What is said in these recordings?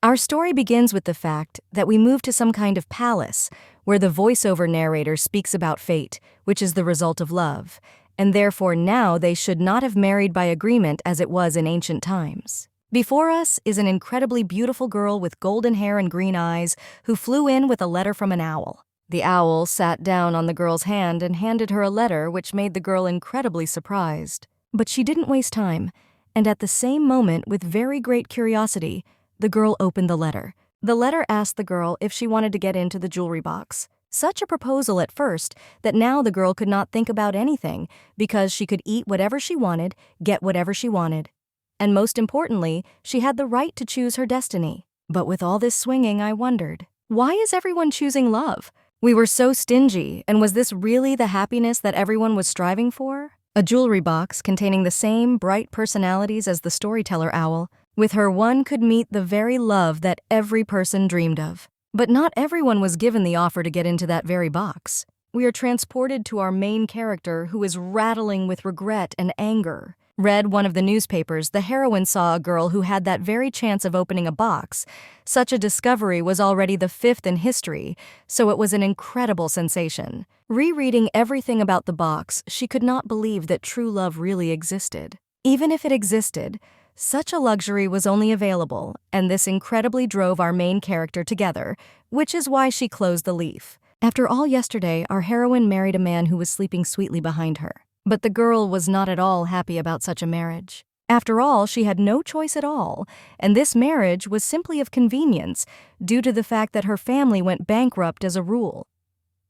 Our story begins with the fact that we move to some kind of palace where the voiceover narrator speaks about fate, which is the result of love, and therefore now they should not have married by agreement as it was in ancient times. Before us is an incredibly beautiful girl with golden hair and green eyes who flew in with a letter from an owl. The owl sat down on the girl's hand and handed her a letter, which made the girl incredibly surprised. But she didn't waste time, and at the same moment, with very great curiosity, the girl opened the letter. The letter asked the girl if she wanted to get into the jewelry box. Such a proposal at first that now the girl could not think about anything because she could eat whatever she wanted, get whatever she wanted. And most importantly, she had the right to choose her destiny. But with all this swinging, I wondered, why is everyone choosing love? We were so stingy, and was this really the happiness that everyone was striving for? A jewelry box containing the same bright personalities as the storyteller owl. With her, one could meet the very love that every person dreamed of. But not everyone was given the offer to get into that very box. We are transported to our main character, who is rattling with regret and anger. Read one of the newspapers, the heroine saw a girl who had that very chance of opening a box. Such a discovery was already the 5th in history, so it was an incredible sensation. Rereading everything about the box, she could not believe that true love really existed. Even if it existed, such a luxury was only available, and this incredibly drove our main character together, which is why she closed the leaf. After all, yesterday, our heroine married a man who was sleeping sweetly behind her. But the girl was not at all happy about such a marriage. After all, she had no choice at all, and this marriage was simply of convenience due to the fact that her family went bankrupt as a rule.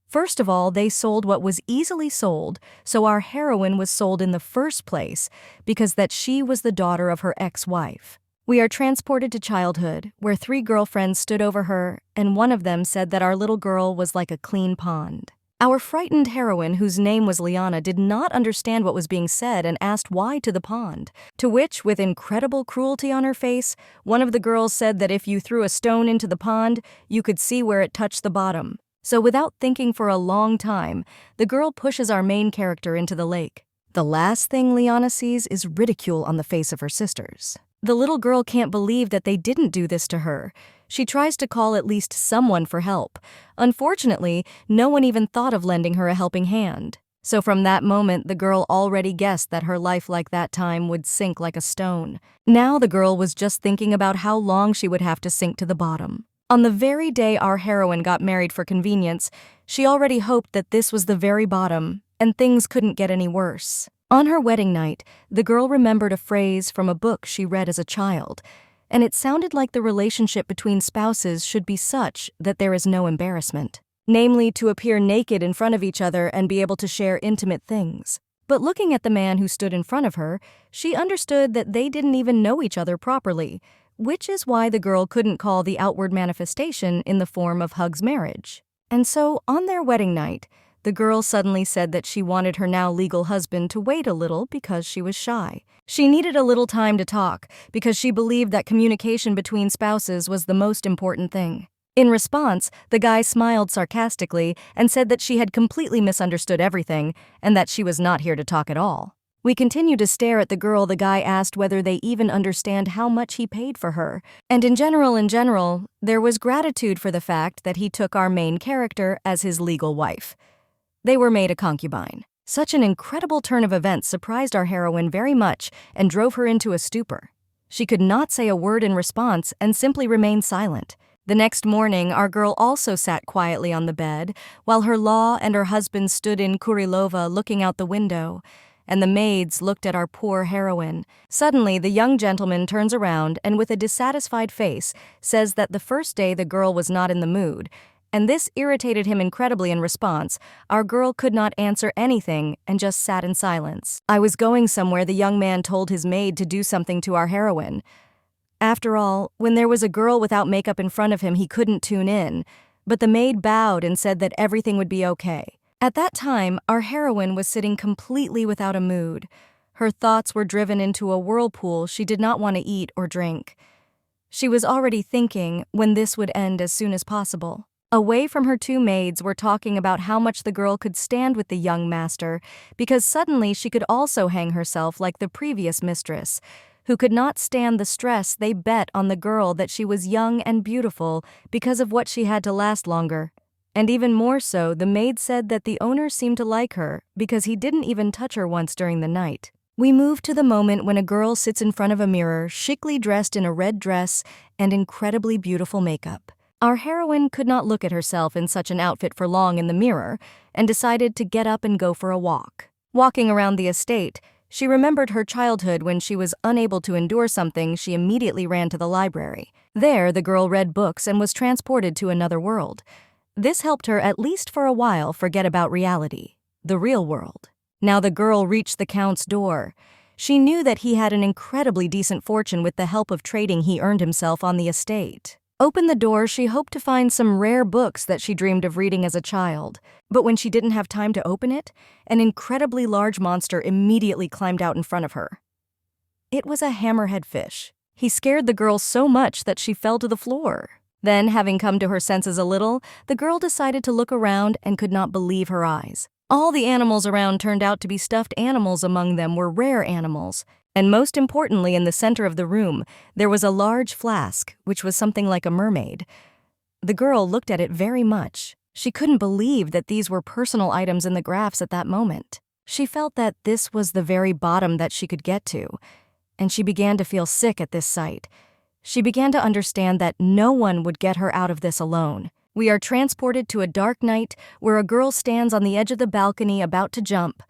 First of all, they sold what was easily sold, so our heroine was sold in the first place because that she was the daughter of her ex-wife. We are transported to childhood, where 3 girlfriends stood over her, and one of them said that our little girl was like a clean pond. Our frightened heroine, whose name was Liana, did not understand what was being said and asked why to the pond. To which, with incredible cruelty on her face, one of the girls said that if you threw a stone into the pond, you could see where it touched the bottom. So without thinking for a long time, the girl pushes our main character into the lake. The last thing Liana sees is ridicule on the face of her sisters. The little girl can't believe that they didn't do this to her. She tries to call at least someone for help. Unfortunately, no one even thought of lending her a helping hand. So from that moment, the girl already guessed that her life like that time would sink like a stone. Now the girl was just thinking about how long she would have to sink to the bottom. On the very day our heroine got married for convenience, she already hoped that this was the very bottom, and things couldn't get any worse. On her wedding night, the girl remembered a phrase from a book she read as a child, and it sounded like the relationship between spouses should be such that there is no embarrassment, namely to appear naked in front of each other and be able to share intimate things. But looking at the man who stood in front of her, she understood that they didn't even know each other properly, which is why the girl couldn't call the outward manifestation in the form of Hug's marriage. And so, on their wedding night, the girl suddenly said that she wanted her now legal husband to wait a little because she was shy. She needed a little time to talk because she believed that communication between spouses was the most important thing. In response, the guy smiled sarcastically and said that she had completely misunderstood everything and that she was not here to talk at all. We continued to stare at the girl. The guy asked whether they even understand how much he paid for her. And in general, there was gratitude for the fact that he took our main character as his legal wife. They were made a concubine. Such an incredible turn of events surprised our heroine very much and drove her into a stupor. She could not say a word in response and simply remained silent. The next morning, our girl also sat quietly on the bed, while her law and her husband stood in Kurilova looking out the window, and the maids looked at our poor heroine. Suddenly, the young gentleman turns around and with a dissatisfied face says that the first day the girl was not in the mood, and this irritated him incredibly. In response, our girl could not answer anything and just sat in silence. I was going somewhere. The young man told his maid to do something to our heroine. After all, when there was a girl without makeup in front of him, he couldn't tune in, but the maid bowed and said that everything would be okay. At that time, our heroine was sitting completely without a mood. Her thoughts were driven into a whirlpool. She did not want to eat or drink. She was already thinking when this would end as soon as possible. Away from her 2 maids were talking about how much the girl could stand with the young master because suddenly she could also hang herself like the previous mistress, who could not stand the stress. They bet on the girl that she was young and beautiful because of what she had to last longer. And even more so, the maid said that the owner seemed to like her because he didn't even touch her once during the night. We move to the moment when a girl sits in front of a mirror, chicly dressed in a red dress and incredibly beautiful makeup. Our heroine could not look at herself in such an outfit for long in the mirror and decided to get up and go for a walk. Walking around the estate, she remembered her childhood when she was unable to endure something. She immediately ran to the library. There, the girl read books and was transported to another world. This helped her, at least for a while, forget about reality, the real world. Now the girl reached the Count's door. She knew that he had an incredibly decent fortune with the help of trading he earned himself on the estate. Opened the door, she hoped to find some rare books that she dreamed of reading as a child. But when she didn't have time to open it, an incredibly large monster immediately climbed out in front of her. It was a hammerhead fish. He scared the girl so much that she fell to the floor. Then, having come to her senses a little, the girl decided to look around and could not believe her eyes. All the animals around turned out to be stuffed animals. Among them were rare animals. And most importantly, in the center of the room, there was a large flask, which was something like a mermaid. The girl looked at it very much. She couldn't believe that these were personal items in the graphs at that moment. She felt that this was the very bottom that she could get to, and she began to feel sick at this sight. She began to understand that no one would get her out of this alone. We are transported to a dark night where a girl stands on the edge of the balcony about to jump.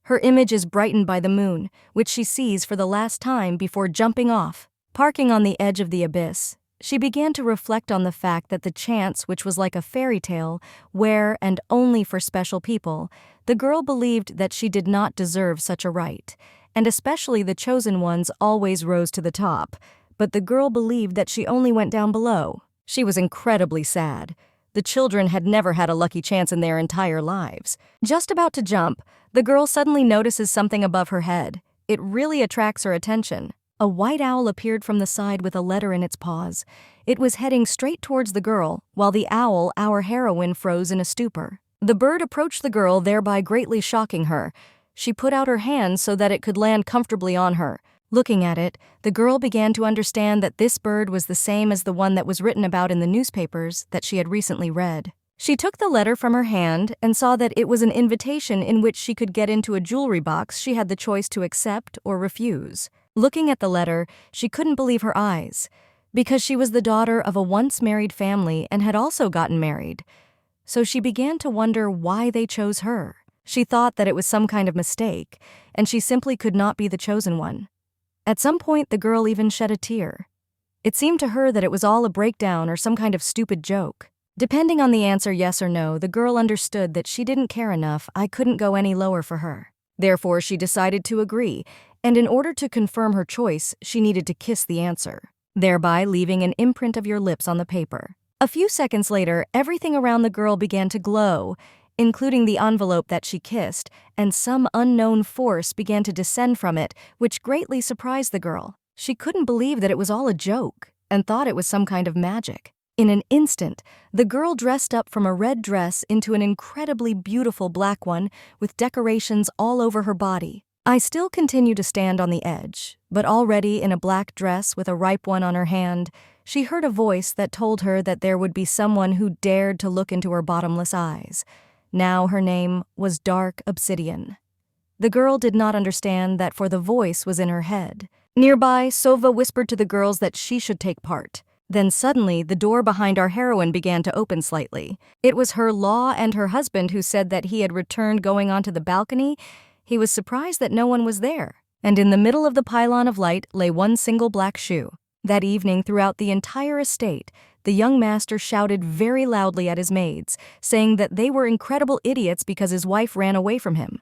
Her image is brightened by the moon, which she sees for the last time before jumping off. Parking on the edge of the abyss, she began to reflect on the fact that the chance, which was like a fairy tale, where and only for special people, the girl believed that she did not deserve such a right, and especially the chosen ones always rose to the top, but the girl believed that she only went down below. She was incredibly sad. The children had never had a lucky chance in their entire lives. Just about to jump, the girl suddenly notices something above her head. It really attracts her attention. A white owl appeared from the side with a letter in its paws. It was heading straight towards the girl, while the owl, our heroine, froze in a stupor. The bird approached the girl, thereby greatly shocking her. She put out her hand so that it could land comfortably on her. Looking at it, the girl began to understand that this bird was the same as the one that was written about in the newspapers that she had recently read. She took the letter from her hand and saw that it was an invitation in which she could get into a jewelry box. She had the choice to accept or refuse. Looking at the letter, she couldn't believe her eyes, because she was the daughter of a once-married family and had also gotten married. So she began to wonder why they chose her. She thought that it was some kind of mistake, and she simply could not be the chosen one. At some point, the girl even shed a tear. It seemed to her that it was all a breakdown or some kind of stupid joke. Depending on the answer, yes or no, the girl understood that she didn't care enough. I couldn't go any lower for her. Therefore, she decided to agree, and in order to confirm her choice, she needed to kiss the answer, thereby leaving an imprint of your lips on the paper. A few seconds later, everything around the girl began to glow, including the envelope that she kissed, and some unknown force began to descend from it, which greatly surprised the girl. She couldn't believe that it was all a joke, and thought it was some kind of magic. In an instant, the girl dressed up from a red dress into an incredibly beautiful black one with decorations all over her body. I still continue to stand on the edge, but already in a black dress with a ripe one on her hand, she heard a voice that told her that there would be someone who dared to look into her bottomless eyes. Now her name was Dark Obsidian. The girl did not understand that, for the voice was in her head. Nearby, Sova whispered to the girls that she should take part. Then suddenly, the door behind our heroine began to open slightly. It was her law and her husband who said that he had returned. Going onto the balcony, he was surprised that no one was there. And in the middle of the pylon of light lay one single black shoe. That evening, throughout the entire estate, the young master shouted very loudly at his maids, saying that they were incredible idiots because his wife ran away from him.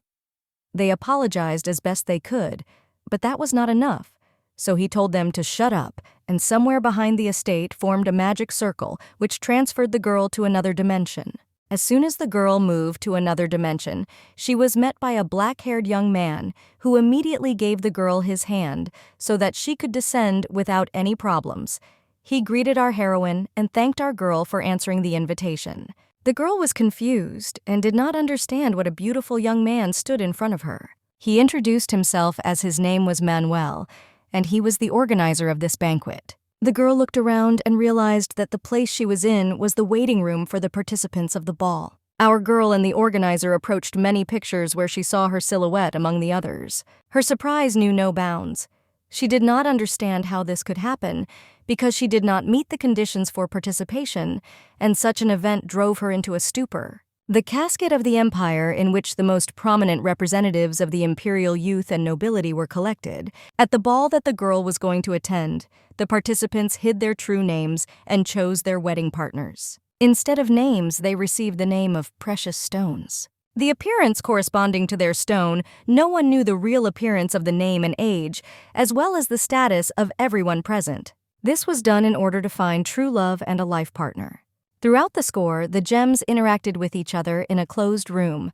They apologized as best they could, but that was not enough. So he told them to shut up, and somewhere behind the estate formed a magic circle which transferred the girl to another dimension. As soon as the girl moved to another dimension, she was met by a black-haired young man who immediately gave the girl his hand so that she could descend without any problems. He greeted our heroine and thanked our girl for answering the invitation. The girl was confused and did not understand what a beautiful young man stood in front of her. He introduced himself as his name was Manuel, and he was the organizer of this banquet. The girl looked around and realized that the place she was in was the waiting room for the participants of the ball. Our girl and the organizer approached many pictures where she saw her silhouette among the others. Her surprise knew no bounds. She did not understand how this could happen because she did not meet the conditions for participation, and such an event drove her into a stupor. The casket of the empire, in which the most prominent representatives of the imperial youth and nobility were collected, at the ball that the girl was going to attend, the participants hid their true names and chose their wedding partners. Instead of names, they received the name of precious stones. The appearance corresponding to their stone, no one knew the real appearance of the name and age, as well as the status of everyone present. This was done in order to find true love and a life partner. Throughout the score, the gems interacted with each other in a closed room.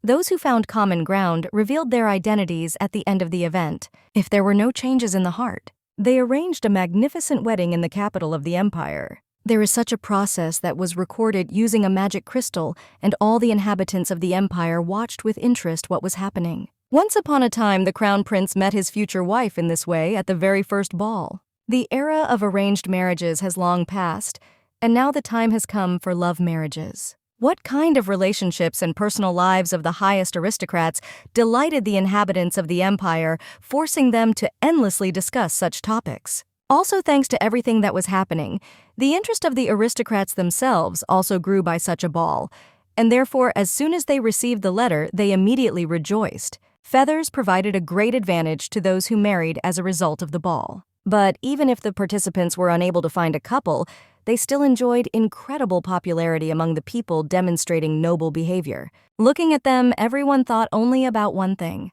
Those who found common ground revealed their identities at the end of the event, if there were no changes in the heart. They arranged a magnificent wedding in the capital of the empire. There is such a process that was recorded using a magic crystal, and all the inhabitants of the empire watched with interest what was happening. Once upon a time, the crown prince met his future wife in this way at the very first ball. The era of arranged marriages has long passed, and now the time has come for love marriages. What kind of relationships and personal lives of the highest aristocrats delighted the inhabitants of the empire, forcing them to endlessly discuss such topics? Also, thanks to everything that was happening, the interest of the aristocrats themselves also grew by such a ball, and therefore as soon as they received the letter, they immediately rejoiced. Feathers provided a great advantage to those who married as a result of the ball. But even if the participants were unable to find a couple, they still enjoyed incredible popularity among the people demonstrating noble behavior. Looking at them, everyone thought only about one thing: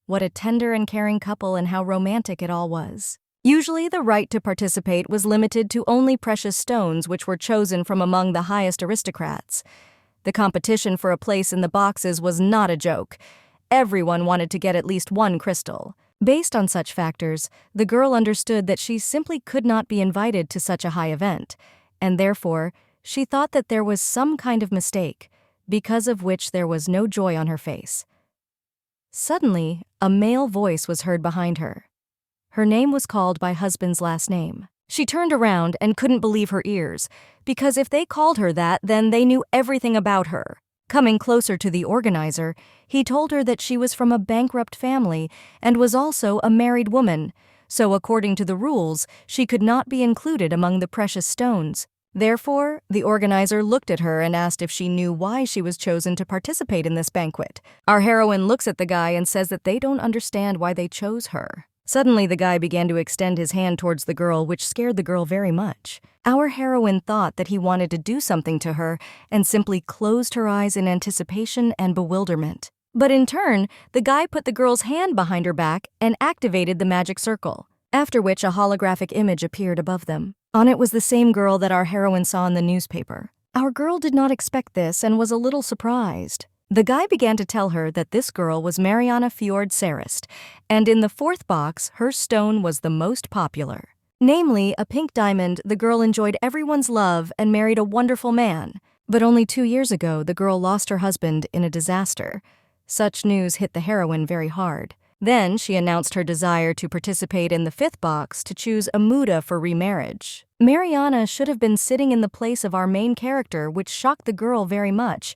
what a tender and caring couple and how romantic it all was. Usually, the right to participate was limited to only precious stones, which were chosen from among the highest aristocrats. The competition for a place in the boxes was not a joke. Everyone wanted to get at least one crystal. Based on such factors, the girl understood that she simply could not be invited to such a high event, and therefore, she thought that there was some kind of mistake, because of which there was no joy on her face. Suddenly, a male voice was heard behind her. Her name was called by husband's last name. She turned around and couldn't believe her ears, because if they called her that, then they knew everything about her. Coming closer to the organizer, he told her that she was from a bankrupt family and was also a married woman, so according to the rules, she could not be included among the precious stones. Therefore, the organizer looked at her and asked if she knew why she was chosen to participate in this banquet. Our heroine looks at the guy and says that they don't understand why they chose her. Suddenly, the guy began to extend his hand towards the girl, which scared the girl very much. Our heroine thought that he wanted to do something to her and simply closed her eyes in anticipation and bewilderment. But in turn, the guy put the girl's hand behind her back and activated the magic circle, after which a holographic image appeared above them. On it was the same girl that our heroine saw in the newspaper. Our girl did not expect this and was a little surprised. The guy began to tell her that this girl was Mariana Fjord Sarist, and in the fourth box, her stone was the most popular. Namely, a pink diamond. The girl enjoyed everyone's love and married a wonderful man. But only 2 years ago, the girl lost her husband in a disaster. Such news hit the heroine very hard. Then she announced her desire to participate in the fifth box to choose a muda for remarriage. Mariana should have been sitting in the place of our main character, which shocked the girl very much,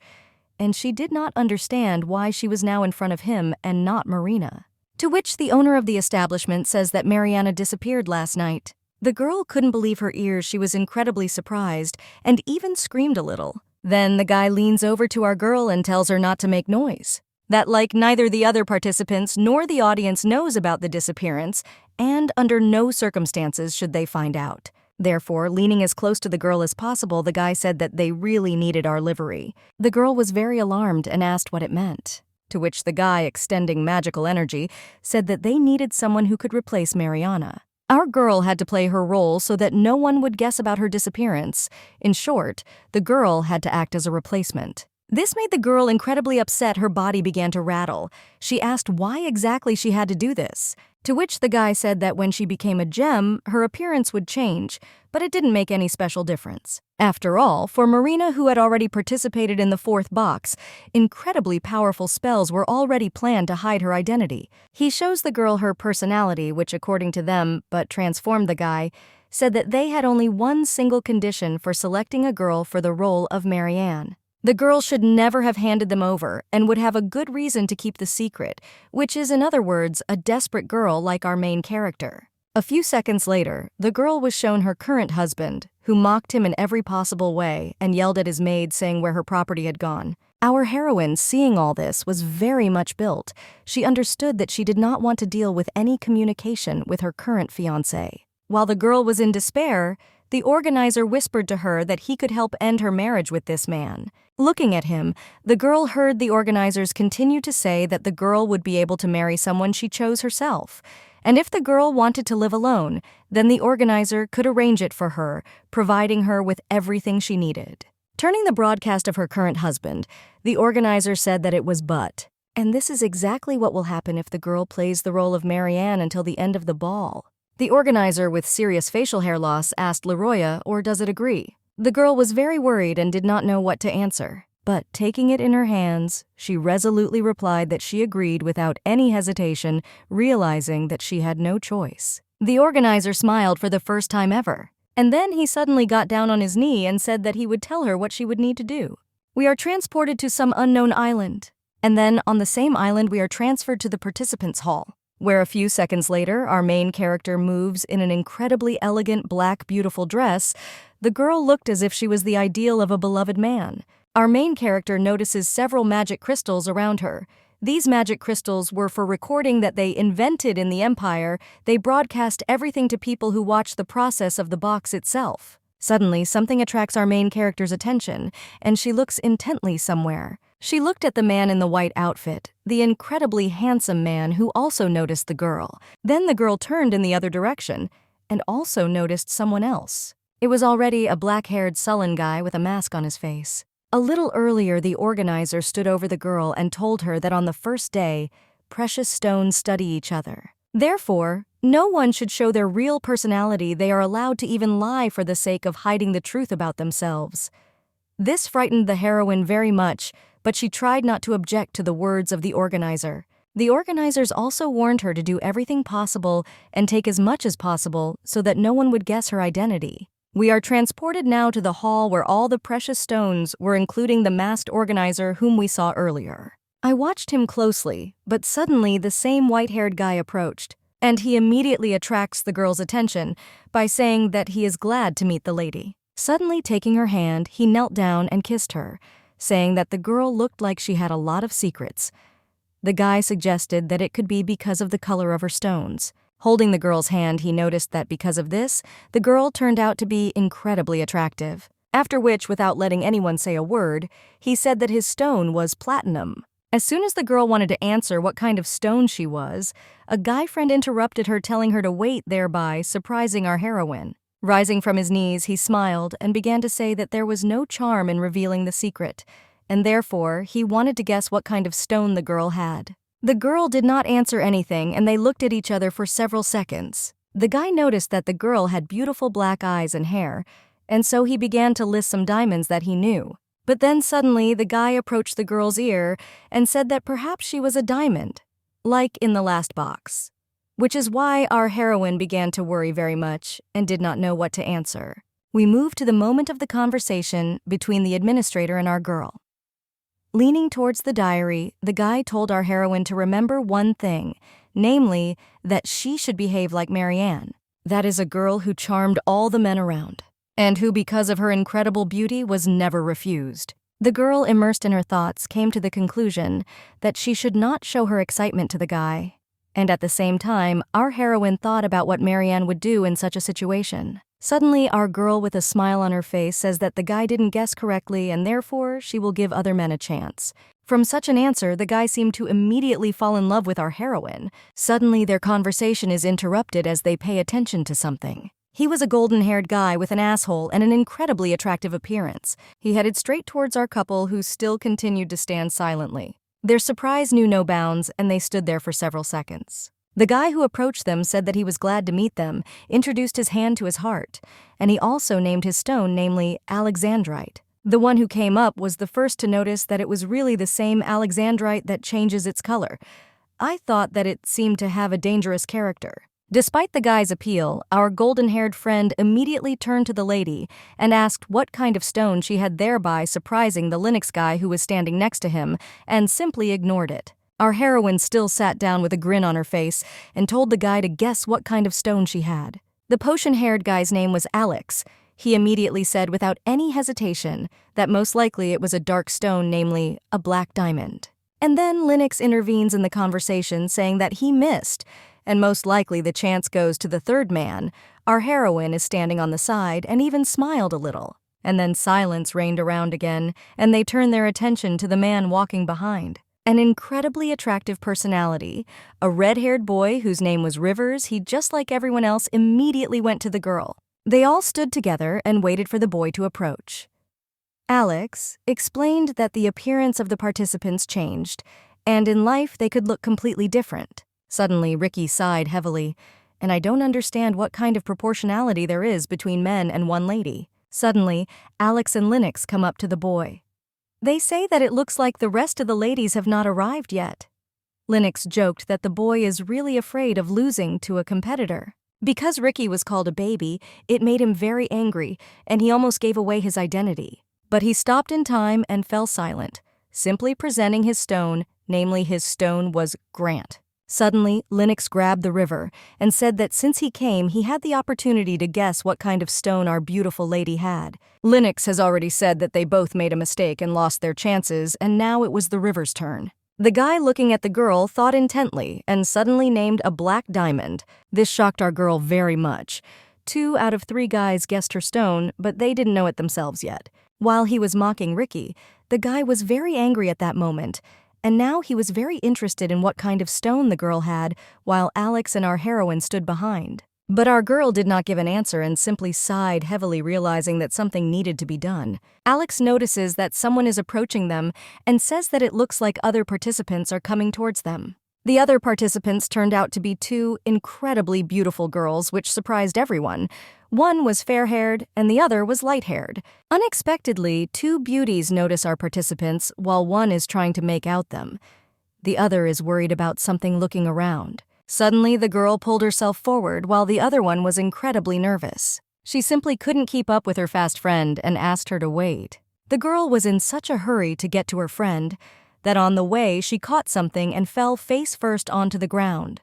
and she did not understand why she was now in front of him and not Marina. To which the owner of the establishment says that Mariana disappeared last night. The girl couldn't believe her ears. She was incredibly surprised and even screamed a little. Then the guy leans over to our girl and tells her not to make noise. That like neither the other participants nor the audience knows about the disappearance, and under no circumstances should they find out. Therefore, leaning as close to the girl as possible, the guy said that they really needed our livery. The girl was very alarmed and asked what it meant, to which the guy, extending magical energy, said that they needed someone who could replace Mariana. Our girl had to play her role so that no one would guess about her disappearance. In short, the girl had to act as a replacement. This made the girl incredibly upset. Her body began to rattle. She asked why exactly she had to do this, To which the guy said that when she became a gem, her appearance would change, but it didn't make any special difference. After all, for Marina, who had already participated in the fourth box, incredibly powerful spells were already planned to hide her identity. He shows the girl her personality, which according to them, but transformed the guy, said that they had only one single condition for selecting a girl for the role of Marianne. The girl should never have handed them over and would have a good reason to keep the secret, which is, in other words, a desperate girl like our main character. A few seconds later, the girl was shown her current husband, who mocked him in every possible way and yelled at his maid saying where her property had gone. Our heroine, seeing all this, was very much built. She understood that she did not want to deal with any communication with her current fiancé. While the girl was in despair, the organizer whispered to her that he could help end her marriage with this man. Looking at him, the girl heard the organizers continue to say that the girl would be able to marry someone she chose herself. And if the girl wanted to live alone, then the organizer could arrange it for her, providing her with everything she needed. Turning the broadcast of her current husband, the organizer said that it was but. And this is exactly what will happen if the girl plays the role of Marianne until the end of the ball. The organizer, with serious facial hair loss, asked Leroya, or does it agree? The girl was very worried and did not know what to answer. But taking it in her hands, she resolutely replied that she agreed without any hesitation, realizing that she had no choice. The organizer smiled for the first time ever. And then he suddenly got down on his knee and said that he would tell her what she would need to do. We are transported to some unknown island. And then, on the same island, we are transferred to the participants' hall, where a few seconds later, our main character moves in an incredibly elegant black beautiful dress. The girl looked as if she was the ideal of a beloved man. Our main character notices several magic crystals around her. These magic crystals were for recording that they invented in the Empire. They broadcast everything to people who watch the process of the box itself. Suddenly, something attracts our main character's attention, and she looks intently somewhere. She looked at the man in the white outfit, the incredibly handsome man who also noticed the girl. Then the girl turned in the other direction and also noticed someone else. It was already a black-haired, sullen guy with a mask on his face. A little earlier, the organizer stood over the girl and told her that on the first day, precious stones study each other. Therefore, no one should show their real personality. They are allowed to even lie for the sake of hiding the truth about themselves. This frightened the heroine very much, but she tried not to object to the words of the organizer. The organizers also warned her to do everything possible and take as much as possible so that no one would guess her identity. We are transported now to the hall where all the precious stones were, including the masked organizer whom we saw earlier. I watched him closely, but suddenly the same white-haired guy approached, and he immediately attracts the girl's attention by saying that he is glad to meet the lady. Suddenly taking her hand, he knelt down and kissed her, saying that the girl looked like she had a lot of secrets. The guy suggested that it could be because of the color of her stones. Holding the girl's hand, he noticed that because of this, the girl turned out to be incredibly attractive. After which, without letting anyone say a word, he said that his stone was platinum. As soon as the girl wanted to answer what kind of stone she was, a guy friend interrupted her, telling her to wait, thereby surprising our heroine. Rising from his knees, he smiled and began to say that there was no charm in revealing the secret, and therefore he wanted to guess what kind of stone the girl had. The girl did not answer anything, and they looked at each other for several seconds. The guy noticed that the girl had beautiful black eyes and hair, and so he began to list some diamonds that he knew. But then suddenly the guy approached the girl's ear and said that perhaps she was a diamond, like in the last box. Which is why our heroine began to worry very much and did not know what to answer. We moved to the moment of the conversation between the administrator and our girl. Leaning towards the diary, the guy told our heroine to remember one thing, namely, that she should behave like Marianne. That is a girl who charmed all the men around, and who, because of her incredible beauty, was never refused. The girl, immersed in her thoughts, came to the conclusion that she should not show her excitement to the guy. And at the same time, our heroine thought about what Marianne would do in such a situation. Suddenly, our girl with a smile on her face says that the guy didn't guess correctly and therefore she will give other men a chance. From such an answer, the guy seemed to immediately fall in love with our heroine. Suddenly, their conversation is interrupted as they pay attention to something. He was a golden-haired guy with an asshole and an incredibly attractive appearance. He headed straight towards our couple, who still continued to stand silently. Their surprise knew no bounds, and they stood there for several seconds. The guy who approached them said that he was glad to meet them, introduced his hand to his heart, and he also named his stone, namely Alexandrite. The one who came up was the first to notice that it was really the same Alexandrite that changes its color. I thought that it seemed to have a dangerous character. Despite the guy's appeal, our golden-haired friend immediately turned to the lady and asked what kind of stone she had, thereby surprising the Linux guy who was standing next to him, and simply ignored it. Our heroine still sat down with a grin on her face and told the guy to guess what kind of stone she had. The potion-haired guy's name was Alex. He immediately said without any hesitation that most likely it was a dark stone, namely a black diamond. And then Linux intervenes in the conversation, saying that he missed, and most likely the chance goes to the third man. Our heroine is standing on the side and even smiled a little. And then silence reigned around again, and they turned their attention to the man walking behind. An incredibly attractive personality, a red-haired boy whose name was Rivers. He, just like everyone else, immediately went to the girl. They all stood together and waited for the boy to approach. Alex explained that the appearance of the participants changed, and in life they could look completely different. Suddenly, Ricky sighed heavily, and I don't understand what kind of proportionality there is between men and one lady. Suddenly, Alex and Linux come up to the boy. They say that it looks like the rest of the ladies have not arrived yet. Linux joked that the boy is really afraid of losing to a competitor. Because Ricky was called a baby, it made him very angry, and he almost gave away his identity. But he stopped in time and fell silent, simply presenting his stone, namely his stone was Grant. Suddenly, Linux grabbed the river and said that since he came, he had the opportunity to guess what kind of stone our beautiful lady had. Linux has already said that they both made a mistake and lost their chances, and now it was the river's turn. The guy looking at the girl thought intently and suddenly named a black diamond. This shocked our girl very much. 2 out of 3 guys guessed her stone, but they didn't know it themselves yet. While he was mocking Ricky, the guy was very angry at that moment, and now he was very interested in what kind of stone the girl had, while Alex and our heroine stood behind. But our girl did not give an answer and simply sighed heavily, realizing that something needed to be done. Alex notices that someone is approaching them and says that it looks like other participants are coming towards them. The other participants turned out to be 2 incredibly beautiful girls, which surprised everyone. One was fair-haired and the other was light-haired. Unexpectedly, 2 beauties notice our participants while one is trying to make out them. The other is worried about something, looking around. Suddenly, the girl pulled herself forward while the other one was incredibly nervous. She simply couldn't keep up with her fast friend and asked her to wait. The girl was in such a hurry to get to her friend that on the way she caught something and fell face first onto the ground.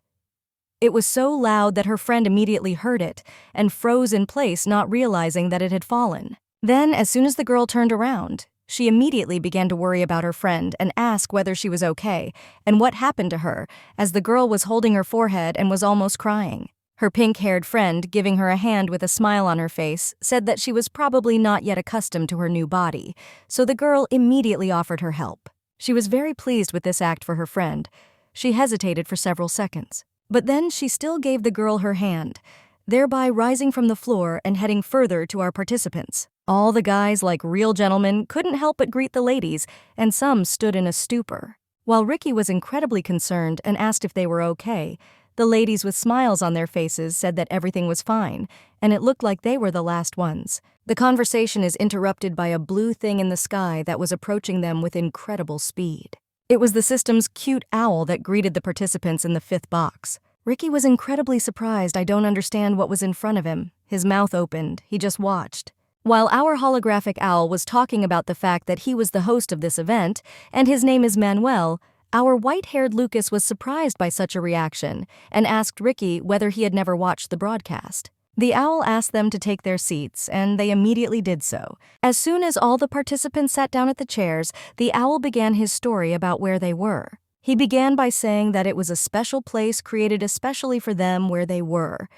It was so loud that her friend immediately heard it and froze in place, not realizing that it had fallen. Then, as soon as the girl turned around, she immediately began to worry about her friend and ask whether she was okay and what happened to her, as the girl was holding her forehead and was almost crying. Her pink-haired friend, giving her a hand with a smile on her face, said that she was probably not yet accustomed to her new body, so the girl immediately offered her help. She was very pleased with this act for her friend. She hesitated for several seconds, but then she still gave the girl her hand, thereby rising from the floor and heading further to our participants. All the guys, like real gentlemen, couldn't help but greet the ladies, and some stood in a stupor. While Ricky was incredibly concerned and asked if they were okay, the ladies with smiles on their faces said that everything was fine, and it looked like they were the last ones. The conversation is interrupted by a blue thing in the sky that was approaching them with incredible speed. It was the system's cute owl that greeted the participants in the 5th box. Ricky was incredibly surprised. I don't understand what was in front of him. His mouth opened. He just watched. While our holographic owl was talking about the fact that he was the host of this event, and his name is Manuel, our white-haired Lucas was surprised by such a reaction and asked Ricky whether he had never watched the broadcast. The owl asked them to take their seats, and they immediately did so. As soon as all the participants sat down at the chairs, the owl began his story about where they were. He began by saying that it was a special place created especially for them where they were.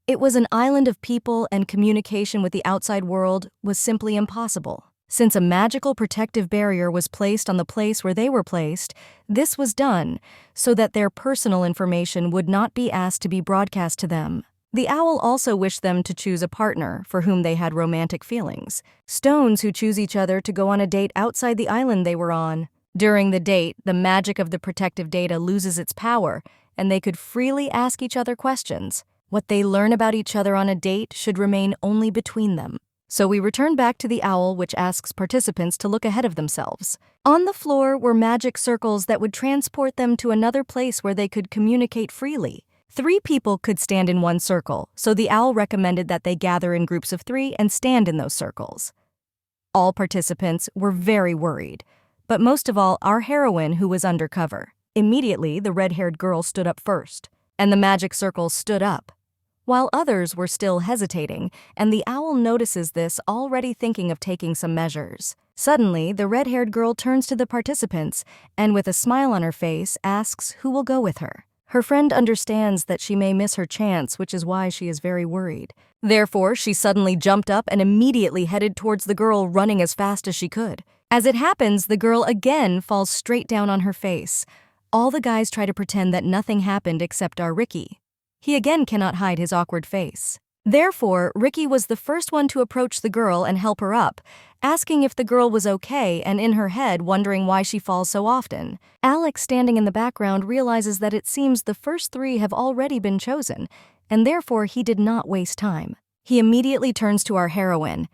It was an island of people, and communication with the outside world was simply impossible. Since a magical protective barrier was placed on the place where they were placed, this was done so that their personal information would not be asked to be broadcast to them. The owl also wished them to choose a partner for whom they had romantic feelings. Stones who choose each other to go on a date outside the island they were on. During the date, the magic of the protective data loses its power, and they could freely ask each other questions. What they learn about each other on a date should remain only between them. So we return back to the owl, which asks participants to look ahead of themselves. On the floor were magic circles that would transport them to another place where they could communicate freely. 3 people could stand in one circle, so the owl recommended that they gather in groups of 3 and stand in those circles. All participants were very worried, but most of all our heroine, who was undercover. Immediately, the red-haired girl stood up first, and the magic circle stood up, while others were still hesitating, and the owl notices this, already thinking of taking some measures. Suddenly, the red-haired girl turns to the participants and, with a smile on her face, asks who will go with her. Her friend understands that she may miss her chance, which is why she is very worried. Therefore, she suddenly jumped up and immediately headed towards the girl, running as fast as she could. As it happens, the girl again falls straight down on her face. All the guys try to pretend that nothing happened except our Ricky. He again cannot hide his awkward face. Therefore, Ricky was the first one to approach the girl and help her up, asking if the girl was okay and in her head wondering why she falls so often. Alex, standing in the background, realizes that it seems the first 3 have already been chosen, and therefore he did not waste time. He immediately turns to our heroine.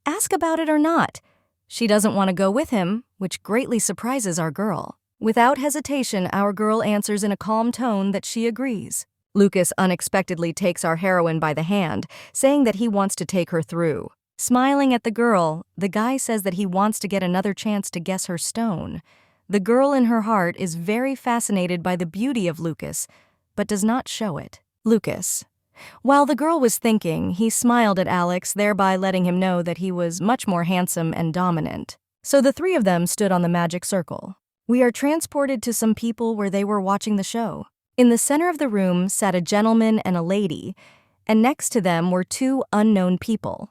Ask about it or not. She doesn't want to go with him, which greatly surprises our girl. Without hesitation, our girl answers in a calm tone that she agrees. Lucas unexpectedly takes our heroine by the hand, saying that he wants to take her through. Smiling at the girl, the guy says that he wants to get another chance to guess her stone. The girl in her heart is very fascinated by the beauty of Lucas, but does not show it. Lucas. While the girl was thinking, he smiled at Alex, thereby letting him know that he was much more handsome and dominant. So the 3 of them stood on the magic circle. We are transported to some people where they were watching the show. In the center of the room sat a gentleman and a lady, and next to them were 2 unknown people.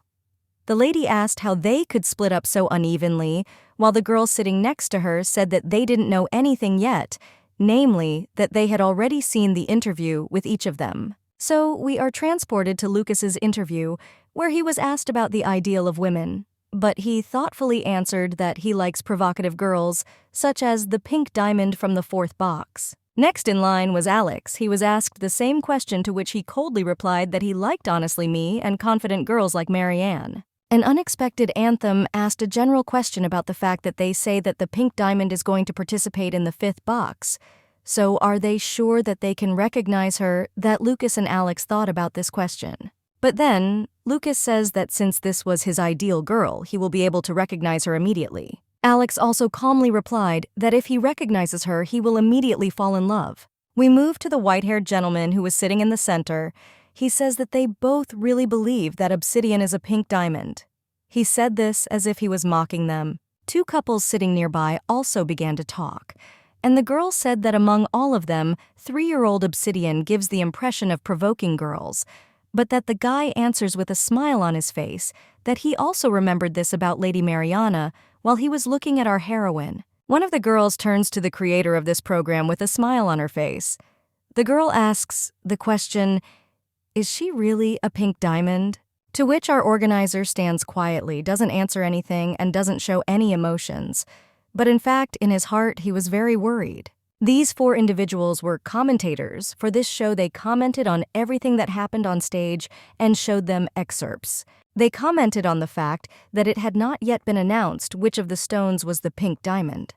The lady asked how they could split up so unevenly, while the girl sitting next to her said that they didn't know anything yet, namely, that they had already seen the interview with each of them. So we are transported to Lucas's interview, where he was asked about the ideal of women, but he thoughtfully answered that he likes provocative girls, such as the pink diamond from the 4th box. Next in line was Alex. He was asked the same question, to which he coldly replied that he liked Honestly Me and confident girls like Marianne. An unexpected anthem asked a general question about the fact that they say that the pink diamond is going to participate in the 5th box. So are they sure that they can recognize her? That Lucas and Alex thought about this question. But then, Lucas says that since this was his ideal girl, he will be able to recognize her immediately. Alex also calmly replied that if he recognizes her, he will immediately fall in love. We move to the white-haired gentleman who was sitting in the center. He says that they both really believe that obsidian is a pink diamond. He said this as if he was mocking them. 2 couples sitting nearby also began to talk, and the girl said that among all of them, 3-year-old obsidian gives the impression of provoking girls, but that the guy answers with a smile on his face that he also remembered this about Lady Mariana while he was looking at our heroine. One of the girls turns to the creator of this program with a smile on her face. The girl asks the question, "Is she really a pink diamond?" To which our organizer stands quietly, doesn't answer anything, and doesn't show any emotions. But in fact, in his heart, he was very worried. These 4 individuals were commentators. For this show, they commented on everything that happened on stage and showed them excerpts. They commented on the fact that it had not yet been announced which of the stones was the pink diamond.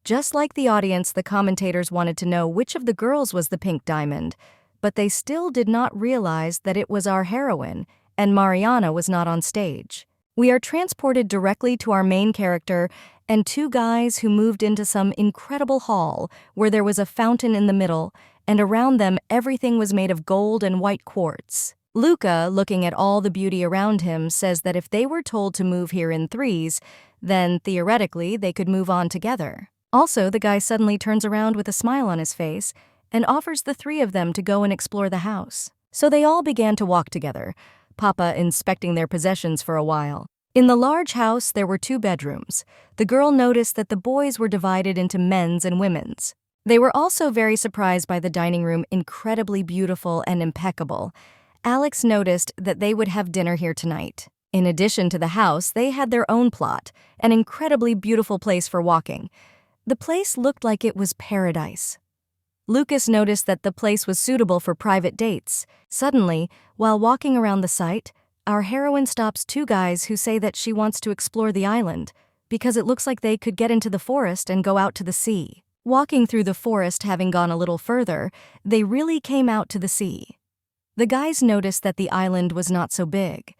Just like the audience, the commentators wanted to know which of the girls was the pink diamond, but they still did not realize that it was our heroine, and Mariana was not on stage. We are transported directly to our main character and 2 guys who moved into some incredible hall where there was a fountain in the middle, and around them everything was made of gold and white quartz. Luca, looking at all the beauty around him, says that if they were told to move here in 3s, then theoretically they could move on together. Also, the guy suddenly turns around with a smile on his face and offers the 3 of them to go and explore the house. So they all began to walk together, Papa inspecting their possessions for a while. In the large house, there were 2 bedrooms. The girl noticed that the boys were divided into men's and women's. They were also very surprised by the dining room, incredibly beautiful and impeccable. Alex noticed that they would have dinner here tonight. In addition to the house, they had their own plot, an incredibly beautiful place for walking. The place looked like it was paradise. Lucas noticed that the place was suitable for private dates. Suddenly, while walking around the site, our heroine stops two guys who say that she wants to explore the island because it looks like they could get into the forest and go out to the sea. Walking through the forest, having gone a little further, they really came out to the sea. The guys noticed that the island was not so big.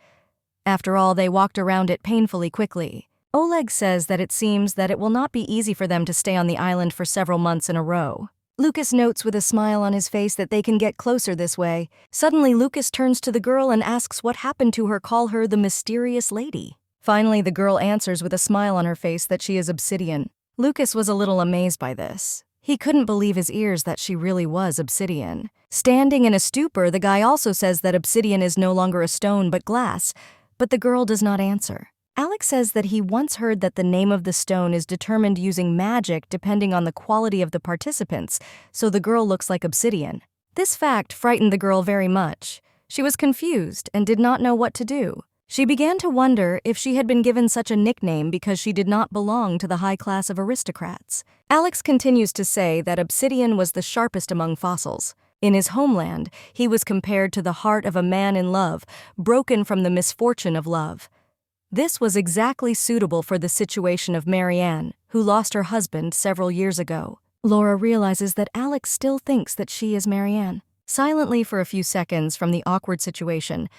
After all, they walked around it painfully quickly. Oleg says that it seems that it will not be easy for them to stay on the island for several months in a row. Lucas notes with a smile on his face that they can get closer this way. Suddenly, Lucas turns to the girl and asks what happened to her, call her the mysterious lady. Finally, the girl answers with a smile on her face that she is obsidian. Lucas was a little amazed by this. He couldn't believe his ears that she really was obsidian. Standing in a stupor, the guy also says that obsidian is no longer a stone but glass, but the girl does not answer. Alex says that he once heard that the name of the stone is determined using magic depending on the quality of the participants, so the girl looks like obsidian. This fact frightened the girl very much. She was confused and did not know what to do. She began to wonder if she had been given such a nickname because she did not belong to the high class of aristocrats. Alex continues to say that obsidian was the sharpest among fossils. In his homeland, he was compared to the heart of a man in love, broken from the misfortune of love. This was exactly suitable for the situation of Marianne, who lost her husband several years ago. Laura realizes that Alex still thinks that she is Marianne. Silently for a few seconds from the awkward situation,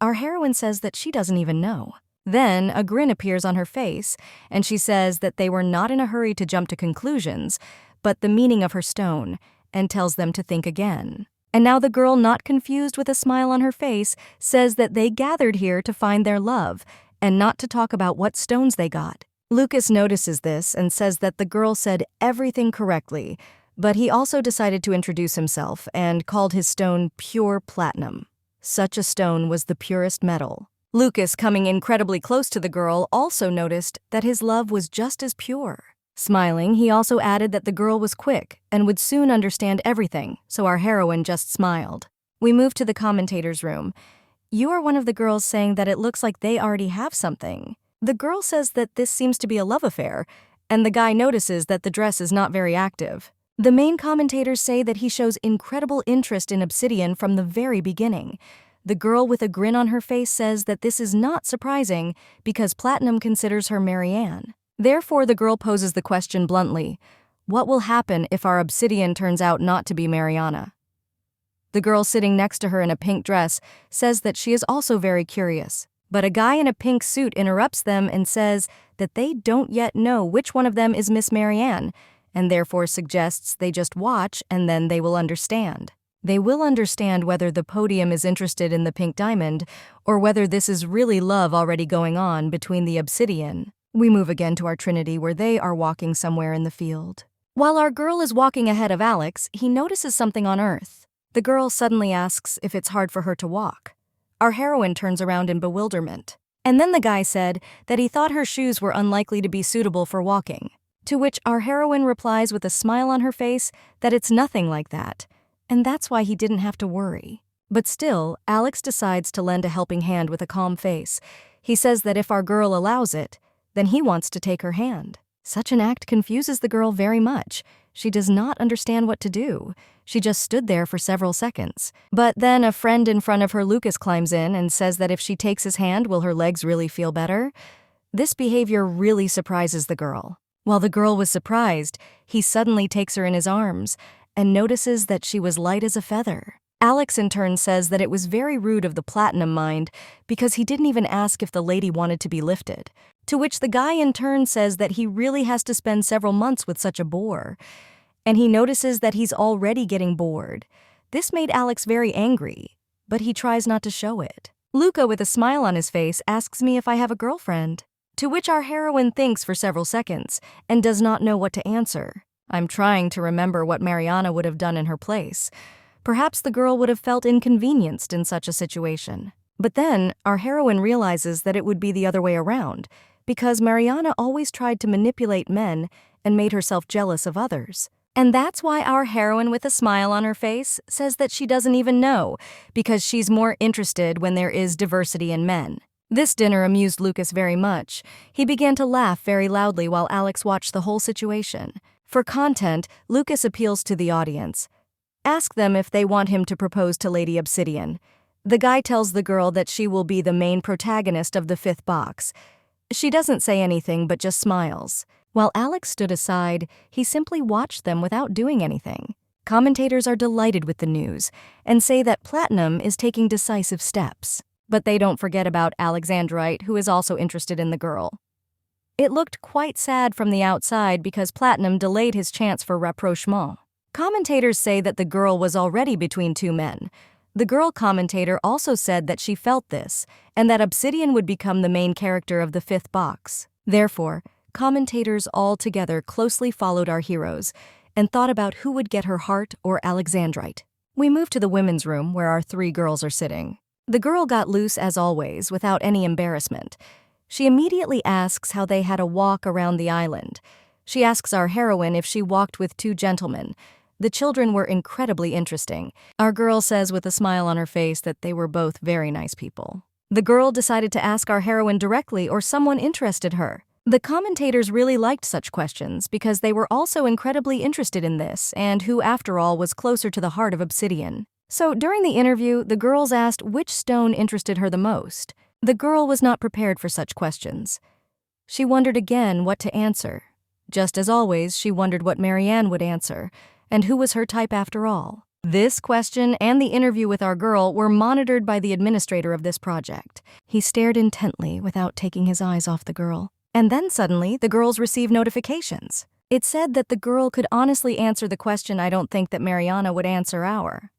our heroine says that she doesn't even know. Then a grin appears on her face, and she says that they were not in a hurry to jump to conclusions, but the meaning of her stone, and tells them to think again. And now the girl, not confused with a smile on her face, says that they gathered here to find their love, and not to talk about what stones they got. Lucas notices this and says that the girl said everything correctly, but he also decided to introduce himself and called his stone pure platinum. Such a stone was the purest metal. Lucas, coming incredibly close to the girl, also noticed that his love was just as pure. Smiling, he also added that the girl was quick and would soon understand everything, so our heroine just smiled. We move to the commentator's room. You are one of the girls saying that it looks like they already have something. The girl says that this seems to be a love affair, and the guy notices that the dress is not very active. The main commentators say that he shows incredible interest in obsidian from the very beginning. The girl with a grin on her face says that this is not surprising because Platinum considers her Marianne. Therefore, the girl poses the question bluntly, what will happen if our obsidian turns out not to be Mariana? The girl sitting next to her in a pink dress says that she is also very curious. But a guy in a pink suit interrupts them and says that they don't yet know which one of them is Miss Marianne, and therefore suggests they just watch and then they will understand. They will understand whether the podium is interested in the pink diamond or whether this is really love already going on between the obsidian. We move again to our Trinity where they are walking somewhere in the field. While our girl is walking ahead of Alex, he notices something on Earth. The girl suddenly asks if it's hard for her to walk. Our heroine turns around in bewilderment. And then the guy said that he thought her shoes were unlikely to be suitable for walking. To which our heroine replies with a smile on her face that it's nothing like that, and that's why he didn't have to worry. But still, Alex decides to lend a helping hand with a calm face. He says that if our girl allows it, then he wants to take her hand. Such an act confuses the girl very much. She does not understand what to do. She just stood there for several seconds. But then a friend in front of her, Lucas, climbs in and says that if she takes his hand, will her legs really feel better? This behavior really surprises the girl. While the girl was surprised, he suddenly takes her in his arms and notices that she was light as a feather. Alex in turn says that it was very rude of the Platinum Mind because he didn't even ask if the lady wanted to be lifted. To which the guy in turn says that he really has to spend several months with such a bore. And he notices that he's already getting bored. This made Alex very angry, but he tries not to show it. Luca, with a smile on his face, asks me if I have a girlfriend. To which our heroine thinks for several seconds and does not know what to answer. I'm trying to remember what Mariana would have done in her place. Perhaps the girl would have felt inconvenienced in such a situation. But then, our heroine realizes that it would be the other way around, because Mariana always tried to manipulate men and made herself jealous of others. And that's why our heroine, with a smile on her face, says that she doesn't even know, because she's more interested when there is diversity in men. This dinner amused Lucas very much. He began to laugh very loudly while Alex watched the whole situation. For content, Lucas appeals to the audience. Ask them if they want him to propose to Lady Obsidian. The guy tells the girl that she will be the main protagonist of the fifth box. She doesn't say anything but just smiles. While Alex stood aside, he simply watched them without doing anything. Commentators are delighted with the news and say that Platinum is taking decisive steps. But they don't forget about Alexandrite, who is also interested in the girl. It looked quite sad from the outside because Platinum delayed his chance for rapprochement. Commentators say that the girl was already between two men. The girl commentator also said that she felt this, and that Obsidian would become the main character of the fifth box. Therefore, commentators all together closely followed our heroes and thought about who would get her heart or Alexandrite. We moved to the women's room where our three girls are sitting. The girl got loose as always, without any embarrassment. She immediately asks how they had a walk around the island. She asks our heroine if she walked with two gentlemen. The children were incredibly interesting. Our girl says with a smile on her face that they were both very nice people. The girl decided to ask our heroine directly or someone interested her. The commentators really liked such questions because they were also incredibly interested in this and who, after all, was closer to the heart of Obsidian. So during the interview, the girls asked which stone interested her the most. The girl was not prepared for such questions. She wondered again what to answer. Just as always, she wondered what Marianne would answer, and who was her type after all. This question and the interview with our girl were monitored by the administrator of this project. He stared intently without taking his eyes off the girl. And then suddenly, the girls received notifications. It said that the girl could honestly answer the question I don't think that Mariana would answer our.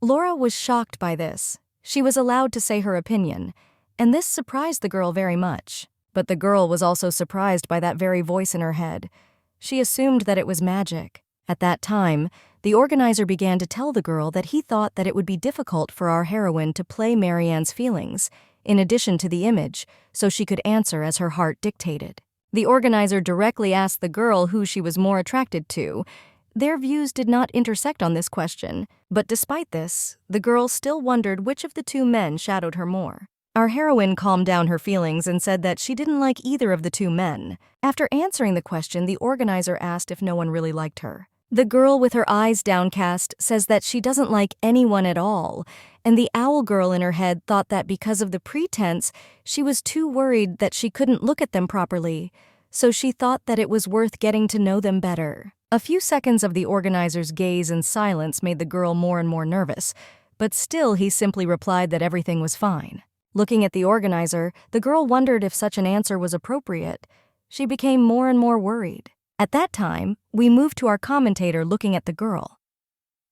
Laura was shocked by this. She was allowed to say her opinion, and this surprised the girl very much. But the girl was also surprised by that very voice in her head. She assumed that it was magic. At that time, the organizer began to tell the girl that he thought that it would be difficult for our heroine to play Marianne's feelings, in addition to the image, so she could answer as her heart dictated. The organizer directly asked the girl who she was more attracted to. Their views did not intersect on this question, but despite this, the girl still wondered which of the two men shadowed her more. Our heroine calmed down her feelings and said that she didn't like either of the two men. After answering the question, the organizer asked if no one really liked her. The girl with her eyes downcast says that she doesn't like anyone at all, and the owl girl in her head thought that because of the pretense, she was too worried that she couldn't look at them properly, so she thought that it was worth getting to know them better. A few seconds of the organizer's gaze and silence made the girl more and more nervous, but still he simply replied that everything was fine. Looking at the organizer, the girl wondered if such an answer was appropriate. She became more and more worried. At that time, we moved to our commentator looking at the girl.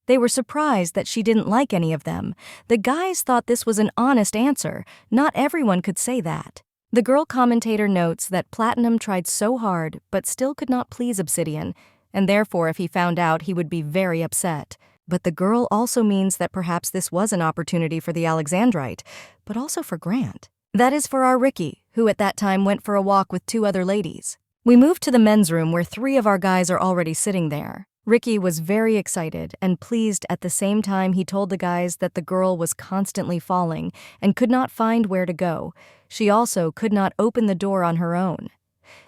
They were surprised that she didn't like any of them. The guys thought this was an honest answer. Not everyone could say that. The girl commentator notes that Platinum tried so hard but still could not please Obsidian, and therefore if he found out he would be very upset. But the girl also means that perhaps this was an opportunity for the Alexandrite, but also for Grant. That is for our Ricky, who at that time went for a walk with two other ladies. We moved to the men's room where three of our guys are already sitting there. Ricky was very excited and pleased. At the same time, he told the guys that the girl was constantly falling and could not find where to go. She also could not open the door on her own.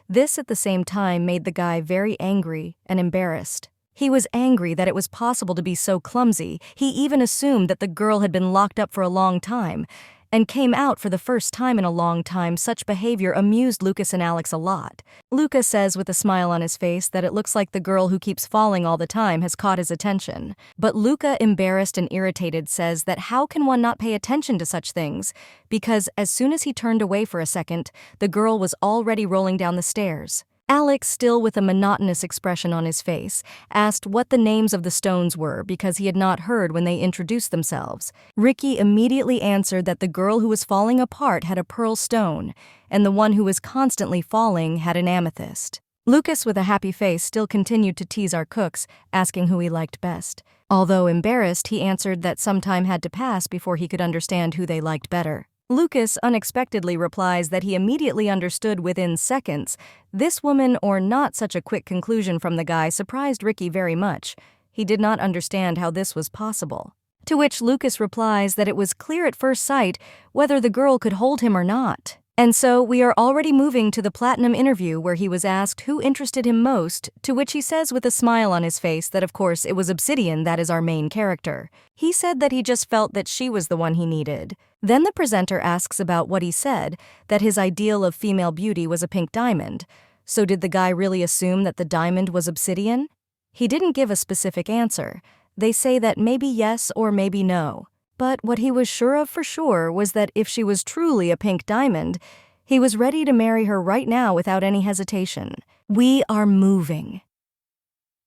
This at the same time made the guy very angry and embarrassed. He was angry that it was possible to be so clumsy. He even assumed that the girl had been locked up for a long time and came out for the first time in a long time. Such behavior amused Lucas and Alex a lot. Lucas says with a smile on his face that it looks like the girl who keeps falling all the time has caught his attention. But Luca, embarrassed and irritated, says that how can one not pay attention to such things? Because as soon as he turned away for a second, the girl was already rolling down the stairs. Alex, still with a monotonous expression on his face, asked what the names of the stones were because he had not heard when they introduced themselves. Ricky immediately answered that the girl who was falling apart had a pearl stone, and the one who was constantly falling had an amethyst. Lucas, with a happy face, still continued to tease our cooks, asking who he liked best. Although embarrassed, he answered that some time had to pass before he could understand who they liked better. Lucas unexpectedly replies that he immediately understood within seconds. This woman, or not such a quick conclusion from the guy, surprised Ricky very much. He did not understand how this was possible. To which Lucas replies that it was clear at first sight whether the girl could hold him or not. And so we are already moving to the platinum interview where he was asked who interested him most, to which he says with a smile on his face that of course it was Obsidian that is our main character. He said that he just felt that she was the one he needed. Then the presenter asks about what he said, that his ideal of female beauty was a pink diamond. So did the guy really assume that the diamond was Obsidian? He didn't give a specific answer. They say that maybe yes or maybe no. But what he was sure of for sure was that if she was truly a pink diamond, he was ready to marry her right now without any hesitation. We are moving.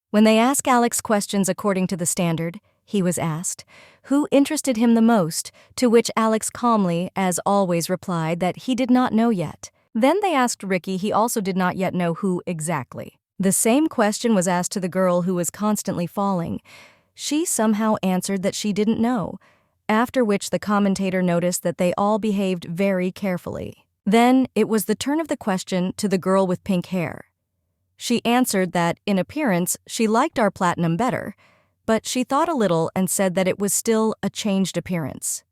When they ask Alex questions according to the standard, he was asked, who interested him the most, to which Alex calmly, as always, replied that he did not know yet. Then they asked Ricky, he also did not yet know who exactly. The same question was asked to the girl who was constantly falling. She somehow answered that she didn't know, after which the commentator noticed that they all behaved very carefully. Then it was the turn of the question to the girl with pink hair. She answered that, in appearance, she liked our platinum better, but she thought a little and said that it was still a changed appearance.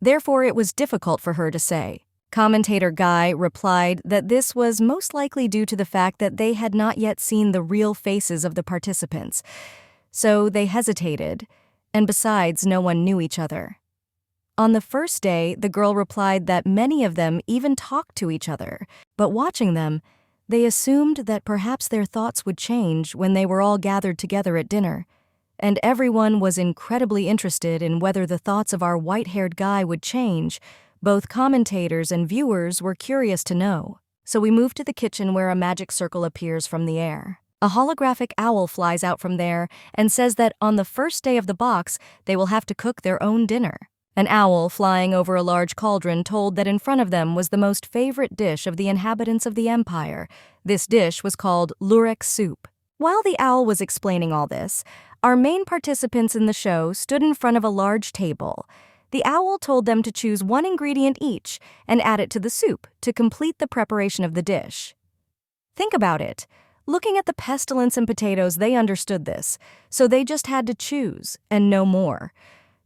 Therefore, it was difficult for her to say. Commentator Guy replied that this was most likely due to the fact that they had not yet seen the real faces of the participants, so they hesitated, and besides, no one knew each other. On the first day, the girl replied that many of them even talked to each other, but watching them, they assumed that perhaps their thoughts would change when they were all gathered together at dinner, and everyone was incredibly interested in whether the thoughts of our white-haired guy would change. Both commentators and viewers were curious to know. So we move to the kitchen where a magic circle appears from the air. A holographic owl flies out from there and says that on the first day of the box, they will have to cook their own dinner. An owl flying over a large cauldron told that in front of them was the most favorite dish of the inhabitants of the empire. This dish was called Lurek soup. While the owl was explaining all this, our main participants in the show stood in front of a large table. The owl told them to choose one ingredient each and add it to the soup to complete the preparation of the dish. Think about it. Looking at the pestilence and potatoes, they understood this, so they just had to choose and no more.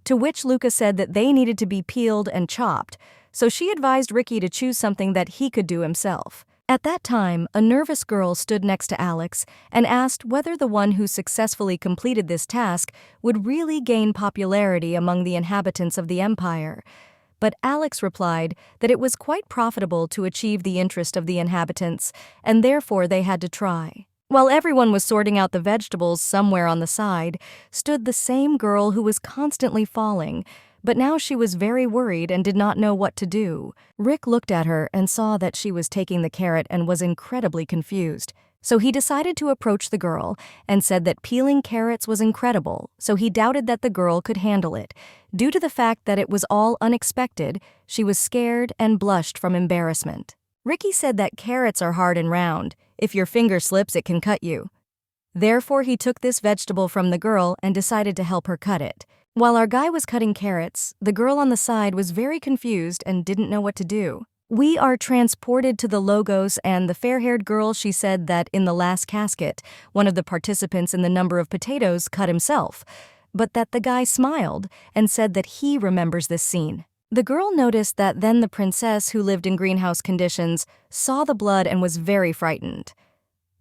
To which Luca said that they needed to be peeled and chopped, so she advised Ricky to choose something that he could do himself. At that time, a nervous girl stood next to Alex and asked whether the one who successfully completed this task would really gain popularity among the inhabitants of the empire. But Alex replied that it was quite profitable to achieve the interest of the inhabitants, and therefore they had to try. While everyone was sorting out the vegetables, somewhere on the side stood the same girl who was constantly falling, but now she was very worried and did not know what to do. Rick looked at her and saw that she was taking the carrot and was incredibly confused. So he decided to approach the girl and said that peeling carrots was incredible, so he doubted that the girl could handle it. Due to the fact that it was all unexpected, she was scared and blushed from embarrassment. Ricky said that carrots are hard and round. If your finger slips, it can cut you. Therefore, he took this vegetable from the girl and decided to help her cut it. While our guy was cutting carrots, the girl on the side was very confused and didn't know what to do. We are transported to the logos, and the fair-haired girl, she said that in the last casket, one of the participants in the number of potatoes cut himself, but that the guy smiled and said that he remembers this scene. The girl noticed that then the princess, who lived in greenhouse conditions, saw the blood and was very frightened.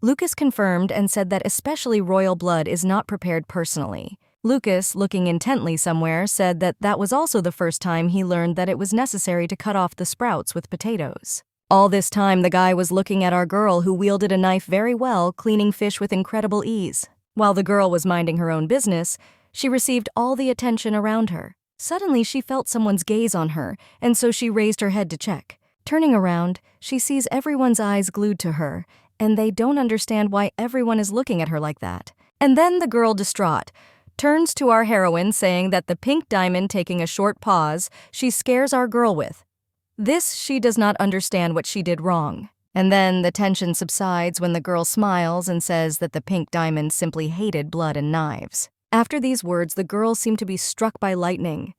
Lucas confirmed and said that especially royal blood is not prepared personally. Lucas, looking intently somewhere, said that that was also the first time he learned that it was necessary to cut off the sprouts with potatoes. All this time, the guy was looking at our girl, who wielded a knife very well, cleaning fish with incredible ease. While the girl was minding her own business, she received all the attention around her. Suddenly, she felt someone's gaze on her, and so she raised her head to check. Turning around, she sees everyone's eyes glued to her, and they don't understand why everyone is looking at her like that. And then the girl, distraught, turns to our heroine saying that the pink diamond, taking a short pause, she scares our girl with. This, she does not understand what she did wrong. And then the tension subsides when the girl smiles and says that the pink diamond simply hated blood and knives. After these words, the girl seemed to be struck by lightning.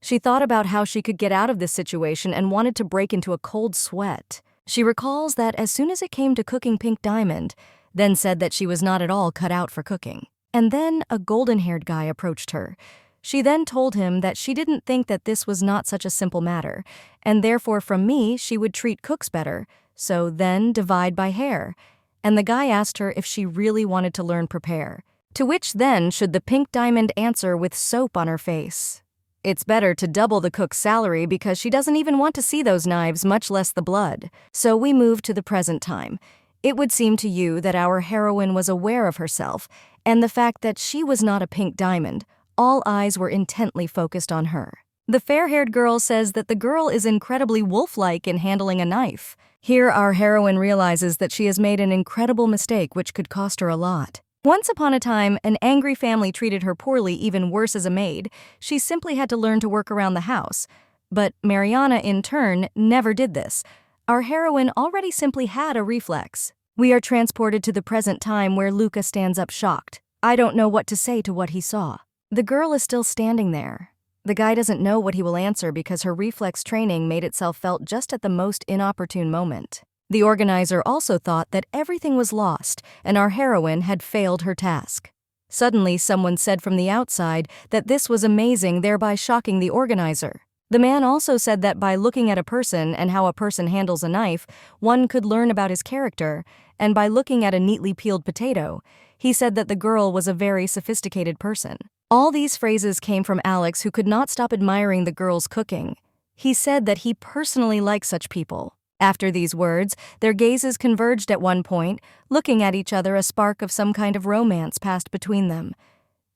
She thought about how she could get out of this situation and wanted to break into a cold sweat. She recalls that as soon as it came to cooking pink diamond, then said that she was not at all cut out for cooking. And then a golden-haired guy approached her. She then told him that she didn't think that this was not such a simple matter, and therefore from me she would treat cooks better, so then divide by hair. And the guy asked her if she really wanted to learn prepare. To which then should the pink diamond answer with soap on her face. It's better to double the cook's salary because she doesn't even want to see those knives, much less the blood. So we move to the present time. It would seem to you that our heroine was aware of herself and the fact that she was not a pink diamond. All eyes were intently focused on her. The fair-haired girl says that the girl is incredibly wolf-like in handling a knife. Here our heroine realizes that she has made an incredible mistake which could cost her a lot. Once upon a time, an angry family treated her poorly, even worse as a maid. She simply had to learn to work around the house. But Mariana, in turn, never did this. Our heroine already simply had a reflex. We are transported to the present time where Luca stands up shocked. I don't know what to say to what he saw. The girl is still standing there. The guy doesn't know what he will answer because her reflex training made itself felt just at the most inopportune moment. The organizer also thought that everything was lost and our heroine had failed her task. Suddenly, someone said from the outside that this was amazing, thereby shocking the organizer. The man also said that by looking at a person and how a person handles a knife, one could learn about his character, and by looking at a neatly peeled potato, he said that the girl was a very sophisticated person. All these phrases came from Alex, who could not stop admiring the girl's cooking. He said that he personally likes such people. After these words, their gazes converged at one point, looking at each other. A spark of some kind of romance passed between them.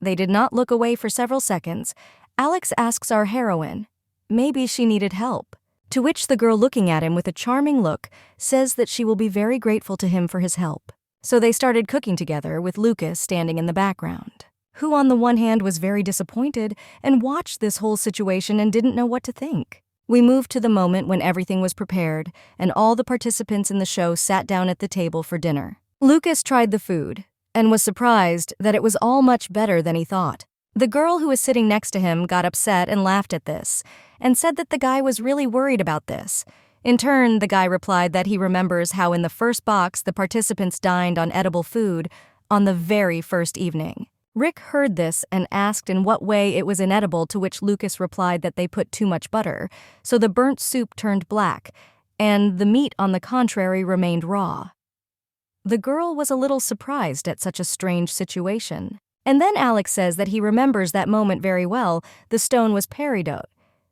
They did not look away for several seconds. Alex asks our heroine, maybe she needed help. To which the girl, looking at him with a charming look, says that she will be very grateful to him for his help. So they started cooking together, with Lucas standing in the background, who on the one hand was very disappointed and watched this whole situation and didn't know what to think. We moved to the moment when everything was prepared and all the participants in the show sat down at the table for dinner. Lucas tried the food and was surprised that it was all much better than he thought. The girl who was sitting next to him got upset and laughed at this and said that the guy was really worried about this. In turn, the guy replied that he remembers how in the first box the participants dined on edible food on the very first evening. Rick heard this and asked in what way it was inedible, to which Lucas replied that they put too much butter, so the burnt soup turned black, and the meat, on the contrary, remained raw. The girl was a little surprised at such a strange situation. And then Alex says that he remembers that moment very well. The stone was peridot.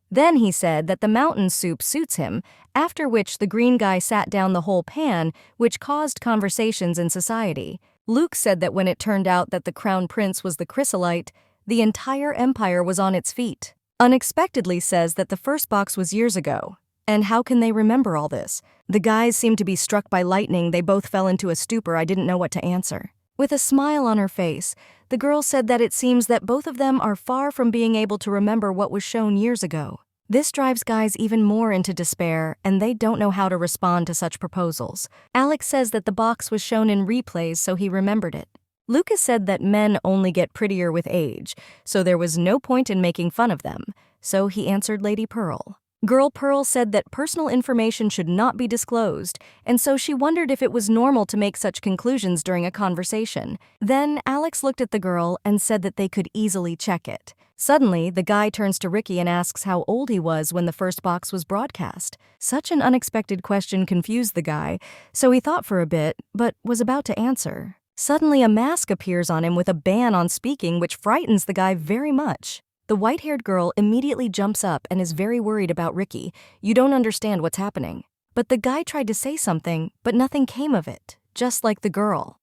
Then he said that the mountain soup suits him, after which the green guy sat down the whole pan, which caused conversations in society. Luke said that when it turned out that the crown prince was the chrysolite, the entire empire was on its feet. Unexpectedly says that the first box was years ago. And how can they remember all this? The guys seemed to be struck by lightning. They both fell into a stupor. I didn't know what to answer. With a smile on her face, the girl said that it seems that both of them are far from being able to remember what was shown years ago. This drives guys even more into despair, and they don't know how to respond to such proposals. Alex says that the box was shown in replays, so he remembered it. Lucas said that men only get prettier with age, so there was no point in making fun of them, so he answered Lady Pearl. Girl Pearl said that personal information should not be disclosed, and so she wondered if it was normal to make such conclusions during a conversation. Then Alex looked at the girl and said that they could easily check it. Suddenly, the guy turns to Ricky and asks how old he was when the first box was broadcast. Such an unexpected question confused the guy, so he thought for a bit, but was about to answer. Suddenly, a mask appears on him with a ban on speaking, which frightens the guy very much. The white-haired girl immediately jumps up and is very worried about Ricky. You don't understand what's happening. But the guy tried to say something, but nothing came of it, just like the girl.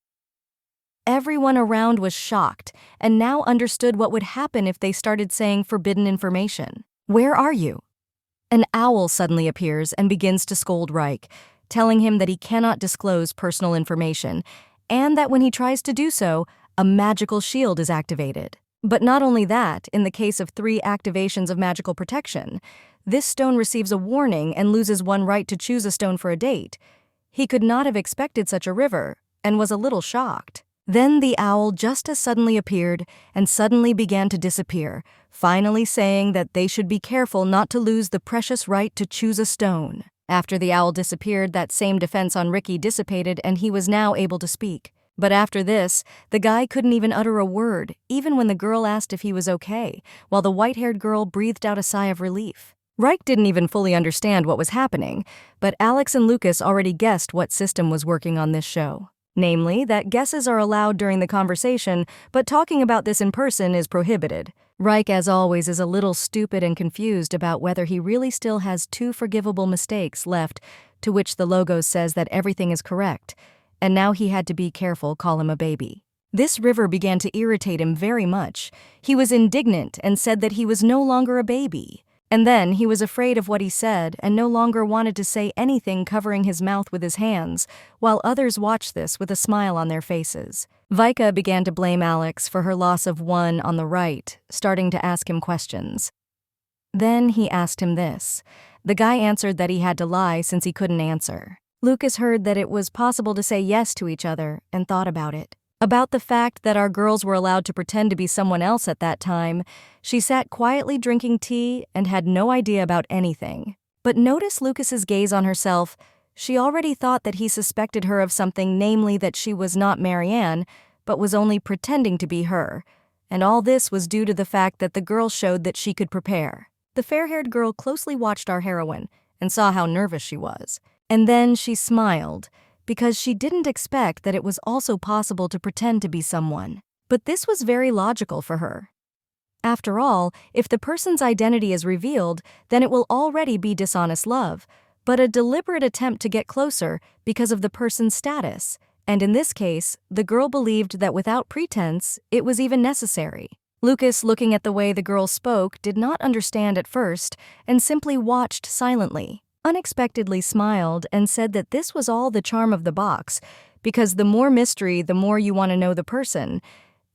Everyone around was shocked and now understood what would happen if they started saying forbidden information. Where are you? An owl suddenly appears and begins to scold Reich, telling him that he cannot disclose personal information, and that when he tries to do so, a magical shield is activated. But not only that, in the case of 3 activations of magical protection, this stone receives a warning and loses one right to choose a stone for a date. He could not have expected such a river, and was a little shocked. Then the owl just as suddenly appeared and suddenly began to disappear, finally saying that they should be careful not to lose the precious right to choose a stone. After the owl disappeared, that same defense on Ricky dissipated and he was now able to speak. But after this, the guy couldn't even utter a word, even when the girl asked if he was okay, while the white-haired girl breathed out a sigh of relief. Reich didn't even fully understand what was happening, but Alex and Lucas already guessed what system was working on this show. Namely, that guesses are allowed during the conversation, but talking about this in person is prohibited. Reich, as always, is a little stupid and confused about whether he really still has 2 forgivable mistakes left, to which the logo says that everything is correct, and now he had to be careful, call him a baby. This river began to irritate him very much. He was indignant and said that he was no longer a baby. And then he was afraid of what he said and no longer wanted to say anything, covering his mouth with his hands, while others watched this with a smile on their faces. Vika began to blame Alex for her loss of 1 on the right, starting to ask him questions. Then he asked him this. The guy answered that he had to lie since he couldn't answer. Lucas heard that it was possible to say yes to each other and thought about it. About the fact that our girls were allowed to pretend to be someone else at that time, she sat quietly drinking tea and had no idea about anything. But notice Lucas's gaze on herself. She already thought that he suspected her of something, namely that she was not Marianne, but was only pretending to be her. And all this was due to the fact that the girl showed that she could prepare. The fair-haired girl closely watched our heroine and saw how nervous she was. And then she smiled, because she didn't expect that it was also possible to pretend to be someone. But this was very logical for her. After all, if the person's identity is revealed, then it will already be dishonest love, but a deliberate attempt to get closer because of the person's status. And in this case, the girl believed that without pretense, it was even necessary. Lucas, looking at the way the girl spoke, did not understand at first and simply watched silently. Unexpectedly smiled and said that this was all the charm of the box, because the more mystery, the more you want to know the person,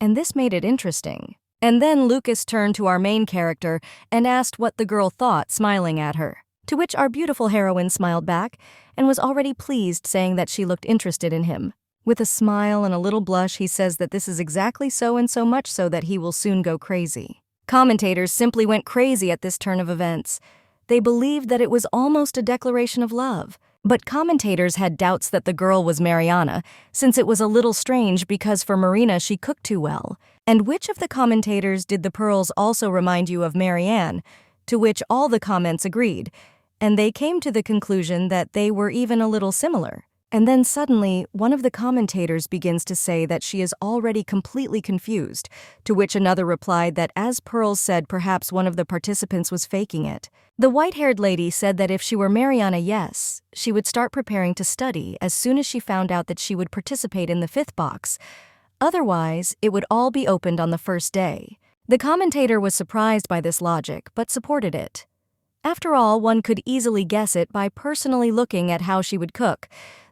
and this made it interesting. And then Lucas turned to our main character and asked what the girl thought, smiling at her, to which our beautiful heroine smiled back and was already pleased, saying that she looked interested in him. With a smile and a little blush, he says that this is exactly so, and so much so that he will soon go crazy. Commentators simply went crazy at this turn of events. They believed that it was almost a declaration of love. But commentators had doubts that the girl was Mariana, since it was a little strange because for Marina she cooked too well. And which of the commentators did the pearls also remind you of Marianne? To which all the comments agreed, and they came to the conclusion that they were even a little similar. And then suddenly, one of the commentators begins to say that she is already completely confused, to which another replied that as Pearls said, perhaps one of the participants was faking it. The white-haired lady said that if she were Mariana, yes, she would start preparing to study as soon as she found out that she would participate in the 5th box. Otherwise, it would all be opened on the first day. The commentator was surprised by this logic, but supported it. After all, one could easily guess it by personally looking at how she would cook.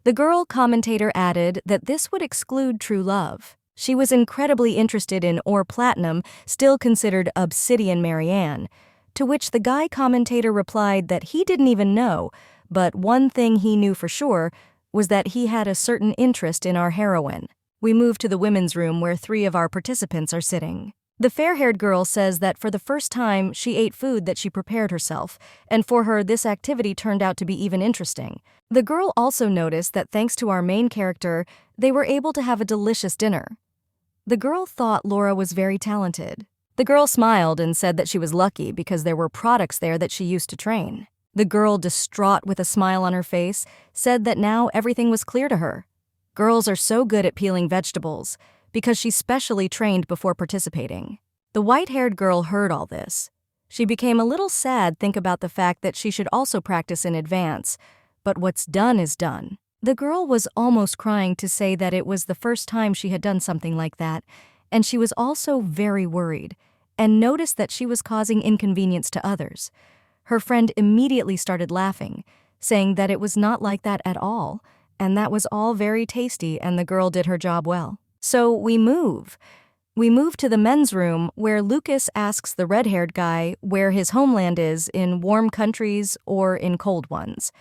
The girl commentator added that this would exclude true love. She was incredibly interested in or platinum, still considered obsidian Marianne, to which the guy commentator replied that he didn't even know, but one thing he knew for sure was that he had a certain interest in our heroine. We move to the women's room where 3 of our participants are sitting. The fair-haired girl says that for the first time she ate food that she prepared herself, and for her this activity turned out to be even interesting. The girl also noticed that thanks to our main character, they were able to have a delicious dinner. The girl thought Laura was very talented. The girl smiled and said that she was lucky because there were products there that she used to train. The girl, distraught with a smile on her face, said that now everything was clear to her. Girls are so good at peeling vegetables, because she specially trained before participating. The white-haired girl heard all this. She became a little sad, think about the fact that she should also practice in advance, but what's done is done. The girl was almost crying to say that it was the first time she had done something like that, and she was also very worried, and noticed that she was causing inconvenience to others. Her friend immediately started laughing, saying that it was not like that at all, and that was all very tasty and the girl did her job well. So we move to the men's room where Lucas asks the red-haired guy where his homeland is, in warm countries or in cold ones.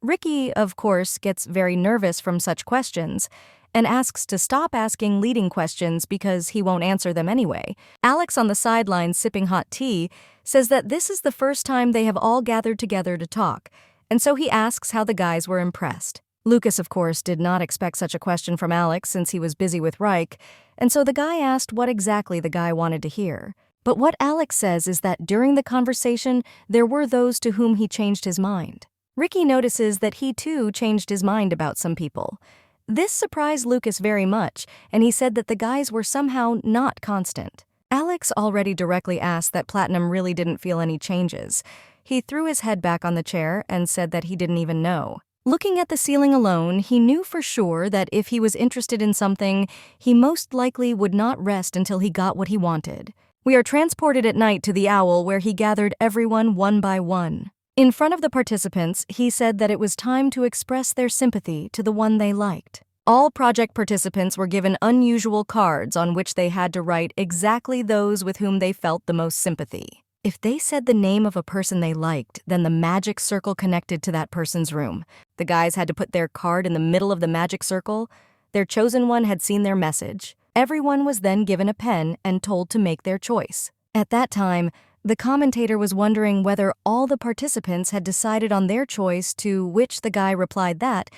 Ricky, of course, gets very nervous from such questions and asks to stop asking leading questions because he won't answer them anyway. Alex, on the sidelines sipping hot tea, says that this is the first time they have all gathered together to talk, and so he asks how the guys were impressed. Lucas, of course, did not expect such a question from Alex since he was busy with Reich, and so the guy asked what exactly the guy wanted to hear. But what Alex says is that during the conversation, there were those to whom he changed his mind. Ricky notices that he too changed his mind about some people. This surprised Lucas very much, and he said that the guys were somehow not constant. Alex already directly asked that Platinum really didn't feel any changes. He threw his head back on the chair and said that he didn't even know. Looking at the ceiling alone, he knew for sure that if he was interested in something, he most likely would not rest until he got what he wanted. We are transported at night to the Owl, where he gathered everyone one by one. In front of the participants, he said that it was time to express their sympathy to the one they liked. All project participants were given unusual cards on which they had to write exactly those with whom they felt the most sympathy. If they said the name of a person they liked, then the magic circle connected to that person's room. The guys had to put their card in the middle of the magic circle. Their chosen one had seen their message. Everyone was then given a pen and told to make their choice. At that time, the commentator was wondering whether all the participants had decided on their choice, to which the guy replied that,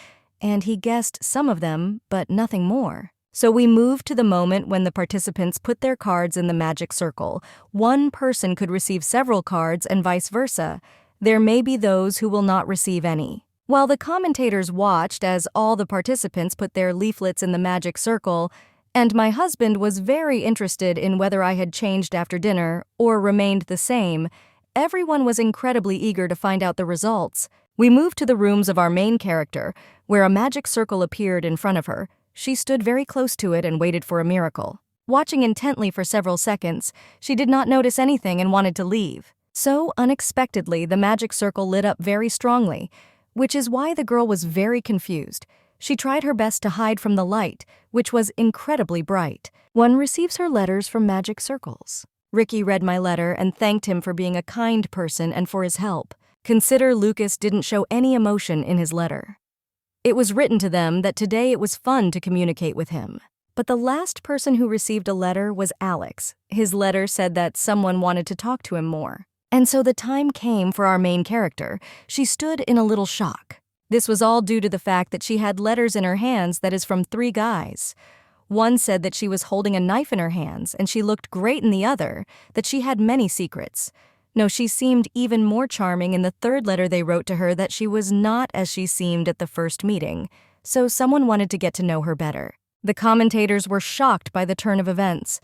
and he guessed some of them, but nothing more. So we moved to the moment when the participants put their cards in the magic circle. One person could receive several cards and vice versa. There may be those who will not receive any. While the commentators watched as all the participants put their leaflets in the magic circle, and my husband was very interested in whether I had changed after dinner or remained the same, everyone was incredibly eager to find out the results. We moved to the rooms of our main character, where a magic circle appeared in front of her. She stood very close to it and waited for a miracle. Watching intently for several seconds, she did not notice anything and wanted to leave. So, unexpectedly, the magic circle lit up very strongly, which is why the girl was very confused. She tried her best to hide from the light, which was incredibly bright. One receives her letters from magic circles. Ricky read my letter and thanked him for being a kind person and for his help. Consider Lucas didn't show any emotion in his letter. It was written to them that today it was fun to communicate with him. But the last person who received a letter was Alex. His letter said that someone wanted to talk to him more. And so the time came for our main character. She stood in a little shock. This was all due to the fact that she had letters in her hands that is from 3 guys. One said that she was holding a knife in her hands, and she looked great in the other, that she had many secrets. No, she seemed even more charming in the 3rd letter they wrote to her, that she was not as she seemed at the first meeting, so someone wanted to get to know her better. The commentators were shocked by the turn of events.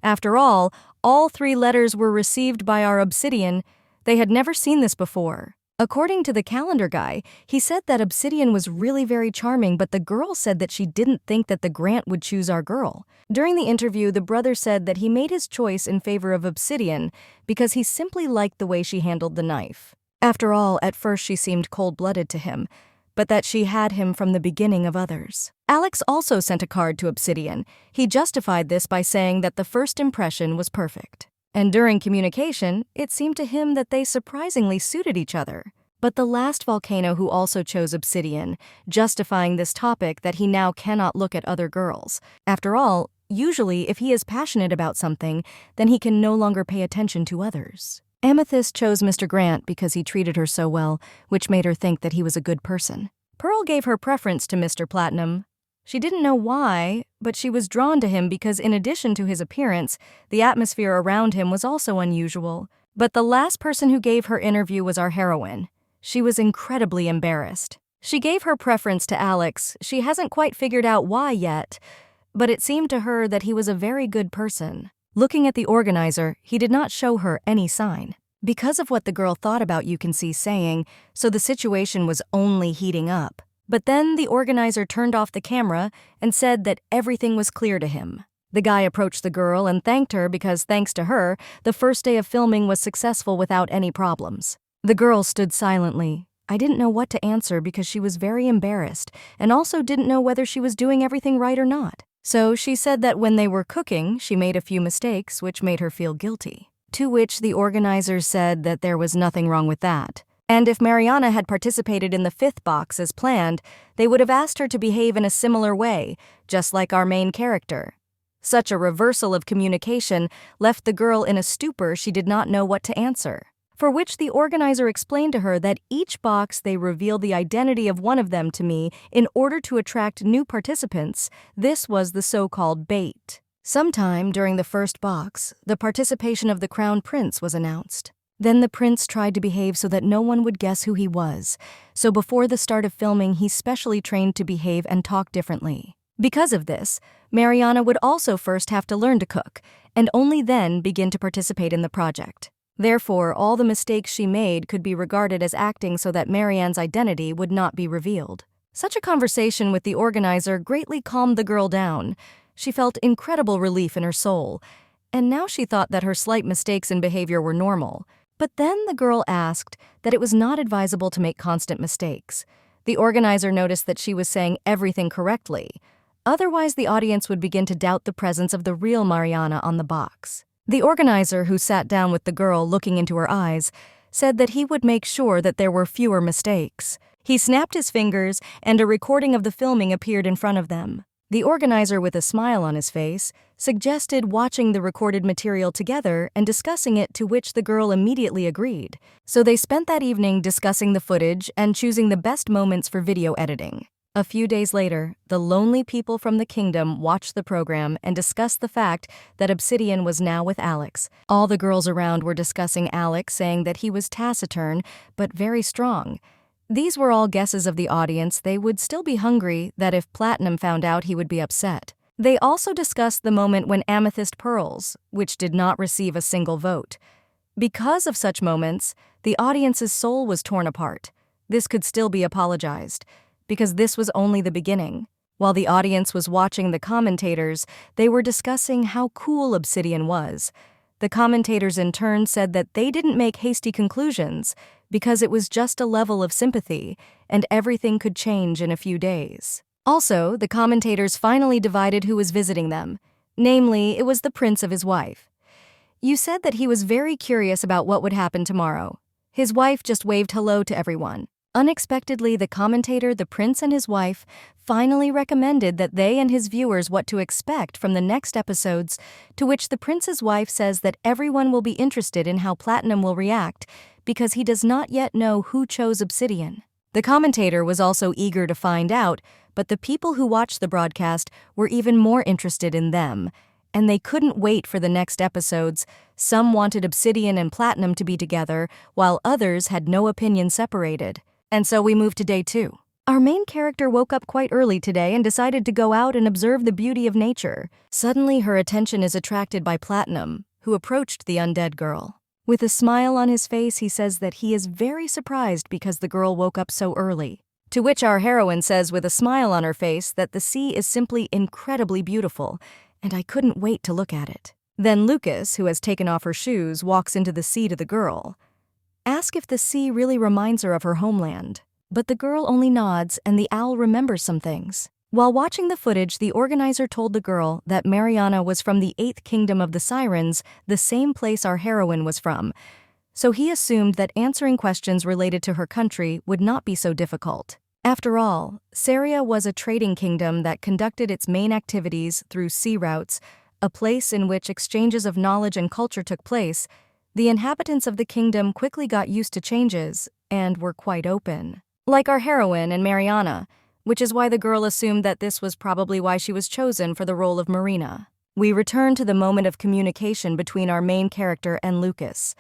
After all 3 letters were received by our Obsidian. They had never seen this before. According to the calendar guy, he said that Obsidian was really very charming, but the girl said that she didn't think that the Grant would choose our girl. During the interview, the brother said that he made his choice in favor of Obsidian because he simply liked the way she handled the knife. After all, at first she seemed cold-blooded to him, but that she had him from the beginning of others. Alex also sent a card to Obsidian. He justified this by saying that the first impression was perfect. And during communication, it seemed to him that they surprisingly suited each other. But the last volcano who also chose Obsidian, justifying this topic that he now cannot look at other girls. After all, usually if he is passionate about something, then he can no longer pay attention to others. Amethyst chose Mr. Grant because he treated her so well, which made her think that he was a good person. Pearl gave her preference to Mr. Platinum. She didn't know why, but she was drawn to him because in addition to his appearance, the atmosphere around him was also unusual. But the last person who gave her interview was our heroine. She was incredibly embarrassed. She gave her preference to Alex. She hasn't quite figured out why yet, but it seemed to her that he was a very good person. Looking at the organizer, he did not show her any sign. Because of what the girl thought about you can see saying, so the situation was only heating up. But then the organizer turned off the camera and said that everything was clear to him. The guy approached the girl and thanked her because, thanks to her, the first day of filming was successful without any problems. The girl stood silently. I didn't know what to answer because she was very embarrassed and also didn't know whether she was doing everything right or not. So she said that when they were cooking, she made a few mistakes which made her feel guilty. To which the organizers said that there was nothing wrong with that. And if Mariana had participated in the 5th box as planned, they would have asked her to behave in a similar way, just like our main character. Such a reversal of communication left the girl in a stupor. She did not know what to answer. for which the organizer explained to her that each box they reveal the identity of one of them to me in order to attract new participants. This was the so-called bait. Sometime during the first box, the participation of the crown prince was announced. Then the prince tried to behave so that no one would guess who he was. So before the start of filming, he specially trained to behave and talk differently. Because of this, Mariana would also first have to learn to cook, and only then begin to participate in the project. Therefore, all the mistakes she made could be regarded as acting so that Marianne's identity would not be revealed. Such a conversation with the organizer greatly calmed the girl down. She felt incredible relief in her soul, and now she thought that her slight mistakes in behavior were normal. But then the girl asked that it was not advisable to make constant mistakes. The organizer noticed that she was saying everything correctly. Otherwise, the audience would begin to doubt the presence of the real Mariana on the box. The organizer, who sat down with the girl looking into her eyes, said that he would make sure that there were fewer mistakes. He snapped his fingers, and a recording of the filming appeared in front of them. The organizer, with a smile on his face, suggested watching the recorded material together and discussing it, to which the girl immediately agreed. So they spent that evening discussing the footage and choosing the best moments for video editing. A few days later, the lonely people from the kingdom watched the program and discussed the fact that Obsidian was now with Alex. All the girls around were discussing Alex, saying that he was taciturn but very strong. These were all guesses of the audience. They would still be hungry, that if Platinum found out he would be upset. They also discussed the moment when Amethyst Pearls, which did not receive a single vote. Because of such moments, the audience's soul was torn apart. This could still be apologized, because this was only the beginning. While the audience was watching the commentators, they were discussing how cool Obsidian was. The commentators in turn said that they didn't make hasty conclusions, because it was just a level of sympathy, and everything could change in a few days. Also, the commentators finally divided who was visiting them. Namely, it was the prince of his wife. You said that he was very curious about what would happen tomorrow. His wife just waved hello to everyone. Unexpectedly, the commentator, the prince and his wife, finally recommended that they and his viewers what to expect from the next episodes, to which the prince's wife says that everyone will be interested in how Platinum will react, because he does not yet know who chose Obsidian. The commentator was also eager to find out, but the people who watched the broadcast were even more interested in them, and they couldn't wait for the next episodes. Some wanted Obsidian and Platinum to be together, while others had no opinion separated. And so we moved to day 2. Our main character woke up quite early today and decided to go out and observe the beauty of nature. Suddenly, her attention is attracted by Platinum, who approached the undead girl. With a smile on his face, he says that he is very surprised because the girl woke up so early. To which our heroine says with a smile on her face that the sea is simply incredibly beautiful, and I couldn't wait to look at it. Then Lucas, who has taken off her shoes, walks into the sea to the girl. Ask if the sea really reminds her of her homeland. But the girl only nods, and the owl remembers some things. While watching the footage, the organizer told the girl that Mariana was from the 8th kingdom of the Sirens, the same place our heroine was from. So he assumed that answering questions related to her country would not be so difficult. After all, Saria was a trading kingdom that conducted its main activities through sea routes, a place in which exchanges of knowledge and culture took place. The inhabitants of the kingdom quickly got used to changes and were quite open. Like our heroine and Mariana, which is why the girl assumed that this was probably why she was chosen for the role of Marina. We return to the moment of communication between our main character and Lucas.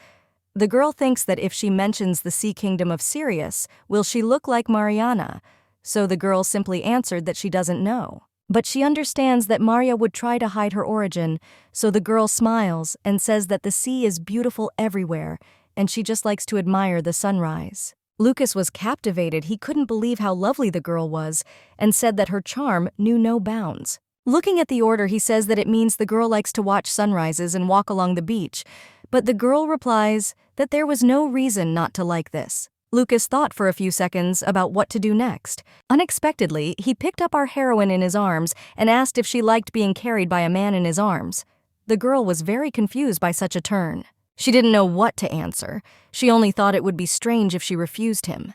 The girl thinks that if she mentions the Sea Kingdom of Sirius, will she look like Mariana? So the girl simply answered that she doesn't know. But she understands that Maria would try to hide her origin, so the girl smiles and says that the sea is beautiful everywhere, and she just likes to admire the sunrise. Lucas was captivated. He couldn't believe how lovely the girl was, and said that her charm knew no bounds. Looking at the order, he says that it means the girl likes to watch sunrises and walk along the beach, but the girl replies that there was no reason not to like this. Lucas thought for a few seconds about what to do next. Unexpectedly, he picked up our heroine in his arms and asked if she liked being carried by a man in his arms. The girl was very confused by such a turn. She didn't know what to answer. She only thought it would be strange if she refused him.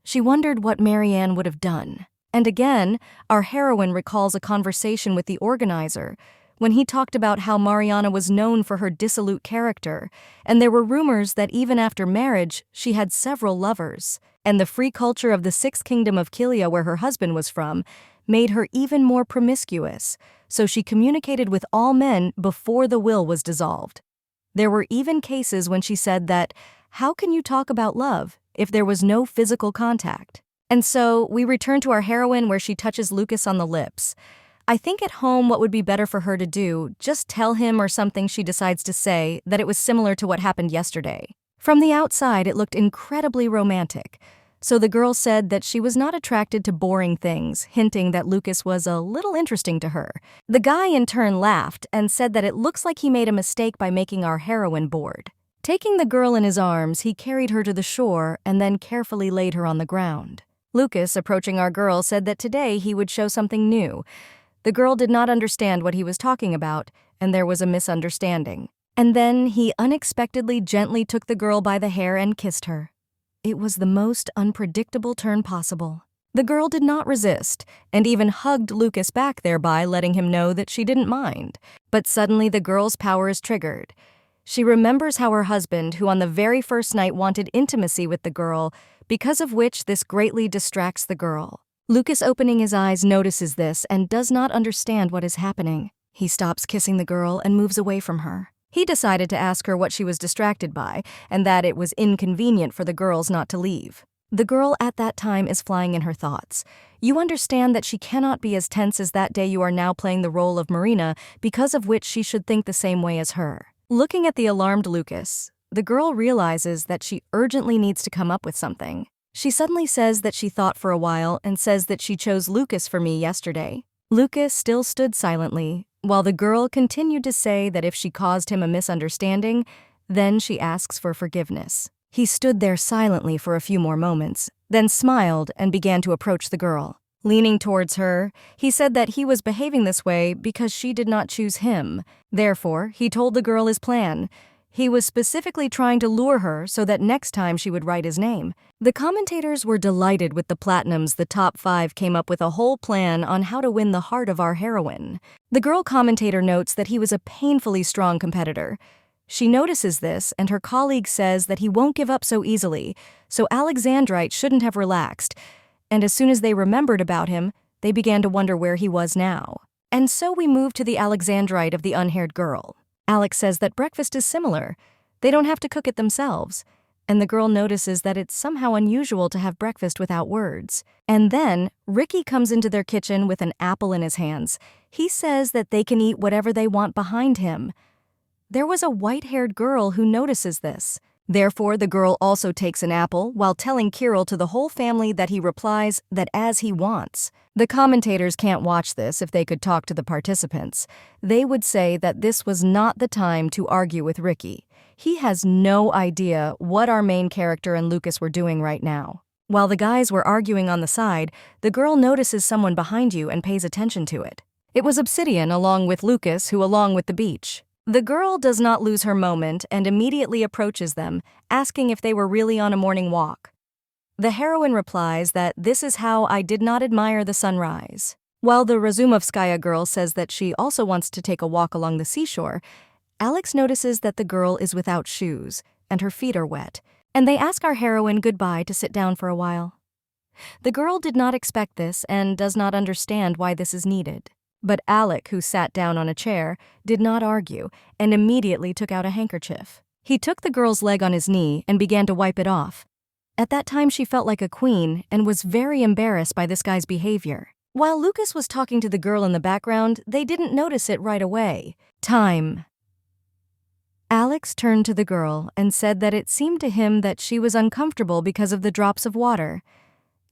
She wondered what Marianne would have done. And again, our heroine recalls a conversation with the organizer, when he talked about how Mariana was known for her dissolute character, and there were rumors that even after marriage, she had several lovers. And the free culture of the Sixth Kingdom of Kilia, where her husband was from, made her even more promiscuous, so she communicated with all men before the will was dissolved. There were even cases when she said that, how can you talk about love if there was no physical contact? And so we return to our heroine where she touches Lucas on the lips. I think at home what would be better for her to do, just tell him or something she decides to say that it was similar to what happened yesterday. From the outside, it looked incredibly romantic. So the girl said that she was not attracted to boring things, hinting that Lucas was a little interesting to her. The guy in turn laughed and said that it looks like he made a mistake by making our heroine bored. Taking the girl in his arms, he carried her to the shore and then carefully laid her on the ground. Lucas, approaching our girl, said that today he would show something new. The girl did not understand what he was talking about, and there was a misunderstanding. And then he unexpectedly gently took the girl by the hair and kissed her. It was the most unpredictable turn possible. The girl did not resist, and even hugged Lucas back, thereby letting him know that she didn't mind. But suddenly the girl's power is triggered. She remembers how her husband, who on the very first night wanted intimacy with the girl, because of which this greatly distracts the girl. Lucas, opening his eyes, notices this and does not understand what is happening. He stops kissing the girl and moves away from her. He decided to ask her what she was distracted by, and that it was inconvenient for the girls not to leave. The girl at that time is flying in her thoughts. You understand that she cannot be as tense as that day you are now playing the role of Marina, because of which she should think the same way as her. Looking at the alarmed Lucas, the girl realizes that she urgently needs to come up with something. She suddenly says that she thought for a while and says that she chose Lucas for me yesterday. Lucas still stood silently, while the girl continued to say that if she caused him a misunderstanding, then she asks for forgiveness. He stood there silently for a few more moments, then smiled and began to approach the girl. Leaning towards her, he said that he was behaving this way because she did not choose him. Therefore, he told the girl his plan. He was specifically trying to lure her so that next time she would write his name. The commentators were delighted with the platinums. The top 5 came up with a whole plan on how to win the heart of our heroine. The girl commentator notes that he was a painfully strong competitor. She notices this, and her colleague says that he won't give up so easily, so Alexandrite shouldn't have relaxed. And as soon as they remembered about him, they began to wonder where he was now. And so we move to the Alexandrite of the unhaired girl. Alex says that breakfast is similar. They don't have to cook it themselves. And the girl notices that it's somehow unusual to have breakfast without words. And then Ricky comes into their kitchen with an apple in his hands. He says that they can eat whatever they want behind him. There was a white-haired girl who notices this. Therefore, the girl also takes an apple while telling Kirill to the whole family that he replies that as he wants. The commentators can't watch this if they could talk to the participants. They would say that this was not the time to argue with Ricky. He has no idea what our main character and Lucas were doing right now. While the guys were arguing on the side, the girl notices someone behind you and pays attention to it. It was Obsidian along with Lucas, who along with the beach. The girl does not lose her moment and immediately approaches them, asking if they were really on a morning walk. The heroine replies that this is how I did not admire the sunrise. While the Razumovskaya girl says that she also wants to take a walk along the seashore, Alex notices that the girl is without shoes and her feet are wet, and they ask our heroine goodbye to sit down for a while. The girl did not expect this and does not understand why this is needed. But Alec, who sat down on a chair, did not argue and immediately took out a handkerchief. He took the girl's leg on his knee and began to wipe it off. At that time, she felt like a queen and was very embarrassed by this guy's behavior. While Lucas was talking to the girl in the background, they didn't notice it right away. Time. Alex turned to the girl and said that it seemed to him that she was uncomfortable because of the drops of water.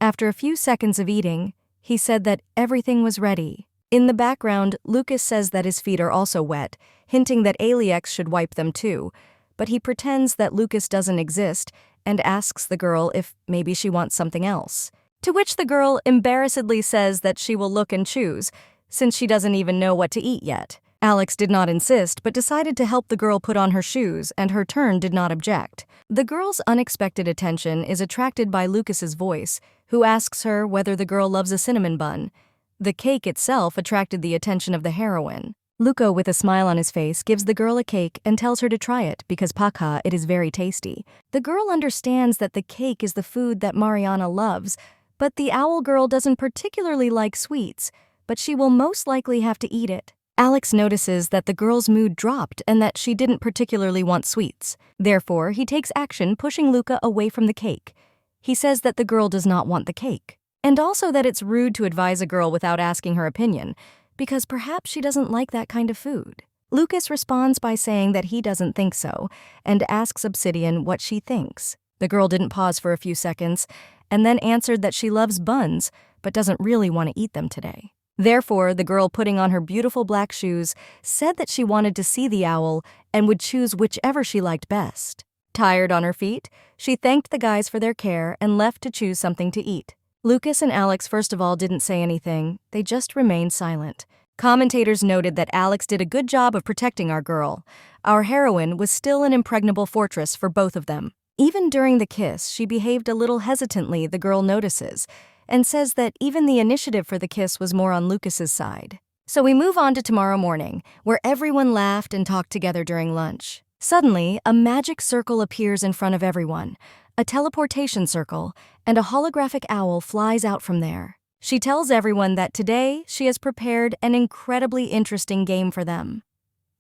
After a few seconds of eating, he said that everything was ready. In the background, Lucas says that his feet are also wet, hinting that Aliex should wipe them too, but he pretends that Lucas doesn't exist and asks the girl if maybe she wants something else. To which the girl embarrassedly says that she will look and choose, since she doesn't even know what to eat yet. Alex did not insist, but decided to help the girl put on her shoes, and her turn did not object. The girl's unexpected attention is attracted by Lucas's voice, who asks her whether the girl loves a cinnamon bun. The cake itself attracted the attention of the heroine. Luca, with a smile on his face, gives the girl a cake and tells her to try it because paka, it is very tasty. The girl understands that the cake is the food that Mariana loves, but the owl girl doesn't particularly like sweets, but she will most likely have to eat it. Alex notices that the girl's mood dropped and that she didn't particularly want sweets. Therefore, he takes action, pushing Luca away from the cake. He says that the girl does not want the cake, and also that it's rude to advise a girl without asking her opinion, because perhaps she doesn't like that kind of food. Lucas responds by saying that he doesn't think so, and asks Obsidian what she thinks. The girl didn't pause for a few seconds, and then answered that she loves buns, but doesn't really want to eat them today. Therefore, the girl, putting on her beautiful black shoes, said that she wanted to see the owl and would choose whichever she liked best. Tired on her feet, she thanked the guys for their care and left to choose something to eat. Lucas and Alex first of all didn't say anything, they just remained silent. Commentators noted that Alex did a good job of protecting our girl. Our heroine was still an impregnable fortress for both of them. Even during the kiss, she behaved a little hesitantly, the girl notices, and says that even the initiative for the kiss was more on Lucas's side. So we move on to tomorrow morning, where everyone laughed and talked together during lunch. Suddenly, a magic circle appears in front of everyone, a teleportation circle, and a holographic owl flies out from there. She tells everyone that today she has prepared an incredibly interesting game for them.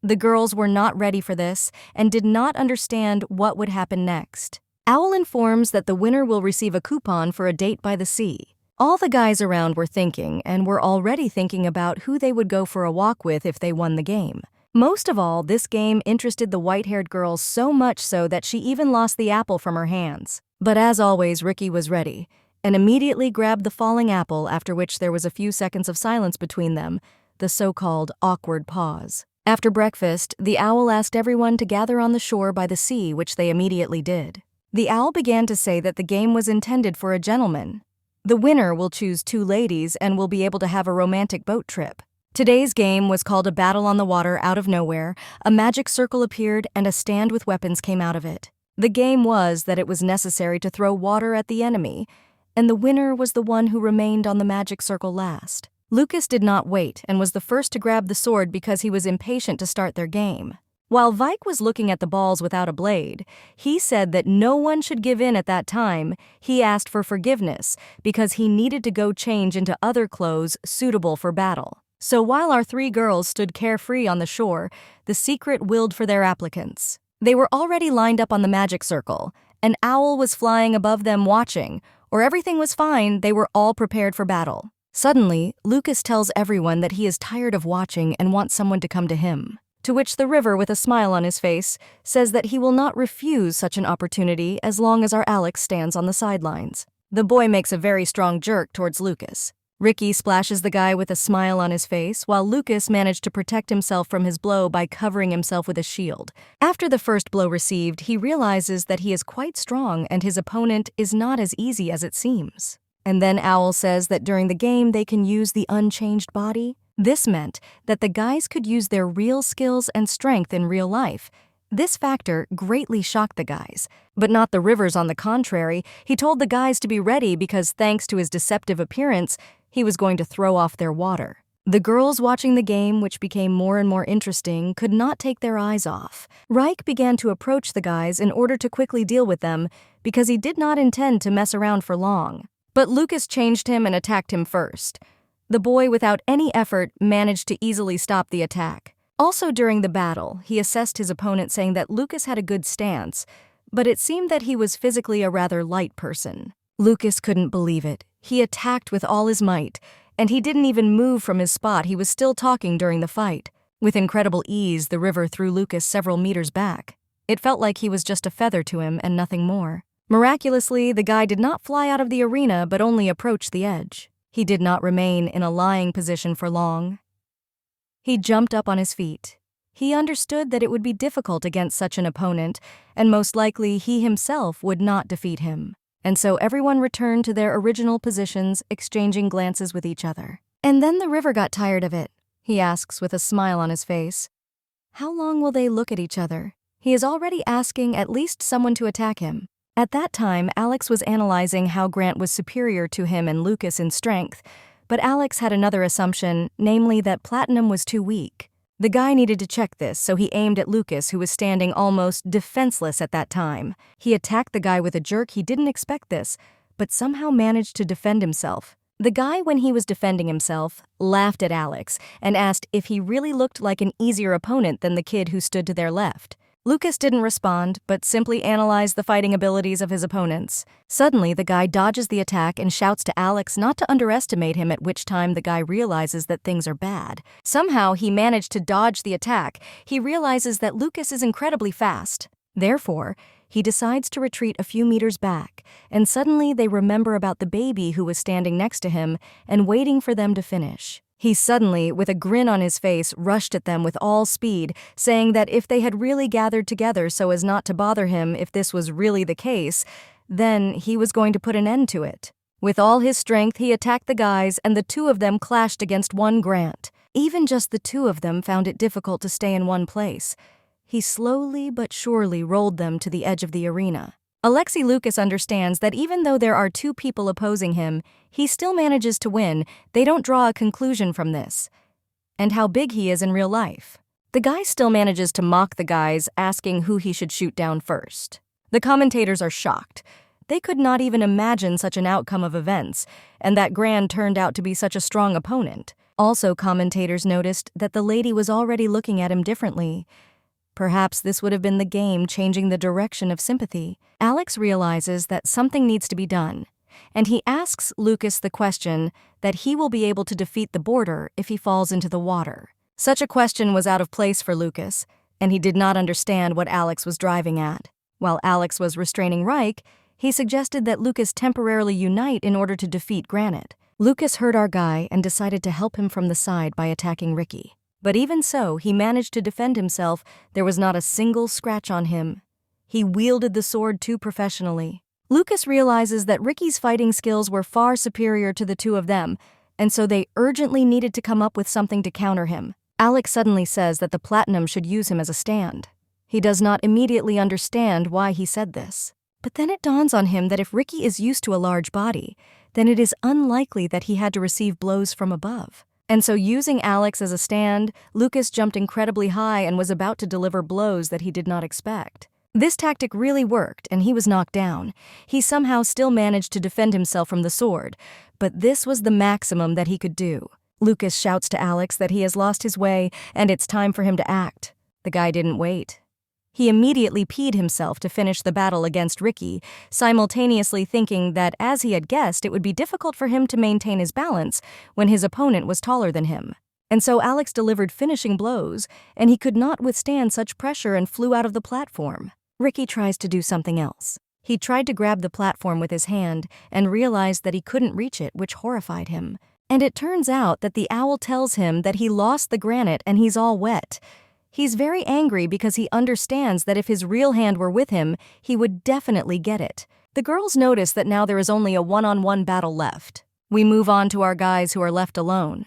The girls were not ready for this and did not understand what would happen next. Owl informs that the winner will receive a coupon for a date by the sea. All the guys around were thinking and were already thinking about who they would go for a walk with if they won the game. Most of all, this game interested the white-haired girl so much so that she even lost the apple from her hands. But as always, Ricky was ready and immediately grabbed the falling apple, after which there was a few seconds of silence between them, the so-called awkward pause. After breakfast, the owl asked everyone to gather on the shore by the sea, which they immediately did. The owl began to say that the game was intended for a gentleman. The winner will choose 2 ladies and will be able to have a romantic boat trip. Today's game was called a battle on the water. Out of nowhere, a magic circle appeared and a stand with weapons came out of it. The game was that it was necessary to throw water at the enemy, and the winner was the one who remained on the magic circle last. Lucas did not wait and was the first to grab the sword because he was impatient to start their game. While Vike was looking at the balls without a blade, he said that no one should give in at that time. He asked for forgiveness because he needed to go change into other clothes suitable for battle. So while our 3 girls stood carefree on the shore, the secret willed for their applicants. They were already lined up on the magic circle. An owl was flying above them watching, or everything was fine, they were all prepared for battle. Suddenly, Lucas tells everyone that he is tired of watching and wants someone to come to him. To which the River, with a smile on his face, says that he will not refuse such an opportunity as long as our Alex stands on the sidelines. The boy makes a very strong jerk towards Lucas. Ricky splashes the guy with a smile on his face, while Lucas managed to protect himself from his blow by covering himself with a shield. After the first blow received, he realizes that he is quite strong and his opponent is not as easy as it seems. And then Owl says that during the game they can use the unchanged body. This meant that the guys could use their real skills and strength in real life. This factor greatly shocked the guys, but not the Rivers. On the contrary, he told the guys to be ready because thanks to his deceptive appearance, he was going to throw off their water. The girls watching the game, which became more and more interesting, could not take their eyes off. Reich began to approach the guys in order to quickly deal with them because he did not intend to mess around for long. But Lucas changed him and attacked him first. The boy, without any effort, managed to easily stop the attack. Also during the battle, he assessed his opponent, saying that Lucas had a good stance, but it seemed that he was physically a rather light person. Lucas couldn't believe it. He attacked with all his might, and he didn't even move from his spot. He was still talking during the fight. With incredible ease, the River threw Lucas several meters back. It felt like he was just a feather to him and nothing more. Miraculously, the guy did not fly out of the arena but only approached the edge. He did not remain in a lying position for long. He jumped up on his feet. He understood that it would be difficult against such an opponent, and most likely he himself would not defeat him. And so everyone returned to their original positions, exchanging glances with each other. And then the River got tired of it. He asks with a smile on his face, "How long will they look at each other?" He is already asking at least someone to attack him. At that time, Alex was analyzing how Grant was superior to him and Lucas in strength, but Alex had another assumption, namely that Platinum was too weak. The guy needed to check this, so he aimed at Lucas, who was standing almost defenseless at that time. He attacked the guy with a jerk. He didn't expect this, but somehow managed to defend himself. The guy, when he was defending himself, laughed at Alex and asked if he really looked like an easier opponent than the kid who stood to their left. Lucas didn't respond, but simply analyzed the fighting abilities of his opponents. Suddenly, the guy dodges the attack and shouts to Alex not to underestimate him, at which time the guy realizes that things are bad. Somehow, he managed to dodge the attack. He realizes that Lucas is incredibly fast. Therefore, he decides to retreat a few meters back, and suddenly they remember about the baby who was standing next to him and waiting for them to finish. He suddenly, with a grin on his face, rushed at them with all speed, saying that if they had really gathered together so as not to bother him if this was really the case, then he was going to put an end to it. With all his strength, he attacked the guys, and the two of them clashed against one Grant. Even just the two of them found it difficult to stay in one place. He slowly but surely rolled them to the edge of the arena. Alexei Lucas understands that even though there are two people opposing him, he still manages to win. They don't draw a conclusion from this, and how big he is in real life. The guy still manages to mock the guys, asking who he should shoot down first. The commentators are shocked. They could not even imagine such an outcome of events, and that Grand turned out to be such a strong opponent. Also, commentators noticed that the lady was already looking at him differently. Perhaps this would have been the game changing the direction of sympathy. Alex realizes that something needs to be done, and he asks Lucas the question that he will be able to defeat the border if he falls into the water. Such a question was out of place for Lucas, and he did not understand what Alex was driving at. While Alex was restraining Reich, he suggested that Lucas temporarily unite in order to defeat Granite. Lucas heard our guy and decided to help him from the side by attacking Ricky. But even so, he managed to defend himself. There was not a single scratch on him. He wielded the sword too professionally. Lucas realizes that Ricky's fighting skills were far superior to the two of them, and so they urgently needed to come up with something to counter him. Alex suddenly says that the Platinum should use him as a stand. He does not immediately understand why he said this. But then it dawns on him that if Ricky is used to a large body, then it is unlikely that he had to receive blows from above. And so, using Alex as a stand, Lucas jumped incredibly high and was about to deliver blows that he did not expect. This tactic really worked, and he was knocked down. He somehow still managed to defend himself from the sword, but this was the maximum that he could do. Lucas shouts to Alex that he has lost his way and it's time for him to act. The guy didn't wait. He immediately peed himself to finish the battle against Ricky, simultaneously thinking that, as he had guessed, it would be difficult for him to maintain his balance when his opponent was taller than him. And so Alex delivered finishing blows, and he could not withstand such pressure and flew out of the platform. Ricky tries to do something else. He tried to grab the platform with his hand and realized that he couldn't reach it, which horrified him. And it turns out that the owl tells him that he lost the granite and he's all wet. He's very angry because he understands that if his real hand were with him, he would definitely get it. The girls notice that now there is only a one-on-one battle left. We move on to our guys who are left alone.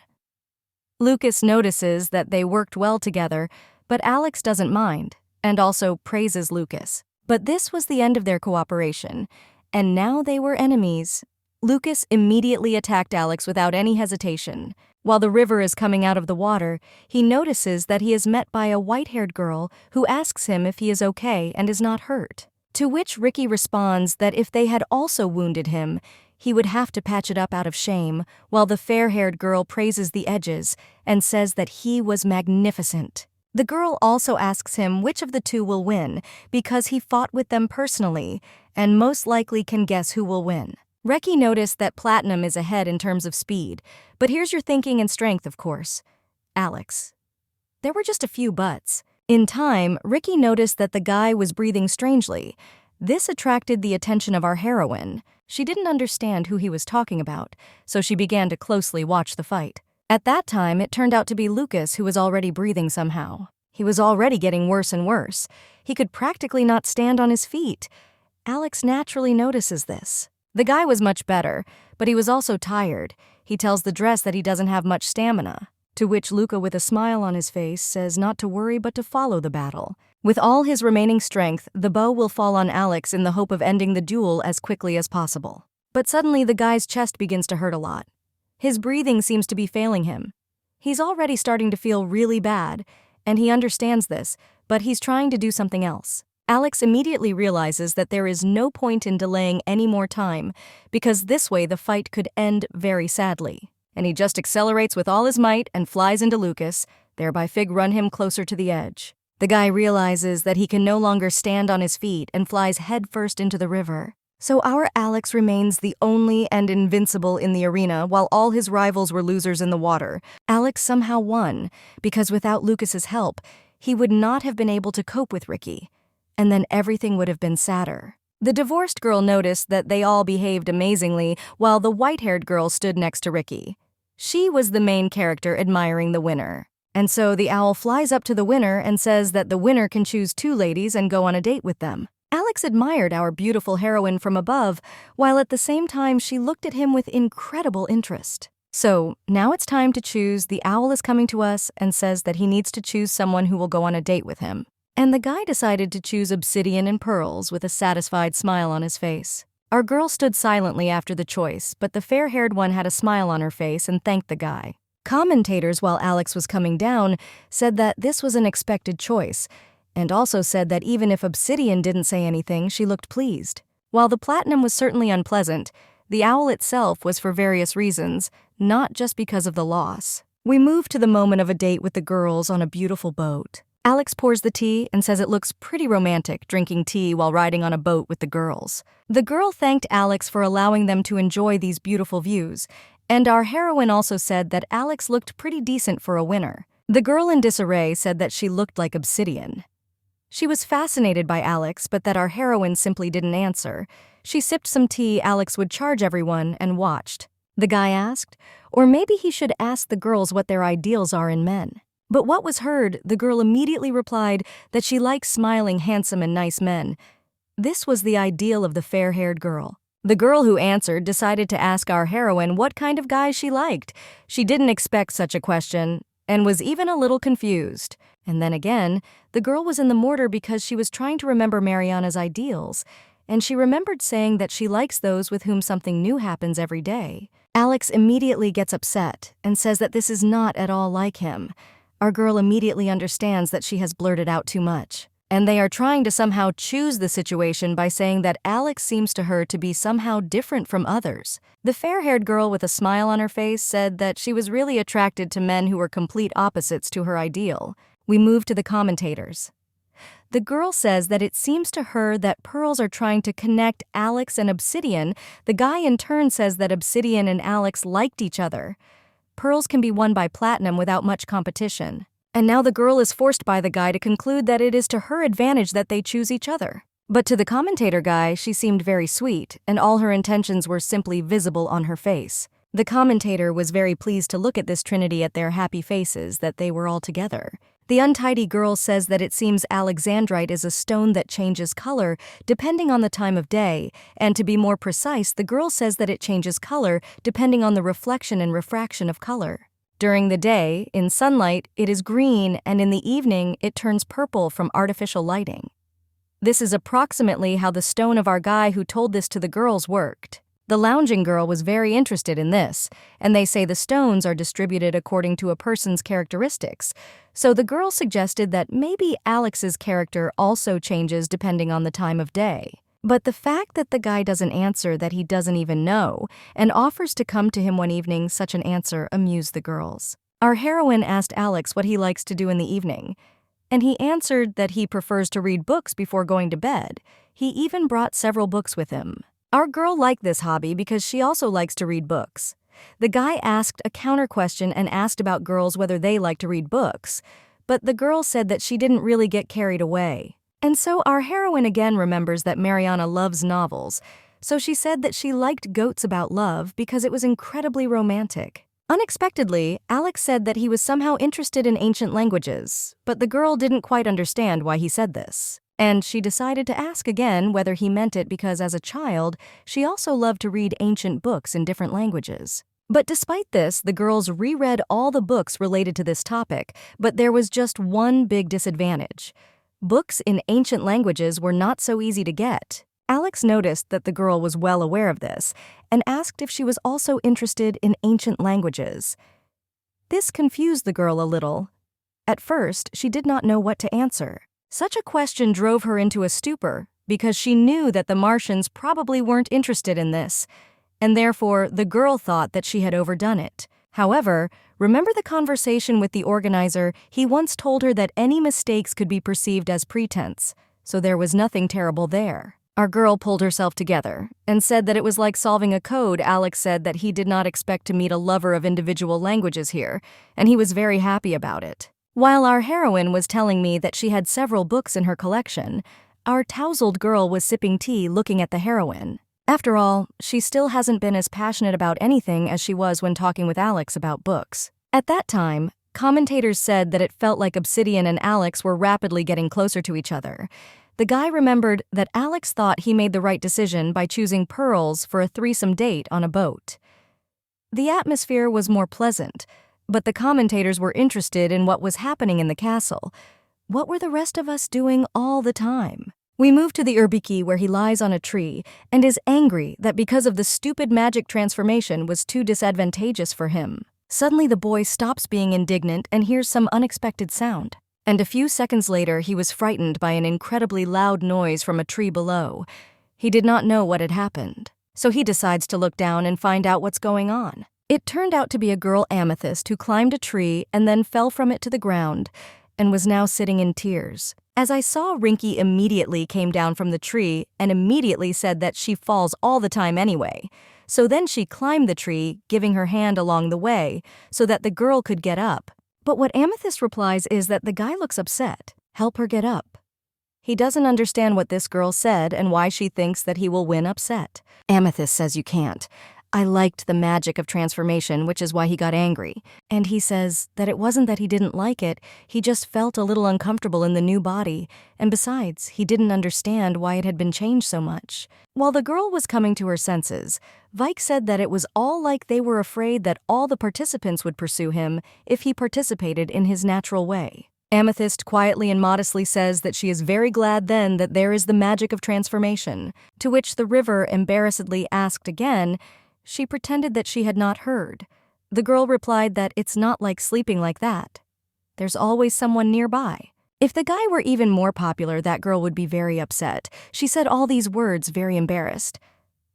Lucas notices that they worked well together, but Alex doesn't mind, and also praises Lucas. But this was the end of their cooperation, and now they were enemies. Lucas immediately attacked Alex without any hesitation. While the river is coming out of the water, he notices that he is met by a white-haired girl who asks him if he is okay and is not hurt. To which Ricky responds that if they had also wounded him, he would have to patch it up out of shame, while the fair-haired girl praises the edges and says that he was magnificent. The girl also asks him which of the two will win because he fought with them personally and most likely can guess who will win. Ricky noticed that Platinum is ahead in terms of speed, but here's your thinking and strength, of course. Alex. There were just a few buts. In time, Ricky noticed that the guy was breathing strangely. This attracted the attention of our heroine. She didn't understand who he was talking about, so she began to closely watch the fight. At that time, it turned out to be Lucas who was already breathing somehow. He was already getting worse and worse. He could practically not stand on his feet. Alex naturally notices this. The guy was much better, but he was also tired. He tells the dress that he doesn't have much stamina, to which Luca, with a smile on his face, says not to worry but to follow the battle. With all his remaining strength, the bow will fall on Alex in the hope of ending the duel as quickly as possible. But suddenly the guy's chest begins to hurt a lot. His breathing seems to be failing him. He's already starting to feel really bad, and he understands this, but he's trying to do something else. Alex immediately realizes that there is no point in delaying any more time, because this way the fight could end very sadly. And he just accelerates with all his might and flies into Lucas, thereby Fig run him closer to the edge. The guy realizes that he can no longer stand on his feet and flies headfirst into the river. So our Alex remains the only and invincible in the arena while all his rivals were losers in the water. Alex somehow won, because without Lucas's help, he would not have been able to cope with Ricky, and then everything would have been sadder. The divorced girl noticed that they all behaved amazingly while the white-haired girl stood next to Ricky. She was the main character admiring the winner. And so the owl flies up to the winner and says that the winner can choose 2 ladies and go on a date with them. Alex admired our beautiful heroine from above, while at the same time she looked at him with incredible interest. So, now it's time to choose. The owl is coming to us and says that he needs to choose someone who will go on a date with him. And the guy decided to choose Obsidian and Pearls with a satisfied smile on his face. Our girl stood silently after the choice, but the fair-haired one had a smile on her face and thanked the guy. Commentators, while Alex was coming down, said that this was an expected choice, and also said that even if Obsidian didn't say anything, she looked pleased. While the platinum was certainly unpleasant, the owl itself was for various reasons, not just because of the loss. We move to the moment of a date with the girls on a beautiful boat. Alex pours the tea and says it looks pretty romantic drinking tea while riding on a boat with the girls. The girl thanked Alex for allowing them to enjoy these beautiful views, and our heroine also said that Alex looked pretty decent for a winner. The girl in disarray said that she looked like Obsidian. She was fascinated by Alex, but that our heroine simply didn't answer. She sipped some tea Alex would charge everyone and watched. The guy asked, or maybe he should ask the girls what their ideals are in men. But what was heard, the girl immediately replied that she likes smiling, handsome, and nice men. This was the ideal of the fair-haired girl. The girl who answered decided to ask our heroine what kind of guys she liked. She didn't expect such a question, and was even a little confused. And then again, the girl was in the mortar because she was trying to remember Mariana's ideals, and she remembered saying that she likes those with whom something new happens every day. Alex immediately gets upset and says that this is not at all like him. Our girl immediately understands that she has blurted out too much, and they are trying to somehow choose the situation by saying that Alex seems to her to be somehow different from others. The fair-haired girl with a smile on her face said that she was really attracted to men who were complete opposites to her ideal. We move to the commentators. The girl says that it seems to her that pearls are trying to connect Alex and Obsidian. The guy in turn says that Obsidian and Alex liked each other. Pearls can be won by platinum without much competition. And now the girl is forced by the guy to conclude that it is to her advantage that they choose each other. But to the commentator guy, she seemed very sweet, and all her intentions were simply visible on her face. The commentator was very pleased to look at this trinity at their happy faces that they were all together. The untidy girl says that it seems alexandrite is a stone that changes color depending on the time of day, and to be more precise, the girl says that it changes color depending on the reflection and refraction of color. During the day, in sunlight, it is green, and in the evening, it turns purple from artificial lighting. This is approximately how the stone of our guy who told this to the girls worked. The lounging girl was very interested in this, and they say the stones are distributed according to a person's characteristics. So the girl suggested that maybe Alex's character also changes depending on the time of day. But the fact that the guy doesn't answer that he doesn't even know, and offers to come to him one evening, such an answer amused the girls. Our heroine asked Alex what he likes to do in the evening, and he answered that he prefers to read books before going to bed. He even brought several books with him. Our girl liked this hobby because she also likes to read books. The guy asked a counter question and asked about girls whether they like to read books, but the girl said that she didn't really get carried away. And so our heroine again remembers that Mariana loves novels, so she said that she liked Goats About Love because it was incredibly romantic. Unexpectedly, Alex said that he was somehow interested in ancient languages, but the girl didn't quite understand why he said this. And she decided to ask again whether he meant it because as a child, she also loved to read ancient books in different languages. But despite this, the girls reread all the books related to this topic, but there was just one big disadvantage. Books in ancient languages were not so easy to get. Alex noticed that the girl was well aware of this and asked if she was also interested in ancient languages. This confused the girl a little. At first, she did not know what to answer. Such a question drove her into a stupor because she knew that the Martians probably weren't interested in this, and therefore the girl thought that she had overdone it. However, remember the conversation with the organizer? He once told her that any mistakes could be perceived as pretense, so there was nothing terrible there. Our girl pulled herself together and said that it was like solving a code. Alex said that he did not expect to meet a lover of individual languages here, and he was very happy about it. While our heroine was telling me that she had several books in her collection, our tousled girl was sipping tea looking at the heroine. After all, she still hasn't been as passionate about anything as she was when talking with Alex about books. At that time, commentators said that it felt like Obsidian and Alex were rapidly getting closer to each other. The guy remembered that Alex thought he made the right decision by choosing pearls for a threesome date on a boat. The atmosphere was more pleasant, but the commentators were interested in what was happening in the castle. What were the rest of us doing all the time? We move to the Urbiki, where he lies on a tree and is angry that because of the stupid magic transformation was too disadvantageous for him. Suddenly the boy stops being indignant and hears some unexpected sound. And a few seconds later he was frightened by an incredibly loud noise from a tree below. He did not know what had happened, so he decides to look down and find out what's going on. It turned out to be a girl Amethyst who climbed a tree and then fell from it to the ground and was now sitting in tears. As I saw, Rinky immediately came down from the tree and immediately said that she falls all the time anyway. So then she climbed the tree, giving her hand along the way so that the girl could get up. But what Amethyst replies is that the guy looks upset. Help her get up. He doesn't understand what this girl said and why she thinks that he will win upset. Amethyst says you can't. I liked the magic of transformation, which is why he got angry. And he says that it wasn't that he didn't like it, he just felt a little uncomfortable in the new body, and besides, he didn't understand why it had been changed so much. While the girl was coming to her senses, Vike said that it was all like they were afraid that all the participants would pursue him if he participated in his natural way. Amethyst quietly and modestly says that she is very glad then that there is the magic of transformation, to which the river embarrassedly asked again. She pretended that she had not heard. The girl replied that it's not like sleeping like that. There's always someone nearby. If the guy were even more popular, that girl would be very upset. She said all these words very embarrassed.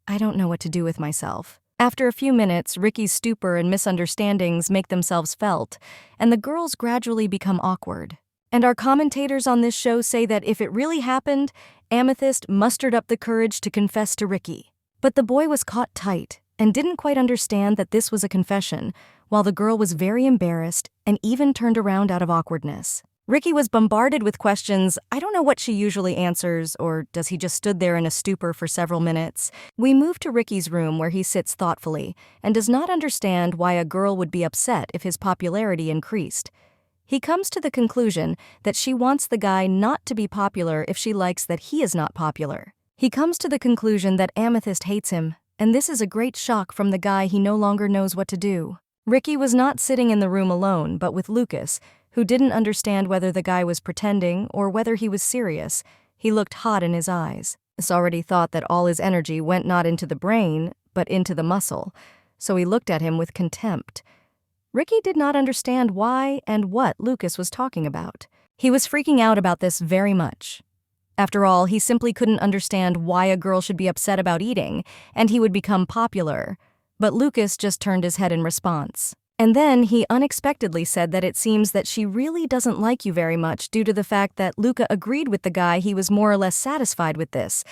I don't know what to do with myself. After a few minutes, Ricky's stupor and misunderstandings make themselves felt, and the girls gradually become awkward. And our commentators on this show say that if it really happened, Amethyst mustered up the courage to confess to Ricky. But the boy was caught tight and didn't quite understand that this was a confession, while the girl was very embarrassed and even turned around out of awkwardness. Ricky was bombarded with questions. I don't know what she usually answers, or does he just stood there in a stupor for several minutes? We move to Ricky's room where he sits thoughtfully and does not understand why a girl would be upset if his popularity increased. He comes to the conclusion that she wants the guy not to be popular if she likes that he is not popular. He comes to the conclusion that Amethyst hates him, and this is a great shock from the guy. He no longer knows what to do. Ricky was not sitting in the room alone, but with Lucas, who didn't understand whether the guy was pretending or whether he was serious. He looked hot in his eyes. This already thought that all his energy went not into the brain, but into the muscle, so he looked at him with contempt. Ricky did not understand why and what Lucas was talking about. He was freaking out about this very much. After all, he simply couldn't understand why a girl should be upset about eating, and he would become popular. But Lucas just turned his head in response. And then he unexpectedly said that it seems that she really doesn't like you very much due to the fact that Luca agreed with the guy. He was more or less satisfied with this,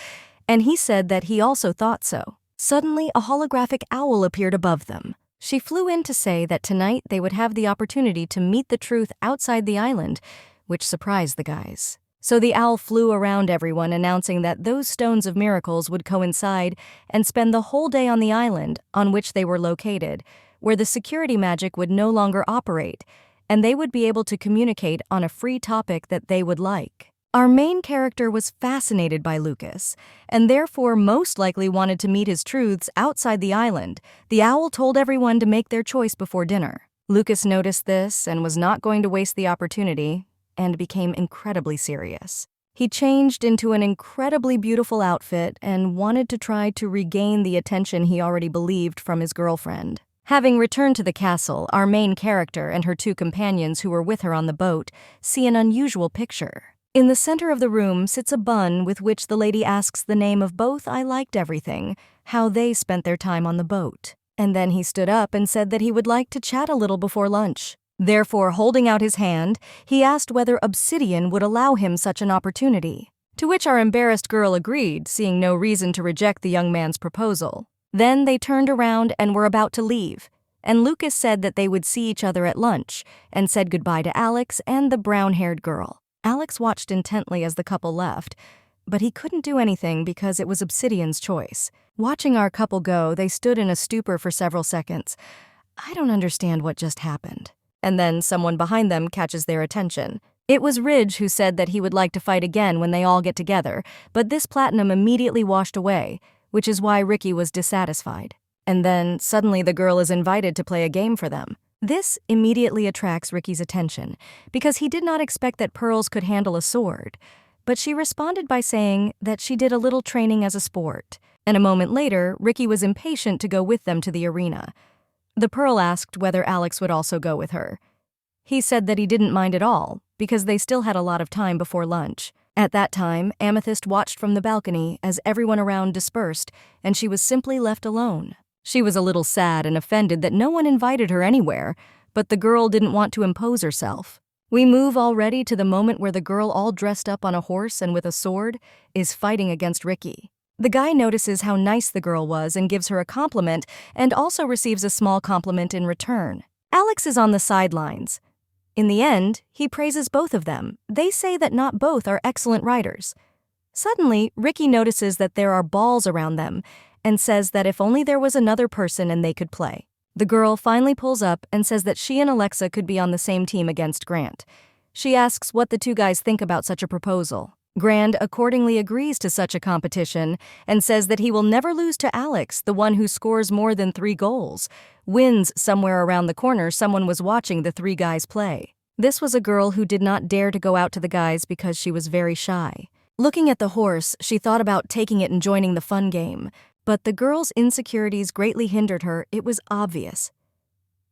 and he said that he also thought so. Suddenly, a holographic owl appeared above them. She flew in to say that tonight they would have the opportunity to meet the truth outside the island, which surprised the guys. So the owl flew around everyone, announcing that those stones of miracles would coincide and spend the whole day on the island on which they were located, where the security magic would no longer operate, and they would be able to communicate on a free topic that they would like. Our main character was fascinated by Lucas, and therefore most likely wanted to meet his truths outside the island. The owl told everyone to make their choice before dinner. Lucas noticed this and was not going to waste the opportunity, and became incredibly serious. He changed into an incredibly beautiful outfit and wanted to try to regain the attention he already believed from his girlfriend. Having returned to the castle, our main character and her two companions who were with her on the boat see an unusual picture. In the center of the room sits a bun with which the lady asks the name of both I Liked Everything, how they spent their time on the boat. And then he stood up and said that he would like to chat a little before lunch. Therefore, holding out his hand, he asked whether Obsidian would allow him such an opportunity. To which our embarrassed girl agreed, seeing no reason to reject the young man's proposal. Then they turned around and were about to leave, and Lucas said that they would see each other at lunch, and said goodbye to Alex and the brown-haired girl. Alex watched intently as the couple left, but he couldn't do anything because it was Obsidian's choice. Watching our couple go, they stood in a stupor for several seconds. I don't understand what just happened. And then someone behind them catches their attention. It was Ridge who said that he would like to fight again when they all get together, but this platinum immediately washed away, which is why Ricky was dissatisfied. And then, suddenly the girl is invited to play a game for them. This immediately attracts Ricky's attention, because he did not expect that Pearls could handle a sword. But she responded by saying that she did a little training as a sport, and a moment later, Ricky was impatient to go with them to the arena. The Pearl asked whether Alex would also go with her. He said that he didn't mind at all, because they still had a lot of time before lunch. At that time, Amethyst watched from the balcony as everyone around dispersed, and she was simply left alone. She was a little sad and offended that no one invited her anywhere, but the girl didn't want to impose herself. We move already to the moment where the girl, all dressed up on a horse and with a sword, is fighting against Ricky. The guy notices how nice the girl was and gives her a compliment, and also receives a small compliment in return. Alex is on the sidelines. In the end, he praises both of them. They say that not both are excellent riders. Suddenly, Ricky notices that there are balls around them and says that if only there was another person and they could play. The girl finally pulls up and says that she and Alexa could be on the same team against Grant. She asks what the two guys think about such a proposal. Grant accordingly agrees to such a competition and says that he will never lose to Alex, the one who scores more than 3 goals. Wins somewhere around the corner, someone was watching the 3 guys play. This was a girl who did not dare to go out to the guys because she was very shy. Looking at the horse, she thought about taking it and joining the fun game, but the girl's insecurities greatly hindered her. It was obvious.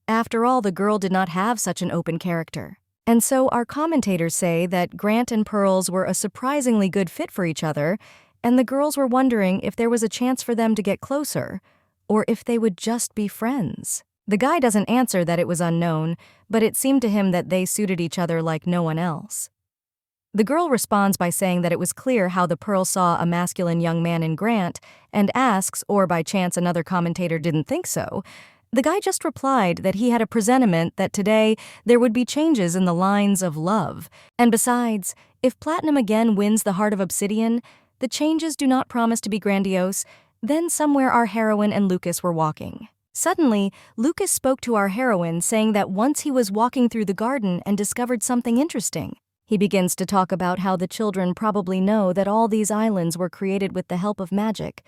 After all, the girl did not have such an open character. And so our commentators say that Grant and Pearls were a surprisingly good fit for each other, and the girls were wondering if there was a chance for them to get closer, or if they would just be friends. The guy doesn't answer that it was unknown, but it seemed to him that they suited each other like no one else. The girl responds by saying that it was clear how the Pearl saw a masculine young man in Grant, and asks, or by chance another commentator didn't think so. The guy just replied that he had a presentiment that today there would be changes in the lines of love. And besides, if Platinum again wins the heart of Obsidian, the changes do not promise to be grandiose. Then somewhere our heroine and Lucas were walking. Suddenly, Lucas spoke to our heroine, saying that once he was walking through the garden and discovered something interesting. He begins to talk about how the children probably know that all these islands were created with the help of magic.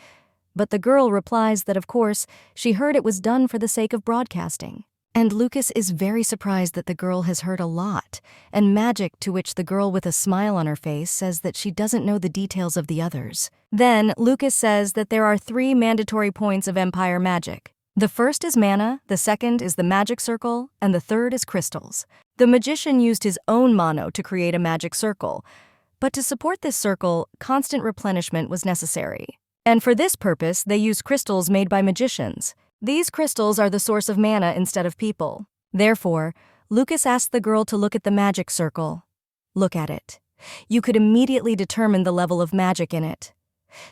But the girl replies that, of course, she heard it was done for the sake of broadcasting. And Lucas is very surprised that the girl has heard a lot, and magic, to which the girl with a smile on her face says that she doesn't know the details of the others. Then, Lucas says that there are 3 mandatory points of Empire magic. The first is mana, the second is the magic circle, and the third is crystals. The magician used his own mono to create a magic circle, but to support this circle, constant replenishment was necessary. And for this purpose, they use crystals made by magicians. These crystals are the source of mana instead of people. Therefore, Lucas asked the girl to look at the magic circle. Look at it. You could immediately determine the level of magic in it.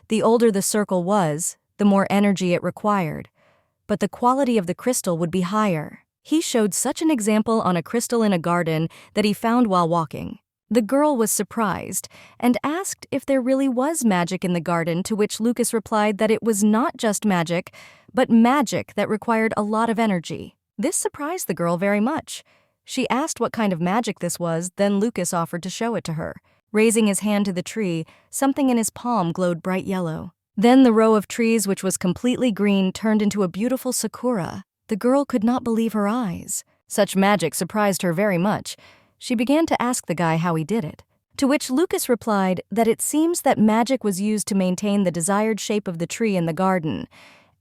The older the circle was, the more energy it required, but the quality of the crystal would be higher. He showed such an example on a crystal in a garden that he found while walking. The girl was surprised and asked if there really was magic in the garden, to which Lucas replied that it was not just magic, but magic that required a lot of energy. This surprised the girl very much. She asked what kind of magic this was, then Lucas offered to show it to her. Raising his hand to the tree, something in his palm glowed bright yellow. Then the row of trees, which was completely green, turned into a beautiful sakura. The girl could not believe her eyes. Such magic surprised her very much. She began to ask the guy how he did it, to which Lucas replied that it seems that magic was used to maintain the desired shape of the tree in the garden,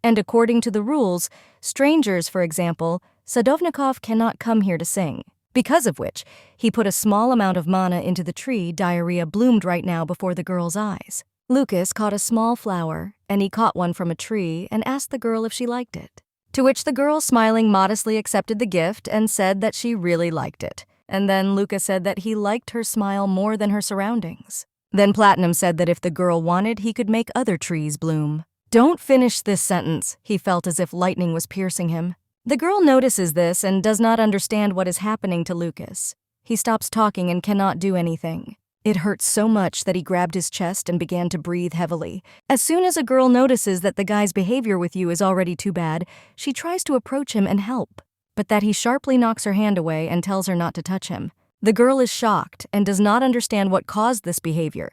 And according to the rules, strangers, for example, Sadovnikov cannot come here to sing. Because of which, he put a small amount of mana into the tree diarrhea bloomed right now before the girl's eyes. Lucas caught a small flower, and he caught one from a tree and asked the girl if she liked it. To which the girl, smiling, modestly accepted the gift and said that she really liked it. And then Lucas said that he liked her smile more than her surroundings. Then Platinum said that if the girl wanted, he could make other trees bloom. Don't finish this sentence, he felt as if lightning was piercing him. The girl notices this and does not understand what is happening to Lucas. He stops talking and cannot do anything. It hurts so much that he grabbed his chest and began to breathe heavily. As soon as a girl notices that the guy's behavior with you is already too bad, she tries to approach him and help, but that he sharply knocks her hand away and tells her not to touch him. The girl is shocked and does not understand what caused this behavior,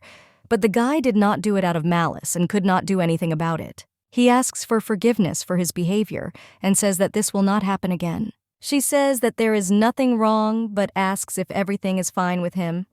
but the guy did not do it out of malice and could not do anything about it. He asks for forgiveness for his behavior and says that this will not happen again. She says that there is nothing wrong, but asks if everything is fine with him.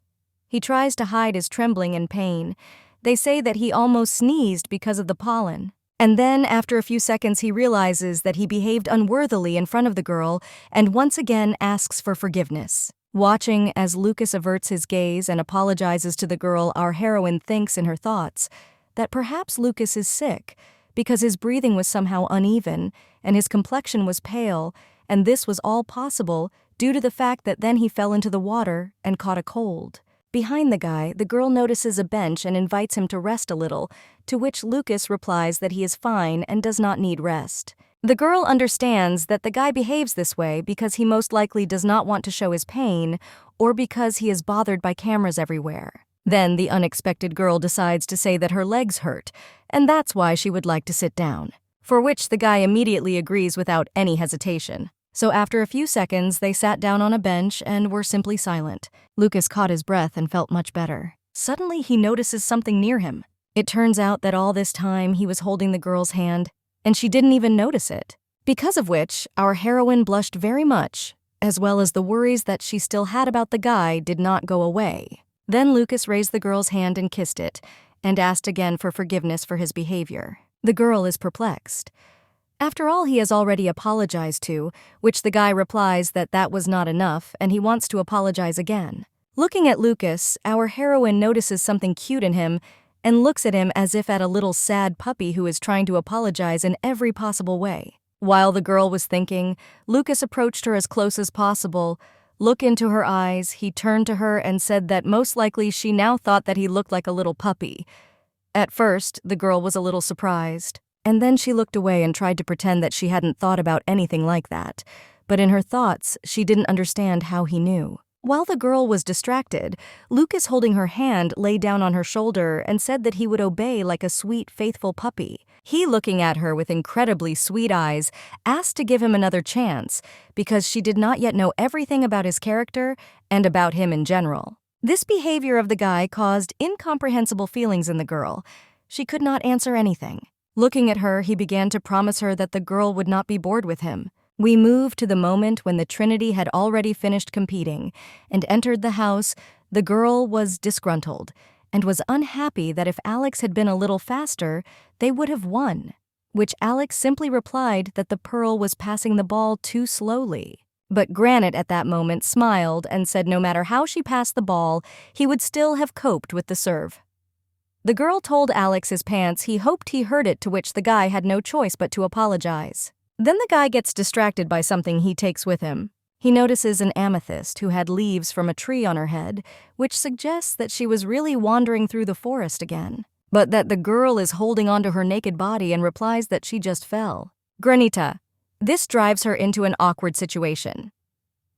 He tries to hide his trembling and pain. They say that he almost sneezed because of the pollen. And then, after a few seconds, he realizes that he behaved unworthily in front of the girl and once again asks for forgiveness. Watching as Lucas averts his gaze and apologizes to the girl, our heroine thinks in her thoughts that perhaps Lucas is sick because his breathing was somehow uneven and his complexion was pale, and this was all possible due to the fact that then he fell into the water and caught a cold. Behind the guy, the girl notices a bench and invites him to rest a little, to which Lucas replies that he is fine and does not need rest. The girl understands that the guy behaves this way because he most likely does not want to show his pain or because he is bothered by cameras everywhere. Then the unexpected girl decides to say that her legs hurt, and that's why she would like to sit down, for which the guy immediately agrees without any hesitation. So after a few seconds, they sat down on a bench and were simply silent. Lucas caught his breath and felt much better. Suddenly, he notices something near him. It turns out that all this time he was holding the girl's hand, and she didn't even notice it. Because of which, our heroine blushed very much, as well as the worries that she still had about the guy did not go away. Then Lucas raised the girl's hand and kissed it, and asked again for forgiveness for his behavior. The girl is perplexed. After all, he has already apologized to, which the guy replies that that was not enough and he wants to apologize again. Looking at Lucas, our heroine notices something cute in him and looks at him as if at a little sad puppy who is trying to apologize in every possible way. While the girl was thinking, Lucas approached her as close as possible. Look into her eyes, he turned to her and said that most likely she now thought that he looked like a little puppy. At first, the girl was a little surprised. And then she looked away and tried to pretend that she hadn't thought about anything like that. But in her thoughts, she didn't understand how he knew. While the girl was distracted, Lucas, holding her hand, lay down on her shoulder and said that he would obey like a sweet, faithful puppy. He, looking at her with incredibly sweet eyes, asked to give him another chance because she did not yet know everything about his character and about him in general. This behavior of the guy caused incomprehensible feelings in the girl. She could not answer anything. Looking at her, he began to promise her that the girl would not be bored with him. We moved to the moment when the Trinity had already finished competing and entered the house. The girl was disgruntled and was unhappy that if Alex had been a little faster, they would have won, which Alex simply replied that the Pearl was passing the ball too slowly. But Granite at that moment smiled and said no matter how she passed the ball, he would still have coped with the serve. The girl told Alex his pants he hoped he heard it, to which the guy had no choice but to apologize. Then the guy gets distracted by something he takes with him. He notices an amethyst who had leaves from a tree on her head, which suggests that she was really wandering through the forest again, but that the girl is holding onto her naked body and replies that she just fell. Granita. This drives her into an awkward situation.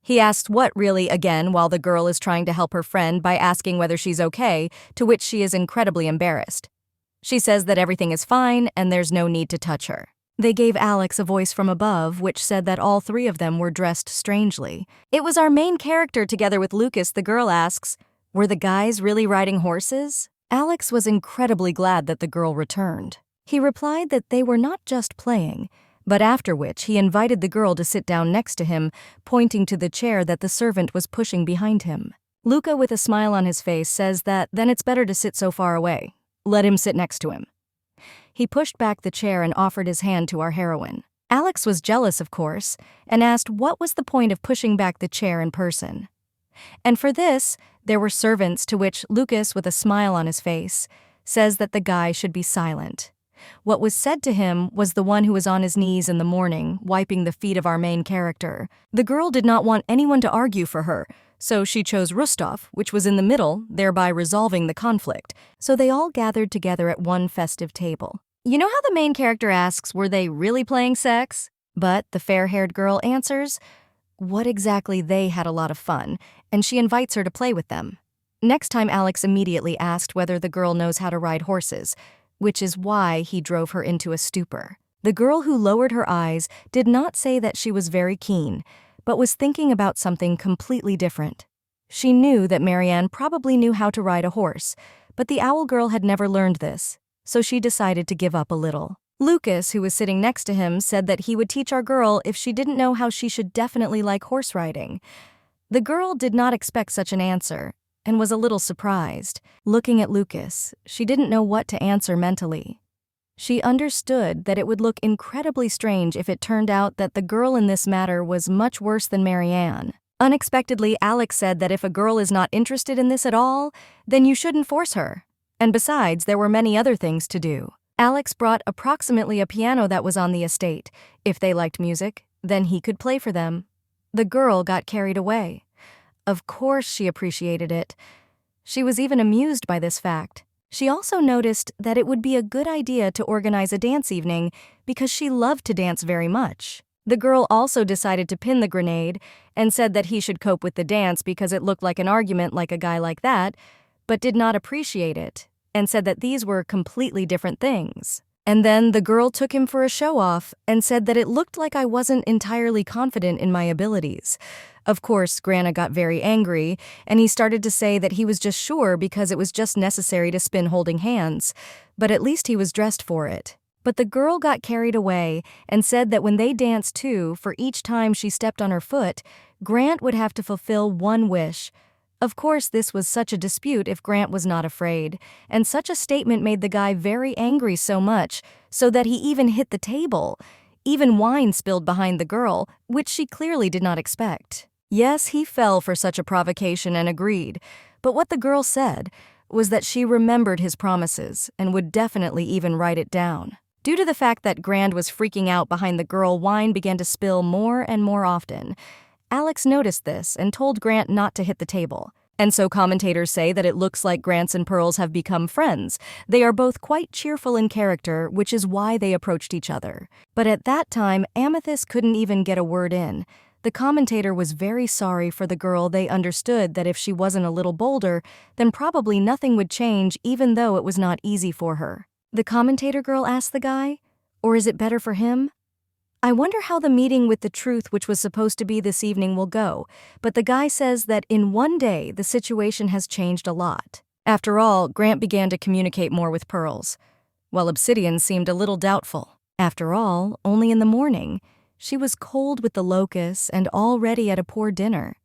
He asks what really again while the girl is trying to help her friend by asking whether she's okay, to which she is incredibly embarrassed. She says that everything is fine and there's no need to touch her. They gave Alex a voice from above which said that all three of them were dressed strangely. It was our main character together with Lucas. The girl asks, were the guys really riding horses? Alex was incredibly glad that the girl returned. He replied that they were not just playing, but after which he invited the girl to sit down next to him, pointing to the chair that the servant was pushing behind him. Luca, with a smile on his face, says that then it's better to sit so far away. Let him sit next to him. He pushed back the chair and offered his hand to our heroine. Alex was jealous, of course, and asked what was the point of pushing back the chair in person. And for this, there were servants, to which Lucas, with a smile on his face, says that the guy should be silent. What was said to him was the one who was on his knees in the morning, wiping the feet of our main character. The girl did not want anyone to argue for her, so she chose Rustov, which was in the middle, thereby resolving the conflict. So they all gathered together at one festive table. You know how the main character asks, were they really playing sex? But the fair-haired girl answers, what exactly they had a lot of fun, and she invites her to play with them. Next time, Alex immediately asked whether the girl knows how to ride horses, which is why he drove her into a stupor. The girl, who lowered her eyes, did not say that she was very keen, but was thinking about something completely different. She knew that Marianne probably knew how to ride a horse, but the owl girl had never learned this, so she decided to give up a little. Lucas, who was sitting next to him, said that he would teach our girl if she didn't know how she should definitely like horse riding. The girl did not expect such an answer, and was a little surprised. Looking at Lucas, she didn't know what to answer mentally. She understood that it would look incredibly strange if it turned out that the girl in this matter was much worse than Marianne. Unexpectedly, Alex said that if a girl is not interested in this at all, then you shouldn't force her. And besides, there were many other things to do. Alex brought approximately a piano that was on the estate. If they liked music, then he could play for them. The girl got carried away. Of course she appreciated it. She was even amused by this fact. She also noticed that it would be a good idea to organize a dance evening because she loved to dance very much. The girl also decided to pin the grenade and said that he should cope with the dance because it looked like an argument like a guy like that, but did not appreciate it, and said that these were completely different things. And then the girl took him for a show-off and said that it looked like I wasn't entirely confident in my abilities. Of course, Grana got very angry, and he started to say that he was just sure because it was just necessary to spin holding hands, but at least he was dressed for it. But the girl got carried away and said that when they danced too, for each time she stepped on her foot, Grant would have to fulfill one wish. Of course, this was such a dispute if Grant was not afraid, and such a statement made the guy very angry so much, so that he even hit the table. Even wine spilled behind the girl, which she clearly did not expect. Yes, he fell for such a provocation and agreed, but what the girl said was that she remembered his promises and would definitely even write it down. Due to the fact that Grant was freaking out behind the girl, wine began to spill more and more often. Alex noticed this and told Grant not to hit the table. And so commentators say that it looks like Grant and Pearls have become friends. They are both quite cheerful in character, which is why they approached each other. But at that time, Amethyst couldn't even get a word in. The commentator was very sorry for the girl. They understood that if she wasn't a little bolder, then probably nothing would change, even though it was not easy for her. The commentator girl asked the guy, or is it better for him? I wonder how the meeting with the truth, which was supposed to be this evening, will go, but the guy says that in one day the situation has changed a lot. After all, Grant began to communicate more with Pearls, while Obsidian seemed a little doubtful. After all, only in the morning, she was cold with the locusts and already at a poor dinner.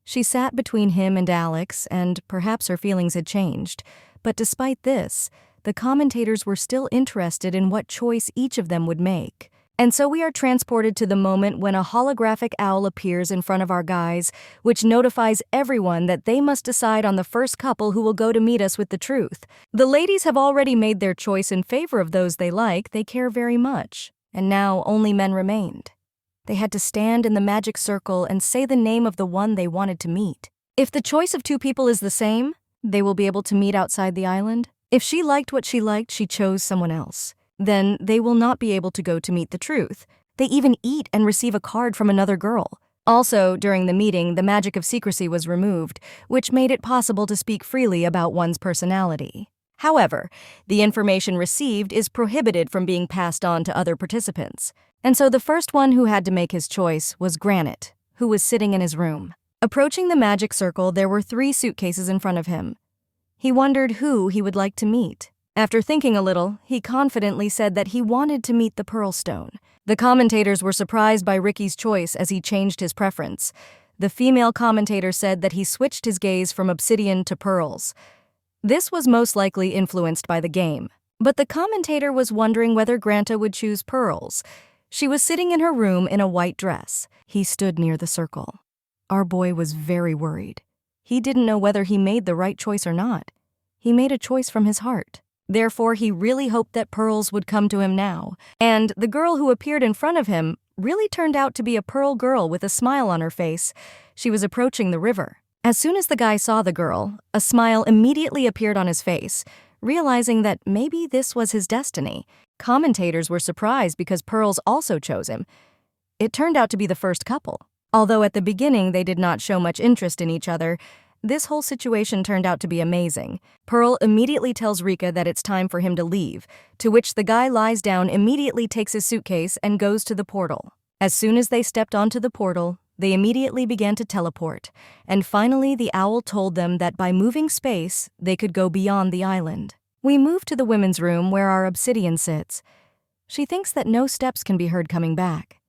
She sat between him and Alex, and perhaps her feelings had changed, but despite this, the commentators were still interested in what choice each of them would make. And so we are transported to the moment when a holographic owl appears in front of our guys, which notifies everyone that they must decide on the first couple who will go to meet us with the truth. The ladies have already made their choice in favor of those they care very much, and now only men remained. They had to stand in the magic circle and say the name of the one they wanted to meet. If the choice of two people is the same, they will be able to meet outside the island. If she liked what she liked, she chose someone else. Then they will not be able to go to meet the truth. They even eat and receive a card from another girl. Also, during the meeting, the magic of secrecy was removed, which made it possible to speak freely about one's personality. However, the information received is prohibited from being passed on to other participants. And so the first one who had to make his choice was Granite, who was sitting in his room. Approaching the magic circle, there were 3 suitcases in front of him. He wondered who he would like to meet. After thinking a little, he confidently said that he wanted to meet the Pearl Stone. The commentators were surprised by Ricky's choice as he changed his preference. The female commentator said that he switched his gaze from obsidian to pearls. This was most likely influenced by the game. But the commentator was wondering whether Granta would choose pearls. She was sitting in her room in a white dress. He stood near the circle. Our boy was very worried. He didn't know whether he made the right choice or not. He made a choice from his heart. Therefore, he really hoped that pearls would come to him now. And the girl who appeared in front of him really turned out to be a pearl girl with a smile on her face. She was approaching the river. As soon as the guy saw the girl, a smile immediately appeared on his face, realizing that maybe this was his destiny. Commentators were surprised because pearls also chose him. It turned out to be the first couple. Although at the beginning they did not show much interest in each other, this whole situation turned out to be amazing. Pearl immediately tells Rika that it's time for him to leave, to which the guy lies down, immediately takes his suitcase, and goes to the portal. As soon as they stepped onto the portal, they immediately began to teleport, and finally the owl told them that by moving space, they could go beyond the island. We move to the women's room where our obsidian sits. She thinks that no steps can be heard coming back.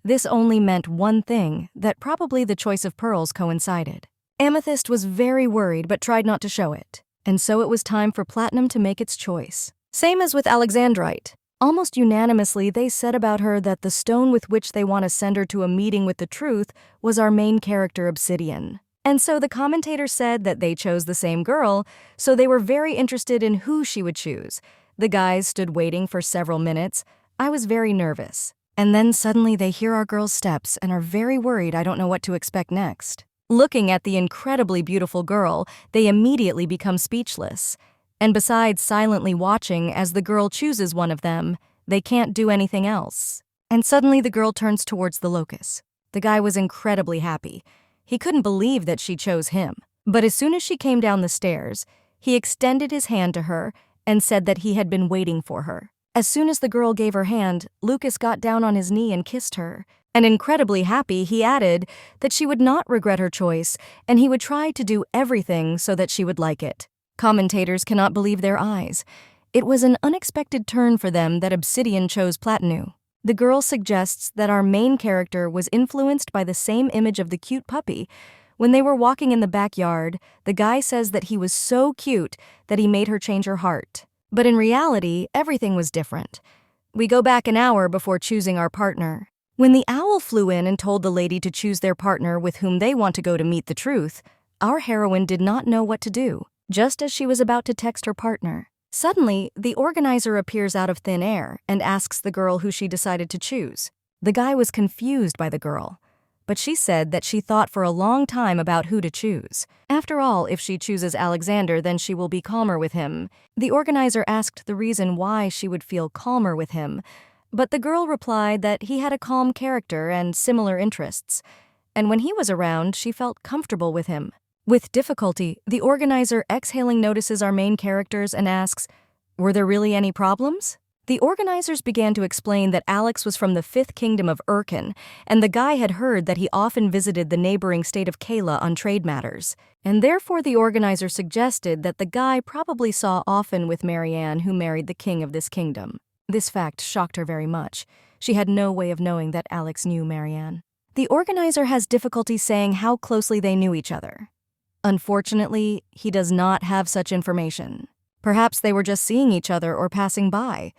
This only meant one thing, that probably the choice of pearls coincided. Amethyst was very worried but tried not to show it, and so it was time for Platinum to make its choice. Same as with Alexandrite. Almost unanimously, they said about her that the stone with which they want to send her to a meeting with the truth was our main character, Obsidian. And so the commentator said that they chose the same girl, so they were very interested in who she would choose. The guys stood waiting for several minutes. I was very nervous. And then suddenly they hear our girl's steps and are very worried. I don't know what to expect next. Looking at the incredibly beautiful girl, they immediately become speechless. And besides silently watching as the girl chooses one of them, they can't do anything else. And suddenly the girl turns towards the locust. The guy was incredibly happy. He couldn't believe that she chose him. But as soon as she came down the stairs, he extended his hand to her and said that he had been waiting for her. As soon as the girl gave her hand, Lucas got down on his knee and kissed her. And incredibly happy, he added that she would not regret her choice, and he would try to do everything so that she would like it. Commentators cannot believe their eyes. It was an unexpected turn for them that Obsidian chose Platinu. The girl suggests that our main character was influenced by the same image of the cute puppy. When they were walking in the backyard, the guy says that he was so cute that he made her change her heart. But in reality, everything was different. We go back an hour before choosing our partner. When the owl flew in and told the lady to choose their partner with whom they want to go to meet the truth, our heroine did not know what to do, just as she was about to text her partner. Suddenly, the organizer appears out of thin air and asks the girl who she decided to choose. The guy was confused by the girl, but she said that she thought for a long time about who to choose. After all, if she chooses Alexander, then she will be calmer with him. The organizer asked the reason why she would feel calmer with him, but the girl replied that he had a calm character and similar interests, and when he was around, she felt comfortable with him. With difficulty, the organizer exhaling notices our main characters and asks, "Were there really any problems?" The organizers began to explain that Alex was from the 5th kingdom of Urkin, and the guy had heard that he often visited the neighboring state of Kayla on trade matters. And therefore the organizer suggested that the guy probably saw often with Marianne, who married the king of this kingdom. This fact shocked her very much. She had no way of knowing that Alex knew Marianne. The organizer has difficulty saying how closely they knew each other. Unfortunately, he does not have such information. Perhaps they were just seeing each other or passing by.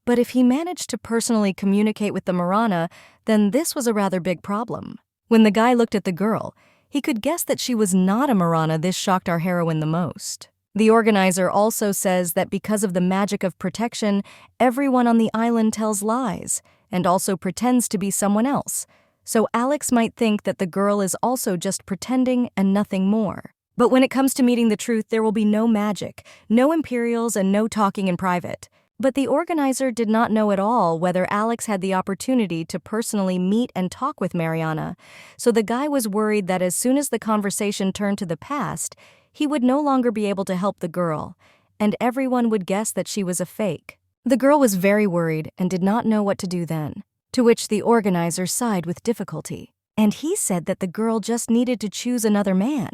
But if he managed to personally communicate with the Marana, then this was a rather big problem. When the guy looked at the girl, he could guess that she was not a Marana. This shocked our heroine the most. The organizer also says that because of the magic of protection, everyone on the island tells lies and also pretends to be someone else. So Alex might think that the girl is also just pretending and nothing more. But when it comes to meeting the truth, there will be no magic, no imperials, and no talking in private. But the organizer did not know at all whether Alex had the opportunity to personally meet and talk with Mariana, so the guy was worried that as soon as the conversation turned to the past, he would no longer be able to help the girl, and everyone would guess that she was a fake. The girl was very worried and did not know what to do then, to which the organizer sighed with difficulty, and he said that the girl just needed to choose another man.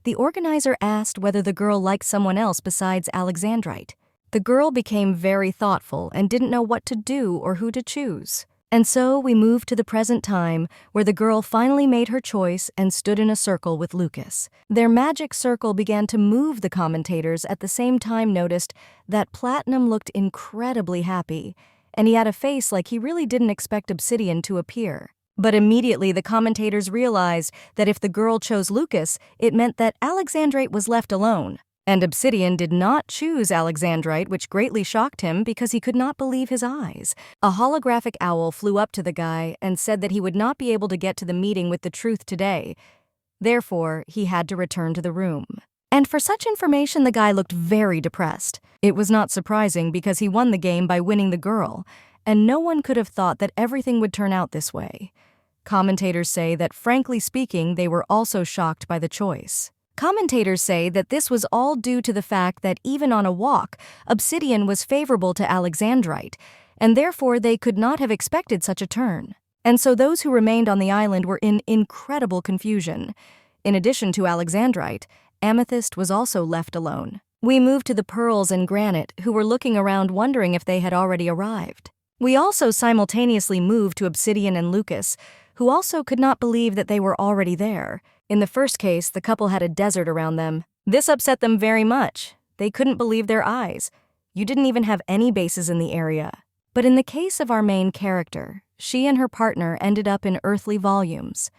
The organizer asked whether the girl liked someone else besides Alexandrite. The girl became very thoughtful and didn't know what to do or who to choose. And so we move to the present time, where the girl finally made her choice and stood in a circle with Lucas. Their magic circle began to move. The commentators at the same time noticed that Platinum looked incredibly happy, and he had a face like he really didn't expect Obsidian to appear. But immediately the commentators realized that if the girl chose Lucas, it meant that Alexandrite was left alone. And Obsidian did not choose Alexandrite, which greatly shocked him because he could not believe his eyes. A holographic owl flew up to the guy and said that he would not be able to get to the meeting with the truth today. Therefore, he had to return to the room. And for such information, the guy looked very depressed. It was not surprising because he won the game by winning the girl, and no one could have thought that everything would turn out this way. Commentators say that, frankly speaking, they were also shocked by the choice. Commentators say that this was all due to the fact that even on a walk, Obsidian was favorable to Alexandrite, and therefore they could not have expected such a turn. And so those who remained on the island were in incredible confusion. In addition to Alexandrite, Amethyst was also left alone. We move to the Pearls and Granite, who were looking around wondering if they had already arrived. We also simultaneously move to Obsidian and Lucas, who also could not believe that they were already there. In the first case, the couple had a desert around them. This upset them very much. They couldn't believe their eyes. You didn't even have any bases in the area. But in the case of our main character, she and her partner ended up in earthly volumes.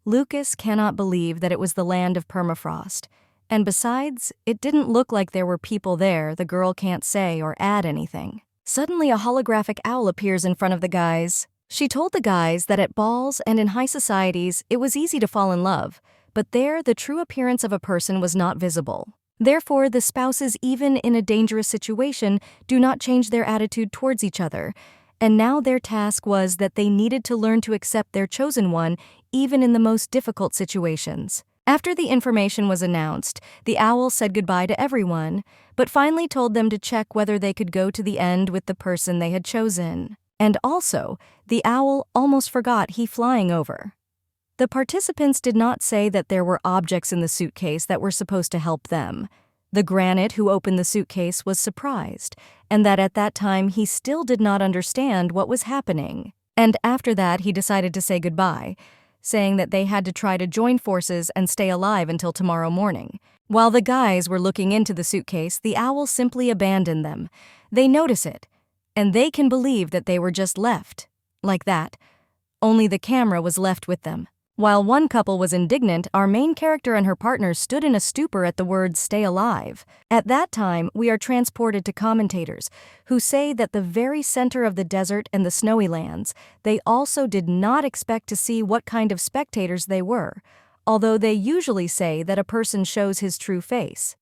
Lucas cannot believe that it was the land of permafrost. And besides, it didn't look like there were people there. The girl can't say or add anything. Suddenly, a holographic owl appears in front of the guys. She told the guys that at balls and in high societies, it was easy to fall in love, but there the true appearance of a person was not visible. Therefore, the spouses, even in a dangerous situation, do not change their attitude towards each other, and now their task was that they needed to learn to accept their chosen one, even in the most difficult situations. After the information was announced, the owl said goodbye to everyone, but finally told them to check whether they could go to the end with the person they had chosen. And also, the owl almost forgot he flying over. The participants did not say that there were objects in the suitcase that were supposed to help them. The Granite who opened the suitcase was surprised, and that at that time he still did not understand what was happening. And after that he decided to say goodbye, saying that they had to try to join forces and stay alive until tomorrow morning. While the guys were looking into the suitcase, the owl simply abandoned them. They notice it, and they can believe that they were just left, like that. Only the camera was left with them. While one couple was indignant, our main character and her partner stood in a stupor at the words "stay alive." At that time, we are transported to commentators, who say that the very center of the desert and the snowy lands, they also did not expect to see what kind of spectators they were, although they usually say that a person shows his true face.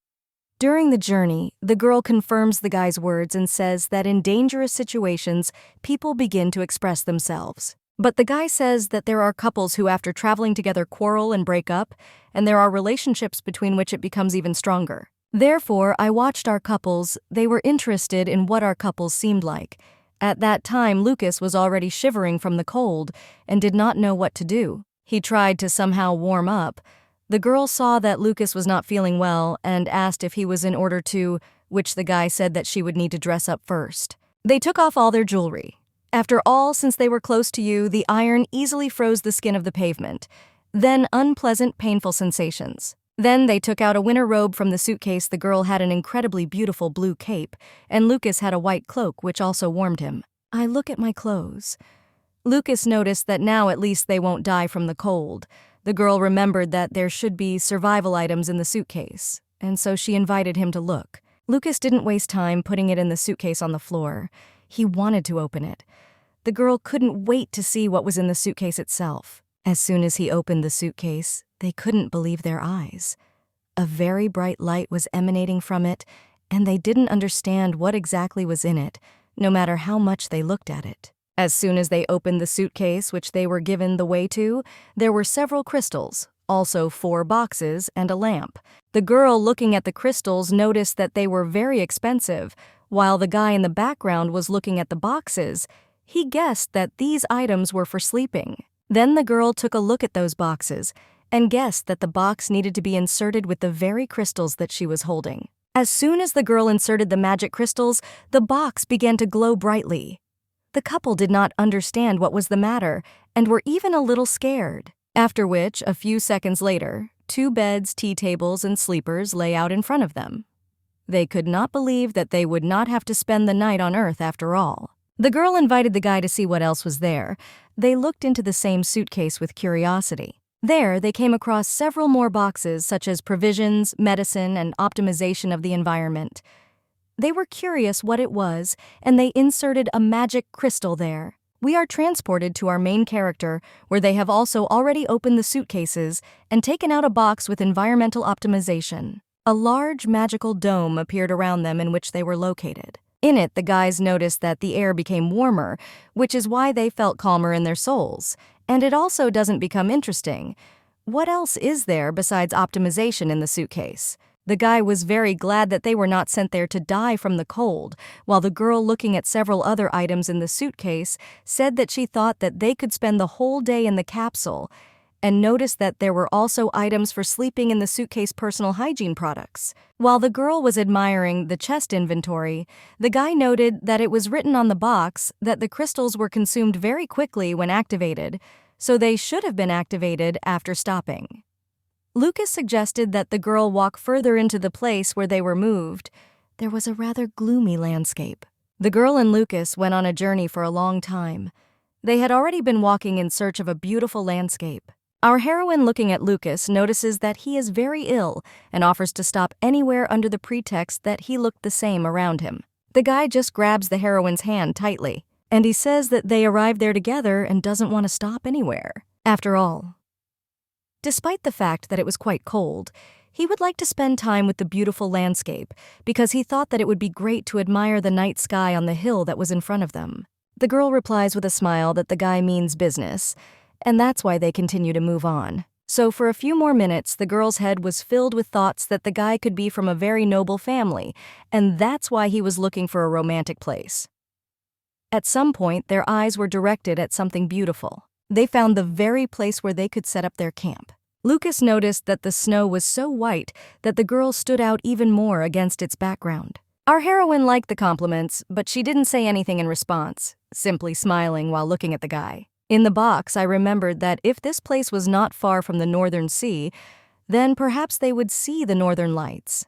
During the journey, the girl confirms the guy's words and says that in dangerous situations, people begin to express themselves. But the guy says that there are couples who, after traveling together, quarrel and break up, and there are relationships between which it becomes even stronger. Therefore, I watched our couples. They were interested in what our couples seemed like. At that time, Lucas was already shivering from the cold and did not know what to do. He tried to somehow warm up. The girl saw that Lucas was not feeling well and asked if he was in order to, which the guy said that she would need to dress up first. They took off all their jewelry. After all, since they were close to you, the iron easily froze the skin of the pavement. Then unpleasant, painful sensations. Then they took out a winter robe from the suitcase. The girl had an incredibly beautiful blue cape, and Lucas had a white cloak, which also warmed him. I look at my clothes. Lucas noticed that now at least they won't die from the cold. The girl remembered that there should be survival items in the suitcase, and so she invited him to look. Lucas didn't waste time putting it in the suitcase on the floor. He wanted to open it. The girl couldn't wait to see what was in the suitcase itself. As soon as he opened the suitcase, they couldn't believe their eyes. A very bright light was emanating from it, and they didn't understand what exactly was in it, no matter how much they looked at it. As soon as they opened the suitcase, which they were given the way to, there were several crystals, also 4 boxes, and a lamp. The girl, looking at the crystals, noticed that they were very expensive. While the guy in the background was looking at the boxes, he guessed that these items were for sleeping. Then the girl took a look at those boxes and guessed that the box needed to be inserted with the very crystals that she was holding. As soon as the girl inserted the magic crystals, the box began to glow brightly. The couple did not understand what was the matter and were even a little scared. After which, a few seconds later, 2 beds, tea tables, and sleepers lay out in front of them. They could not believe that they would not have to spend the night on Earth after all. The girl invited the guy to see what else was there. They looked into the same suitcase with curiosity. There, they came across several more boxes such as provisions, medicine, and optimization of the environment. They were curious what it was, and they inserted a magic crystal there. We are transported to our main character, where they have also already opened the suitcases and taken out a box with environmental optimization. A large magical dome appeared around them in which they were located. In it, the guys noticed that the air became warmer, which is why they felt calmer in their souls. And it also doesn't become interesting. What else is there besides optimization in the suitcase? The guy was very glad that they were not sent there to die from the cold, while the girl, looking at several other items in the suitcase, said that she thought that they could spend the whole day in the capsule, and noticed that there were also items for sleeping in the suitcase personal hygiene products. While the girl was admiring the chest inventory, the guy noted that it was written on the box that the crystals were consumed very quickly when activated, so they should have been activated after stopping. Lucas suggested that the girl walk further into the place where they were moved. There was a rather gloomy landscape. The girl and Lucas went on a journey for a long time. They had already been walking in search of a beautiful landscape. Our heroine, looking at Lucas, notices that he is very ill and offers to stop anywhere under the pretext that he looked the same around him. The guy just grabs the heroine's hand tightly, and he says that they arrived there together and doesn't want to stop anywhere. After all, despite the fact that it was quite cold, he would like to spend time with the beautiful landscape because he thought that it would be great to admire the night sky on the hill that was in front of them. The girl replies with a smile that the guy means business, and that's why they continue to move on. So for a few more minutes, the girl's head was filled with thoughts that the guy could be from a very noble family, and that's why he was looking for a romantic place. At some point, their eyes were directed at something beautiful. They found the very place where they could set up their camp. Lucas noticed that the snow was so white that the girl stood out even more against its background. Our heroine liked the compliments, but she didn't say anything in response, simply smiling while looking at the guy. In the box, I remembered that if this place was not far from the Northern Sea, then perhaps they would see the Northern Lights.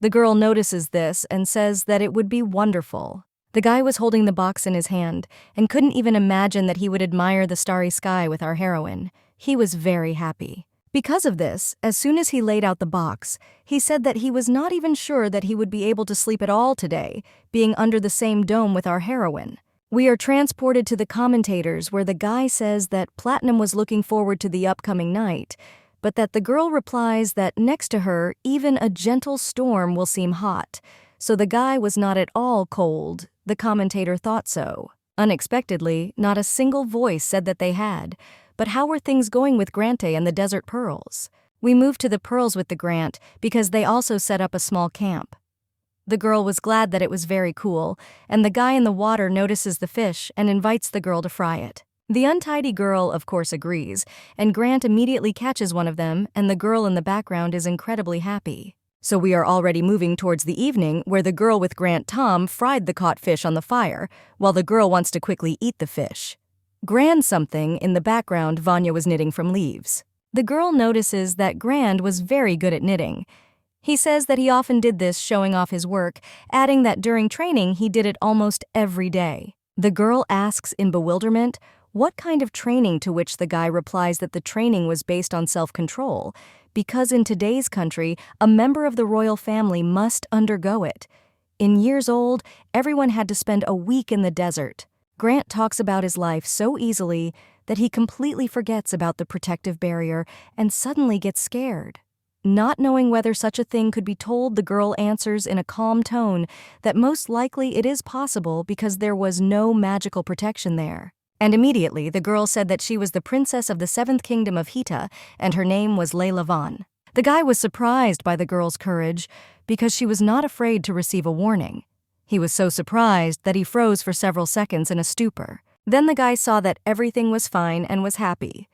The girl notices this and says that it would be wonderful. The guy was holding the box in his hand and couldn't even imagine that he would admire the starry sky with our heroine. He was very happy. Because of this, as soon as he laid out the box, he said that he was not even sure that he would be able to sleep at all today, being under the same dome with our heroine. We are transported to the commentators where the guy says that Platinum was looking forward to the upcoming night, but that the girl replies that next to her, even a gentle storm will seem hot. So the guy was not at all cold. The commentator thought so. Unexpectedly, not a single voice said that they had. But how were things going with Grante and the Desert Pearls? We moved to the Pearls with the Grant because they also set up a small camp. The girl was glad that it was very cool, and the guy in the water notices the fish and invites the girl to fry it. The untidy girl, of course, agrees, and Grant immediately catches one of them, and the girl in the background is incredibly happy. So we are already moving towards the evening, where the girl with Grant Tom fried the caught fish on the fire, while the girl wants to quickly eat the fish. Grand something, in the background, Vanya was knitting from leaves. The girl notices that Grand was very good at knitting. He says that he often did this, showing off his work, adding that during training he did it almost every day. The girl asks in bewilderment what kind of training, to which the guy replies that the training was based on self-control, because in today's country, a member of the royal family must undergo it. In years old, everyone had to spend a week in the desert. Grant talks about his life so easily that he completely forgets about the protective barrier and suddenly gets scared. Not knowing whether such a thing could be told, the girl answers in a calm tone that most likely it is possible because there was no magical protection there. And immediately the girl said that she was the princess of the 7th kingdom of Hita and her name was Layla Vaughn. The guy was surprised by the girl's courage because she was not afraid to receive a warning. He was so surprised that he froze for several seconds in a stupor. Then the guy saw that everything was fine and was happy.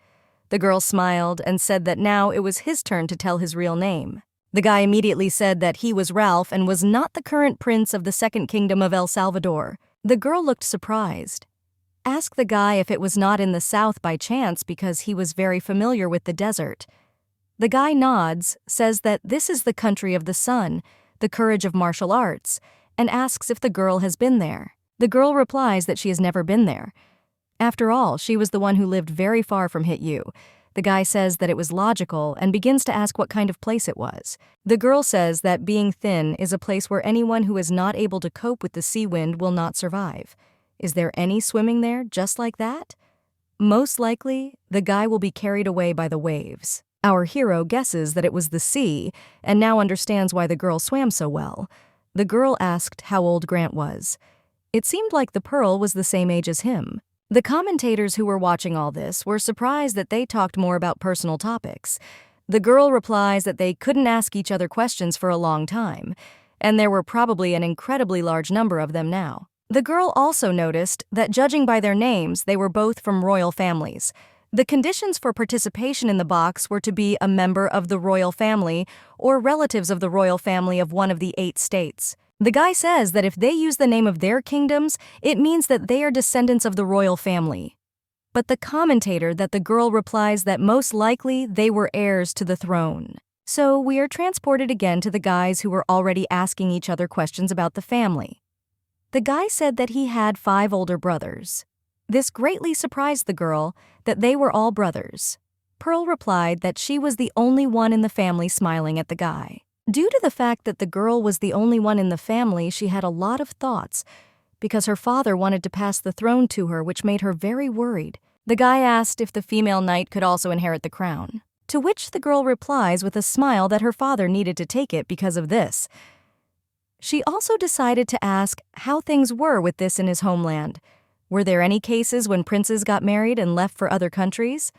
The girl smiled and said that now it was his turn to tell his real name. The guy immediately said that he was Ralph and was not the current prince of the 2nd kingdom of El Salvador. The girl looked surprised. Asked the guy if it was not in the south by chance because he was very familiar with the desert. The guy nods, says that this is the country of the sun, the courage of martial arts, and asks if the girl has been there. The girl replies that she has never been there. After all, she was the one who lived very far from Hityu. The guy says that it was logical and begins to ask what kind of place it was. The girl says that being thin is a place where anyone who is not able to cope with the sea wind will not survive. Is there any swimming there just like that? Most likely, the guy will be carried away by the waves. Our hero guesses that it was the sea and now understands why the girl swam so well. The girl asked how old Grant was. It seemed like the Pearl was the same age as him. The commentators who were watching all this were surprised that they talked more about personal topics. The girl replies that they couldn't ask each other questions for a long time, and there were probably an incredibly large number of them now. The girl also noticed that judging by their names, they were both from royal families. The conditions for participation in the box were to be a member of the royal family or relatives of the royal family of one of the 8 states. The guy says that if they use the name of their kingdoms, it means that they are descendants of the royal family. But the commentator that the girl replies that most likely they were heirs to the throne. So we are transported again to the guys who were already asking each other questions about the family. The guy said that he had 5 older brothers. This greatly surprised the girl that they were all brothers. Pearl replied that she was the only one in the family smiling at the guy. Due to the fact that the girl was the only one in the family, she had a lot of thoughts because her father wanted to pass the throne to her, which made her very worried. The guy asked if the female knight could also inherit the crown, to which the girl replies with a smile that her father needed to take it because of this. She also decided to ask how things were with this in his homeland. Were there any cases when princes got married and left for other countries?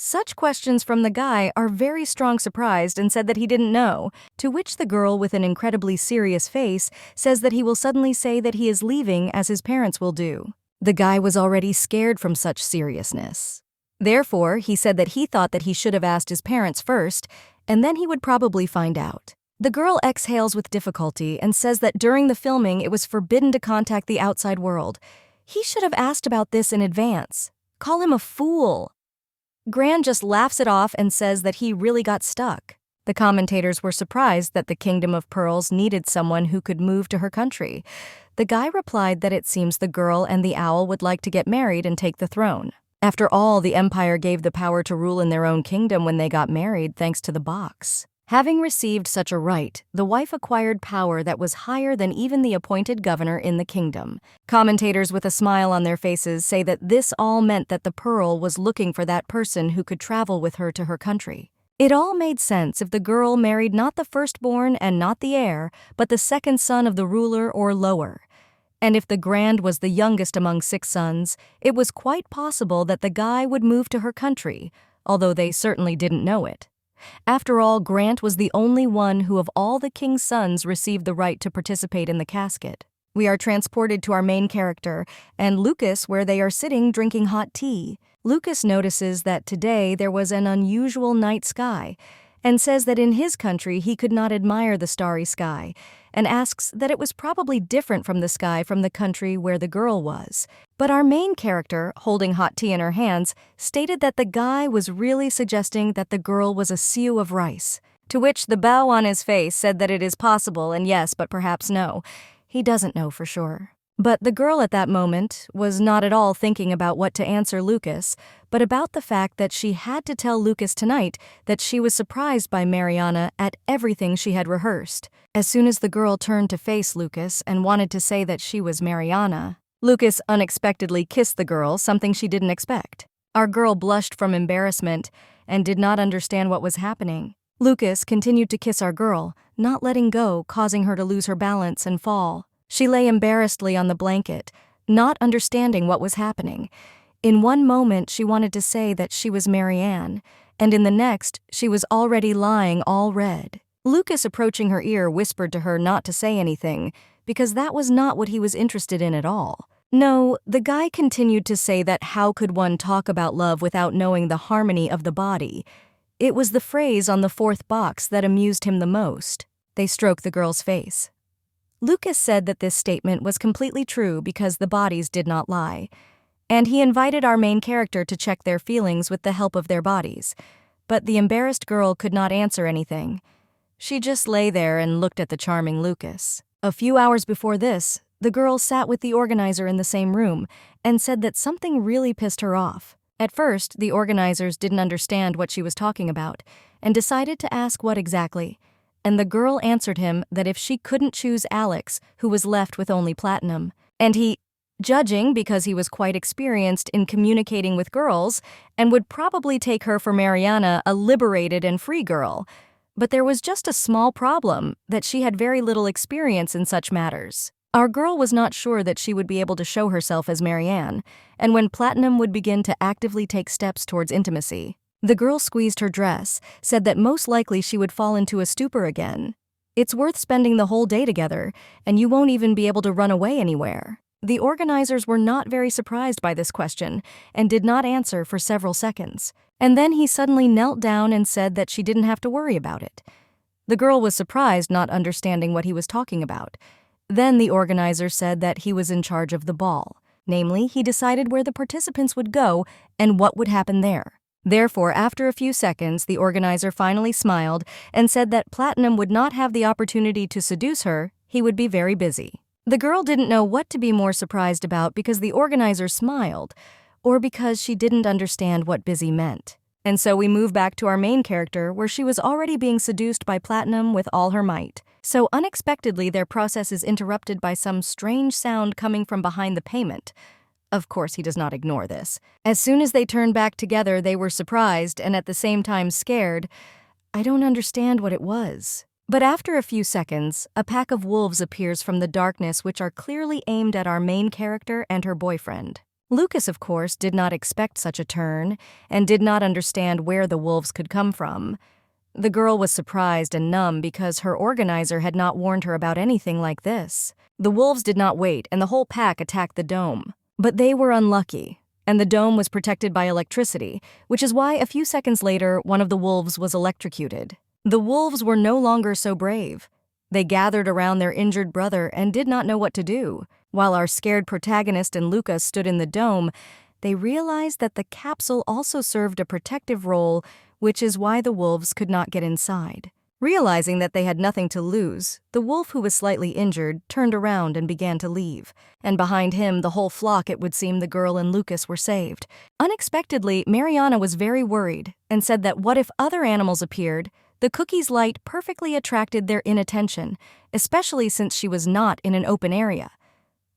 Such questions from the guy are very strong surprised and said that he didn't know, to which the girl with an incredibly serious face says that he will suddenly say that he is leaving as his parents will do. The guy was already scared from such seriousness. Therefore, he said that he thought that he should have asked his parents first, and then he would probably find out. The girl exhales with difficulty and says that during the filming it was forbidden to contact the outside world. He should have asked about this in advance. Call him a fool. Gran just laughs it off and says that he really got stuck. The commentators were surprised that the Kingdom of Pearls needed someone who could move to her country. The guy replied that it seems the girl and the owl would like to get married and take the throne. After all, the Empire gave the power to rule in their own kingdom when they got married thanks to the box. Having received such a right, the wife acquired power that was higher than even the appointed governor in the kingdom. Commentators with a smile on their faces say that this all meant that the Pearl was looking for that person who could travel with her to her country. It all made sense if the girl married not the firstborn and not the heir, but the second son of the ruler or lower. And if the Grand was the youngest among 6 sons, it was quite possible that the guy would move to her country, although they certainly didn't know it. After all, Grant was the only one who of all the king's sons received the right to participate in the casket. We are transported to our main character and Lucas, where they are sitting drinking hot tea. Lucas notices that today there was an unusual night sky and says that in his country he could not admire the starry sky and asks that it was probably different from the sky from the country where the girl was. But our main character, holding hot tea in her hands, stated that the guy was really suggesting that the girl was a siu of rice, to which the bow on his face said that it is possible and yes, but perhaps no. He doesn't know for sure. But the girl at that moment was not at all thinking about what to answer Lucas, but about the fact that she had to tell Lucas tonight that she was surprised by Mariana at everything she had rehearsed. As soon as the girl turned to face Lucas and wanted to say that she was Mariana, Lucas unexpectedly kissed the girl, something she didn't expect. Our girl blushed from embarrassment and did not understand what was happening. Lucas continued to kiss our girl, not letting go, causing her to lose her balance and fall. She lay embarrassedly on the blanket, not understanding what was happening. In one moment, she wanted to say that she was Marianne, and in the next, she was already lying all red. Lucas, approaching her ear, whispered to her not to say anything, because that was not what he was interested in at all. No, the guy continued to say that how could one talk about love without knowing the harmony of the body? It was the phrase on the 4th box that amused him the most. They stroked the girl's face. Lucas said that this statement was completely true because the bodies did not lie, and he invited our main character to check their feelings with the help of their bodies. But the embarrassed girl could not answer anything. She just lay there and looked at the charming Lucas. A few hours before this, the girl sat with the organizer in the same room and said that something really pissed her off. At first, the organizers didn't understand what she was talking about and decided to ask what exactly. And the girl answered him that if she couldn't choose Alex, who was left with only platinum, and he, judging because he was quite experienced in communicating with girls and would probably take her for Mariana, a liberated and free girl. But there was just a small problem, that she had very little experience in such matters. Our girl was not sure that she would be able to show herself as Marianne, and when Platinum would begin to actively take steps towards intimacy. The girl squeezed her dress, said that most likely she would fall into a stupor again. It's worth spending the whole day together, and you won't even be able to run away anywhere. The organizers were not very surprised by this question and did not answer for several seconds. And then he suddenly knelt down and said that she didn't have to worry about it. The girl was surprised, not understanding what he was talking about. Then the organizer said that he was in charge of the ball. Namely, he decided where the participants would go and what would happen there. Therefore, after a few seconds, the organizer finally smiled and said that Platinum would not have the opportunity to seduce her, he would be very busy. The girl didn't know what to be more surprised about because the organizer smiled, or because she didn't understand what busy meant. And so we move back to our main character, where she was already being seduced by Platinum with all her might. So unexpectedly, their process is interrupted by some strange sound coming from behind the payment. Of course, he does not ignore this. As soon as they turned back together, they were surprised and at the same time scared. I don't understand what it was. But after a few seconds, a pack of wolves appears from the darkness, which are clearly aimed at our main character and her boyfriend. Lucas, of course, did not expect such a turn and did not understand where the wolves could come from. The girl was surprised and numb because her organizer had not warned her about anything like this. The wolves did not wait, and the whole pack attacked the dome. But they were unlucky, and the dome was protected by electricity, which is why a few seconds later, one of the wolves was electrocuted. The wolves were no longer so brave. They gathered around their injured brother and did not know what to do. While our scared protagonist and Lucas stood in the dome, they realized that the capsule also served a protective role, which is why the wolves could not get inside. Realizing that they had nothing to lose, the wolf, who was slightly injured, turned around and began to leave. And behind him, the whole flock, it would seem the girl and Lucas were saved. Unexpectedly, Mariana was very worried and said that what if other animals appeared? The cookie's light perfectly attracted their inattention, especially since she was not in an open area.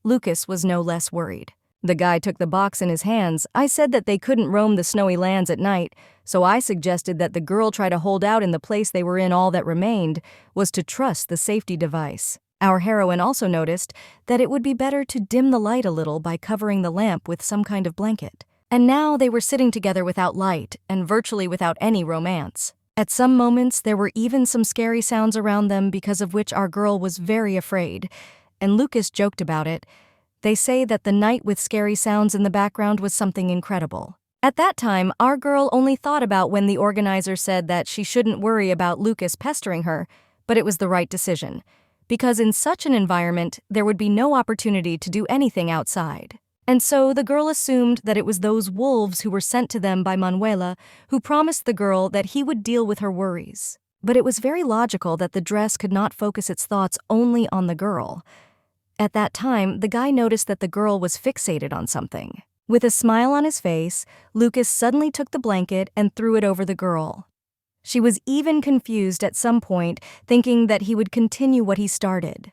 Lucas was no less worried. The guy took the box in his hands. I said that they couldn't roam the snowy lands at night, so I suggested that the girl try to hold out in the place they were in. All that remained was to trust the safety device. Our heroine also noticed that it would be better to dim the light a little by covering the lamp with some kind of blanket. And now they were sitting together without light and virtually without any romance. At some moments, there were even some scary sounds around them, because of which our girl was very afraid, and Lucas joked about it. They say that the night with scary sounds in the background was something incredible. At that time, our girl only thought about when the organizer said that she shouldn't worry about Lucas pestering her, but it was the right decision, because in such an environment, there would be no opportunity to do anything outside. And so the girl assumed that it was those wolves who were sent to them by Manuela who promised the girl that he would deal with her worries. But it was very logical that the dress could not focus its thoughts only on the girl. At that time, the guy noticed that the girl was fixated on something. With a smile on his face, Lucas suddenly took the blanket and threw it over the girl. She was even confused at some point, thinking that he would continue what he started.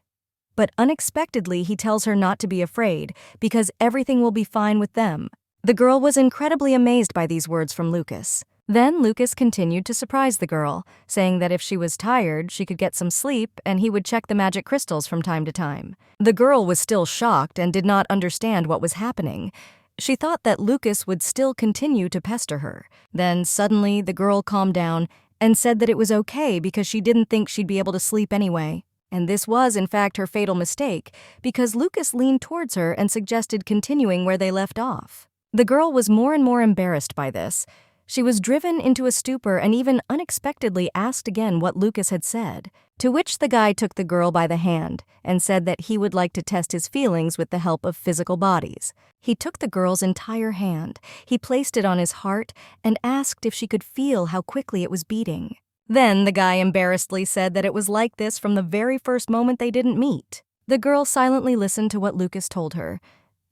But unexpectedly, he tells her not to be afraid, because everything will be fine with them. The girl was incredibly amazed by these words from Lucas. Then Lucas continued to surprise the girl, saying that if she was tired, she could get some sleep and he would check the magic crystals from time to time. The girl was still shocked and did not understand what was happening. She thought that Lucas would still continue to pester her. Then suddenly the girl calmed down and said that it was okay because she didn't think she'd be able to sleep anyway. And this was, in fact, her fatal mistake, because Lucas leaned towards her and suggested continuing where they left off. The girl was more and more embarrassed by this. She was driven into a stupor and even unexpectedly asked again what Lucas had said, to which the guy took the girl by the hand and said that he would like to test his feelings with the help of physical bodies. He took the girl's entire hand, he placed it on his heart, and asked if she could feel how quickly it was beating. Then the guy embarrassedly said that it was like this from the very first moment they didn't meet. The girl silently listened to what Lucas told her.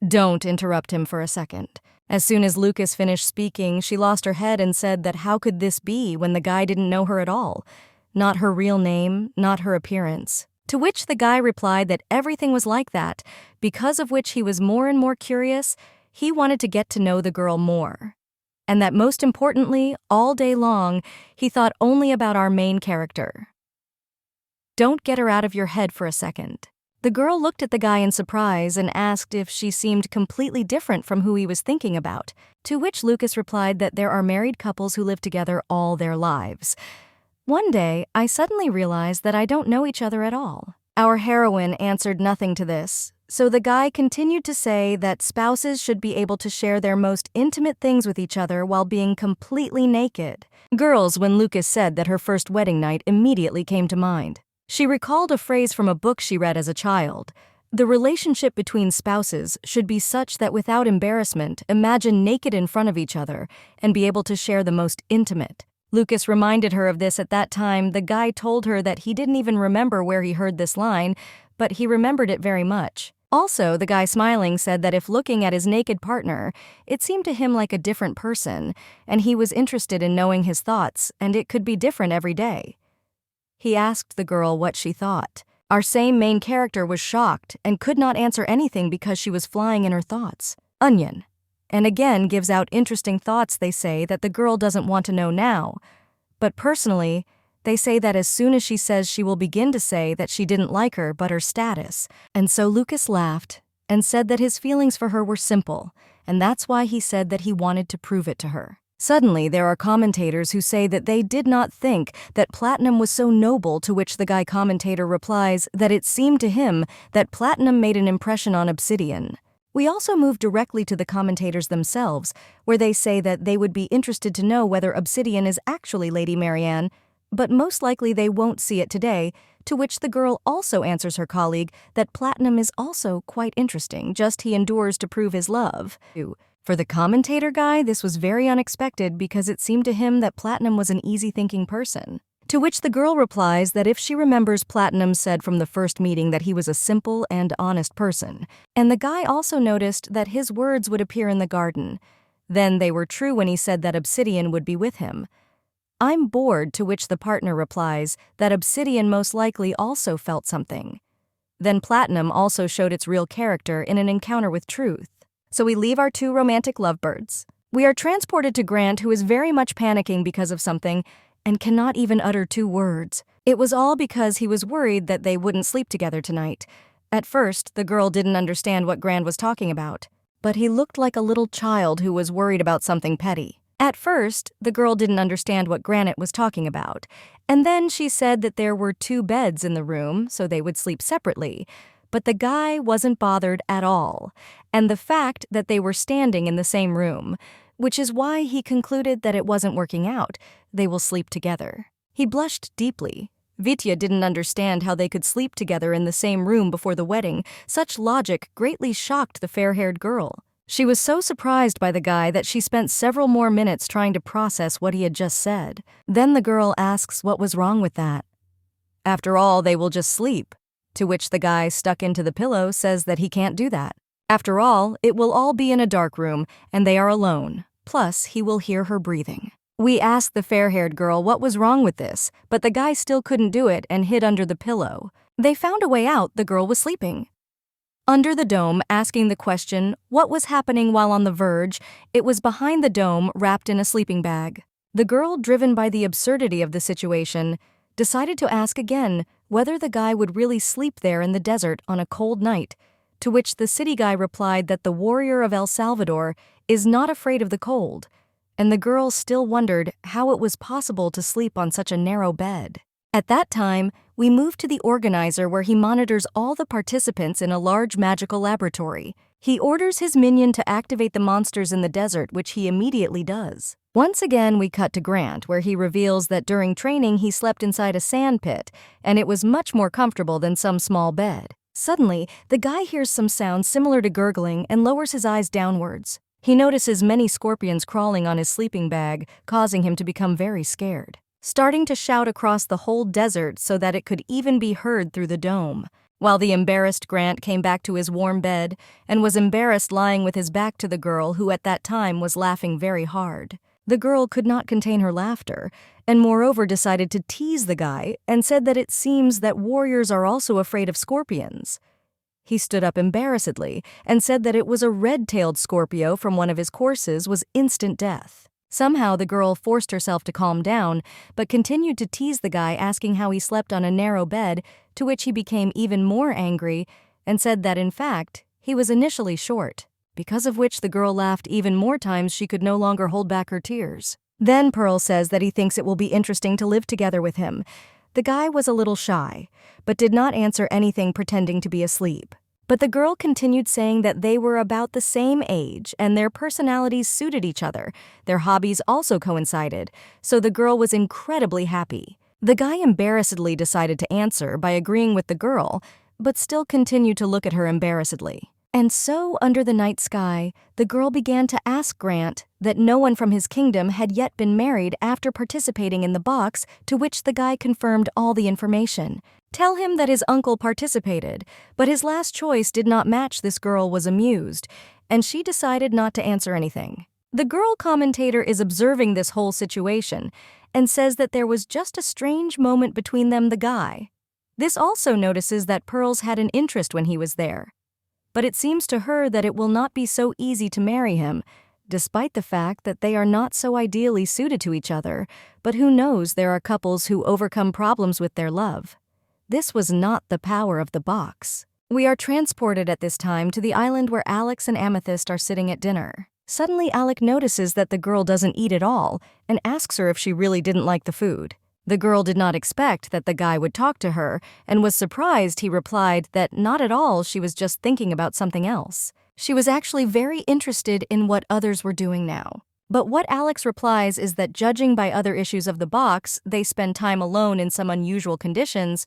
Don't interrupt him for a second. As soon as Lucas finished speaking, she lost her head and said that how could this be when the guy didn't know her at all? Not her real name, not her appearance. To which the guy replied that everything was like that, because of which he was more and more curious. He wanted to get to know the girl more. And that most importantly, all day long, he thought only about our main character. Don't get her out of your head for a second. The girl looked at the guy in surprise and asked if she seemed completely different from who he was thinking about, to which Lucas replied that there are married couples who live together all their lives. One day, I suddenly realized that I don't know each other at all. Our heroine answered nothing to this, so the guy continued to say that spouses should be able to share their most intimate things with each other while being completely naked. Girls, when Lucas said that her first wedding night immediately came to mind. She recalled a phrase from a book she read as a child. The relationship between spouses should be such that without embarrassment, imagine naked in front of each other and be able to share the most intimate. Lucas reminded her of this at that time. The guy told her that he didn't even remember where he heard this line, but he remembered it very much. Also, the guy smiling said that if looking at his naked partner, it seemed to him like a different person, and he was interested in knowing his thoughts, and it could be different every day. He asked the girl what she thought. Our same main character was shocked and could not answer anything because she was flying in her thoughts. Onion. And again gives out interesting thoughts, they say, that the girl doesn't want to know now. But personally, they say that as soon as she says, she will begin to say that she didn't like her but her status. And so Lucas laughed and said that his feelings for her were simple, and that's why he said that he wanted to prove it to her. Suddenly, there are commentators who say that they did not think that platinum was so noble, to which the guy commentator replies that it seemed to him that platinum made an impression on obsidian. We also move directly to the commentators themselves, where they say that they would be interested to know whether obsidian is actually Lady Marianne, but most likely they won't see it today, to which the girl also answers her colleague that platinum is also quite interesting, just he endures to prove his love. For the commentator guy, this was very unexpected because it seemed to him that Platinum was an easy-thinking person. To which the girl replies that if she remembers, Platinum said from the first meeting that he was a simple and honest person, and the guy also noticed that his words would appear in the garden. Then they were true when he said that Obsidian would be with him. I'm bored, to which the partner replies that Obsidian most likely also felt something. Then Platinum also showed its real character in an encounter with truth. So we leave our two romantic lovebirds. We are transported to Grant, who is very much panicking because of something and cannot even utter 2 words. It was all because he was worried that they wouldn't sleep together tonight. At first, the girl didn't understand what Grant was talking about, but he looked like a little child who was worried about something petty. At first, the girl didn't understand what Granite was talking about, and then she said that there were 2 beds in the room, so they would sleep separately. But the guy wasn't bothered at all, and the fact that they were standing in the same room, which is why he concluded that it wasn't working out. They will sleep together. He blushed deeply. Vitya didn't understand how they could sleep together in the same room before the wedding. Such logic greatly shocked the fair-haired girl. She was so surprised by the guy that she spent several more minutes trying to process what he had just said. Then the girl asks what was wrong with that. After all, they will just sleep. To which the guy stuck into the pillow says that he can't do that. After all, it will all be in a dark room, and they are alone. Plus, he will hear her breathing. We asked the fair-haired girl what was wrong with this, but the guy still couldn't do it and hid under the pillow. They found a way out. The girl was sleeping under the dome, asking the question, what was happening while on the verge? It was behind the dome, wrapped in a sleeping bag. The girl, driven by the absurdity of the situation, decided to ask again whether the guy would really sleep there in the desert on a cold night, to which the city guy replied that the warrior of El Salvador is not afraid of the cold, and the girl still wondered how it was possible to sleep on such a narrow bed. At that time, we moved to the organizer, where he monitors all the participants in a large magical laboratory. He orders his minion to activate the monsters in the desert, which he immediately does. Once again, we cut to Grant, where he reveals that during training he slept inside a sand pit, and it was much more comfortable than some small bed. Suddenly, the guy hears some sound similar to gurgling and lowers his eyes downwards. He notices many scorpions crawling on his sleeping bag, causing him to become very scared, starting to shout across the whole desert so that it could even be heard through the dome. While the embarrassed Grant came back to his warm bed and was embarrassed lying with his back to the girl who at that time was laughing very hard. The girl could not contain her laughter, and moreover decided to tease the guy and said that it seems that warriors are also afraid of scorpions. He stood up embarrassedly and said that it was a red-tailed Scorpio from one of his courses was instant death. Somehow the girl forced herself to calm down, but continued to tease the guy, asking how he slept on a narrow bed, to which he became even more angry and said that in fact, he was initially short, because of which the girl laughed even more times she could no longer hold back her tears. Then Pearl says that he thinks it will be interesting to live together with him. The guy was a little shy, but did not answer anything, pretending to be asleep. But the girl continued saying that they were about the same age and their personalities suited each other. Their hobbies also coincided, so the girl was incredibly happy. The guy embarrassedly decided to answer by agreeing with the girl, but still continued to look at her embarrassedly. And so, under the night sky, the girl began to ask Grant that no one from his kingdom had yet been married after participating in the box, to which the guy confirmed all the information. Tell him that his uncle participated, but his last choice did not match. This girl was amused, and she decided not to answer anything. The girl commentator is observing this whole situation and says that there was just a strange moment between them, the guy. This also notices that Pearls had an interest when he was there. But it seems to her that it will not be so easy to marry him, despite the fact that they are not so ideally suited to each other, but who knows, there are couples who overcome problems with their love. This was not the power of the box. We are transported at this time to the island where Alex and Amethyst are sitting at dinner. Suddenly, Alec notices that the girl doesn't eat at all and asks her if she really didn't like the food. The girl did not expect that the guy would talk to her and was surprised he replied that not at all, she was just thinking about something else. She was actually very interested in what others were doing now. But what Alex replies is that judging by other issues of the box, they spend time alone in some unusual conditions.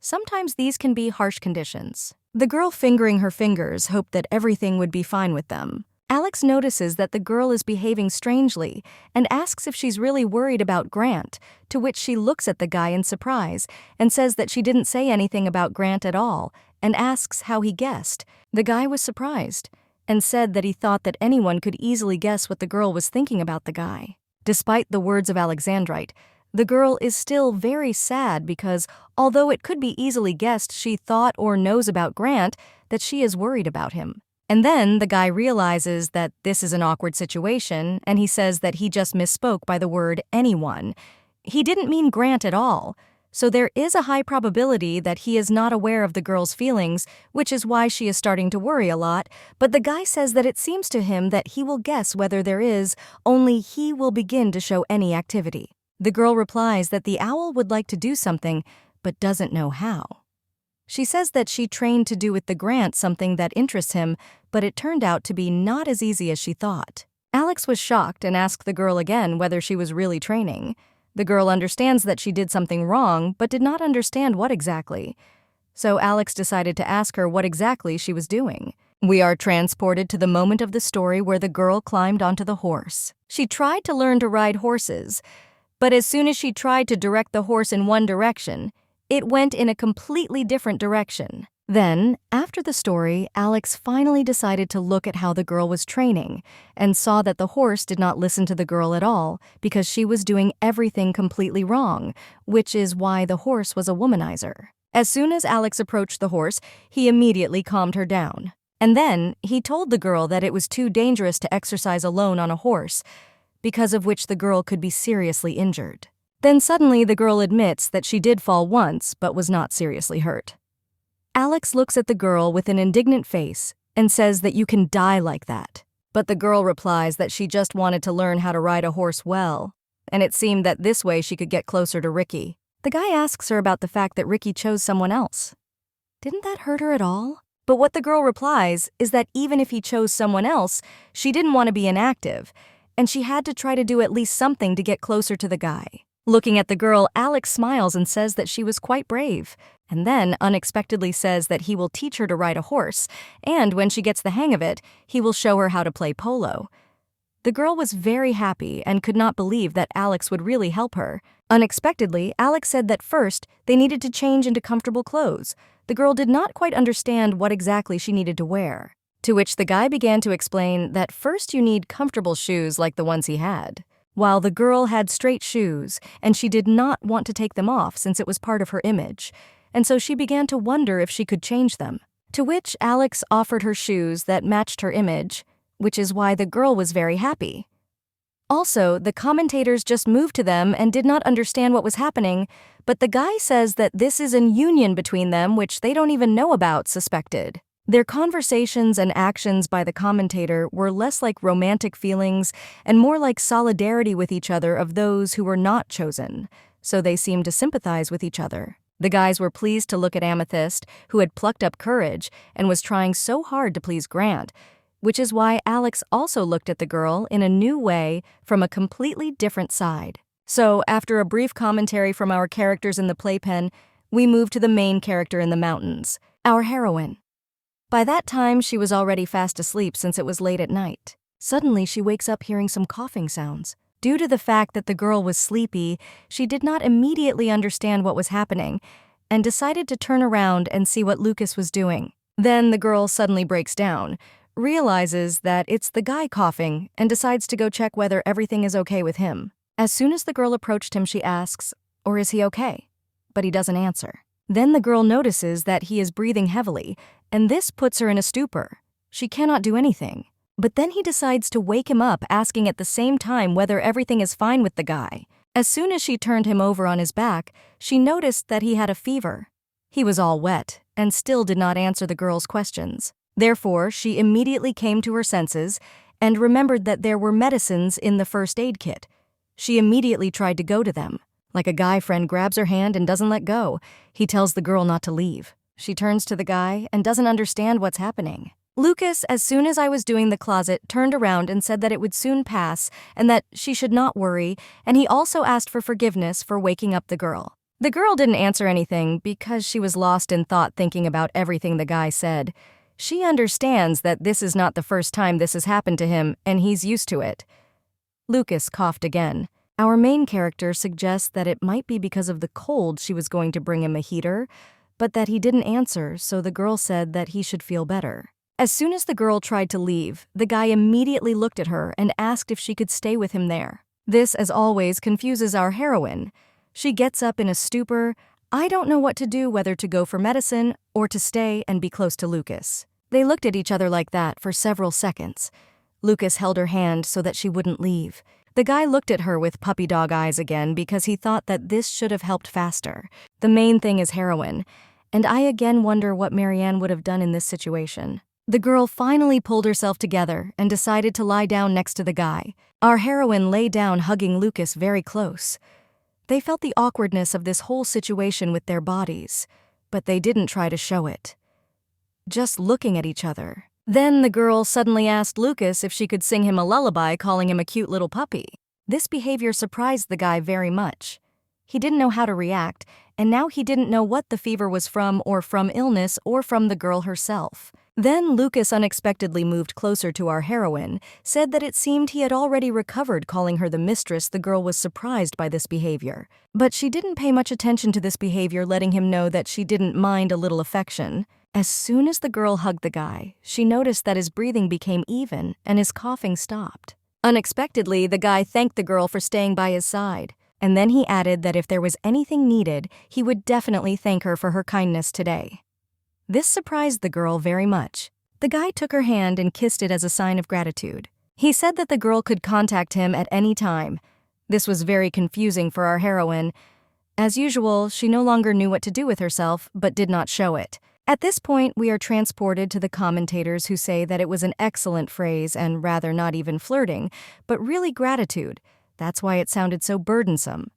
Sometimes these can be harsh conditions. The girl, fingering her fingers, hoped that everything would be fine with them. Alex notices that the girl is behaving strangely and asks if she's really worried about Grant, to which she looks at the guy in surprise and says that she didn't say anything about Grant at all and asks how he guessed. The guy was surprised and said that he thought that anyone could easily guess what the girl was thinking about the guy. Despite the words of Alexandrite, the girl is still very sad because, although it could be easily guessed she thought or knows about Grant, that she is worried about him. And then the guy realizes that this is an awkward situation, and he says that he just misspoke by the word anyone. He didn't mean Grant at all, so there is a high probability that he is not aware of the girl's feelings, which is why she is starting to worry a lot. But the guy says that it seems to him that he will guess whether there is, only he will begin to show any activity. The girl replies that the owl would like to do something, but doesn't know how. She says that she trained to do with the Grant something that interests him, but it turned out to be not as easy as she thought. Alex was shocked and asked the girl again whether she was really training. The girl understands that she did something wrong, but did not understand what exactly. So Alex decided to ask her what exactly she was doing. We are transported to the moment of the story where the girl climbed onto the horse. She tried to learn to ride horses, but as soon as she tried to direct the horse in one direction, it went in a completely different direction. Then, after the story, Alex finally decided to look at how the girl was training and saw that the horse did not listen to the girl at all because she was doing everything completely wrong, which is why the horse was a womanizer. As soon as Alex approached the horse, he immediately calmed her down. And then, he told the girl that it was too dangerous to exercise alone on a horse, because of which the girl could be seriously injured. Then suddenly the girl admits that she did fall once but was not seriously hurt. Alex looks at the girl with an indignant face and says that you can die like that. But the girl replies that she just wanted to learn how to ride a horse well, and it seemed that this way she could get closer to Ricky. The guy asks her about the fact that Ricky chose someone else. Didn't that hurt her at all? But what the girl replies is that even if he chose someone else, she didn't want to be inactive, and she had to try to do at least something to get closer to the guy. Looking at the girl, Alex smiles and says that she was quite brave, and then unexpectedly says that he will teach her to ride a horse, and when she gets the hang of it, he will show her how to play polo. The girl was very happy and could not believe that Alex would really help her. Unexpectedly, Alex said that first, they needed to change into comfortable clothes. The girl did not quite understand what exactly she needed to wear, to which the guy began to explain that first you need comfortable shoes like the ones he had, while the girl had straight shoes, and she did not want to take them off since it was part of her image, and so she began to wonder if she could change them, to which Alex offered her shoes that matched her image, which is why the girl was very happy. Also, the commentators just moved to them and did not understand what was happening, but the guy says that this is an union between them which they don't even know about, suspected. Their conversations and actions by the commentator were less like romantic feelings and more like solidarity with each other of those who were not chosen, so they seemed to sympathize with each other. The guys were pleased to look at Amethyst, who had plucked up courage and was trying so hard to please Grant, which is why Alex also looked at the girl in a new way from a completely different side. So, after a brief commentary from our characters in the playpen, we move to the main character in the mountains, our heroine. By that time, she was already fast asleep since it was late at night. Suddenly, she wakes up hearing some coughing sounds. Due to the fact that the girl was sleepy, she did not immediately understand what was happening and decided to turn around and see what Lucas was doing. Then the girl suddenly breaks down, realizes that it's the guy coughing, and decides to go check whether everything is okay with him. As soon as the girl approached him, she asks, "Or is he okay?" But he doesn't answer. Then the girl notices that he is breathing heavily, and this puts her in a stupor. She cannot do anything. But then he decides to wake him up, asking at the same time whether everything is fine with the guy. As soon as she turned him over on his back, she noticed that he had a fever. He was all wet, and still did not answer the girl's questions. Therefore, she immediately came to her senses and remembered that there were medicines in the first aid kit. She immediately tried to go to them. Like a guy friend grabs her hand and doesn't let go. He tells the girl not to leave. She turns to the guy and doesn't understand what's happening. Lucas, as soon as I was doing the closet, turned around and said that it would soon pass and that she should not worry, and he also asked for forgiveness for waking up the girl. The girl didn't answer anything because she was lost in thought thinking about everything the guy said. She understands that this is not the first time this has happened to him, and he's used to it. Lucas coughed again. Our main character suggests that it might be because of the cold she was going to bring him a heater, but that he didn't answer, so the girl said that he should feel better. As soon as the girl tried to leave, the guy immediately looked at her and asked if she could stay with him there. This, as always, confuses our heroine. She gets up in a stupor. I don't know what to do, whether to go for medicine or to stay and be close to Lucas. They looked at each other like that for several seconds. Lucas held her hand so that she wouldn't leave. The guy looked at her with puppy dog eyes again because he thought that this should have helped faster. The main thing is heroine, and I again wonder what Marianne would have done in this situation. The girl finally pulled herself together and decided to lie down next to the guy. Our heroine lay down hugging Lucas very close. They felt the awkwardness of this whole situation with their bodies, but they didn't try to show it. Just looking at each other. Then the girl suddenly asked Lucas if she could sing him a lullaby, calling him a cute little puppy. This behavior surprised the guy very much. He didn't know how to react, and now he didn't know what the fever was from, or from illness, or from the girl herself. Then Lucas unexpectedly moved closer to our heroine, said that it seemed he had already recovered, calling her the mistress. The girl was surprised by this behavior, but she didn't pay much attention to this behavior, letting him know that she didn't mind a little affection. As soon as the girl hugged the guy, she noticed that his breathing became even and his coughing stopped. Unexpectedly, the guy thanked the girl for staying by his side, and then he added that if there was anything needed, he would definitely thank her for her kindness today. This surprised the girl very much. The guy took her hand and kissed it as a sign of gratitude. He said that the girl could contact him at any time. This was very confusing for our heroine. As usual, she no longer knew what to do with herself, but did not show it. At this point, we are transported to the commentators who say that it was an excellent phrase and rather not even flirting, but really gratitude. That's why it sounded so burdensome.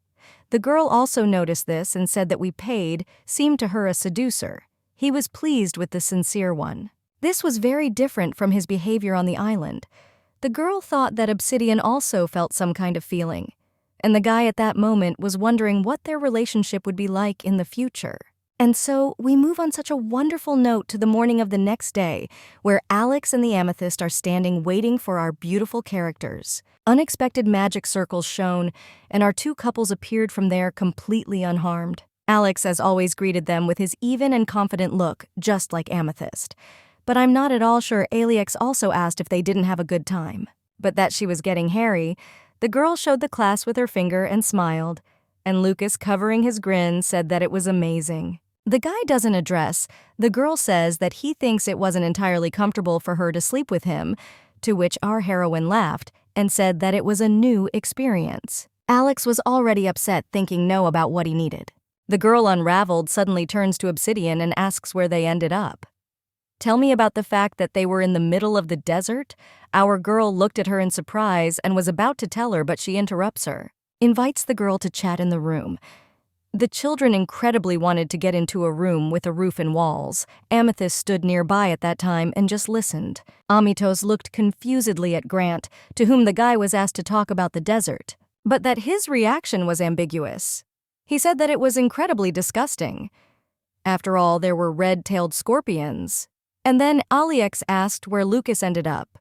The girl also noticed this and said that we paid seemed to her a seducer. He was pleased with the sincere one. This was very different from his behavior on the island. The girl thought that Obsidian also felt some kind of feeling, and the guy at that moment was wondering what their relationship would be like in the future. And so we move on such a wonderful note to the morning of the next day, where Alex and the Amethyst are standing waiting for our beautiful characters. Unexpected magic circles shone, and our two couples appeared from there completely unharmed. Alex, as always, greeted them with his even and confident look, just like Amethyst. But I'm not at all sure Alex also asked if they didn't have a good time. But that she was getting hairy, the girl showed the class with her finger and smiled, and Lucas, covering his grin, said that it was amazing. The guy doesn't address. The girl says that he thinks it wasn't entirely comfortable for her to sleep with him, to which our heroine laughed and said that it was a new experience. Alex was already upset, thinking no about what he needed. The girl, unraveled, suddenly turns to Obsidian and asks where they ended up. Tell me about the fact that they were in the middle of the desert? Our girl looked at her in surprise and was about to tell her, but she interrupts her. Invites the girl to chat in the room. The children incredibly wanted to get into a room with a roof and walls. Amethyst stood nearby at that time and just listened. Amitos looked confusedly at Grant, to whom the guy was asked to talk about the desert, but that his reaction was ambiguous. He said that it was incredibly disgusting. After all, there were red-tailed scorpions. And then Alex asked where Lucas ended up.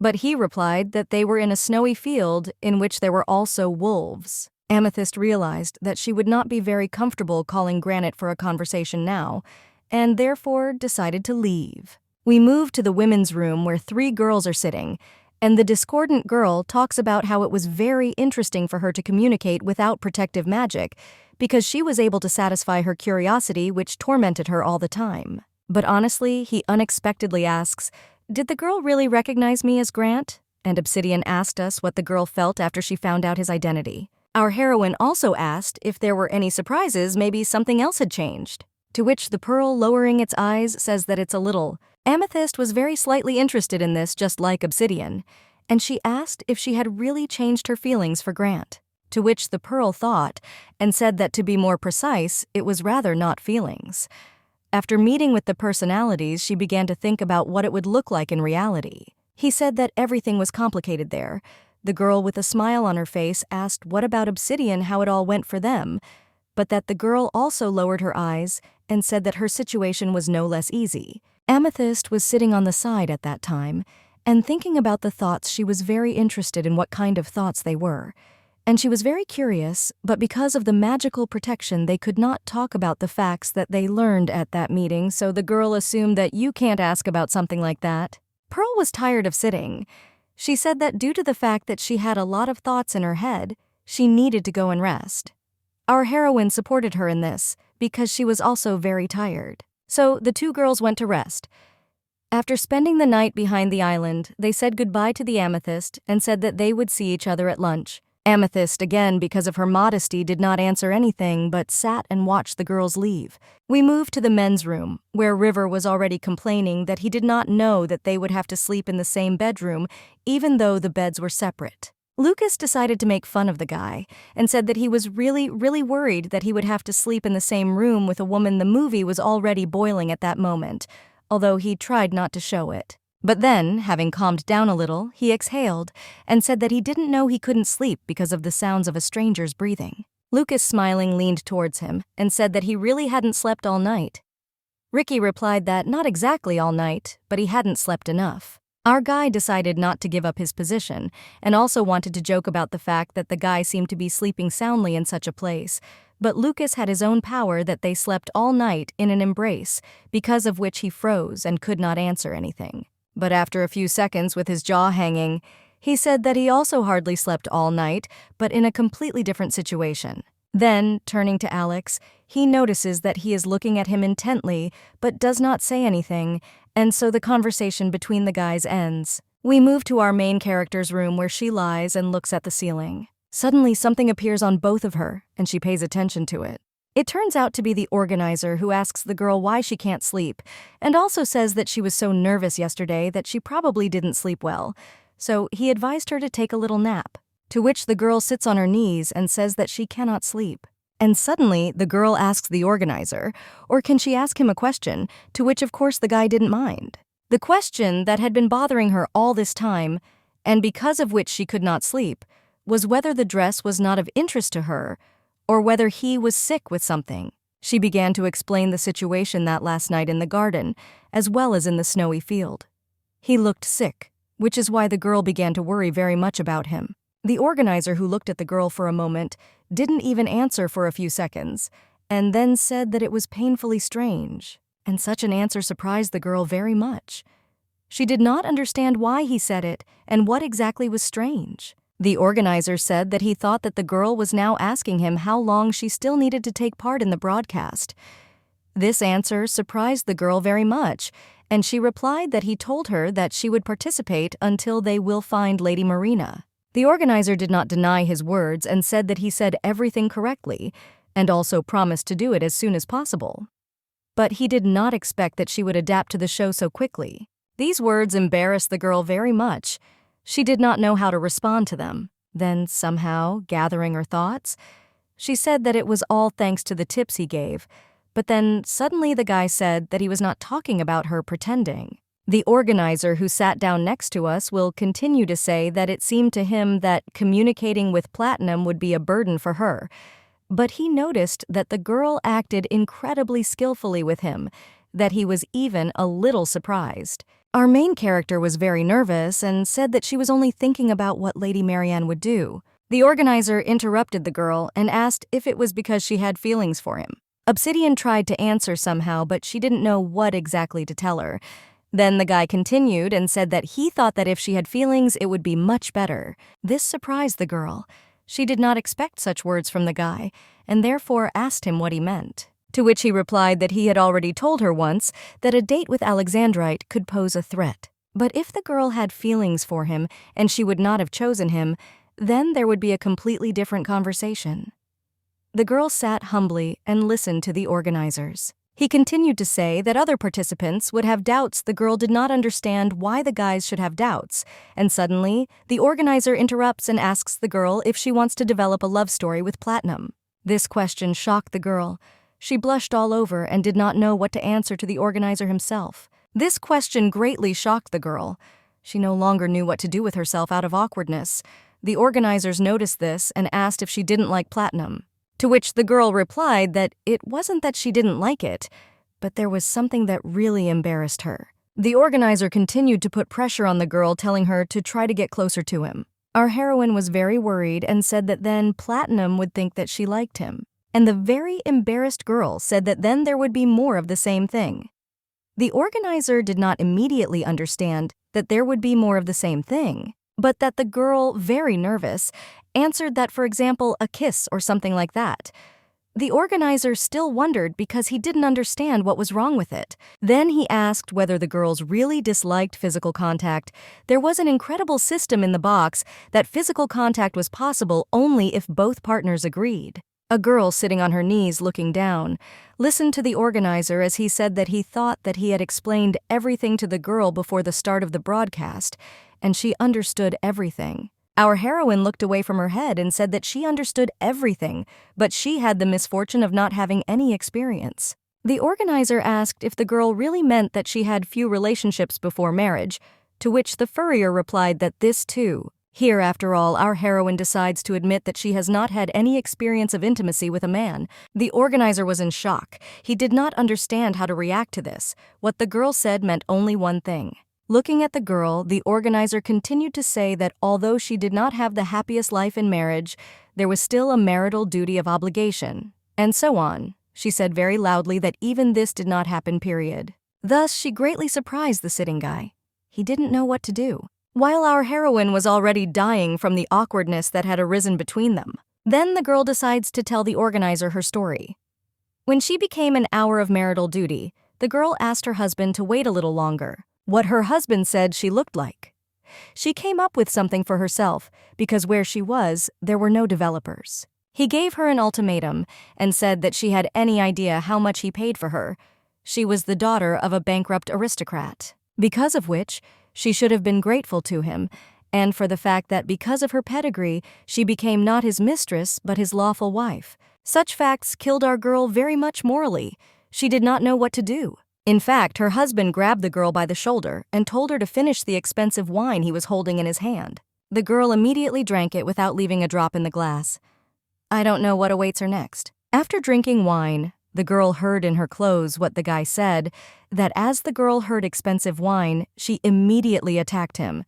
But he replied that they were in a snowy field in which there were also wolves. Amethyst realized that she would not be very comfortable calling Granite for a conversation now, and therefore decided to leave. We move to the women's room where 3 girls are sitting, and the discordant girl talks about how it was very interesting for her to communicate without protective magic, because she was able to satisfy her curiosity, which tormented her all the time. But honestly, he unexpectedly asks, "Did the girl really recognize me as Grant?" And Obsidian asked us what the girl felt after she found out his identity. Our heroine also asked if there were any surprises, maybe something else had changed. To which the Pearl, lowering its eyes, says that it's a little. Amethyst was very slightly interested in this, just like Obsidian, and she asked if she had really changed her feelings for Grant. To which the Pearl thought, and said that to be more precise, it was rather not feelings. After meeting with the personalities, she began to think about what it would look like in reality. He said that everything was complicated there. The girl, with a smile on her face, asked what about Obsidian, how it all went for them, but that the girl also lowered her eyes and said that her situation was no less easy. Amethyst was sitting on the side at that time, and thinking about the thoughts. She was very interested in what kind of thoughts they were, and she was very curious, but because of the magical protection they could not talk about the facts that they learned at that meeting, so the girl assumed that you can't ask about something like that. Pearl was tired of sitting. She said that due to the fact that she had a lot of thoughts in her head, she needed to go and rest. Our heroine supported her in this, because she was also very tired. So the 2 girls went to rest. After spending the night behind the island, they said goodbye to the Amethyst and said that they would see each other at lunch. Amethyst, again because of her modesty, did not answer anything but sat and watched the girls leave. We moved to the men's room, where River was already complaining that he did not know that they would have to sleep in the same bedroom, even though the beds were separate. Lucas decided to make fun of the guy and said that he was really worried that he would have to sleep in the same room with a woman the movie was already boiling at that moment, although he tried not to show it. But then, having calmed down a little, he exhaled and said that he didn't know he couldn't sleep because of the sounds of a stranger's breathing. Lucas, smiling, leaned towards him and said that he really hadn't slept all night. Ricky replied that not exactly all night, but he hadn't slept enough. Our guy decided not to give up his position and also wanted to joke about the fact that the guy seemed to be sleeping soundly in such a place, but Lucas had his own power that they slept all night in an embrace, because of which he froze and could not answer anything. But after a few seconds with his jaw hanging, he said that he also hardly slept all night, but in a completely different situation. Then, turning to Alex, he notices that he is looking at him intently, but does not say anything, and so the conversation between the guys ends. We move to our main character's room where she lies and looks at the ceiling. Suddenly, something appears on both of her, and she pays attention to it. It turns out to be the organizer, who asks the girl why she can't sleep, and also says that she was so nervous yesterday that she probably didn't sleep well, so he advised her to take a little nap, to which the girl sits on her knees and says that she cannot sleep. And suddenly, the girl asks the organizer, or can she ask him a question, to which of course the guy didn't mind. The question that had been bothering her all this time, and because of which she could not sleep, was whether the dress was not of interest to her, or whether he was sick with something. She began to explain the situation that last night in the garden, as well as in the snowy field. He looked sick, which is why the girl began to worry very much about him. The organizer, who looked at the girl for a moment, didn't even answer for a few seconds, and then said that it was painfully strange, and such an answer surprised the girl very much. She did not understand why he said it and what exactly was strange. The organizer said that he thought that the girl was now asking him how long she still needed to take part in the broadcast. This answer surprised the girl very much, and she replied that he told her that she would participate until they will find Lady Marina. The organizer did not deny his words and said that he said everything correctly, and also promised to do it as soon as possible. But he did not expect that she would adapt to the show so quickly. These words embarrassed the girl very much. She did not know how to respond to them. Then, somehow, gathering her thoughts, she said that it was all thanks to the tips he gave, but then suddenly the guy said that he was not talking about her pretending. The organizer, who sat down next to us, will continue to say that it seemed to him that communicating with Platinum would be a burden for her, but he noticed that the girl acted incredibly skillfully with him, that he was even a little surprised. Our main character was very nervous and said that she was only thinking about what Lady Marianne would do. The organizer interrupted the girl and asked if it was because she had feelings for him. Obsidian tried to answer somehow, but she didn't know what exactly to tell her. Then the guy continued and said that he thought that if she had feelings, it would be much better. This surprised the girl. She did not expect such words from the guy, and therefore asked him what he meant. To which he replied that he had already told her once that a date with Alexandrite could pose a threat. But if the girl had feelings for him and she would not have chosen him, then there would be a completely different conversation. The girl sat humbly and listened to the organizers. He continued to say that other participants would have doubts. The girl did not understand why the guys should have doubts, and suddenly, the organizer interrupts and asks the girl if she wants to develop a love story with Platinum. This question shocked the girl. She blushed all over and did not know what to answer to the organizer himself. This question greatly shocked the girl. She no longer knew what to do with herself out of awkwardness. The organizers noticed this and asked if she didn't like Platinum. To which the girl replied that it wasn't that she didn't like it, but there was something that really embarrassed her. The organizer continued to put pressure on the girl, telling her to try to get closer to him. Our heroine was very worried and said that then Platinum would think that she liked him. And the very embarrassed girl said that then there would be more of the same thing. The organizer did not immediately understand that there would be more of the same thing, but that the girl, very nervous, answered that, for example, a kiss or something like that. The organizer still wondered because he didn't understand what was wrong with it. Then he asked whether the girls really disliked physical contact. There was an incredible system in the box that physical contact was possible only if both partners agreed. A girl sitting on her knees looking down listened to the organizer as he said that he thought that he had explained everything to the girl before the start of the broadcast, and she understood everything. Our heroine looked away from her head and said that she understood everything, but she had the misfortune of not having any experience. The organizer asked if the girl really meant that she had few relationships before marriage, to which the furrier replied that this too. Here, after all, our heroine decides to admit that she has not had any experience of intimacy with a man. The organizer was in shock. He did not understand how to react to this. What the girl said meant only one thing. Looking at the girl, the organizer continued to say that although she did not have the happiest life in marriage, there was still a marital duty of obligation, and so on. She said very loudly that even this did not happen, period. Thus, she greatly surprised the sitting guy. He didn't know what to do, while our heroine was already dying from the awkwardness that had arisen between them. Then the girl decides to tell the organizer her story. When she became an hour of marital duty, the girl asked her husband to wait a little longer. What her husband said she looked like. She came up with something for herself, because where she was, there were no developers. He gave her an ultimatum and said that she had any idea how much he paid for her. She was the daughter of a bankrupt aristocrat, because of which she should have been grateful to him, and for the fact that because of her pedigree, she became not his mistress but his lawful wife. Such facts killed our girl very much morally. She did not know what to do. In fact, her husband grabbed the girl by the shoulder and told her to finish the expensive wine he was holding in his hand. The girl immediately drank it without leaving a drop in the glass. I don't know what awaits her next. After drinking wine, the girl heard in her clothes what the guy said, that as the girl heard expensive wine, she immediately attacked him,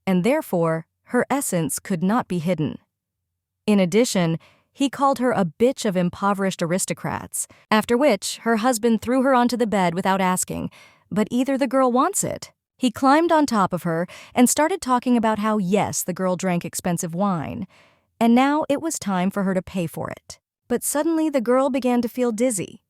and therefore, her essence could not be hidden. In addition, he called her a bitch of impoverished aristocrats, after which her husband threw her onto the bed without asking, but either the girl wants it. He climbed on top of her and started talking about how, yes, the girl drank expensive wine, and now it was time for her to pay for it. But suddenly the girl began to feel dizzy.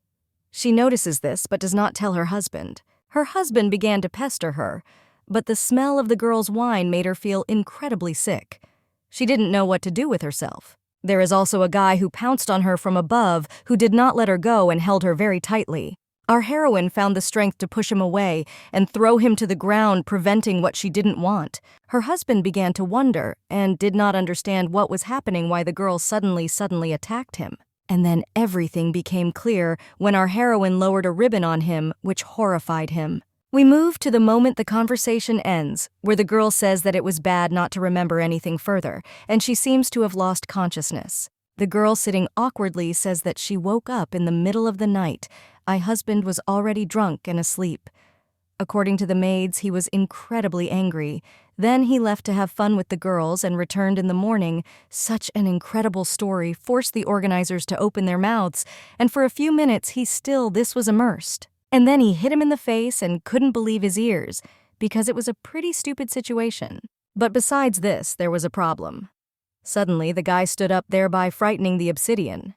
She notices this but does not tell her husband. Her husband began to pester her, but the smell of the girl's wine made her feel incredibly sick. She didn't know what to do with herself. There is also a guy who pounced on her from above who did not let her go and held her very tightly. Our heroine found the strength to push him away and throw him to the ground, preventing what she didn't want. Her husband began to wonder and did not understand what was happening, why the girl suddenly attacked him. And then everything became clear when our heroine lowered a ribbon on him, which horrified him. We move to the moment the conversation ends, where the girl says that it was bad not to remember anything further, and she seems to have lost consciousness. The girl sitting awkwardly says that she woke up in the middle of the night. My husband was already drunk and asleep. According to the maids, he was incredibly angry. Then he left to have fun with the girls and returned in the morning. Such an incredible story forced the organizers to open their mouths, and for a few minutes this was immersed. And then he hit him in the face and couldn't believe his ears, because it was a pretty stupid situation. But besides this, there was a problem. Suddenly, the guy stood up, thereby frightening the obsidian.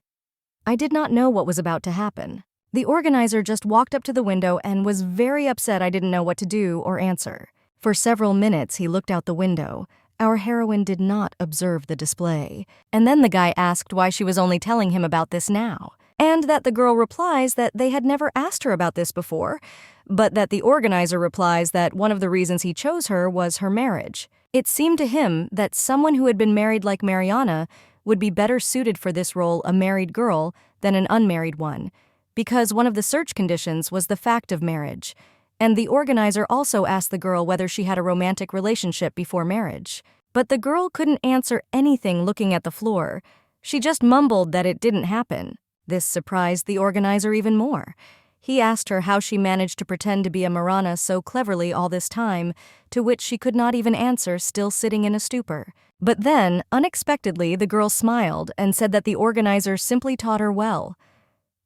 I did not know what was about to happen. The organizer just walked up to the window and was very upset I didn't know what to do or answer. For several minutes, he looked out the window. Our heroine did not observe the display. And then the guy asked why she was only telling him about this now. And that the girl replies that they had never asked her about this before, but that the organizer replies that one of the reasons he chose her was her marriage. It seemed to him that someone who had been married like Mariana would be better suited for this role, a married girl, than an unmarried one, because one of the search conditions was the fact of marriage, and the organizer also asked the girl whether she had a romantic relationship before marriage. But the girl couldn't answer anything looking at the floor. She just mumbled that it didn't happen. This surprised the organizer even more. He asked her how she managed to pretend to be a Marana so cleverly all this time, to which she could not even answer, still sitting in a stupor. But then, unexpectedly, the girl smiled and said that the organizer simply taught her well.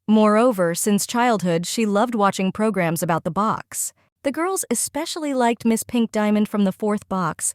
Moreover, since childhood, she loved watching programs about the box. The girls especially liked Miss Pink Diamond from the fourth box.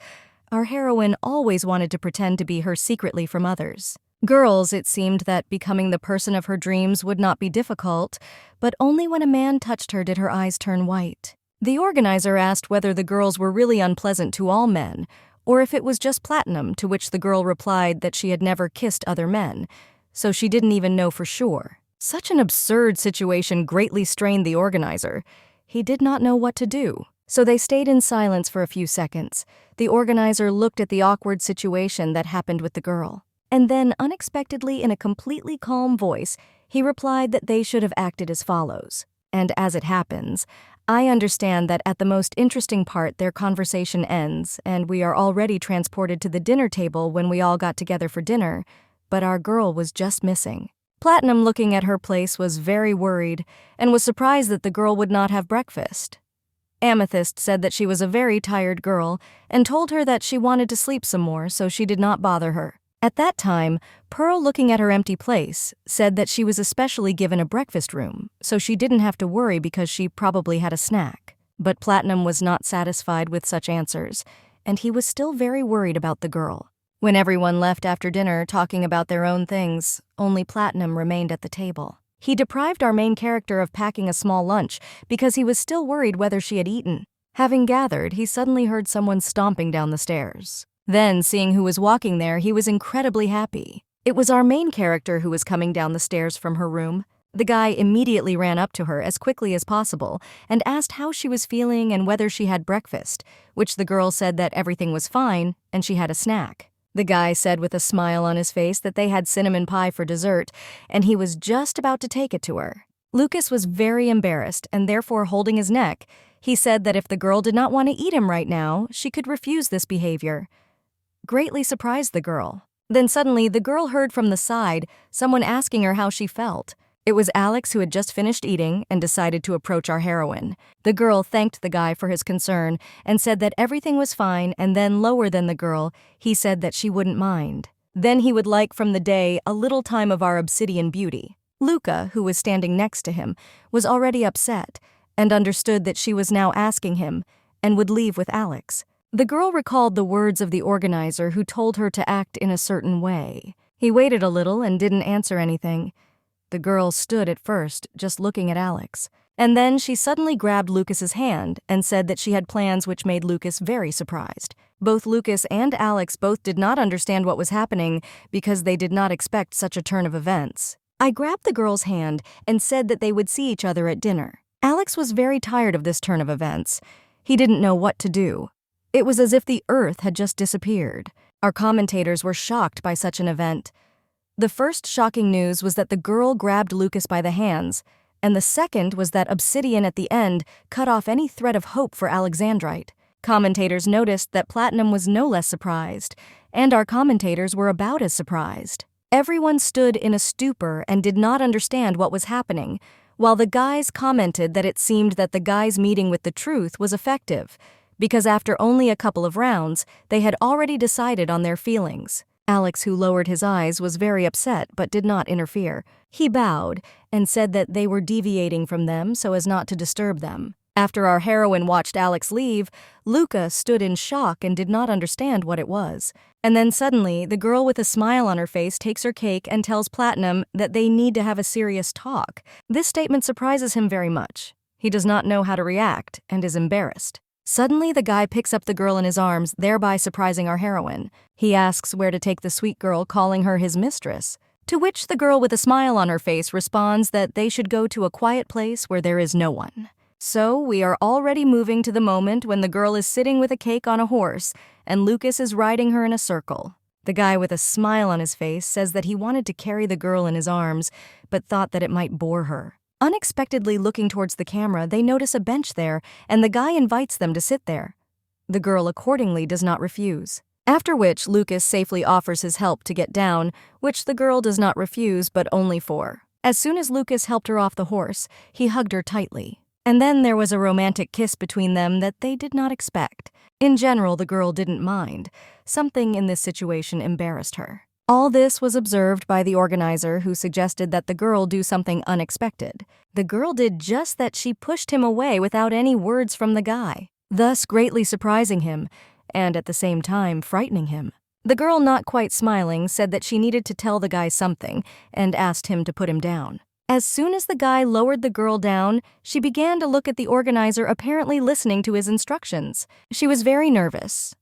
Our heroine always wanted to pretend to be her secretly from others. Girls, it seemed that becoming the person of her dreams would not be difficult, but only when a man touched her did her eyes turn white. The organizer asked whether the girls were really unpleasant to all men, or if it was just Platinum, to which the girl replied that she had never kissed other men, so she didn't even know for sure. Such an absurd situation greatly strained the organizer. He did not know what to do, so they stayed in silence for a few seconds. The organizer looked at the awkward situation that happened with the girl. And then, unexpectedly, in a completely calm voice, he replied that they should have acted as follows. And as it happens, I understand that at the most interesting part their conversation ends, and we are already transported to the dinner table when we all got together for dinner, but our girl was just missing. Platinum, looking at her place, was very worried, and was surprised that the girl would not have breakfast. Amethyst said that she was a very tired girl, and told her that she wanted to sleep some more, so she did not bother her. At that time, Pearl, looking at her empty place, said that she was especially given a breakfast room, so she didn't have to worry because she probably had a snack. But Platinum was not satisfied with such answers, and he was still very worried about the girl. When everyone left after dinner talking about their own things, only Platinum remained at the table. He deprived our main character of packing a small lunch because he was still worried whether she had eaten. Having gathered, he suddenly heard someone stomping down the stairs. Then, seeing who was walking there, he was incredibly happy. It was our main character who was coming down the stairs from her room. The guy immediately ran up to her as quickly as possible and asked how she was feeling and whether she had breakfast, which the girl said that everything was fine and she had a snack. The guy said with a smile on his face that they had cinnamon pie for dessert, and he was just about to take it to her. Lucas was very embarrassed and therefore holding his neck. He said that if the girl did not want to eat him right now, she could refuse this behavior. Greatly surprised the girl. Then suddenly, the girl heard from the side someone asking her how she felt. It was Alex, who had just finished eating and decided to approach our heroine. The girl thanked the guy for his concern and said that everything was fine, and then lower than the girl, he said that she wouldn't mind. Then he would like from the day a little time of our obsidian beauty. Luca, who was standing next to him, was already upset and understood that she was now asking him and would leave with Alex. The girl recalled the words of the organizer who told her to act in a certain way. He waited a little and didn't answer anything. The girl stood at first, just looking at Alex. And then she suddenly grabbed Lucas's hand and said that she had plans, which made Lucas very surprised. Both Lucas and Alex both did not understand what was happening because they did not expect such a turn of events. I grabbed the girl's hand and said that they would see each other at dinner. Alex was very tired of this turn of events. He didn't know what to do. It was as if the earth had just disappeared. Our commentators were shocked by such an event. The first shocking news was that the girl grabbed Lucas by the hands, and the second was that obsidian at the end cut off any thread of hope for Alexandrite. Commentators noticed that Platinum was no less surprised, and our commentators were about as surprised. Everyone stood in a stupor and did not understand what was happening, while the guys commented that it seemed that the guy's meeting with the truth was effective, because after only a couple of rounds, they had already decided on their feelings. Alex, who lowered his eyes, was very upset but did not interfere. He bowed and said that they were deviating from them so as not to disturb them. After our heroine watched Alex leave, Luca stood in shock and did not understand what it was. And then suddenly, the girl with a smile on her face takes her cake and tells Platinum that they need to have a serious talk. This statement surprises him very much. He does not know how to react and is embarrassed. Suddenly, the guy picks up the girl in his arms, thereby surprising our heroine. He asks where to take the sweet girl, calling her his mistress. To which the girl with a smile on her face responds that they should go to a quiet place where there is no one. So we are already moving to the moment when the girl is sitting with a cake on a horse and Lucas is riding her in a circle. The guy with a smile on his face says that he wanted to carry the girl in his arms, but thought that it might bore her. Unexpectedly looking towards the camera, they notice a bench there, and the guy invites them to sit there. The girl accordingly does not refuse. After which, Lucas safely offers his help to get down, which the girl does not refuse, but only for. As soon as Lucas helped her off the horse, he hugged her tightly. And then there was a romantic kiss between them that they did not expect. In general, the girl didn't mind. Something in this situation embarrassed her. All this was observed by the organizer, who suggested that the girl do something unexpected. The girl did just that. She pushed him away without any words from the guy, thus greatly surprising him, and at the same time frightening him. The girl, not quite smiling, said that she needed to tell the guy something, and asked him to put him down. As soon as the guy lowered the girl down, she began to look at the organizer, apparently listening to his instructions. She was very nervous.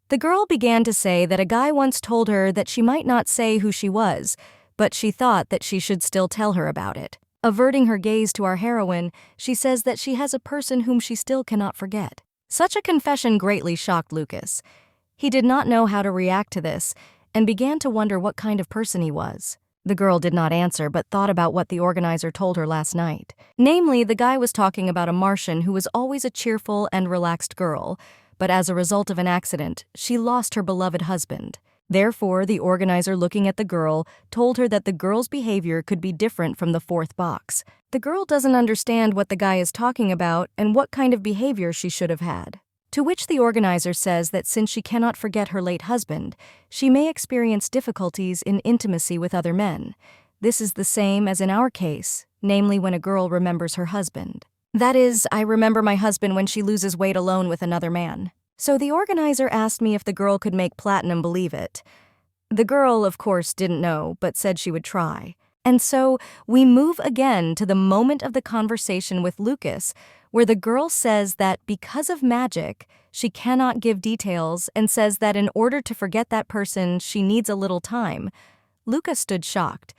The girl began to say that a guy once told her that she might not say who she was, but she thought that she should still tell her about it. Averting her gaze to our heroine, she says that she has a person whom she still cannot forget. Such a confession greatly shocked Lucas. He did not know how to react to this and began to wonder what kind of person he was. The girl did not answer but thought about what the organizer told her last night. Namely, the guy was talking about a Martian who was always a cheerful and relaxed girl, but as a result of an accident, she lost her beloved husband. Therefore, the organizer, looking at the girl, told her that the girl's behavior could be different from the fourth box. The girl doesn't understand what the guy is talking about and what kind of behavior she should have had. To which the organizer says that since she cannot forget her late husband, she may experience difficulties in intimacy with other men. This is the same as in our case, namely when a girl remembers her husband. That is, I remember my husband when she loses weight alone with another man. So the organizer asked me if the girl could make Platinum believe it. The girl, of course, didn't know, but said she would try. And so we move again to the moment of the conversation with Lucas, where the girl says that because of magic, she cannot give details and says that in order to forget that person, she needs a little time. Lucas stood shocked.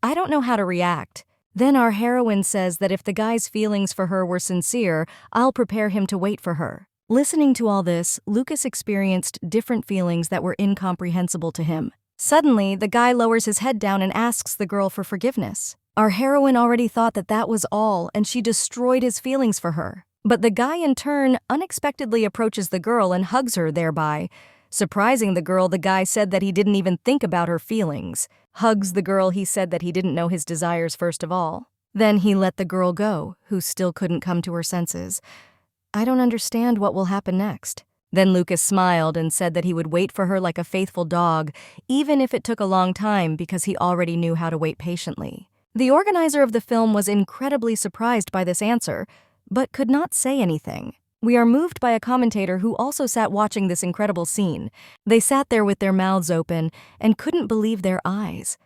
I don't know how to react. Then our heroine says that if the guy's feelings for her were sincere, I'll prepare him to wait for her. Listening to all this, Lucas experienced different feelings that were incomprehensible to him. Suddenly, the guy lowers his head down and asks the girl for forgiveness. Our heroine already thought that that was all, and she destroyed his feelings for her. But the guy, in turn, unexpectedly approaches the girl and hugs her thereby. Surprising the girl, the guy said that he didn't even think about her feelings. Hugs the girl, he said that he didn't know his desires first of all. Then he let the girl go, who still couldn't come to her senses. I don't understand what will happen next. Then Lucas smiled and said that he would wait for her like a faithful dog, even if it took a long time because he already knew how to wait patiently. The organizer of the film was incredibly surprised by this answer, but could not say anything. We are moved by a commentator who also sat watching this incredible scene. They sat there with their mouths open and couldn't believe their eyes.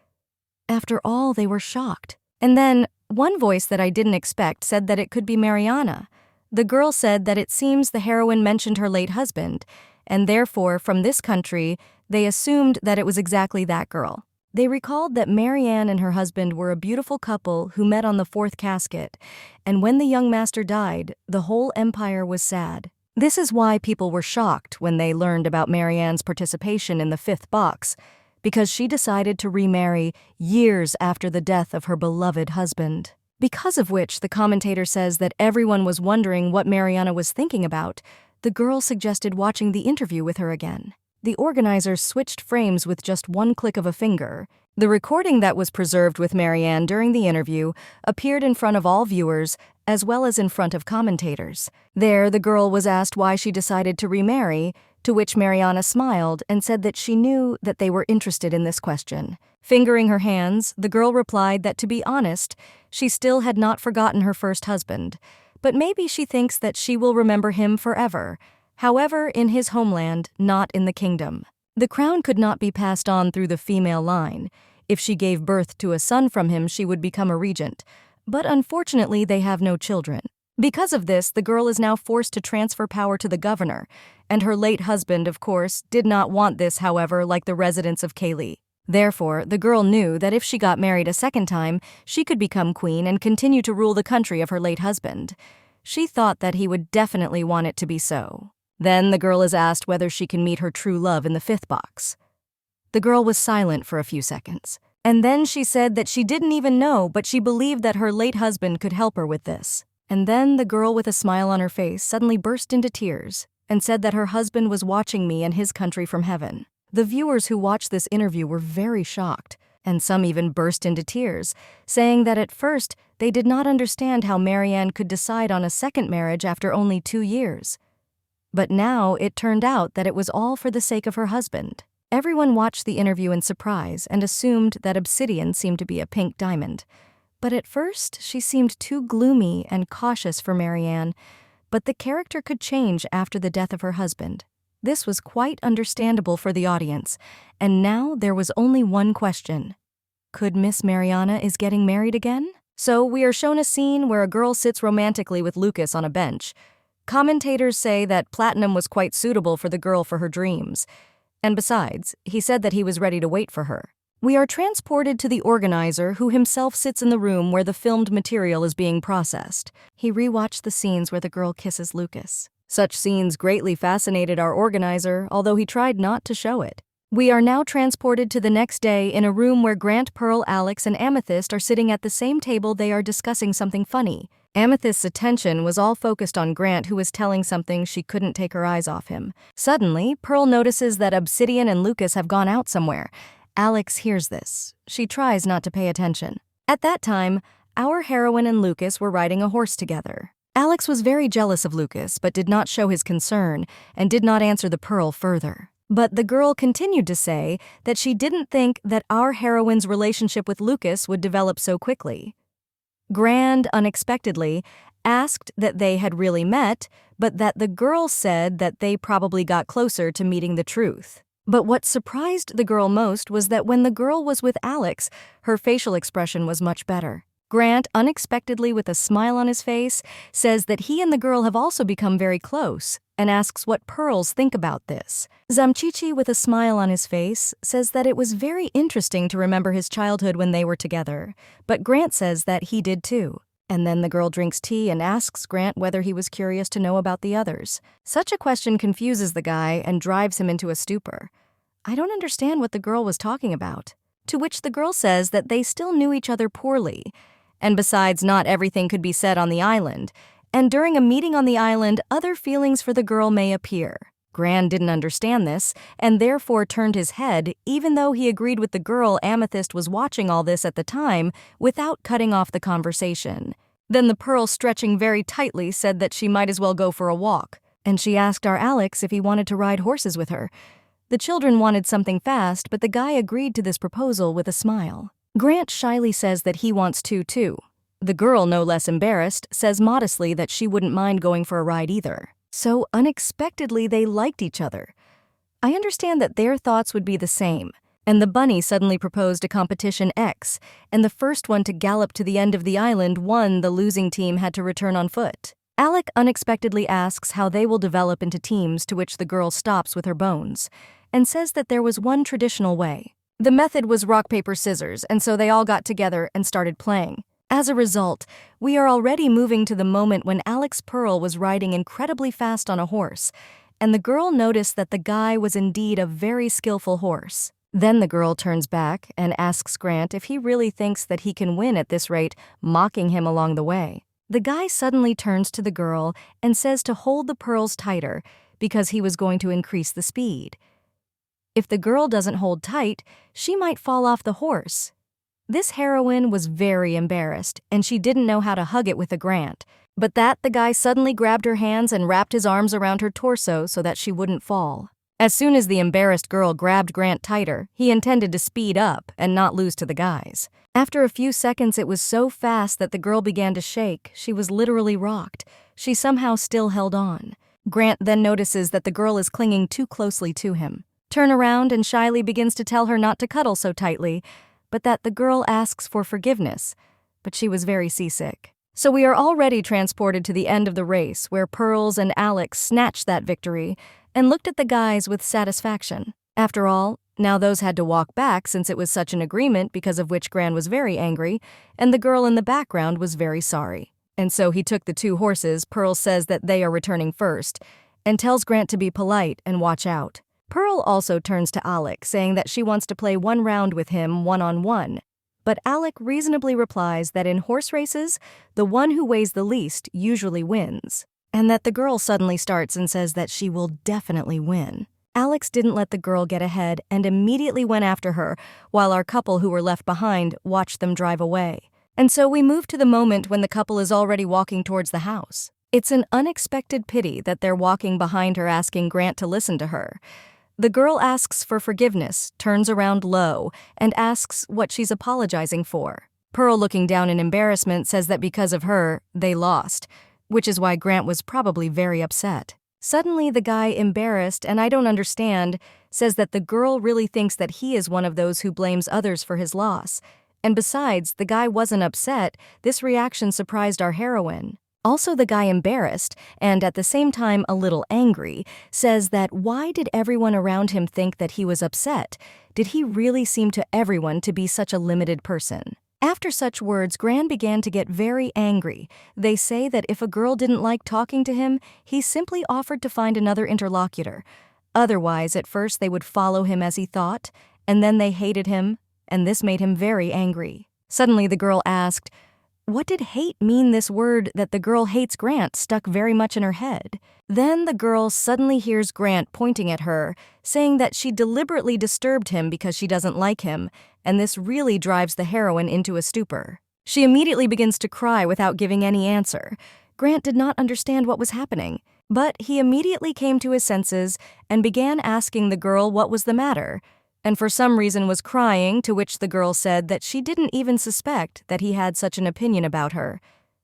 After all, they were shocked. And then, one voice that I didn't expect said that it could be Mariana. The girl said that it seems the heroine mentioned her late husband, and therefore, from this country, they assumed that it was exactly that girl. They recalled that Marianne and her husband were a beautiful couple who met on the fourth casket, and when the young master died, the whole empire was sad. This is why people were shocked when they learned about Marianne's participation in the fifth box, because she decided to remarry years after the death of her beloved husband. Because of which, the commentator says that everyone was wondering what Mariana was thinking about, the girl suggested watching the interview with her again. The organizer switched frames with just one click of a finger. The recording that was preserved with Marianne during the interview appeared in front of all viewers, as well as in front of commentators. There, the girl was asked why she decided to remarry, to which Mariana smiled and said that she knew that they were interested in this question. Fingering her hands, the girl replied that, to be honest, she still had not forgotten her first husband, but maybe she thinks that she will remember him forever. However, in his homeland, not in the kingdom. The crown could not be passed on through the female line. If she gave birth to a son from him, she would become a regent. But unfortunately, they have no children. Because of this, the girl is now forced to transfer power to the governor, and her late husband, of course, did not want this, however, like the residents of Kaylee. Therefore, the girl knew that if she got married a second time, she could become queen and continue to rule the country of her late husband. She thought that he would definitely want it to be so. Then the girl is asked whether she can meet her true love in the fifth box. The girl was silent for a few seconds, and then she said that she didn't even know, but she believed that her late husband could help her with this. And then the girl, with a smile on her face, suddenly burst into tears and said that her husband was watching me and his country from heaven. The viewers who watched this interview were very shocked, and some even burst into tears, saying that at first they did not understand how Marianne could decide on a second marriage after only 2 years. But now it turned out that it was all for the sake of her husband. Everyone watched the interview in surprise and assumed that obsidian seemed to be a pink diamond. But at first, she seemed too gloomy and cautious for Marianne, but the character could change after the death of her husband. This was quite understandable for the audience, and now there was only one question. Could Miss Mariana is getting married again? So we are shown a scene where a girl sits romantically with Lucas on a bench. Commentators say that platinum was quite suitable for the girl for her dreams. And besides, he said that he was ready to wait for her. We are transported to the organizer, who himself sits in the room where the filmed material is being processed. He rewatched the scenes where the girl kisses Lucas. Such scenes greatly fascinated our organizer, although he tried not to show it. We are now transported to the next day in a room where Grant, Pearl, Alex, and Amethyst are sitting at the same table. They are discussing something funny. Amethyst's attention was all focused on Grant, who was telling something she couldn't take her eyes off him. Suddenly, Pearl notices that Obsidian and Lucas have gone out somewhere. Alex hears this. She tries not to pay attention. At that time, our heroine and Lucas were riding a horse together. Alex was very jealous of Lucas, but did not show his concern and did not answer the Pearl further. But the girl continued to say that she didn't think that our heroine's relationship with Lucas would develop so quickly. Grand, unexpectedly, asked that they had really met, but that the girl said that they probably got closer to meeting the truth. But what surprised the girl most was that when the girl was with Alex, her facial expression was much better. Grant, unexpectedly with a smile on his face, says that he and the girl have also become very close, and asks what Pearls think about this. Zamchichi, with a smile on his face, says that it was very interesting to remember his childhood when they were together, but Grant says that he did too. And then the girl drinks tea and asks Grant whether he was curious to know about the others. Such a question confuses the guy and drives him into a stupor. I don't understand what the girl was talking about. To which the girl says that they still knew each other poorly. And besides, not everything could be said on the island. And during a meeting on the island, other feelings for the girl may appear. Gran didn't understand this, and therefore turned his head, even though he agreed with the girl Amethyst was watching all this at the time, without cutting off the conversation. Then the Pearl, stretching very tightly, said that she might as well go for a walk, and she asked our Alex if he wanted to ride horses with her. The children wanted something fast, but the guy agreed to this proposal with a smile. Grant shyly says that he wants to, too. The girl, no less embarrassed, says modestly that she wouldn't mind going for a ride either. So unexpectedly, they liked each other. I understand that their thoughts would be the same, and the bunny suddenly proposed a competition X, and the first one to gallop to the end of the island won. The losing team had to return on foot. Alec unexpectedly asks how they will develop into teams, to which the girl stops with her bones, and says that there was one traditional way. The method was rock, paper, scissors, and so they all got together and started playing. As a result, we are already moving to the moment when Alex Pearl was riding incredibly fast on a horse, and the girl noticed that the guy was indeed a very skillful horse. Then the girl turns back and asks Grant if he really thinks that he can win at this rate, mocking him along the way. The guy suddenly turns to the girl and says to hold the pearls tighter because he was going to increase the speed. If the girl doesn't hold tight, she might fall off the horse. This heroine was very embarrassed, and she didn't know how to hug it with a Grant. But that the guy suddenly grabbed her hands and wrapped his arms around her torso so that she wouldn't fall. As soon as the embarrassed girl grabbed Grant tighter, he intended to speed up and not lose to the guys. After a few seconds, it was so fast that the girl began to shake. She was literally rocked. She somehow still held on. Grant then notices that the girl is clinging too closely to him. Turn around and shyly begins to tell her not to cuddle so tightly, but that the girl asks for forgiveness, but she was very seasick. So we are already transported to the end of the race, where Pearls and Alex snatched that victory and looked at the guys with satisfaction. After all, now those had to walk back since it was such an agreement, because of which Gran was very angry, and the girl in the background was very sorry. And so he took the two horses. Pearl says that they are returning first, and tells Grant to be polite and watch out. Pearl also turns to Alec, saying that she wants to play one round with him one-on-one. But Alec reasonably replies that in horse races, the one who weighs the least usually wins, and that the girl suddenly starts and says that she will definitely win. Alex didn't let the girl get ahead and immediately went after her, while our couple who were left behind watched them drive away. And so we move to the moment when the couple is already walking towards the house. It's an unexpected pity that they're walking behind her, asking Grant to listen to her. The girl asks for forgiveness, turns around low, and asks what she's apologizing for. Pearl, looking down in embarrassment, says that because of her, they lost, which is why Grant was probably very upset. Suddenly, the guy, embarrassed, and I don't understand, says that the girl really thinks that he is one of those who blames others for his loss. And besides, the guy wasn't upset. This reaction surprised our heroine. Also, the guy, embarrassed, and at the same time a little angry, says that why did everyone around him think that he was upset? Did he really seem to everyone to be such a limited person? After such words, Gran began to get very angry. They say that if a girl didn't like talking to him, he simply offered to find another interlocutor. Otherwise, at first they would follow him as he thought, and then they hated him, and this made him very angry. Suddenly the girl asked, what did hate mean? This word that the girl hates Grant stuck very much in her head. Then the girl suddenly hears Grant pointing at her, saying that she deliberately disturbed him because she doesn't like him, and this really drives the heroine into a stupor. She immediately begins to cry without giving any answer. Grant did not understand what was happening, but he immediately came to his senses and began asking the girl what was the matter, and for some reason was crying, to which the girl said that she didn't even suspect that he had such an opinion about her.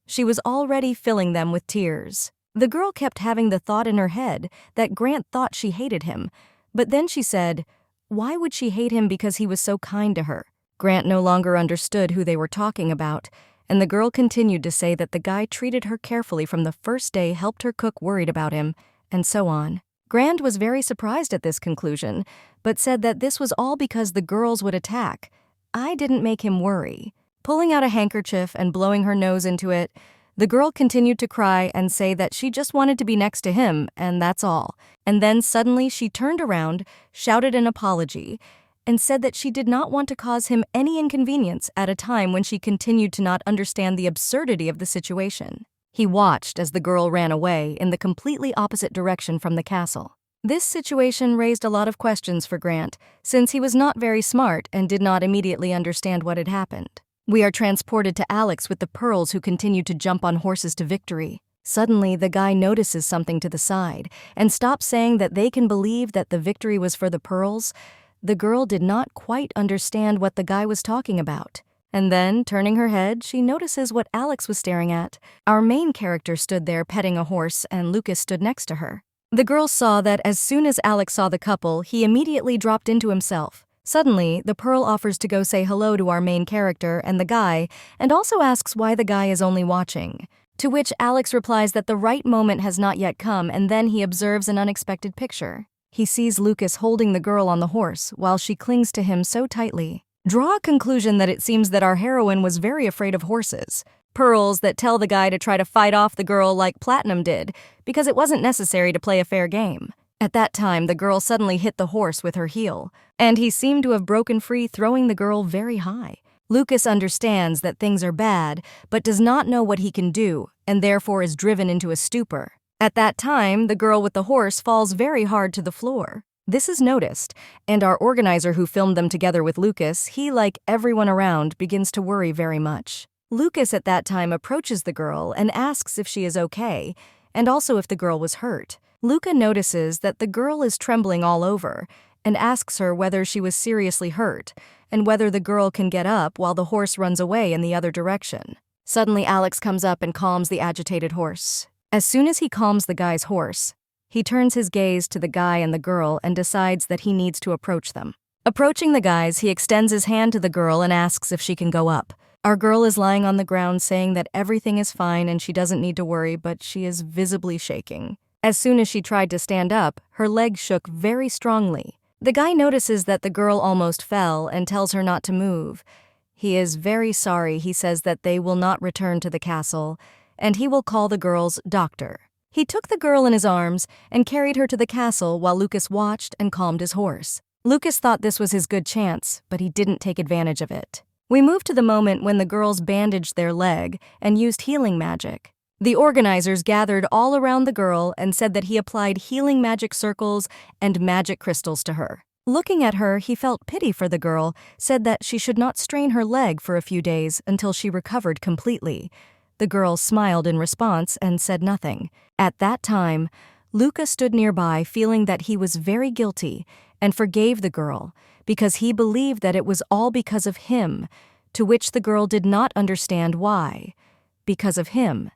She was already filling them with tears. The girl kept having the thought in her head that Grant thought she hated him, but then she said, why would she hate him because he was so kind to her? Grant no longer understood who they were talking about, and the girl continued to say that the guy treated her carefully from the first day, helped her cook, worried about him, and so on. Grant was very surprised at this conclusion, but said that this was all because the girls would attack. I didn't make him worry. Pulling out a handkerchief and blowing her nose into it, the girl continued to cry and say that she just wanted to be next to him, and that's all. And then suddenly she turned around, shouted an apology, and said that she did not want to cause him any inconvenience at a time when she continued to not understand the absurdity of the situation. He watched as the girl ran away in the completely opposite direction from the castle. This situation raised a lot of questions for Grant, since he was not very smart and did not immediately understand what had happened. We are transported to Alex with the pearls who continue to jump on horses to victory. Suddenly, the guy notices something to the side and stops saying that they can believe that the victory was for the pearls. The girl did not quite understand what the guy was talking about. And then, turning her head, she notices what Alex was staring at. Our main character stood there petting a horse, and Lucas stood next to her. The girl saw that as soon as Alex saw the couple, he immediately dropped into himself. Suddenly, the pearl offers to go say hello to our main character and the guy, and also asks why the guy is only watching. To which Alex replies that the right moment has not yet come, and then he observes an unexpected picture. He sees Lucas holding the girl on the horse while she clings to him so tightly. Draw a conclusion that it seems that our heroine was very afraid of horses. Pearls that tell the guy to try to fight off the girl like Platinum did, because it wasn't necessary to play a fair game. At that time, the girl suddenly hit the horse with her heel, and he seemed to have broken free, throwing the girl very high. Lucas understands that things are bad, but does not know what he can do, and therefore is driven into a stupor. At that time, the girl with the horse falls very hard to the floor. This is noticed, and our organizer who filmed them together with Lucas, he, like everyone around, begins to worry very much. Lucas at that time approaches the girl and asks if she is okay, and also if the girl was hurt. Luca notices that the girl is trembling all over and asks her whether she was seriously hurt and whether the girl can get up while the horse runs away in the other direction. Suddenly, Alex comes up and calms the agitated horse. As soon as he calms the guy's horse, he turns his gaze to the guy and the girl and decides that he needs to approach them. Approaching the guys, he extends his hand to the girl and asks if she can go up. Our girl is lying on the ground saying that everything is fine and she doesn't need to worry, but she is visibly shaking. As soon as she tried to stand up, her legs shook very strongly. The guy notices that the girl almost fell and tells her not to move. He is very sorry. He says that they will not return to the castle, and he will call the girl's doctor. He took the girl in his arms and carried her to the castle while Lucas watched and calmed his horse. Lucas thought this was his good chance, but he didn't take advantage of it. We move to the moment when the girls bandaged their leg and used healing magic. The organizers gathered all around the girl and said that he applied healing magic circles and magic crystals to her. Looking at her, he felt pity for the girl, said that she should not strain her leg for a few days until she recovered completely. The girl smiled in response and said nothing. At that time, Luca stood nearby feeling that he was very guilty and forgave the girl because he believed that it was all because of him, to which the girl did not understand why. Because of him.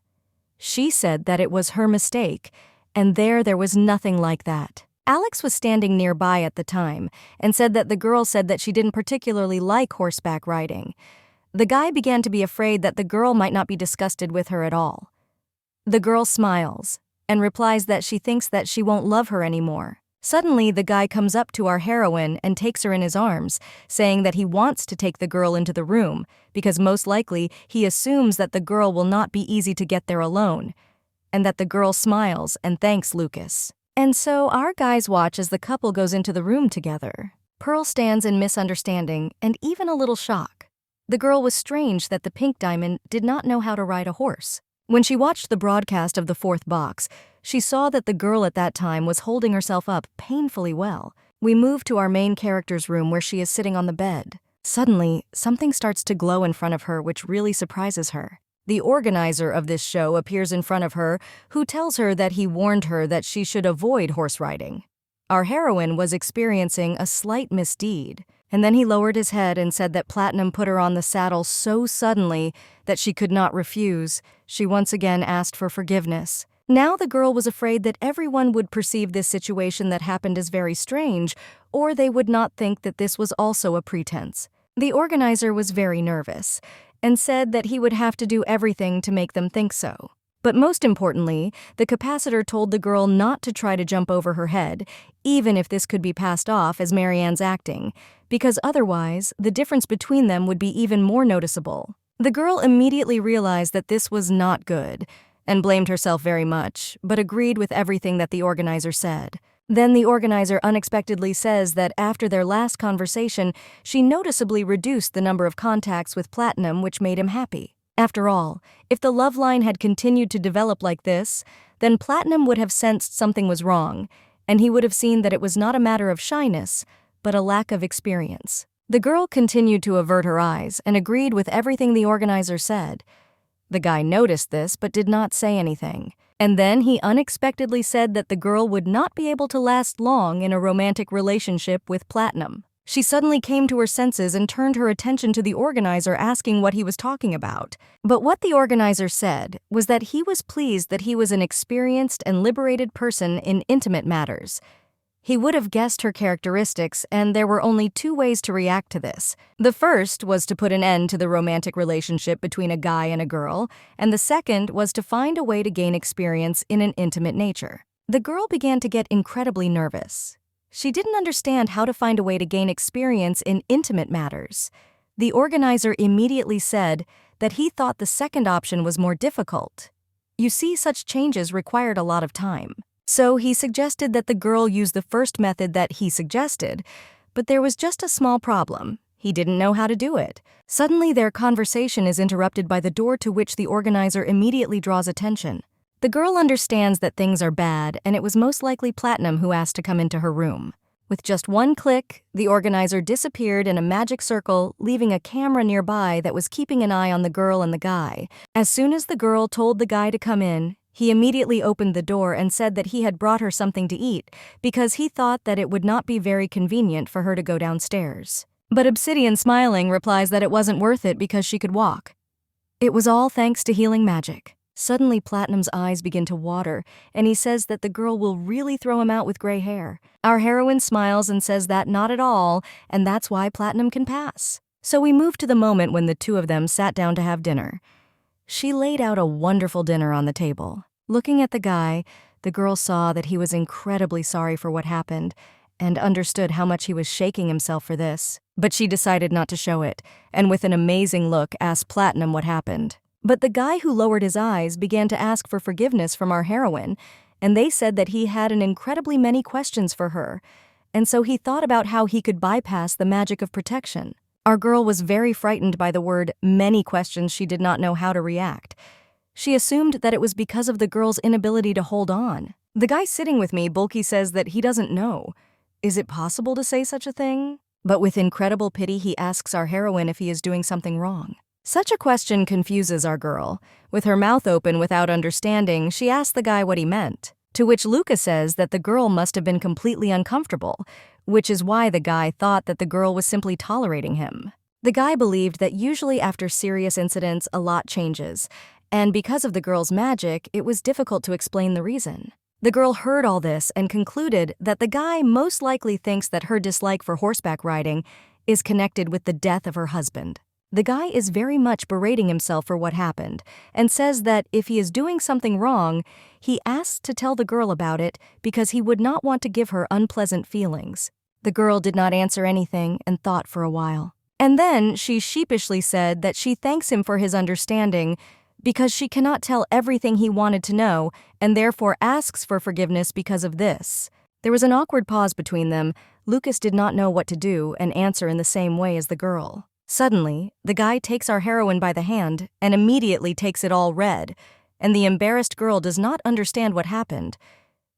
She said that it was her mistake, and there was nothing like that. Alex was standing nearby at the time and said that the girl said that she didn't particularly like horseback riding. The guy began to be afraid that the girl might not be disgusted with her at all. The girl smiles and replies that she thinks that she won't love her anymore. Suddenly, the guy comes up to our heroine and takes her in his arms, saying that he wants to take the girl into the room because most likely he assumes that the girl will not be easy to get there alone, and that the girl smiles and thanks Lucas. And so our guys watch as the couple goes into the room together. Pearl stands in misunderstanding and even a little shock. The girl was strange that the pink diamond did not know how to ride a horse. When she watched the broadcast of the fourth box, she saw that the girl at that time was holding herself up painfully well. We move to our main character's room where she is sitting on the bed. Suddenly, something starts to glow in front of her, which really surprises her. The organizer of this show appears in front of her, who tells her that he warned her that she should avoid horse riding. Our heroine was experiencing a slight misdeed, and then he lowered his head and said that Platinum put her on the saddle so suddenly that she could not refuse. She once again asked for forgiveness. Now the girl was afraid that everyone would perceive this situation that happened as very strange, or they would not think that this was also a pretense. The organizer was very nervous and said that he would have to do everything to make them think so. But most importantly, the capacitor told the girl not to try to jump over her head, even if this could be passed off as Marianne's acting, because otherwise, the difference between them would be even more noticeable. The girl immediately realized that this was not good, and blamed herself very much, but agreed with everything that the organizer said. Then the organizer unexpectedly says that after their last conversation, she noticeably reduced the number of contacts with Platinum, which made him happy. After all, if the love line had continued to develop like this, then Platinum would have sensed something was wrong, and he would have seen that it was not a matter of shyness, but a lack of experience. The girl continued to avert her eyes and agreed with everything the organizer said. The guy noticed this but did not say anything. And then he unexpectedly said that the girl would not be able to last long in a romantic relationship with Platinum. She suddenly came to her senses and turned her attention to the organizer, asking what he was talking about. But what the organizer said was that he was pleased that he was an experienced and liberated person in intimate matters. He would have guessed her characteristics, and there were only two ways to react to this. The first was to put an end to the romantic relationship between a guy and a girl, and the second was to find a way to gain experience in an intimate nature. The girl began to get incredibly nervous. She didn't understand how to find a way to gain experience in intimate matters. The organizer immediately said that he thought the second option was more difficult. You see, such changes required a lot of time. So he suggested that the girl use the first method that he suggested, but there was just a small problem. He didn't know how to do it. Suddenly, their conversation is interrupted by the door, to which the organizer immediately draws attention. The girl understands that things are bad, and it was most likely Platinum who asked to come into her room. With just one click, the organizer disappeared in a magic circle, leaving a camera nearby that was keeping an eye on the girl and the guy. As soon as the girl told the guy to come in, he immediately opened the door and said that he had brought her something to eat because he thought that it would not be very convenient for her to go downstairs. But Obsidian, smiling, replies that it wasn't worth it because she could walk. It was all thanks to healing magic. Suddenly, Platinum's eyes begin to water, and he says that the girl will really throw him out with gray hair. Our heroine smiles and says that not at all, and that's why Platinum can pass. So we move to the moment when the two of them sat down to have dinner. She laid out a wonderful dinner on the table. Looking at the guy, the girl saw that he was incredibly sorry for what happened, and understood how much he was shaking himself for this. But she decided not to show it, and with an amazing look asked Platinum what happened. But the guy, who lowered his eyes, began to ask for forgiveness from our heroine, and they said that he had an incredibly many questions for her, and so he thought about how he could bypass the magic of protection. Our girl was very frightened by the word many questions. She did not know how to react. She assumed that it was because of the girl's inability to hold on. The guy sitting with me, Bulky, says that he doesn't know. Is it possible to say such a thing? But with incredible pity, he asks our heroine if he is doing something wrong. Such a question confuses our girl. With her mouth open without understanding, she asks the guy what he meant, to which Luca says that the girl must have been completely uncomfortable, which is why the guy thought that the girl was simply tolerating him. The guy believed that usually after serious incidents, a lot changes, and because of the girl's magic, it was difficult to explain the reason. The girl heard all this and concluded that the guy most likely thinks that her dislike for horseback riding is connected with the death of her husband. The guy is very much berating himself for what happened and says that if he is doing something wrong, he asks to tell the girl about it because he would not want to give her unpleasant feelings. The girl did not answer anything and thought for a while. And then she sheepishly said that she thanks him for his understanding because she cannot tell everything he wanted to know and therefore asks for forgiveness because of this. There was an awkward pause between them. Lucas did not know what to do and answer in the same way as the girl. Suddenly, the guy takes our heroine by the hand and immediately takes it all red, and the embarrassed girl does not understand what happened.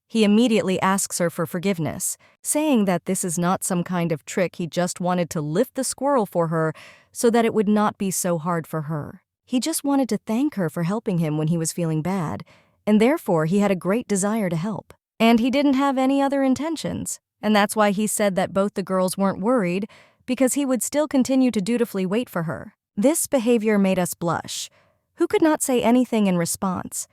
He immediately asks her for forgiveness, saying that this is not some kind of trick. He just wanted to lift the squirrel for her so that it would not be so hard for her. He just wanted to thank her for helping him when he was feeling bad, and therefore he had a great desire to help. And he didn't have any other intentions, and that's why he said that both the girls weren't worried, because he would still continue to dutifully wait for her. This behavior made us blush. Who could not say anything in response?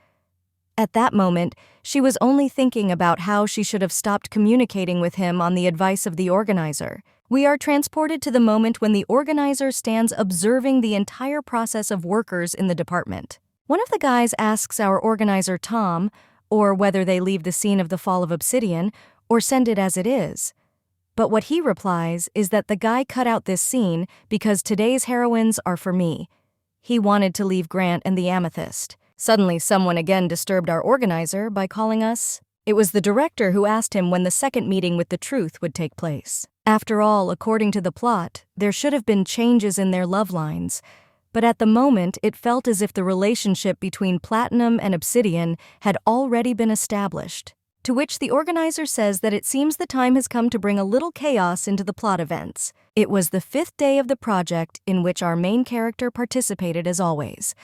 At that moment, she was only thinking about how she should have stopped communicating with him on the advice of the organizer. We are transported to the moment when the organizer stands observing the entire process of workers in the department. One of the guys asks our organizer Tom, or whether they leave the scene of the fall of Obsidian or send it as it is. But what he replies is that the guy cut out this scene because today's heroines are for me. He wanted to leave Grant and the Amethyst. Suddenly, someone again disturbed our organizer by calling us. It was the director who asked him when the second meeting with the truth would take place. After all, according to the plot, there should have been changes in their love lines. But at the moment, it felt as if the relationship between Platinum and Obsidian had already been established. To which the organizer says that it seems the time has come to bring a little chaos into the plot events. It was the 5th day of the project in which our main character participated as always.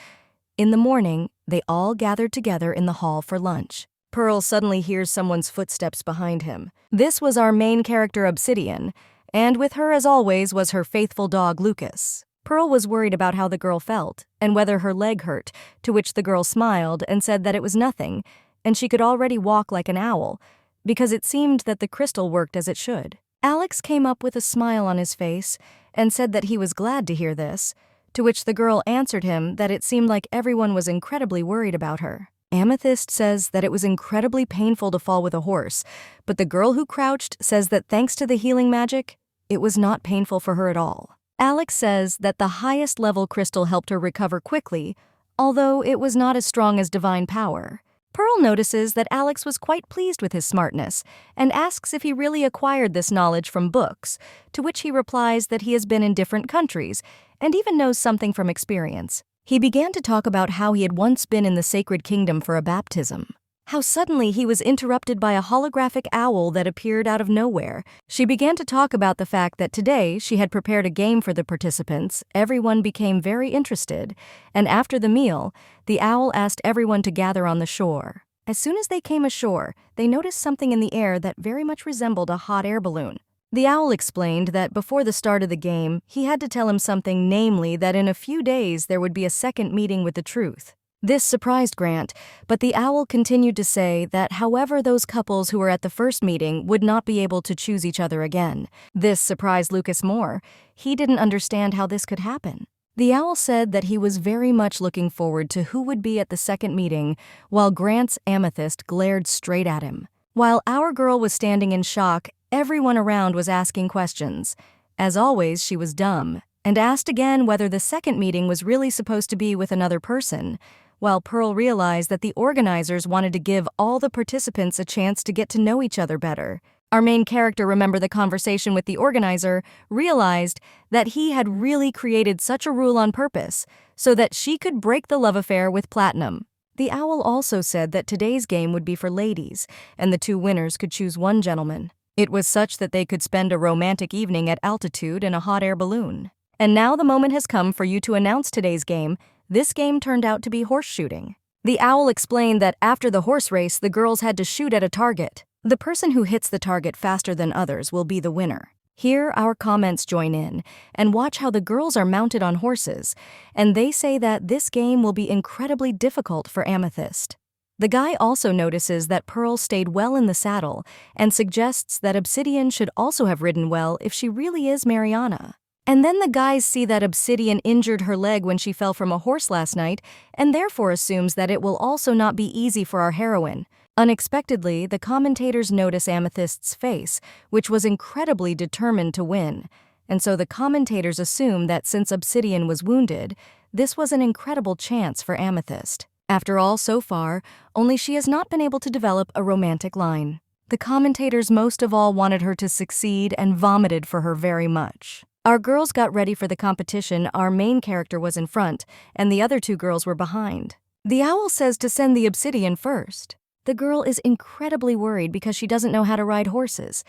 In the morning, they all gathered together in the hall for lunch. Pearl suddenly hears someone's footsteps behind him. This was our main character Obsidian, and with her as always was her faithful dog Lucas. Pearl was worried about how the girl felt, and whether her leg hurt, to which the girl smiled and said that it was nothing, and she could already walk like an owl, because it seemed that the crystal worked as it should. Alex came up with a smile on his face and said that he was glad to hear this, to which the girl answered him that it seemed like everyone was incredibly worried about her. Amethyst says that it was incredibly painful to fall with a horse, but the girl who crouched says that thanks to the healing magic, it was not painful for her at all. Alex says that the highest level crystal helped her recover quickly, although it was not as strong as divine power. Pearl notices that Alex was quite pleased with his smartness and asks if he really acquired this knowledge from books, to which he replies that he has been in different countries and even knows something from experience. He began to talk about how he had once been in the Sacred Kingdom for a baptism. How suddenly he was interrupted by a holographic owl that appeared out of nowhere. She began to talk about the fact that today she had prepared a game for the participants. Everyone became very interested, and after the meal, the owl asked everyone to gather on the shore. As soon as they came ashore, they noticed something in the air that very much resembled a hot air balloon. The owl explained that before the start of the game, he had to tell him something, namely that in a few days there would be a second meeting with the truth. This surprised Grant, but the owl continued to say that however those couples who were at the first meeting would not be able to choose each other again. This surprised Lucas more. He didn't understand how this could happen. The owl said that he was very much looking forward to who would be at the second meeting, while Grant's Amethyst glared straight at him. While our girl was standing in shock, everyone around was asking questions. As always, she was dumb, and asked again whether the second meeting was really supposed to be with another person, while Pearl realized that the organizers wanted to give all the participants a chance to get to know each other better. Our main character remembered the conversation with the organizer, realized that he had really created such a rule on purpose, so that she could break the love affair with Platinum. The owl also said that today's game would be for ladies, and the two winners could choose one gentleman. It was such that they could spend a romantic evening at altitude in a hot air balloon. And now the moment has come for you to announce today's game. This game turned out to be horse shooting. The owl explained that after the horse race, the girls had to shoot at a target. The person who hits the target faster than others will be the winner. Here, our comments join in, and watch how the girls are mounted on horses, and they say that this game will be incredibly difficult for Amethyst. The guy also notices that Pearl stayed well in the saddle, and suggests that Obsidian should also have ridden well if she really is Mariana. And then the guys see that Obsidian injured her leg when she fell from a horse last night, and therefore assumes that it will also not be easy for our heroine. Unexpectedly, the commentators notice Amethyst's face, which was incredibly determined to win, and so the commentators assume that since Obsidian was wounded, this was an incredible chance for Amethyst. After all, so far, only she has not been able to develop a romantic line. The commentators most of all wanted her to succeed and vomited for her very much. Our girls got ready for the competition. Our main character was in front, and the other two girls were behind. The owl says to send the Obsidian first. The girl is incredibly worried because she doesn't know how to ride horses.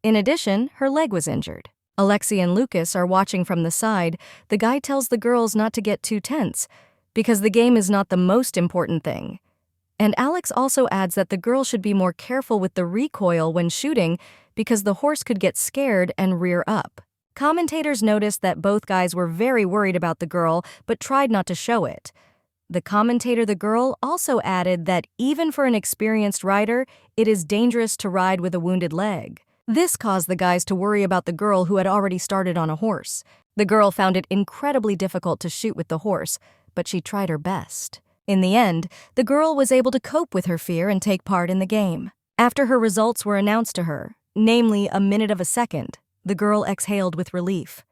In addition, her leg was injured. Alexi and Lucas are watching from the side. The guy tells the girls not to get too tense, because the game is not the most important thing. And Alex also adds that the girl should be more careful with the recoil when shooting because the horse could get scared and rear up. Commentators noticed that both guys were very worried about the girl but tried not to show it. The commentator, the girl, also added that even for an experienced rider, it is dangerous to ride with a wounded leg. This caused the guys to worry about the girl who had already started on a horse. The girl found it incredibly difficult to shoot with the horse, but she tried her best. In the end, the girl was able to cope with her fear and take part in the game. After her results were announced to her, namely a minute of a second, the girl exhaled with relief.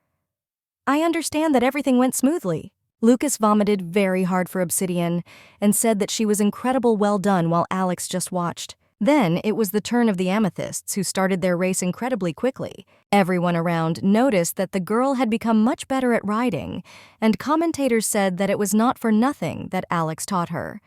"I understand that everything went smoothly." Lucas vomited very hard for Obsidian and said that she was incredible well done while Alex just watched. Then it was the turn of the Amethysts, who started their race incredibly quickly. Everyone around noticed that the girl had become much better at riding, and commentators said that it was not for nothing that Alex taught her.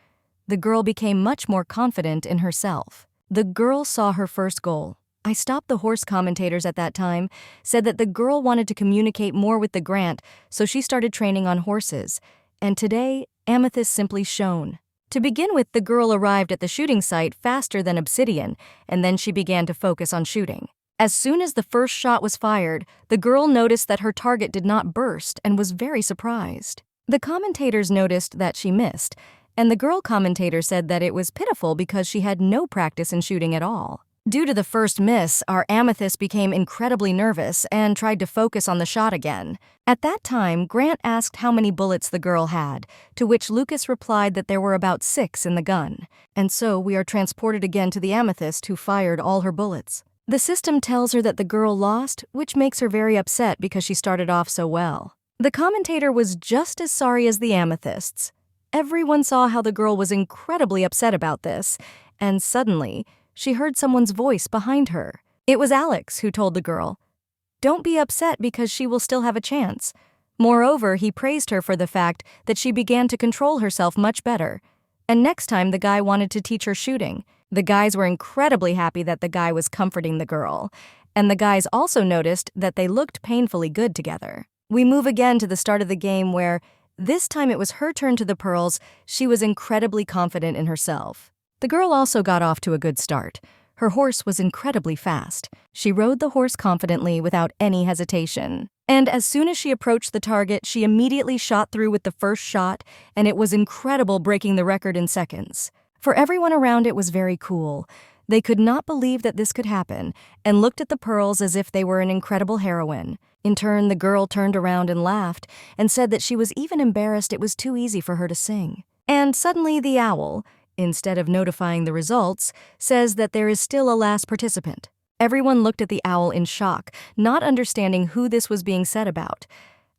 The girl became much more confident in herself. The girl saw her first goal. "I stopped the horse," commentators at that time said that the girl wanted to communicate more with the Grant, so she started training on horses. And today, Amethyst simply shone. To begin with, the girl arrived at the shooting site faster than Obsidian, and then she began to focus on shooting. As soon as the first shot was fired, the girl noticed that her target did not burst and was very surprised. The commentators noticed that she missed, and the girl commentator said that it was pitiful because she had no practice in shooting at all. Due to the first miss, our Amethyst became incredibly nervous and tried to focus on the shot again. At that time, Grant asked how many bullets the girl had, to which Lucas replied that there were about 6 in the gun. And so we are transported again to the Amethyst, who fired all her bullets. The system tells her that the girl lost, which makes her very upset because she started off so well. The commentator was just as sorry as the Amethysts. Everyone saw how the girl was incredibly upset about this, and suddenly, she heard someone's voice behind her. It was Alex, who told the girl, "Don't be upset because she will still have a chance." Moreover, he praised her for the fact that she began to control herself much better. And next time, the guy wanted to teach her shooting. The guys were incredibly happy that the guy was comforting the girl. And the guys also noticed that they looked painfully good together. We move again to the start of the game where, this time it was her turn to the pearls. She was incredibly confident in herself. The girl also got off to a good start. Her horse was incredibly fast. She rode the horse confidently without any hesitation. And as soon as she approached the target, she immediately shot through with the first shot, and it was incredible, breaking the record in seconds. For everyone around, it was very cool. They could not believe that this could happen, and looked at the pearls as if they were an incredible heroine. In turn, the girl turned around and laughed, and said that she was even embarrassed it was too easy for her to sing. And suddenly the owl, instead of notifying the results, says that there is still a last participant. Everyone looked at the owl in shock, not understanding who this was being said about.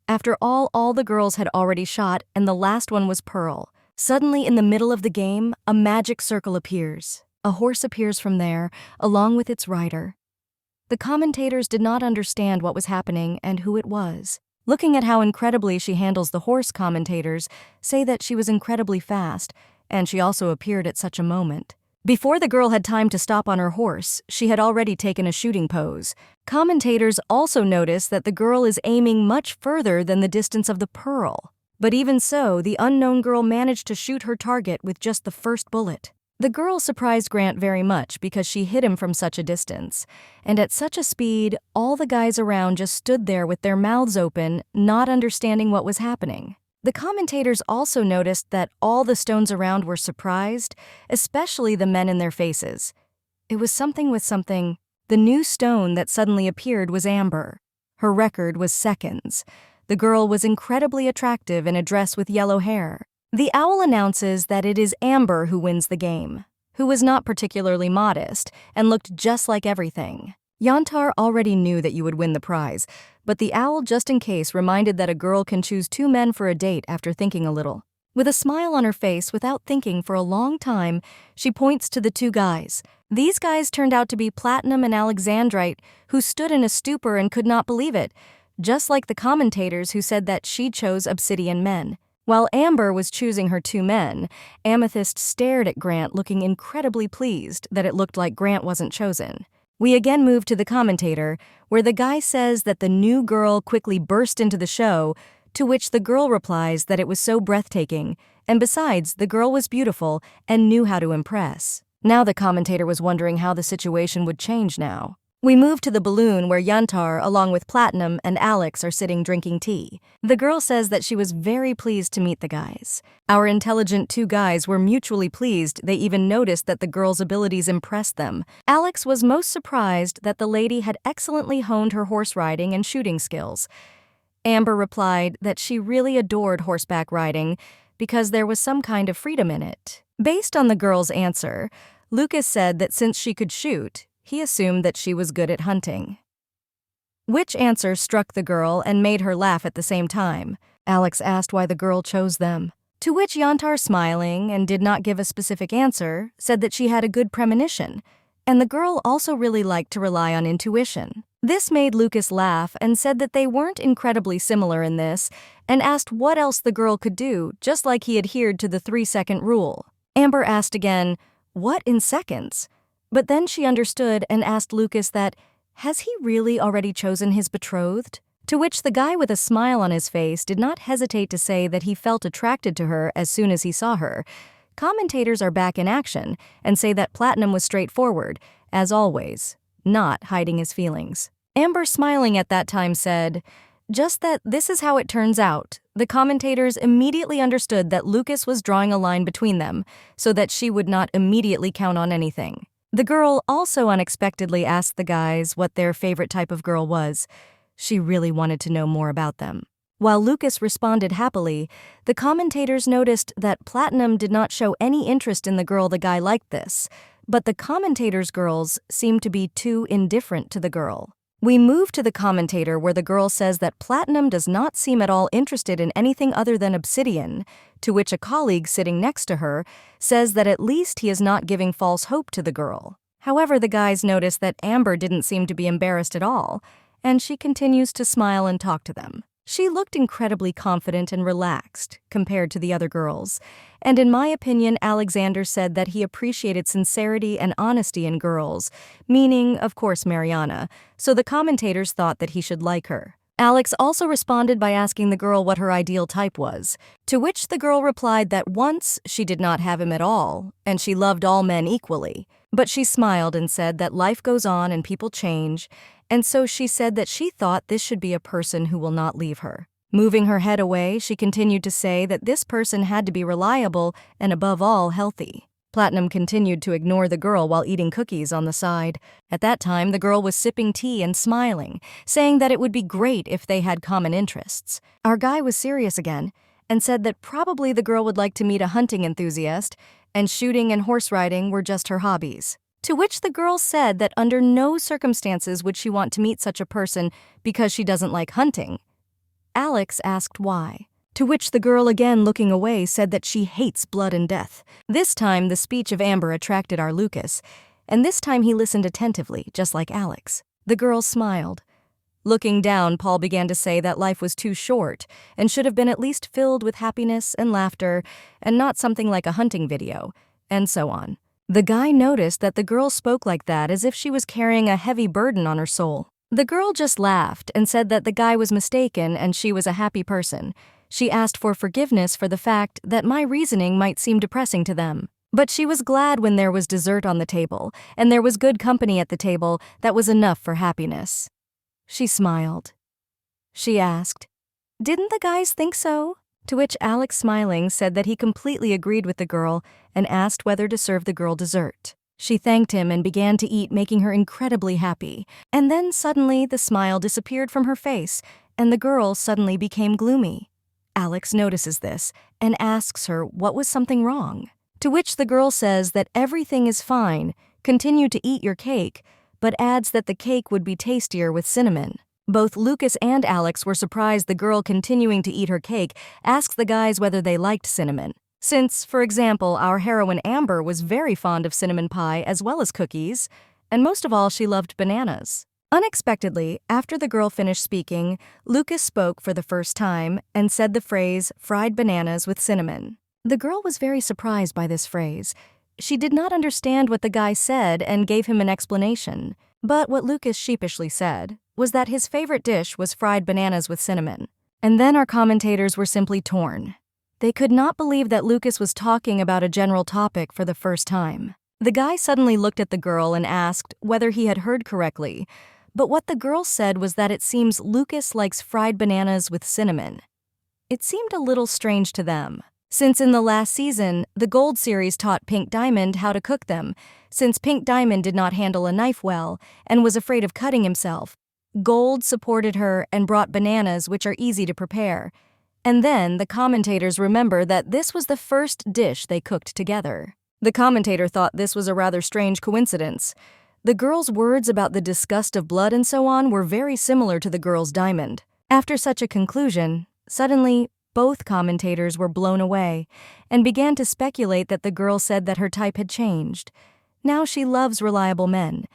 After all the girls had already shot, and the last one was Pearl. Suddenly, in the middle of the game, a magic circle appears. A horse appears from there, along with its rider. The commentators did not understand what was happening and who it was. Looking at how incredibly she handles the horse, commentators say that she was incredibly fast, and she also appeared at such a moment. Before the girl had time to stop on her horse, she had already taken a shooting pose. Commentators also noticed that the girl is aiming much further than the distance of the pearl. But even so, the unknown girl managed to shoot her target with just the first bullet. The girl surprised Grant very much because she hit him from such a distance. And at such a speed, all the guys around just stood there with their mouths open, not understanding what was happening. The commentators also noticed that all the stones around were surprised, especially the men in their faces. It was something with something. The new stone that suddenly appeared was Amber. Her record was seconds. The girl was incredibly attractive in a dress with yellow hair. The owl announces that it is Amber who wins the game, who was not particularly modest and looked just like everything. Yantar already knew that you would win the prize, but the owl, just in case, reminded that a girl can choose 2 men for a date after thinking a little. With a smile on her face, without thinking for a long time, she points to the 2 guys. These guys turned out to be Platinum and Alexandrite, who stood in a stupor and could not believe it, just like the commentators who said that she chose Obsidian men. While Amber was choosing her 2 men, Amethyst stared at Grant, looking incredibly pleased that it looked like Grant wasn't chosen. We again move to the commentator, where the guy says that the new girl quickly burst into the show, to which the girl replies that it was so breathtaking, and besides, the girl was beautiful and knew how to impress. Now the commentator was wondering how the situation would change now. We move to the balloon where Yantar, along with Platinum and Alex, are sitting drinking tea. The girl says that she was very pleased to meet the guys. Our intelligent 2 guys were mutually pleased. They even noticed that the girl's abilities impressed them. Alex was most surprised that the lady had excellently honed her horse riding and shooting skills. Amber replied that she really adored horseback riding, because there was some kind of freedom in it. Based on the girl's answer, Lucas said that since she could shoot, he assumed that she was good at hunting. Which answer struck the girl and made her laugh at the same time? Alex asked why the girl chose them. To which Yantar, smiling and did not give a specific answer, said that she had a good premonition, and the girl also really liked to rely on intuition. This made Lucas laugh and said that they weren't incredibly similar in this, and asked what else the girl could do, just like he adhered to the 3-second rule. Amber asked again, "What in seconds?" But then she understood and asked Lucas that, has he really already chosen his betrothed? To which the guy with a smile on his face did not hesitate to say that he felt attracted to her as soon as he saw her. Commentators are back in action and say that Platinum was straightforward, as always, not hiding his feelings. Amber, smiling at that time, said, "Just that this is how it turns out." The commentators immediately understood that Lucas was drawing a line between them so that she would not immediately count on anything. The girl also unexpectedly asked the guys what their favorite type of girl was. She really wanted to know more about them. While Lucas responded happily, the commentators noticed that Platinum did not show any interest in the girl the guy liked this, but the commentators' girls seemed to be too indifferent to the girl. We move to the commentator where the girl says that Platinum does not seem at all interested in anything other than obsidian, to which a colleague sitting next to her says that at least he is not giving false hope to the girl. However, the guys notice that Amber didn't seem to be embarrassed at all, and she continues to smile and talk to them. She looked incredibly confident and relaxed compared to the other girls, and in my opinion, Alexander said that he appreciated sincerity and honesty in girls, meaning, of course, Mariana, so the commentators thought that he should like her. Alex also responded by asking the girl what her ideal type was, to which the girl replied that once she did not have him at all, and she loved all men equally, but she smiled and said that life goes on and people change, and so she said that she thought this should be a person who will not leave her. Moving her head away, she continued to say that this person had to be reliable and above all healthy. Platinum continued to ignore the girl while eating cookies on the side. At that time, the girl was sipping tea and smiling, saying that it would be great if they had common interests. Our guy was serious again and said that probably the girl would like to meet a hunting enthusiast, and shooting and horse riding were just her hobbies. To which the girl said that under no circumstances would she want to meet such a person because she doesn't like hunting. Alex asked why, to which the girl, again looking away, said that she hates blood and death. This time, the speech of Amber attracted our Lucas, and this time he listened attentively, just like Alex. The girl smiled. Looking down, Paul began to say that life was too short and should have been at least filled with happiness and laughter and not something like a hunting video, and so on. The guy noticed that the girl spoke like that as if she was carrying a heavy burden on her soul. The girl just laughed and said that the guy was mistaken and she was a happy person. She asked for forgiveness for the fact that my reasoning might seem depressing to them. But she was glad when there was dessert on the table, and there was good company at the table that was enough for happiness. She smiled. She asked, "Didn't the guys think so?" To which Alex, smiling, said that he completely agreed with the girl and asked whether to serve the girl dessert. She thanked him and began to eat, making her incredibly happy. And then suddenly the smile disappeared from her face, and the girl suddenly became gloomy. Alex notices this and asks her what was something wrong. To which the girl says that everything is fine, continue to eat your cake, but adds that the cake would be tastier with cinnamon. Both Lucas and Alex were surprised the girl, continuing to eat her cake, asked the guys whether they liked cinnamon. Since, for example, our heroine Amber was very fond of cinnamon pie as well as cookies, and most of all she loved bananas. Unexpectedly, after the girl finished speaking, Lucas spoke for the first time and said the phrase, "fried bananas with cinnamon." The girl was very surprised by this phrase. She did not understand what the guy said and gave him an explanation, but what Lucas sheepishly said was that his favorite dish was fried bananas with cinnamon. And then our commentators were simply torn. They could not believe that Lucas was talking about a general topic for the first time. The guy suddenly looked at the girl and asked whether he had heard correctly, but what the girl said was that it seems Lucas likes fried bananas with cinnamon. It seemed a little strange to them, since in the last season, the Gold series taught Pink Diamond how to cook them, since Pink Diamond did not handle a knife well and was afraid of cutting himself. Gold supported her and brought bananas, which are easy to prepare, And then the commentators remember that this was the first dish they cooked together. The commentator thought this was a rather strange coincidence. The girl's words about the disgust of blood and so on were very similar to the girl's diamond. After such a conclusion, suddenly, both commentators were blown away and began to speculate that the girl said that her type had changed. Now she loves reliable men.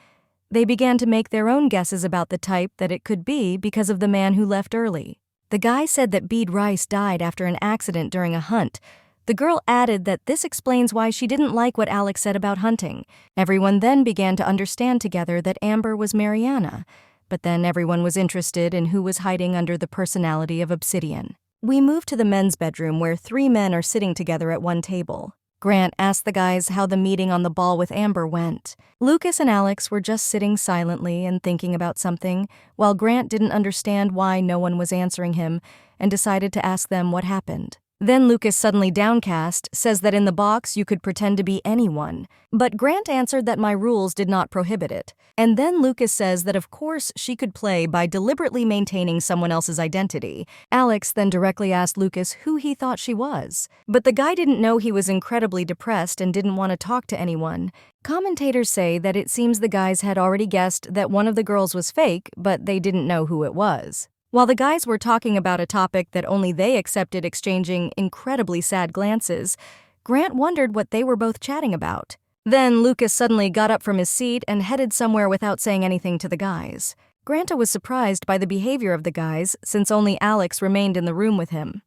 They began to make their own guesses about the type that it could be because of the man who left early. The guy said that Bede Rice died after an accident during a hunt. The girl added that this explains why she didn't like what Alex said about hunting. Everyone then began to understand together that Amber was Mariana, but then everyone was interested in who was hiding under the personality of Obsidian. We move to the men's bedroom where 3 men are sitting together at one table. Grant asked the guys how the meeting on the ball with Amber went. Lucas and Alex were just sitting silently and thinking about something, while Grant didn't understand why no one was answering him and decided to ask them what happened. Then Lucas, suddenly downcast, says that in the box you could pretend to be anyone. But Grant answered that my rules did not prohibit it. And then Lucas says that of course she could play by deliberately maintaining someone else's identity. Alex then directly asked Lucas who he thought she was. But the guy didn't know he was incredibly depressed and didn't want to talk to anyone. Commentators say that it seems the guys had already guessed that one of the girls was fake, but they didn't know who it was. While the guys were talking about a topic that only they accepted, exchanging incredibly sad glances, Grant wondered what they were both chatting about. Then Lucas suddenly got up from his seat and headed somewhere without saying anything to the guys. Grant was surprised by the behavior of the guys since only Alex remained in the room with him.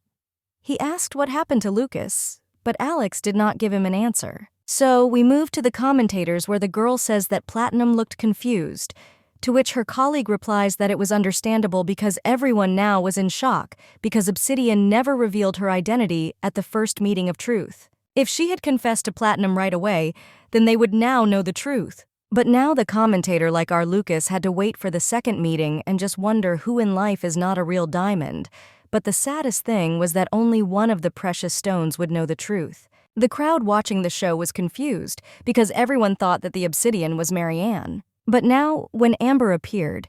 He asked what happened to Lucas, but Alex did not give him an answer. So we moved to the commentators where the girl says that Platinum looked confused, to which her colleague replies that it was understandable because everyone now was in shock because Obsidian never revealed her identity at the first meeting of truth. If she had confessed to Platinum right away, then they would now know the truth. But now the commentator like our Lucas had to wait for the second meeting and just wonder who in life is not a real diamond. But the saddest thing was that only one of the precious stones would know the truth. The crowd watching the show was confused because everyone thought that the Obsidian was Marianne. But now, when Amber appeared,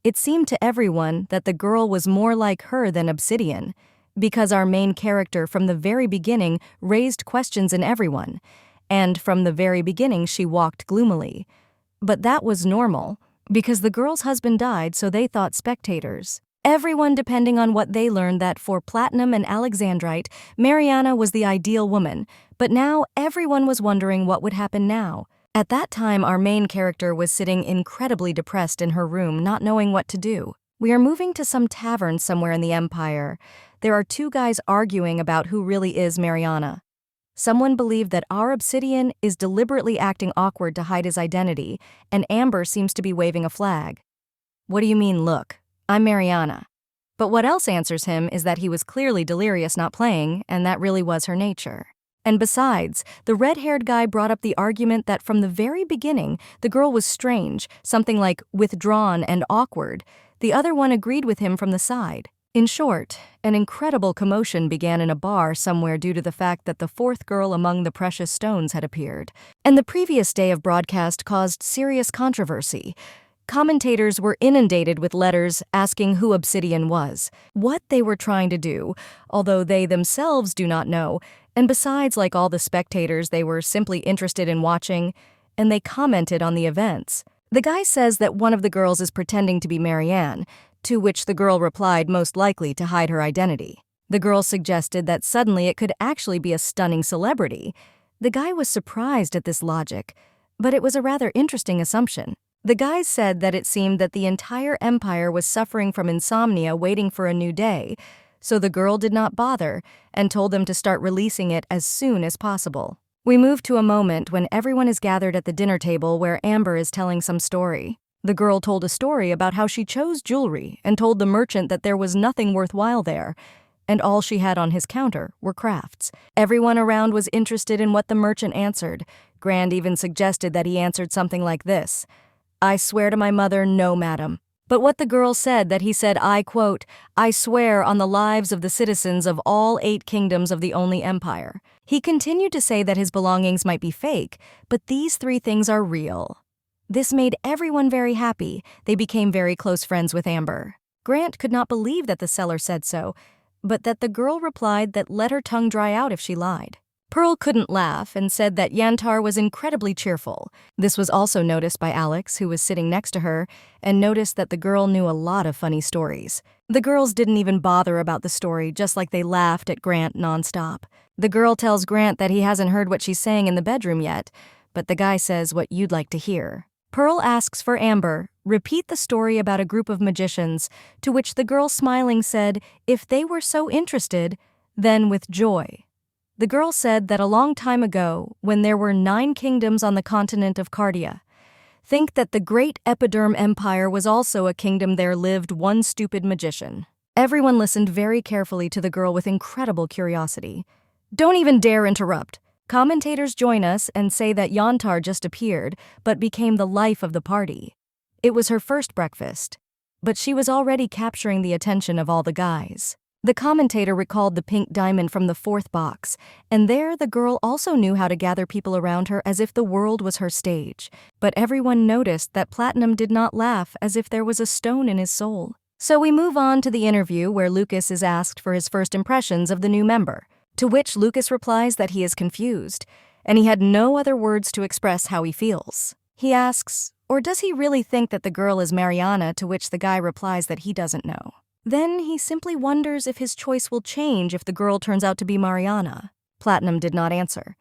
it seemed to everyone that the girl was more like her than Obsidian, because our main character from the very beginning raised questions in everyone, and from the very beginning she walked gloomily. But that was normal, because the girl's husband died, so they thought spectators. Everyone depending on what they learned that for Platinum and Alexandrite, Mariana was the ideal woman, but now everyone was wondering what would happen now. At that time, our main character was sitting incredibly depressed in her room, not knowing what to do. We are moving to some tavern somewhere in the Empire. There are 2 guys arguing about who really is Mariana. Someone believed that our Obsidian is deliberately acting awkward to hide his identity, and Amber seems to be waving a flag. What do you mean, look? I'm Mariana. But what else answers him is that he was clearly delirious not playing, and that really was her nature. And besides, the red-haired guy brought up the argument that from the very beginning, the girl was strange, something like withdrawn and awkward. The other one agreed with him from the side. In short, an incredible commotion began in a bar somewhere due to the fact that the 4th girl among the precious stones had appeared. And the previous day of broadcast caused serious controversy. Commentators were inundated with letters asking who Obsidian was, what they were trying to do, although they themselves do not know. And besides, like all the spectators, they were simply interested in watching, and they commented on the events. The guy says that one of the girls is pretending to be Marianne, to which the girl replied most likely to hide her identity. The girl suggested that suddenly it could actually be a stunning celebrity. The guy was surprised at this logic, but it was a rather interesting assumption. The guys said that it seemed that the entire empire was suffering from insomnia waiting for a new day, so the girl did not bother and told them to start releasing it as soon as possible. We move to a moment when everyone is gathered at the dinner table where Amber is telling some story. The girl told a story about how she chose jewelry and told the merchant that there was nothing worthwhile there, and all she had on his counter were crafts. Everyone around was interested in what the merchant answered. Grant even suggested that he answered something like this: "I swear to my mother, no, madam." But what the girl said that he said, I quote, "I swear on the lives of the citizens of all 8 kingdoms of the only empire." He continued to say that his belongings might be fake, but these 3 things are real. This made everyone very happy. They became very close friends with Amber. Grant could not believe that the seller said so, but that the girl replied that let her tongue dry out if she lied. Pearl couldn't laugh and said that Yantar was incredibly cheerful. This was also noticed by Alex, who was sitting next to her, and noticed that the girl knew a lot of funny stories. The girls didn't even bother about the story, just like they laughed at Grant nonstop. The girl tells Grant that he hasn't heard what she's saying in the bedroom yet, but the guy says what you'd like to hear. Pearl asks for Amber, repeat the story about a group of magicians, to which the girl smiling said if they were so interested, then with joy. The girl said that a long time ago, when there were 9 kingdoms on the continent of Cardia, think that the great Epiderm Empire was also a kingdom there lived one stupid magician. Everyone listened very carefully to the girl with incredible curiosity. Don't even dare interrupt. Commentators join us and say that Yantar just appeared, but became the life of the party. It was her first breakfast, but she was already capturing the attention of all the guys. The commentator recalled the pink diamond from the 4th box, and there the girl also knew how to gather people around her as if the world was her stage. But everyone noticed that Platinum did not laugh as if there was a stone in his soul. So we move on to the interview where Lucas is asked for his first impressions of the new member, to which Lucas replies that he is confused, and he had no other words to express how he feels. He asks, or does he really think that the girl is Mariana, to which the guy replies that he doesn't know. Then he simply wonders if his choice will change if the girl turns out to be Mariana. Platinum did not answer.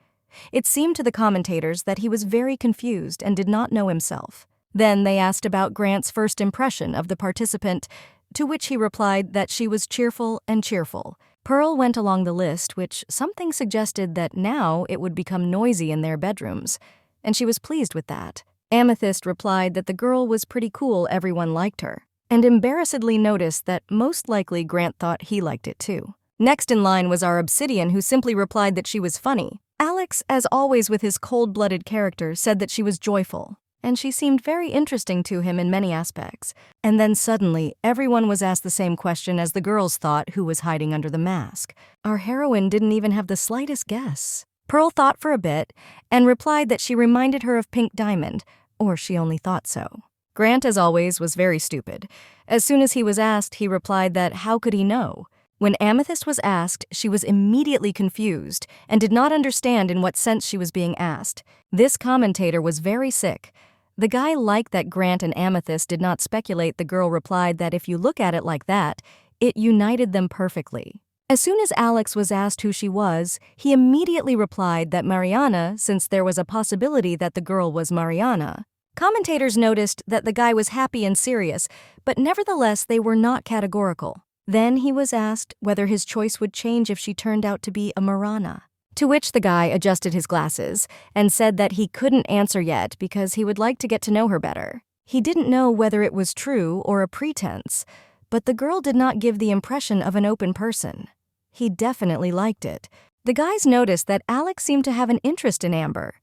It seemed to the commentators that he was very confused and did not know himself. Then they asked about Grant's first impression of the participant, to which he replied that she was cheerful and cheerful. Pearl went along the list, which something suggested that now it would become noisy in their bedrooms, and she was pleased with that. Amethyst replied that the girl was pretty cool, everyone liked her, and embarrassedly noticed that most likely Grant thought he liked it too. Next in line was our Obsidian, who simply replied that she was funny. Alex, as always with his cold-blooded character, said that she was joyful, and she seemed very interesting to him in many aspects. And then suddenly, everyone was asked the same question as the girls thought who was hiding under the mask. Our heroine didn't even have the slightest guess. Pearl thought for a bit and replied that she reminded her of Pink Diamond, or she only thought so. Grant, as always, was very stupid. As soon as he was asked, he replied that how could he know? When Amethyst was asked, she was immediately confused and did not understand in what sense she was being asked. This commentator was very sick. The guy liked that Grant and Amethyst did not speculate. The girl replied that if you look at it like that, it united them perfectly. As soon as Alex was asked who she was, he immediately replied that Mariana, since there was a possibility that the girl was Mariana. Commentators noticed that the guy was happy and serious, but nevertheless they were not categorical. Then he was asked whether his choice would change if she turned out to be a Marana. To which the guy adjusted his glasses and said that he couldn't answer yet because he would like to get to know her better. He didn't know whether it was true or a pretense, but the girl did not give the impression of an open person. He definitely liked it. The guys noticed that Alex seemed to have an interest in Amber.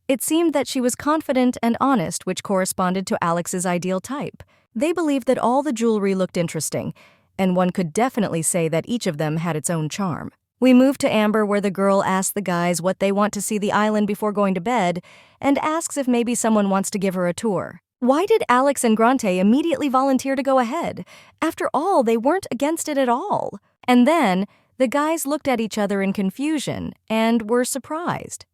It seemed that she was confident and honest, which corresponded to Alex's ideal type. They believed that all the jewelry looked interesting, and one could definitely say that each of them had its own charm. We moved to Amber, where the girl asks the guys what they want to see the island before going to bed, and asks if maybe someone wants to give her a tour. Why did Alex and Grante immediately volunteer to go ahead? After all, they weren't against it at all. And then, the guys looked at each other in confusion and were surprised.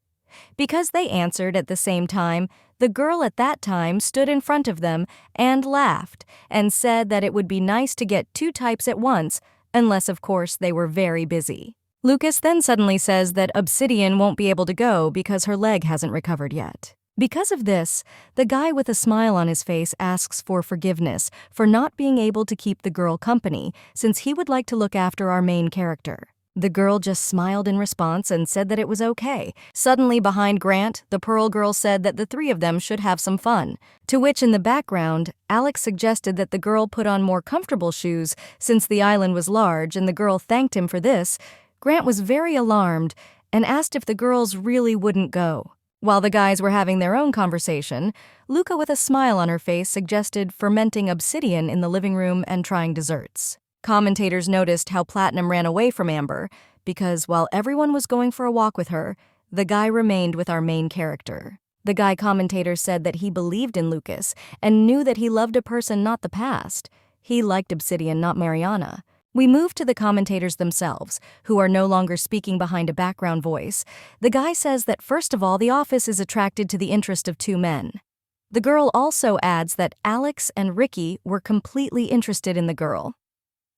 Because they answered at the same time, the girl at that time stood in front of them and laughed and said that it would be nice to get 2 types at once, unless of course they were very busy. Lucas then suddenly says that Obsidian won't be able to go because her leg hasn't recovered yet. Because of this, the guy with a smile on his face asks for forgiveness for not being able to keep the girl company, since he would like to look after our main character. The girl just smiled in response and said that it was okay. Suddenly, behind Grant, the Pearl girl said that the 3 of them should have some fun. To which, in the background, Alex suggested that the girl put on more comfortable shoes since the island was large, and the girl thanked him for this. Grant was very alarmed and asked if the girls really wouldn't go. While the guys were having their own conversation, Luca, with a smile on her face, suggested fermenting obsidian in the living room and trying desserts. Commentators noticed how Platinum ran away from Amber because while everyone was going for a walk with her, the guy remained with our main character. The guy commentator said that he believed in Lucas and knew that he loved a person, not the past. He liked Obsidian, not Mariana. We move to the commentators themselves, who are no longer speaking behind a background voice. The guy says that first of all, the office is attracted to the interest of two men. The girl also adds that Alex and Ricky were completely interested in the girl.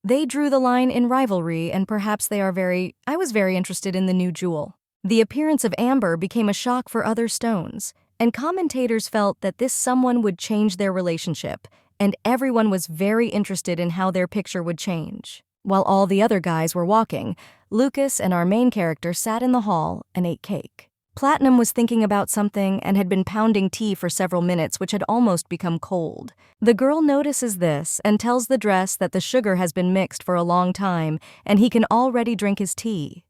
They drew the line in rivalry, and perhaps I was very interested in the new jewel. The appearance of Amber became a shock for other stones, and commentators felt that this someone would change their relationship, and everyone was very interested in how their picture would change. While all the other guys were walking, Lucas and our main character sat in the hall and ate cake. Platinum was thinking about something and had been pounding tea for several minutes, which had almost become cold. The girl notices this and tells the dress that the sugar has been mixed for a long time and he can already drink his tea.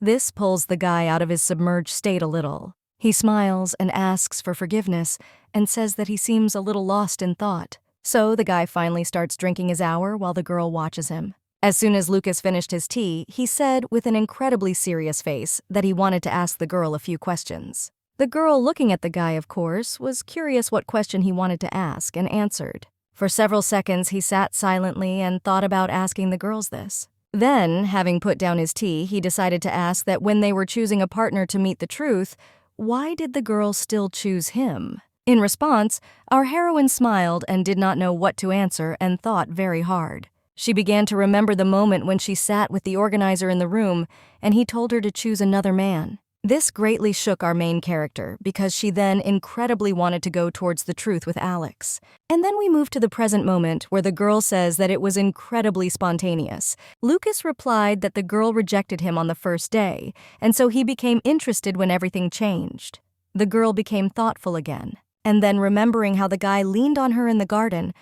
This pulls the guy out of his submerged state a little. He smiles and asks for forgiveness and says that he seems a little lost in thought. So the guy finally starts drinking his hour while the girl watches him. As soon as Lucas finished his tea, he said with an incredibly serious face that he wanted to ask the girl a few questions. The girl, looking at the guy, of course, was curious what question he wanted to ask and answered. For several seconds, he sat silently and thought about asking the girls this. Then, having put down his tea, he decided to ask that when they were choosing a partner to meet the truth, why did the girl still choose him? In response, our heroine smiled and did not know what to answer and thought very hard. She began to remember the moment when she sat with the organizer in the room and he told her to choose another man. This greatly shook our main character because she then incredibly wanted to go towards the truth with Alex. And then we move to the present moment where the girl says that it was incredibly spontaneous. Lucas replied that the girl rejected him on the first day, and so he became interested when everything changed. The girl became thoughtful again, and then remembering how the guy leaned on her in the garden,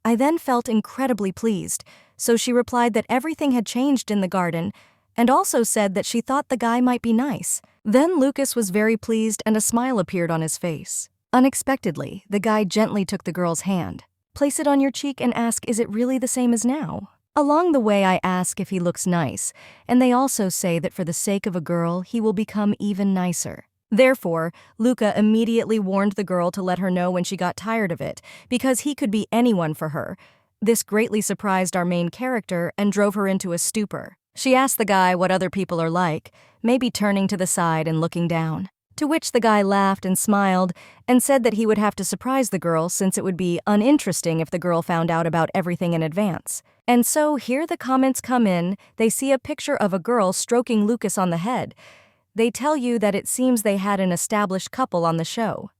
I then felt incredibly pleased, so she replied that everything had changed in the garden and also said that she thought the guy might be nice. Then Lucas was very pleased and a smile appeared on his face. Unexpectedly, the guy gently took the girl's hand, place it on your cheek and ask, "Is it really the same as now?" Along the way, I ask if he looks nice, and they also say that for the sake of a girl, he will become even nicer. Therefore, Luca immediately warned the girl to let her know when she got tired of it, because he could be anyone for her. This greatly surprised our main character and drove her into a stupor. She asked the guy what other people are like, maybe turning to the side and looking down. To which the guy laughed and smiled and said that he would have to surprise the girl since it would be uninteresting if the girl found out about everything in advance. And so here the comments come in. They see a picture of a girl stroking Lucas on the head. They tell you that it seems they had an established couple on the show.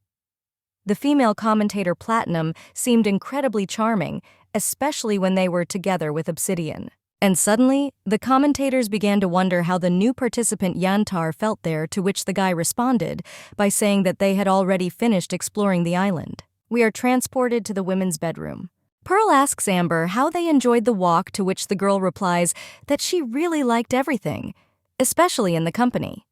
The female commentator Platinum seemed incredibly charming, especially when they were together with Obsidian. And suddenly, the commentators began to wonder how the new participant Yantar felt there, to which the guy responded by saying that they had already finished exploring the island. We are transported to the women's bedroom. Pearl asks Amber how they enjoyed the walk, to which the girl replies that she really liked everything, especially in the company.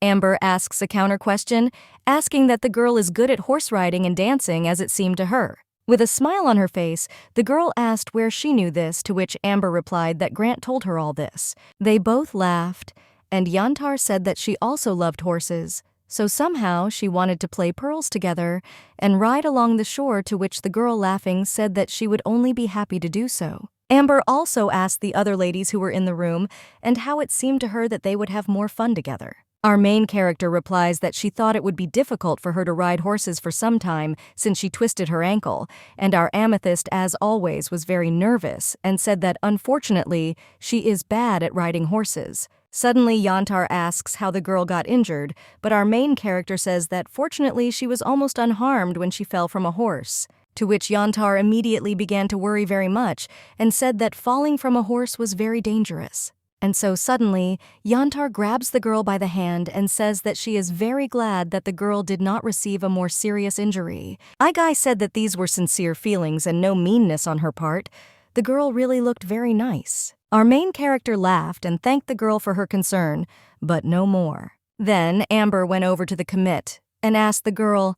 Amber asks a counter question, asking that the girl is good at horse riding and dancing as it seemed to her. With a smile on her face, the girl asked where she knew this, to which Amber replied that Grant told her all this. They both laughed, and Yantar said that she also loved horses, so somehow she wanted to play pearls together and ride along the shore, to which the girl, laughing, said that she would only be happy to do so. Amber also asked the other ladies who were in the room and how it seemed to her that they would have more fun together. Our main character replies that she thought it would be difficult for her to ride horses for some time since she twisted her ankle, and our Amethyst, as always, was very nervous and said that, unfortunately, she is bad at riding horses. Suddenly, Yantar asks how the girl got injured, but our main character says that, fortunately, she was almost unharmed when she fell from a horse. To which Yantar immediately began to worry very much and said that falling from a horse was very dangerous. And so suddenly, Yantar grabs the girl by the hand and says that she is very glad that the girl did not receive a more serious injury. Guy said that these were sincere feelings and no meanness on her part. The girl really looked very nice. Our main character laughed and thanked the girl for her concern, but no more. Then Amber went over to the commit and asked the girl,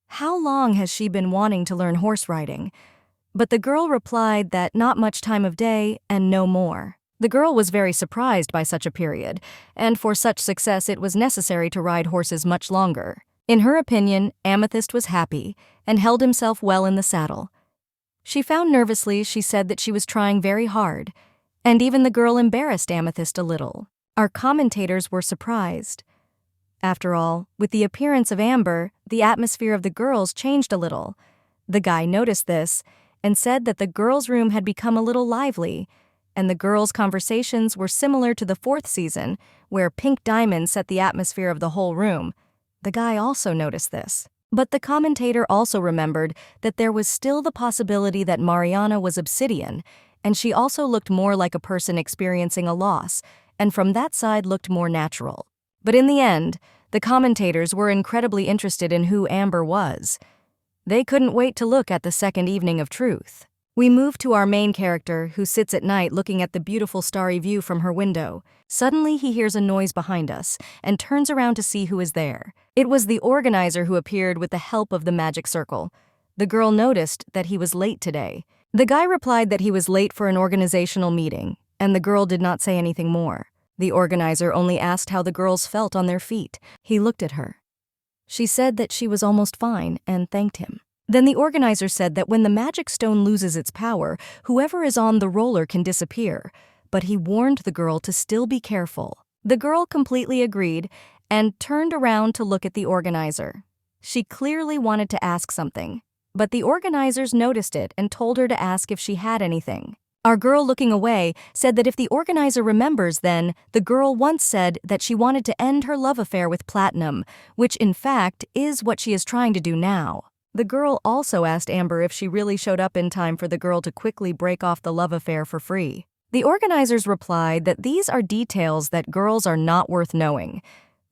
how long has she been wanting to learn horse riding? But the girl replied that not much time of day and no more. The girl was very surprised by such a period, and for such success it was necessary to ride horses much longer. In her opinion, Amethyst was happy and held himself well in the saddle. She found nervously, she said that she was trying very hard, And even the girl embarrassed Amethyst a little. Our commentators were surprised. After all, with the appearance of Amber, the atmosphere of the girls changed a little. The guy noticed this and said that the girls' room had become a little lively, and the girls' conversations were similar to the fourth season, where pink diamonds set the atmosphere of the whole room. The guy also noticed this. But the commentator also remembered that there was still the possibility that Mariana was obsidian, and she also looked more like a person experiencing a loss, and from that side looked more natural. But in the end, the commentators were incredibly interested in who Amber was. They couldn't wait to look at the second evening of truth. We move to our main character, who sits at night looking at the beautiful starry view from her window. Suddenly he hears a noise behind us and turns around to see who is there. It was the organizer who appeared with the help of the magic circle. The girl noticed that he was late today. The guy replied that he was late for an organizational meeting, and the girl did not say anything more. The organizer only asked how the girls felt on their feet. He looked at her. She said that she was almost fine and thanked him. Then the organizer said that when the magic stone loses its power, whoever is on the roller can disappear, but he warned the girl to still be careful. The girl completely agreed and turned around to look at the organizer. She clearly wanted to ask something, but the organizers noticed it and told her to ask if she had anything. Our girl, looking away, said that if the organizer remembers, then the girl once said that she wanted to end her love affair with Platinum, which in fact is what she is trying to do now. The girl also asked Amber if she really showed up in time for the girl to quickly break off the love affair for free. The organizers replied that these are details that girls are not worth knowing.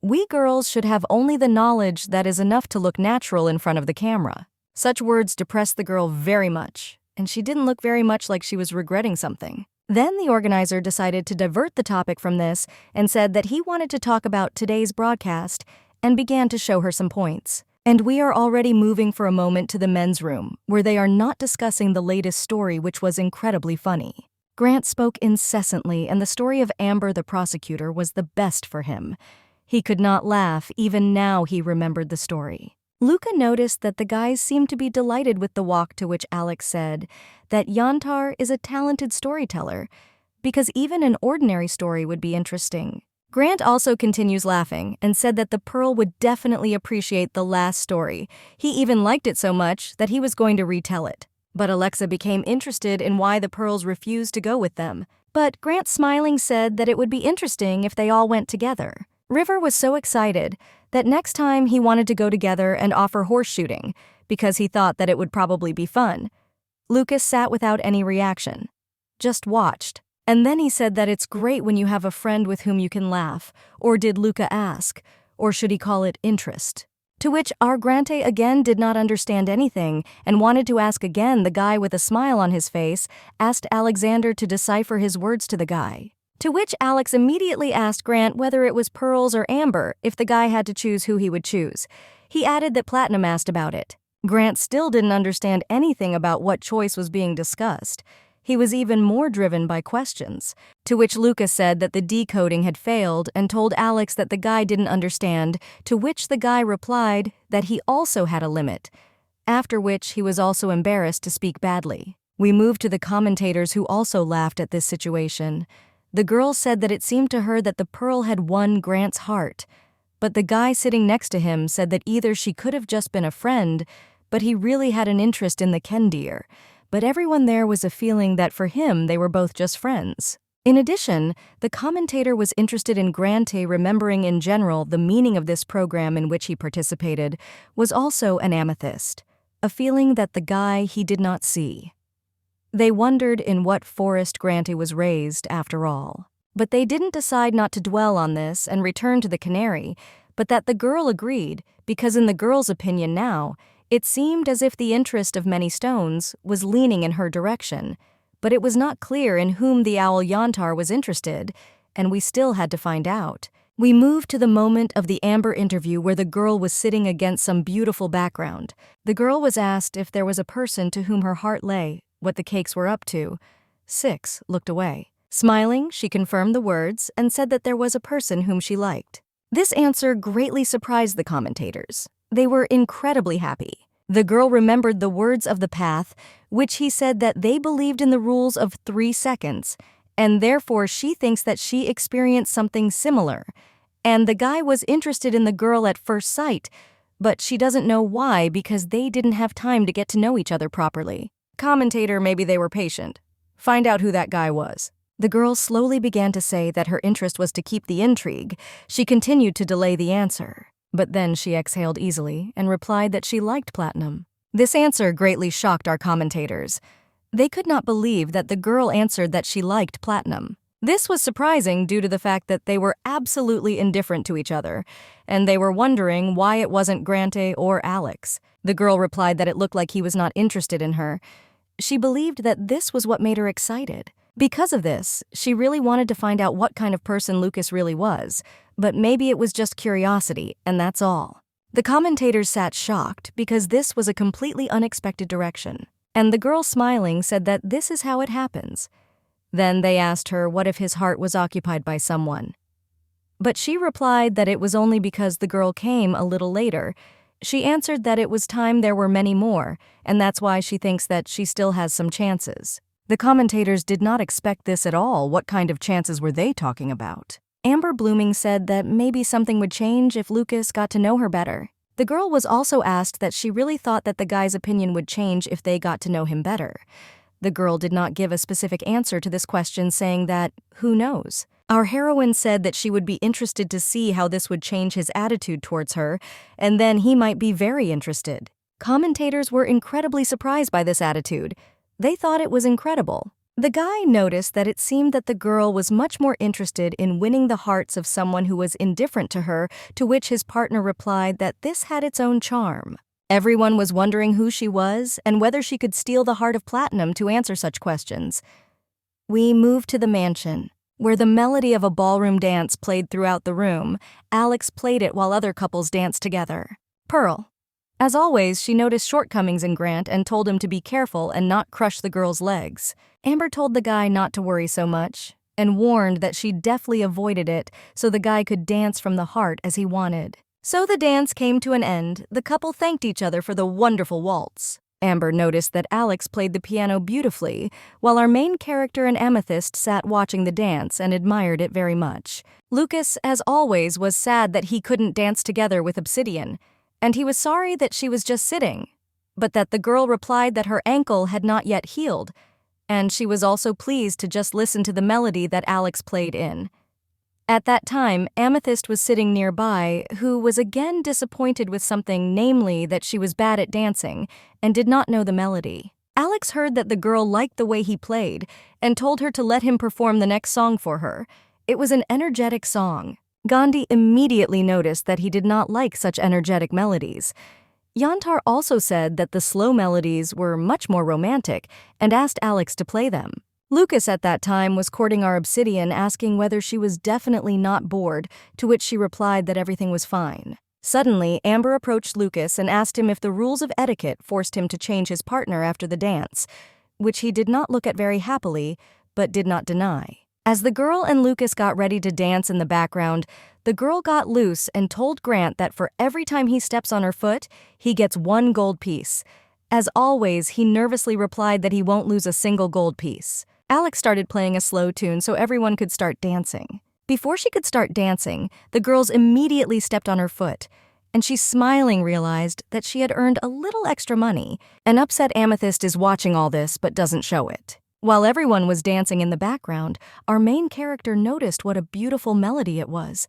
We girls should have only the knowledge that is enough to look natural in front of the camera. Such words depressed the girl very much, and she didn't look very much like she was regretting something. Then the organizer decided to divert the topic from this and said that he wanted to talk about today's broadcast and began to show her some points. And we are already moving for a moment to the men's room, where they are not discussing the latest story, which was incredibly funny. Grant spoke incessantly, and the story of Amber the prosecutor was the best for him. He could not laugh, even now he remembered the story. Luca noticed that the guys seemed to be delighted with the walk, to which Alex said that Yantar is a talented storyteller, because even an ordinary story would be interesting. Grant also continues laughing and said that the Pearl would definitely appreciate the last story. He even liked it so much that he was going to retell it. But Alexa became interested in why the Pearls refused to go with them. But Grant, smiling, said that it would be interesting if they all went together. River was so excited that next time he wanted to go together and offer horse shooting, because he thought that it would probably be fun. Lucas sat without any reaction, just watched. And then he said that it's great when you have a friend with whom you can laugh. Or did Luca ask? Or should he call it interest? To which our Grante again did not understand anything and wanted to ask again. The guy, with a smile on his face, asked Alexander to decipher his words to the guy. To which Alex immediately asked Grant whether it was Pearls or Amber if the guy had to choose who he would choose. He added that Platinum asked about it. Grant still didn't understand anything about what choice was being discussed. He was even more driven by questions, to which Lucas said that the decoding had failed and told Alex that the guy didn't understand, to which the guy replied that he also had a limit, after which he was also embarrassed to speak badly. We moved to the commentators, who also laughed at this situation. The girl said that it seemed to her that the Pearl had won Grant's heart, but the guy sitting next to him said that either she could have just been a friend, but he really had an interest in the Kendir. But everyone there was a feeling that for him they were both just friends. In addition, the commentator was interested in Grante remembering in general the meaning of this program in which he participated was also an amethyst, a feeling that the guy he did not see. They wondered in what forest Grante was raised after all. But they didn't decide not to dwell on this and return to the canary, but that the girl agreed, because in the girl's opinion now, it seemed as if the interest of many stones was leaning in her direction, but it was not clear in whom the owl Yantar was interested, and we still had to find out. We moved to the moment of the Amber interview, where the girl was sitting against some beautiful background. The girl was asked if there was a person to whom her heart lay, what the cakes were up to. 6 looked away. Smiling, she confirmed the words and said that there was a person whom she liked. This answer greatly surprised the commentators. They were incredibly happy. The girl remembered the words of the path, which he said that they believed in the rules of 3 seconds, and therefore she thinks that she experienced something similar. And the guy was interested in the girl at first sight, but she doesn't know why because they didn't have time to get to know each other properly. Commentator, maybe they were patient. Find out who that guy was. The girl slowly began to say that her interest was to keep the intrigue. She continued to delay the answer. But then she exhaled easily and replied that she liked platinum. This answer greatly shocked our commentators. They could not believe that the girl answered that she liked platinum. This was surprising due to the fact that they were absolutely indifferent to each other, and they were wondering why it wasn't Grante or Alex. The girl replied that it looked like he was not interested in her. She believed that this was what made her excited. Because of this, she really wanted to find out what kind of person Lucas really was, but maybe it was just curiosity, and that's all. The commentators sat shocked because this was a completely unexpected direction, and the girl smiling said that this is how it happens. Then they asked her what if his heart was occupied by someone. But she replied that it was only because the girl came a little later. She answered that it was time there were many more, and that's why she thinks that she still has some chances. The commentators did not expect this at all. What kind of chances were they talking about? Amber Blooming said that maybe something would change if Lucas got to know her better. The girl was also asked that she really thought that the guy's opinion would change if they got to know him better. The girl did not give a specific answer to this question, saying that, who knows? Our heroine said that she would be interested to see how this would change his attitude towards her, and then he might be very interested. Commentators were incredibly surprised by this attitude. They thought it was incredible. The guy noticed that it seemed that the girl was much more interested in winning the hearts of someone who was indifferent to her, to which his partner replied that this had its own charm. Everyone was wondering who she was and whether she could steal the heart of platinum to answer such questions. We moved to the mansion, where the melody of a ballroom dance played throughout the room. Alex played it while other couples danced together. Pearl. As always, she noticed shortcomings in Grant and told him to be careful and not crush the girl's legs. Amber told the guy not to worry so much and warned that she deftly avoided it so the guy could dance from the heart as he wanted. So the dance came to an end. The couple thanked each other for the wonderful waltz. Amber noticed that Alex played the piano beautifully, while our main character and Amethyst sat watching the dance and admired it very much. Lucas, as always, was sad that he couldn't dance together with Obsidian, and he was sorry that she was just sitting, but that the girl replied that her ankle had not yet healed, and she was also pleased to just listen to the melody that Alex played in. At that time, Amethyst was sitting nearby, who was again disappointed with something, namely that she was bad at dancing and did not know the melody. Alex heard that the girl liked the way he played and told her to let him perform the next song for her. It was an energetic song. Gandhi immediately noticed that he did not like such energetic melodies. Yantar also said that the slow melodies were much more romantic and asked Alex to play them. Lucas at that time was courting our Obsidian, asking whether she was definitely not bored, to which she replied that everything was fine. Suddenly, Amber approached Lucas and asked him if the rules of etiquette forced him to change his partner after the dance, which he did not look at very happily, but did not deny. As the girl and Lucas got ready to dance in the background, the girl got loose and told Grant that for every time he steps on her foot, he gets 1 gold piece. As always, he nervously replied that he won't lose a single gold piece. Alex started playing a slow tune so everyone could start dancing. Before she could start dancing, the girls immediately stepped on her foot, and she smiling realized that she had earned a little extra money. An upset Amethyst is watching all this but doesn't show it. While everyone was dancing in the background, our main character noticed what a beautiful melody it was.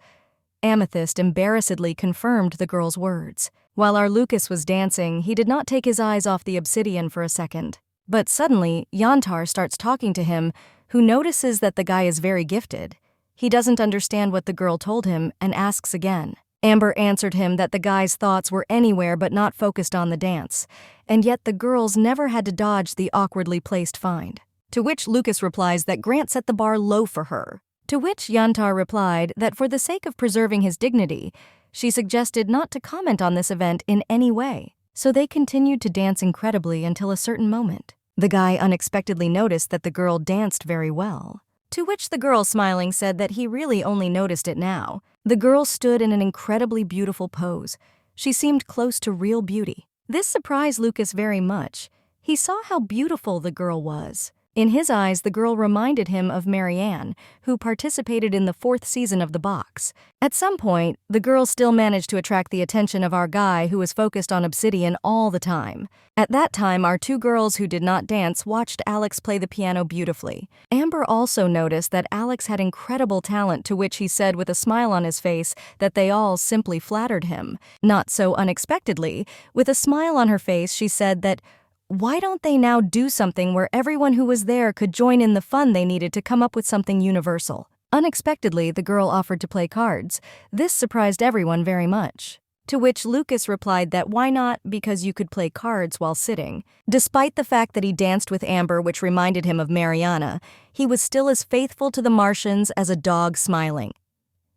Amethyst embarrassedly confirmed the girl's words. While our Lucas was dancing, he did not take his eyes off the Obsidian for a second. But suddenly, Yantar starts talking to him, who notices that the guy is very gifted. He doesn't understand what the girl told him and asks again. Amber answered him that the guy's thoughts were anywhere but not focused on the dance, and yet the girls never had to dodge the awkwardly placed find. To which Lucas replies that Grant set the bar low for her. To which Yantar replied that for the sake of preserving his dignity, she suggested not to comment on this event in any way. So they continued to dance incredibly until a certain moment. The guy unexpectedly noticed that the girl danced very well. To which the girl, smiling, said that he really only noticed it now. The girl stood in an incredibly beautiful pose. She seemed close to real beauty. This surprised Lucas very much. He saw how beautiful the girl was. In his eyes, the girl reminded him of Marianne, who participated in the 4th season of The Box. At some point, the girl still managed to attract the attention of our guy who was focused on Obsidian all the time. At that time, our 2 girls who did not dance watched Alex play the piano beautifully. Amber also noticed that Alex had incredible talent, to which he said with a smile on his face that they all simply flattered him. Not so unexpectedly, with a smile on her face, she said that, why don't they now do something where everyone who was there could join in the fun they needed to come up with something universal? Unexpectedly, the girl offered to play cards. This surprised everyone very much. To which Lucas replied that why not, because you could play cards while sitting. Despite the fact that he danced with Amber, which reminded him of Mariana, he was still as faithful to the Martians as a dog smiling.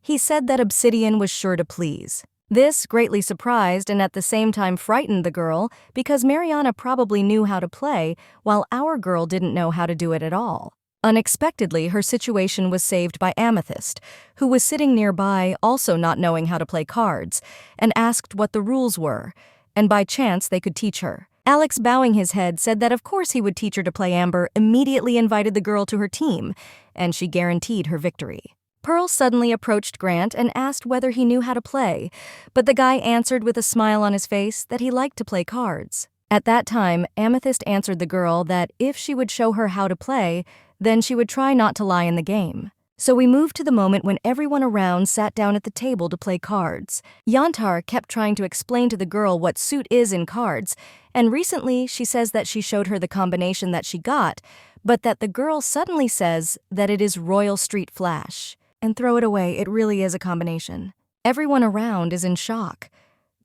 He said that Obsidian was sure to please. This greatly surprised and at the same time frightened the girl, because Mariana probably knew how to play, while our girl didn't know how to do it at all. Unexpectedly, her situation was saved by Amethyst, who was sitting nearby also not knowing how to play cards, and asked what the rules were, and by chance they could teach her. Alex, bowing his head, said that of course he would teach her to play. Amber immediately invited the girl to her team, and she guaranteed her victory. Pearl suddenly approached Grant and asked whether he knew how to play, but the guy answered with a smile on his face that he liked to play cards. At that time, Amethyst answered the girl that if she would show her how to play, then she would try not to lie in the game. So we moved to the moment when everyone around sat down at the table to play cards. Yantar kept trying to explain to the girl what suit is in cards, and recently she says that she showed her the combination that she got, but that the girl suddenly says that it is Royal Street Flash. And throw it away, it really is a combination. Everyone around is in shock.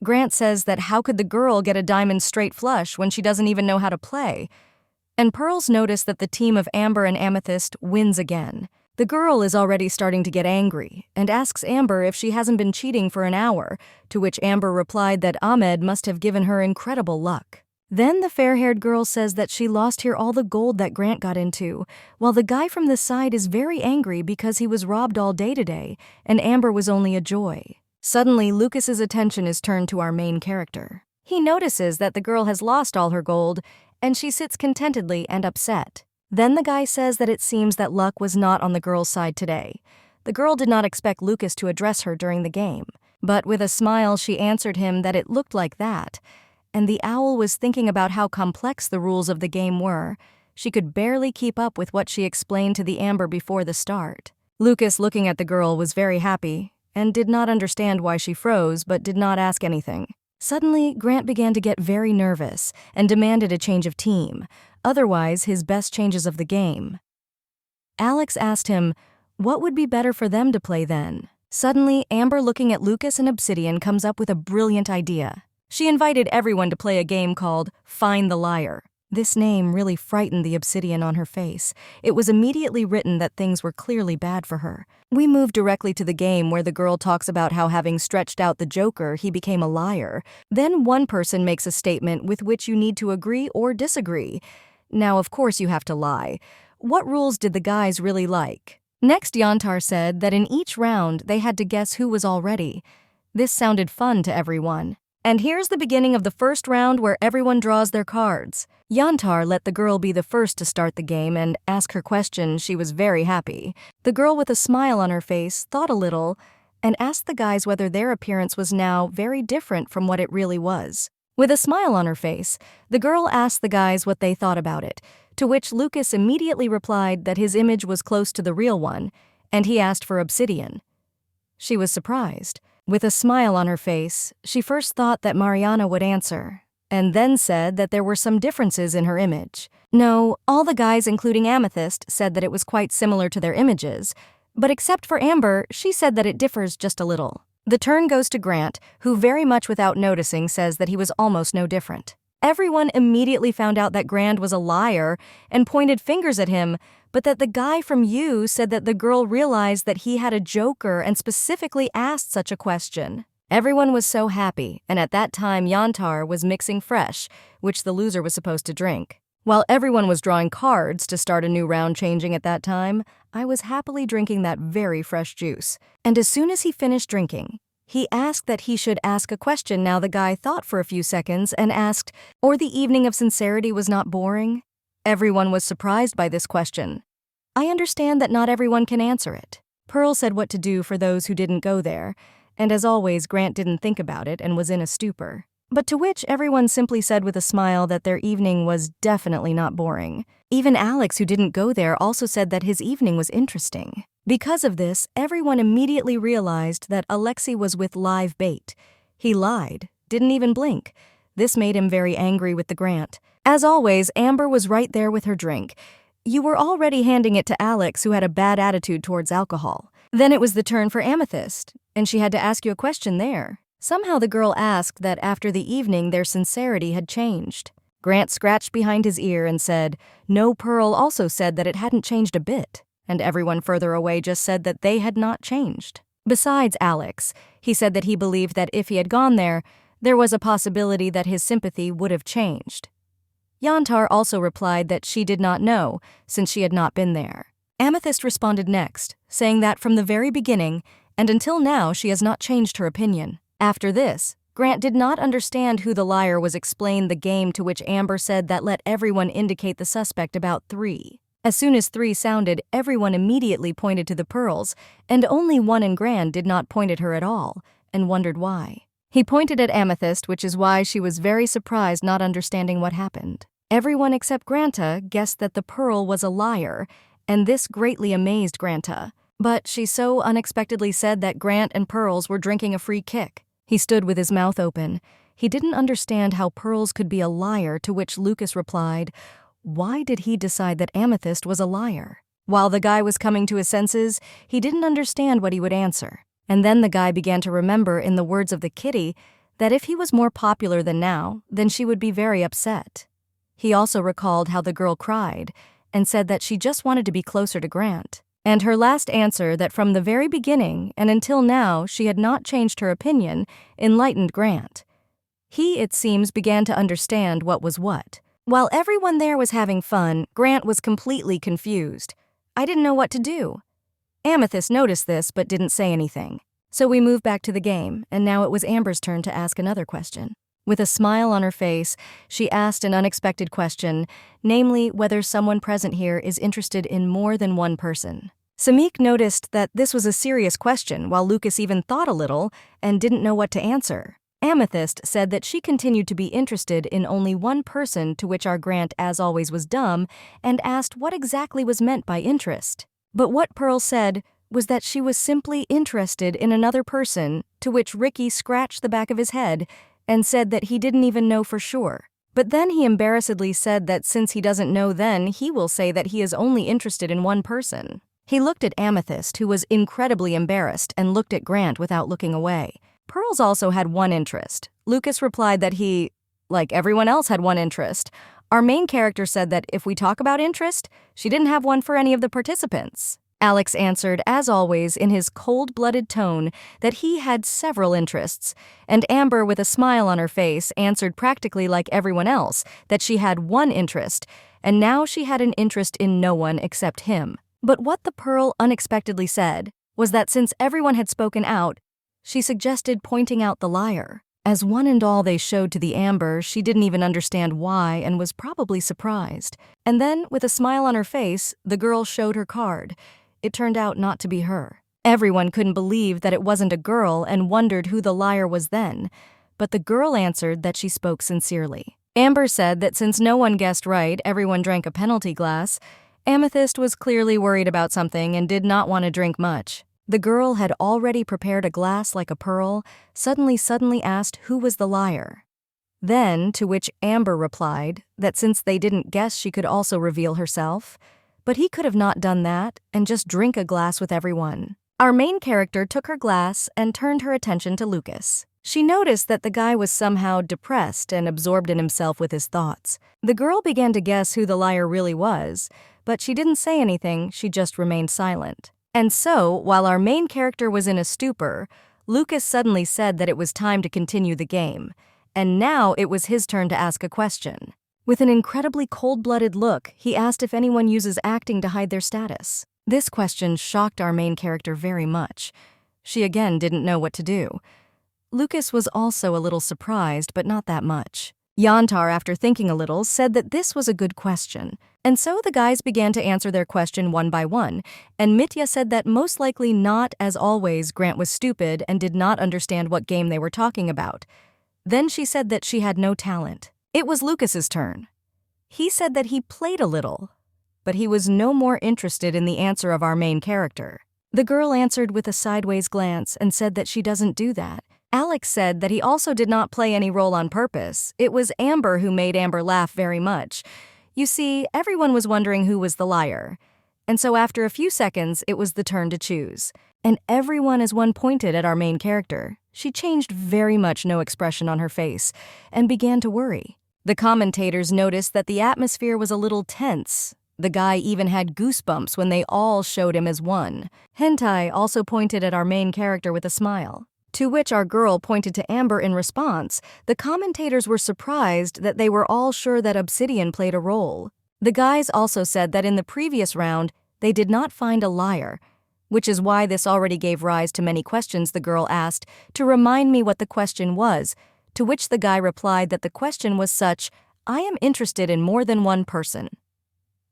Grant says that how could the girl get a diamond straight flush when she doesn't even know how to play? And Pearls notice that the team of Amber and Amethyst wins again. The girl is already starting to get angry and asks Amber if she hasn't been cheating for an hour, to which Amber replied that Ahmed must have given her incredible luck. Then the fair-haired girl says that she lost here all the gold that Grant got into, while the guy from the side is very angry because he was robbed all day today, and Amber was only a joy. Suddenly, Lucas's attention is turned to our main character. He notices that the girl has lost all her gold, and she sits contentedly and upset. Then the guy says that it seems that luck was not on the girl's side today. The girl did not expect Lucas to address her during the game, but with a smile she answered him that it looked like that. And the owl was thinking about how complex the rules of the game were. She could barely keep up with what she explained to the Amber before the start. Lucas, looking at the girl, was very happy and did not understand why she froze but did not ask anything. Suddenly, Grant began to get very nervous and demanded a change of team, otherwise his best changes of the game. Alex asked him, what would be better for them to play then? Suddenly, Amber, looking at Lucas and Obsidian, comes up with a brilliant idea. She invited everyone to play a game called Find the Liar. This name really frightened the Obsidian on her face. It was immediately written that things were clearly bad for her. We moved directly to the game where the girl talks about how having stretched out the Joker, he became a liar. Then one person makes a statement with which you need to agree or disagree. Now, of course, you have to lie. What rules did the guys really like? Next, Yantar said that in each round they had to guess who was all ready. This sounded fun to everyone. And here's the beginning of the first round where everyone draws their cards. Yantar let the girl be the first to start the game and ask her question. She was very happy. The girl, with a smile on her face, thought a little and asked the guys whether their appearance was now very different from what it really was. With a smile on her face, the girl asked the guys what they thought about it, to which Lucas immediately replied that his image was close to the real one, and he asked for Obsidian. She was surprised. With a smile on her face, she first thought that Mariana would answer, and then said that there were some differences in her image. No, all the guys, including Amethyst, said that it was quite similar to their images, but except for Amber, she said that it differs just a little. The turn goes to Grant, who very much without noticing says that he was almost no different. Everyone immediately found out that Grant was a liar and pointed fingers at him, but that the guy from You said that the girl realized that he had a Joker and specifically asked such a question. Everyone was so happy, and at that time Yantar was mixing fresh, which the loser was supposed to drink. While everyone was drawing cards to start a new round changing at that time, I was happily drinking that very fresh juice. And as soon as he finished drinking, he asked that he should ask a question. Now the guy thought for a few seconds and asked, or the evening of sincerity was not boring? Everyone was surprised by this question. I understand that not everyone can answer it. Pearl said what to do for those who didn't go there, and as always, Grant didn't think about it and was in a stupor. But to which everyone simply said with a smile that their evening was definitely not boring. Even Alex, who didn't go there, also said that his evening was interesting. Because of this, everyone immediately realized that Alexei was with live bait. He lied, didn't even blink. This made him very angry with the Grant. As always, Amber was right there with her drink. You were already handing it to Alex, who had a bad attitude towards alcohol. Then it was the turn for Amethyst, and she had to ask you a question there. Somehow the girl asked that after the evening their sincerity had changed. Grant scratched behind his ear and said, no, Pearl also said that it hadn't changed a bit, and everyone further away just said that they had not changed. Besides Alex, he said that he believed that if he had gone there was a possibility that his sympathy would have changed. Yantar also replied that she did not know, since she had not been there. Amethyst responded next, saying that from the very beginning, and until now she has not changed her opinion. After this, Grant did not understand who the liar was explained the game, to which Amber said that let everyone indicate the suspect about 3. As soon as 3 sounded, everyone immediately pointed to the pearls, and only 1 in Grant did not point at her at all, and wondered why. He pointed at Amethyst, which is why she was very surprised, not understanding what happened. Everyone except Granta guessed that the pearl was a liar, and this greatly amazed Granta. But she so unexpectedly said that Grant and Pearls were drinking a free kick. He stood with his mouth open. He didn't understand how Pearls could be a liar, to which Lucas replied, why did he decide that Amethyst was a liar? While the guy was coming to his senses, he didn't understand what he would answer. And then the guy began to remember, in the words of the kitty, that if he was more popular than now, then she would be very upset. He also recalled how the girl cried and said that she just wanted to be closer to Grant. And her last answer, that from the very beginning and until now she had not changed her opinion, enlightened Grant. He, it seems, began to understand what was what. While everyone there was having fun, Grant was completely confused. I didn't know what to do. Amethyst noticed this but didn't say anything. So we moved back to the game, and now it was Amber's turn to ask another question. With a smile on her face, she asked an unexpected question, namely whether someone present here is interested in more than one person. Samik noticed that this was a serious question, while Lucas even thought a little and didn't know what to answer. Amethyst said that she continued to be interested in only one person, to which our Grant, as always, was dumb and asked what exactly was meant by interest. But what Pearl said was that she was simply interested in another person, to which Ricky scratched the back of his head and said that he didn't even know for sure. But then he embarrassedly said that since he doesn't know, then he will say that he is only interested in one person. He looked at Amethyst, who was incredibly embarrassed, and looked at Grant without looking away. Pearls also had one interest. Lucas replied that he, like everyone else, had one interest. Our main character said that if we talk about interest, she didn't have one for any of the participants. Alex answered, as always, in his cold-blooded tone, that he had several interests, and Amber, with a smile on her face, answered practically like everyone else that she had one interest, and now she had an interest in no one except him. But what the Pearl unexpectedly said was that since everyone had spoken out, she suggested pointing out the liar. As one and all they showed to the Amber, she didn't even understand why and was probably surprised. And then, with a smile on her face, the girl showed her card. It turned out not to be her. Everyone couldn't believe that it wasn't a girl and wondered who the liar was then, but the girl answered that she spoke sincerely. Amber said that since no one guessed right, everyone drank a penalty glass. Amethyst was clearly worried about something and did not want to drink much. The girl had already prepared a glass like a pearl, suddenly asked who was the liar. Then, to which Amber replied that since they didn't guess, she could also reveal herself. But he could have not done that and just drink a glass with everyone. Our main character took her glass and turned her attention to Lucas. She noticed that the guy was somehow depressed and absorbed in himself with his thoughts. The girl began to guess who the liar really was, but she didn't say anything, she just remained silent. And so, while our main character was in a stupor, Lucas suddenly said that it was time to continue the game, and now it was his turn to ask a question. With an incredibly cold-blooded look, he asked if anyone uses acting to hide their status. This question shocked our main character very much. She again didn't know what to do. Lucas was also a little surprised, but not that much. Yantar, after thinking a little, said that this was a good question. And so the guys began to answer their question one by one, and Mitya said that most likely not, as always, Grant was stupid and did not understand what game they were talking about. Then she said that she had no talent. It was Lucas's turn. He said that he played a little, but he was no more interested in the answer of our main character. The girl answered with a sideways glance and said that she doesn't do that. Alex said that he also did not play any role on purpose. It was Amber who made Amber laugh very much. You see, everyone was wondering who was the liar. And so after a few seconds, it was the turn to choose. And everyone as one pointed at our main character. She changed very much no expression on her face and began to worry. The commentators noticed that the atmosphere was a little tense. The guy even had goosebumps when they all showed him as one. Hentai also pointed at our main character with a smile. To which our girl pointed to Amber in response. The commentators were surprised that they were all sure that Obsidian played a role. The guys also said that in the previous round, they did not find a liar, which is why this already gave rise to many questions the girl asked to remind me what the question was, to which the guy replied that the question was such, I am interested in more than one person.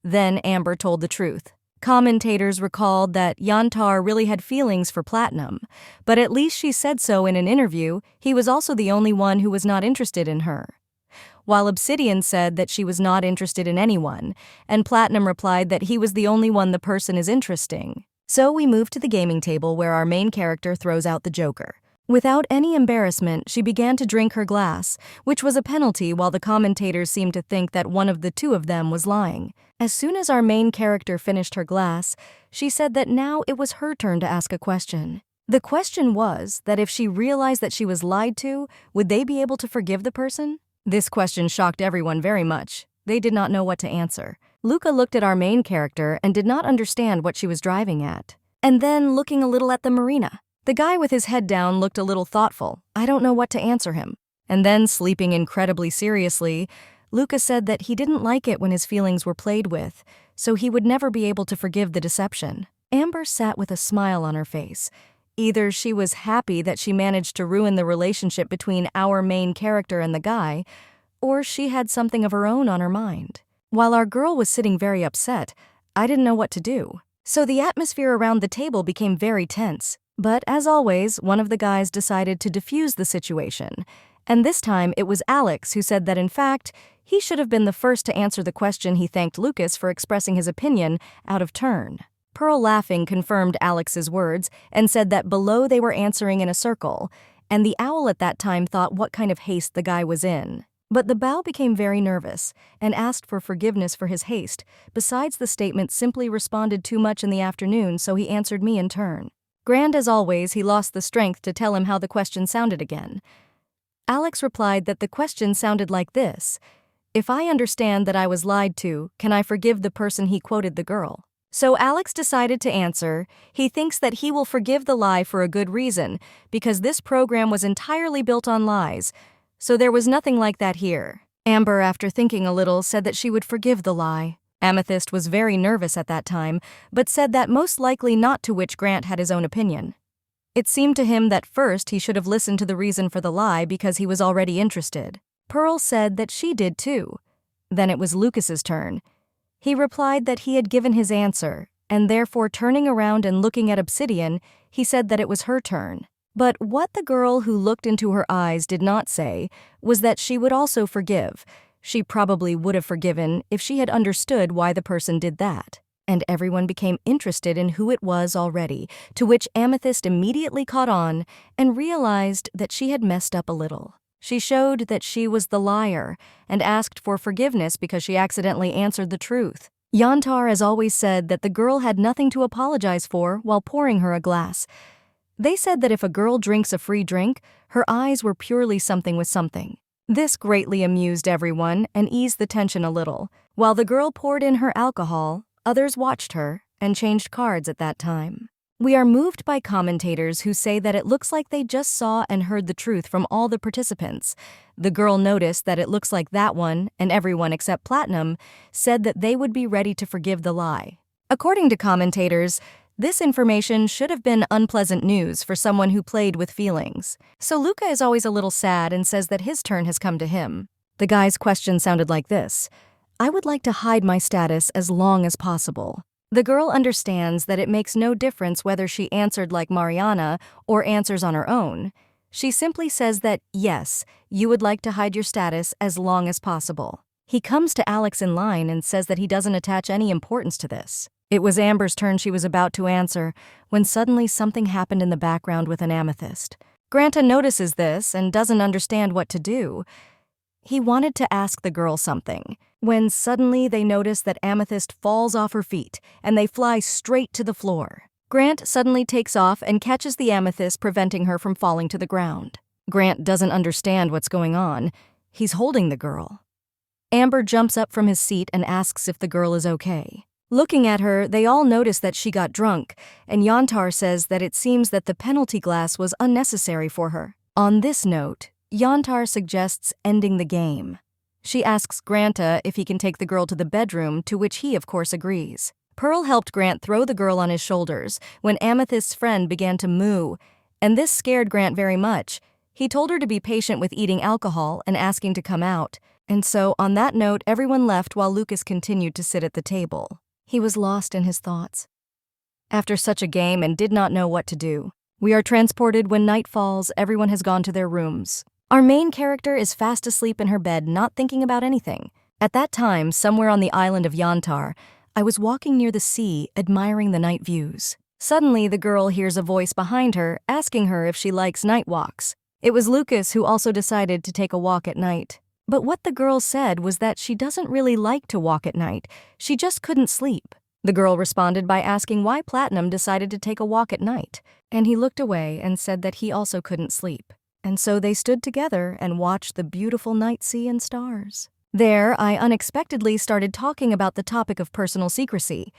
Then Amber told the truth. Commentators recalled that Yantar really had feelings for Platinum, but at least she said so in an interview. He was also the only one who was not interested in her. While Obsidian said that she was not interested in anyone, and Platinum replied that he was the only one the person is interesting. So we moved to the gaming table where our main character throws out the Joker. Without any embarrassment, she began to drink her glass, which was a penalty while the commentators seemed to think that one of the two of them was lying. As soon as our main character finished her glass, she said that now it was her turn to ask a question. The question was that if she realized that she was lied to, would they be able to forgive the person? This question shocked everyone very much. They did not know what to answer. Luca looked at our main character and did not understand what she was driving at. And then, looking a little at the marina, the guy with his head down looked a little thoughtful. I don't know what to answer him. And then, sleeping incredibly seriously, Luca said that he didn't like it when his feelings were played with, so he would never be able to forgive the deception. Amber sat with a smile on her face. Either she was happy that she managed to ruin the relationship between our main character and the guy, or she had something of her own on her mind. While our girl was sitting very upset, I didn't know what to do. So the atmosphere around the table became very tense. But as always, one of the guys decided to defuse the situation. And this time it was Alex who said that in fact, he should have been the first to answer the question. He thanked Lucas for expressing his opinion out of turn. Pearl, laughing, confirmed Alex's words and said that below they were answering in a circle, and the owl at that time thought what kind of haste the guy was in. But the bow became very nervous and asked for forgiveness for his haste. Besides, the statement simply responded too much in the afternoon, so he answered me in turn. Grand as always, he lost the strength to tell him how the question sounded again. Alex replied that the question sounded like this. If I understand that I was lied to, can I forgive the person? He quoted the girl. So Alex decided to answer, he thinks that he will forgive the lie for a good reason, because this program was entirely built on lies, so there was nothing like that here. Amber, after thinking a little, said that she would forgive the lie. Amethyst was very nervous at that time, but said that most likely not, to which Grant had his own opinion. It seemed to him that first he should have listened to the reason for the lie because he was already interested. Pearl said that she did too. Then it was Lucas's turn. He replied that he had given his answer, and therefore turning around and looking at Obsidian, he said that it was her turn. But what the girl who looked into her eyes did not say was that she would also forgive. She probably would have forgiven if she had understood why the person did that. And everyone became interested in who it was already, to which Amethyst immediately caught on and realized that she had messed up a little. She showed that she was the liar and asked for forgiveness because she accidentally answered the truth. Yantar, as always, said that the girl had nothing to apologize for while pouring her a glass. They said that if a girl drinks a free drink, her eyes were purely something with something. This greatly amused everyone and eased the tension a little. While the girl poured in her alcohol, others watched her and changed cards at that time. We are moved by commentators who say that it looks like they just saw and heard the truth from all the participants. The girl noticed that it looks like that one, and everyone except Platinum said that they would be ready to forgive the lie. According to commentators, this information should have been unpleasant news for someone who played with feelings. So Luca is always a little sad and says that his turn has come to him. The guy's question sounded like this: I would like to hide my status as long as possible. The girl understands that it makes no difference whether she answered like Mariana or answers on her own. She simply says that, yes, you would like to hide your status as long as possible. He comes to Alex in line and says that he doesn't attach any importance to this. It was Amber's turn. She was about to answer when suddenly something happened in the background with an amethyst. Granta notices this and doesn't understand what to do. He wanted to ask the girl something, when suddenly they notice that Amethyst falls off her feet and they fly straight to the floor. Grant suddenly takes off and catches the Amethyst, preventing her from falling to the ground. Grant doesn't understand what's going on. He's holding the girl. Amber jumps up from his seat and asks if the girl is okay. Looking at her, they all notice that she got drunk, and Yantar says that it seems that the penalty glass was unnecessary for her. On this note, Yantar suggests ending the game. She asks Granta if he can take the girl to the bedroom, to which he of course agrees. Pearl helped Grant throw the girl on his shoulders when Amethyst's friend began to moo, and this scared Grant very much. He told her to be patient with eating alcohol and asking to come out, and so on that note everyone left while Lucas continued to sit at the table. He was lost in his thoughts. After such a game and did not know what to do. We are transported when night falls. Everyone has gone to their rooms. Our main character is fast asleep in her bed, not thinking about anything. At that time, somewhere on the island of Yantar, I was walking near the sea, admiring the night views. Suddenly, the girl hears a voice behind her, asking her if she likes night walks. It was Lucas who also decided to take a walk at night. But what the girl said was that she doesn't really like to walk at night. She just couldn't sleep. The girl responded by asking why Platinum decided to take a walk at night, and he looked away and said that he also couldn't sleep. And so they stood together and watched the beautiful night sea and stars. There, I unexpectedly started talking about the topic of personal secrecy.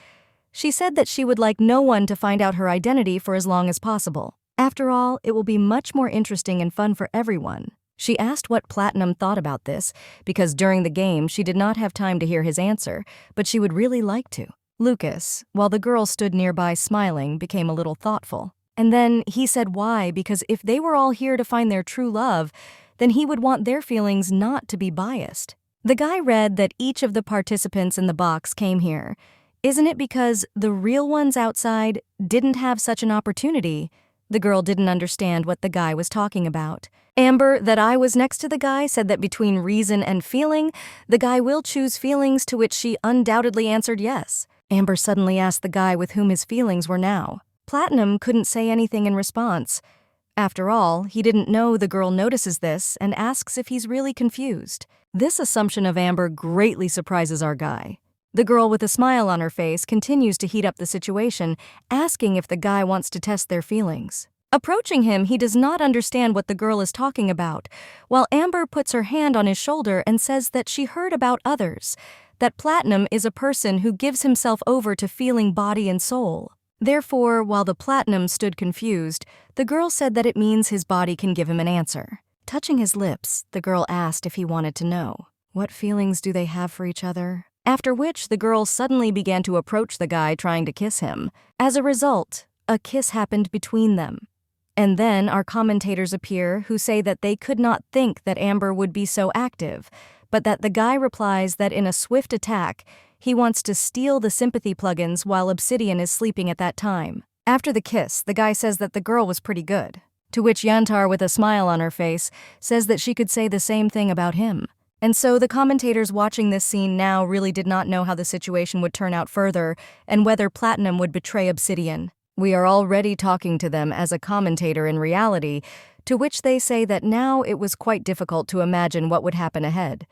She said that she would like no one to find out her identity for as long as possible. After all, it will be much more interesting and fun for everyone. She asked what Platinum thought about this, because during the game she did not have time to hear his answer, but she would really like to. Lucas, while the girl stood nearby smiling, became a little thoughtful. And then he said why, because if they were all here to find their true love, then he would want their feelings not to be biased. The guy read that each of the participants in the box came here. Isn't it because the real ones outside didn't have such an opportunity? The girl didn't understand what the guy was talking about. Amber, that I was next to the guy, said that between reason and feeling, the guy will choose feelings, to which she undoubtedly answered yes. Amber suddenly asked the guy with whom his feelings were now. Platinum couldn't say anything in response. After all, he didn't know the girl notices this and asks if he's really confused. This assumption of Amber greatly surprises our guy. The girl with a smile on her face continues to heat up the situation, asking if the guy wants to test their feelings. Approaching him, he does not understand what the girl is talking about, while Amber puts her hand on his shoulder and says that she heard about others, that Platinum is a person who gives himself over to feeling body and soul. Therefore, while the Platinum stood confused, the girl said that it means his body can give him an answer. Touching his lips, the girl asked if he wanted to know. What feelings do they have for each other? After which, the girl suddenly began to approach the guy, trying to kiss him. As a result, a kiss happened between them. And then our commentators appear, who say that they could not think that Amber would be so active, but that the guy replies that in a swift attack, he wants to steal the sympathy plugins while Obsidian is sleeping at that time. After the kiss, the guy says that the girl was pretty good, to which Yantar, with a smile on her face, says that she could say the same thing about him. And so the commentators watching this scene now really did not know how the situation would turn out further and whether Platinum would betray Obsidian. We are already talking to them as a commentator in reality, to which they say that now it was quite difficult to imagine what would happen ahead.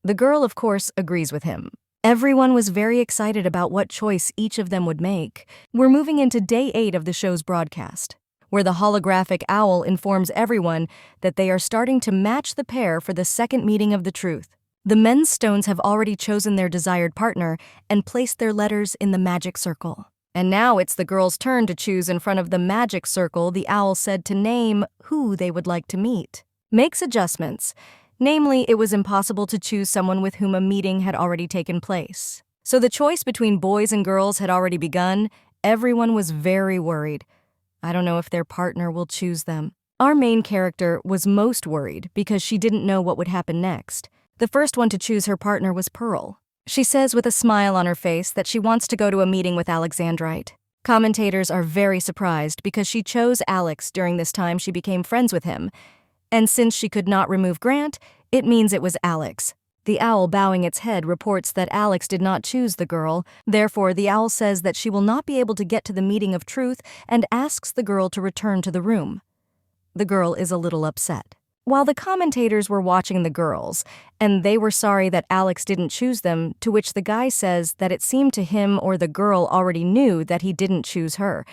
The girl, of course, agrees with him. Everyone was very excited about what choice each of them would make. We're moving into day 8 of the show's broadcast, where the holographic owl informs everyone that they are starting to match the pair for the second meeting of the truth. The men's stones have already chosen their desired partner and placed their letters in the magic circle. And now it's the girl's turn to choose in front of the magic circle. The owl said to name who they would like to meet. Makes adjustments. Namely, it was impossible to choose someone with whom a meeting had already taken place. So the choice between boys and girls had already begun. Everyone was very worried. I don't know if their partner will choose them. Our main character was most worried because she didn't know what would happen next. The first one to choose her partner was Pearl. She says with a smile on her face that she wants to go to a meeting with Alexandrite. Commentators are very surprised because she chose Alex during this time she became friends with him, and since she could not remove Grant, it means it was Alex. The owl bowing its head reports that Alex did not choose the girl, therefore the owl says that she will not be able to get to the meeting of truth and asks the girl to return to the room. The girl is a little upset. While the commentators were watching the girls, and they were sorry that Alex didn't choose them, to which the guy says that it seemed to him or the girl already knew that he didn't choose her,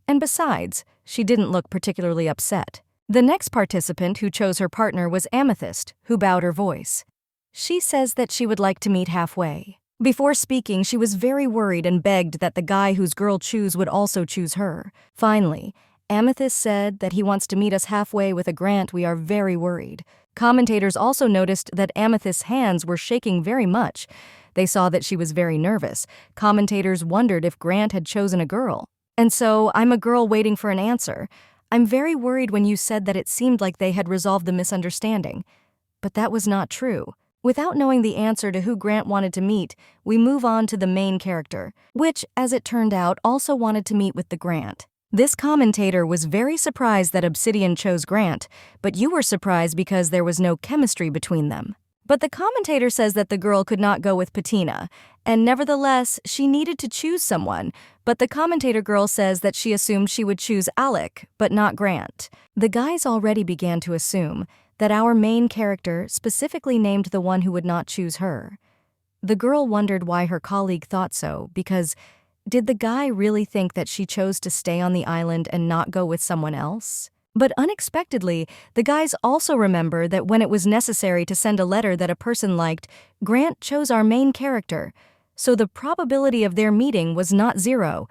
and besides, she didn't look particularly upset. The next participant who chose her partner was Amethyst, who bowed her voice. She says that she would like to meet halfway. Before speaking, she was very worried and begged that the guy whose girl chose would also choose her. Finally, Amethyst said that he wants to meet us halfway with a Grant. We are very worried. Commentators also noticed that Amethyst's hands were shaking very much. They saw that she was very nervous. Commentators wondered if Grant had chosen a girl. And so, I'm a girl waiting for an answer. I'm very worried when you said that it seemed like they had resolved the misunderstanding. But that was not true. Without knowing the answer to who Grant wanted to meet, we move on to the main character, which, as it turned out, also wanted to meet with the Grant. This commentator was very surprised that Obsidian chose Grant, but you were surprised because there was no chemistry between them. But the commentator says that the girl could not go with Patina, and nevertheless, she needed to choose someone, but the commentator girl says that she assumed she would choose Alec, but not Grant. The guys already began to assume that our main character specifically named the one who would not choose her. The girl wondered why her colleague thought so, because did the guy really think that she chose to stay on the island and not go with someone else? But unexpectedly, the guys also remember that when it was necessary to send a letter that a person liked, Grant chose our main character, so the probability of their meeting was not zero.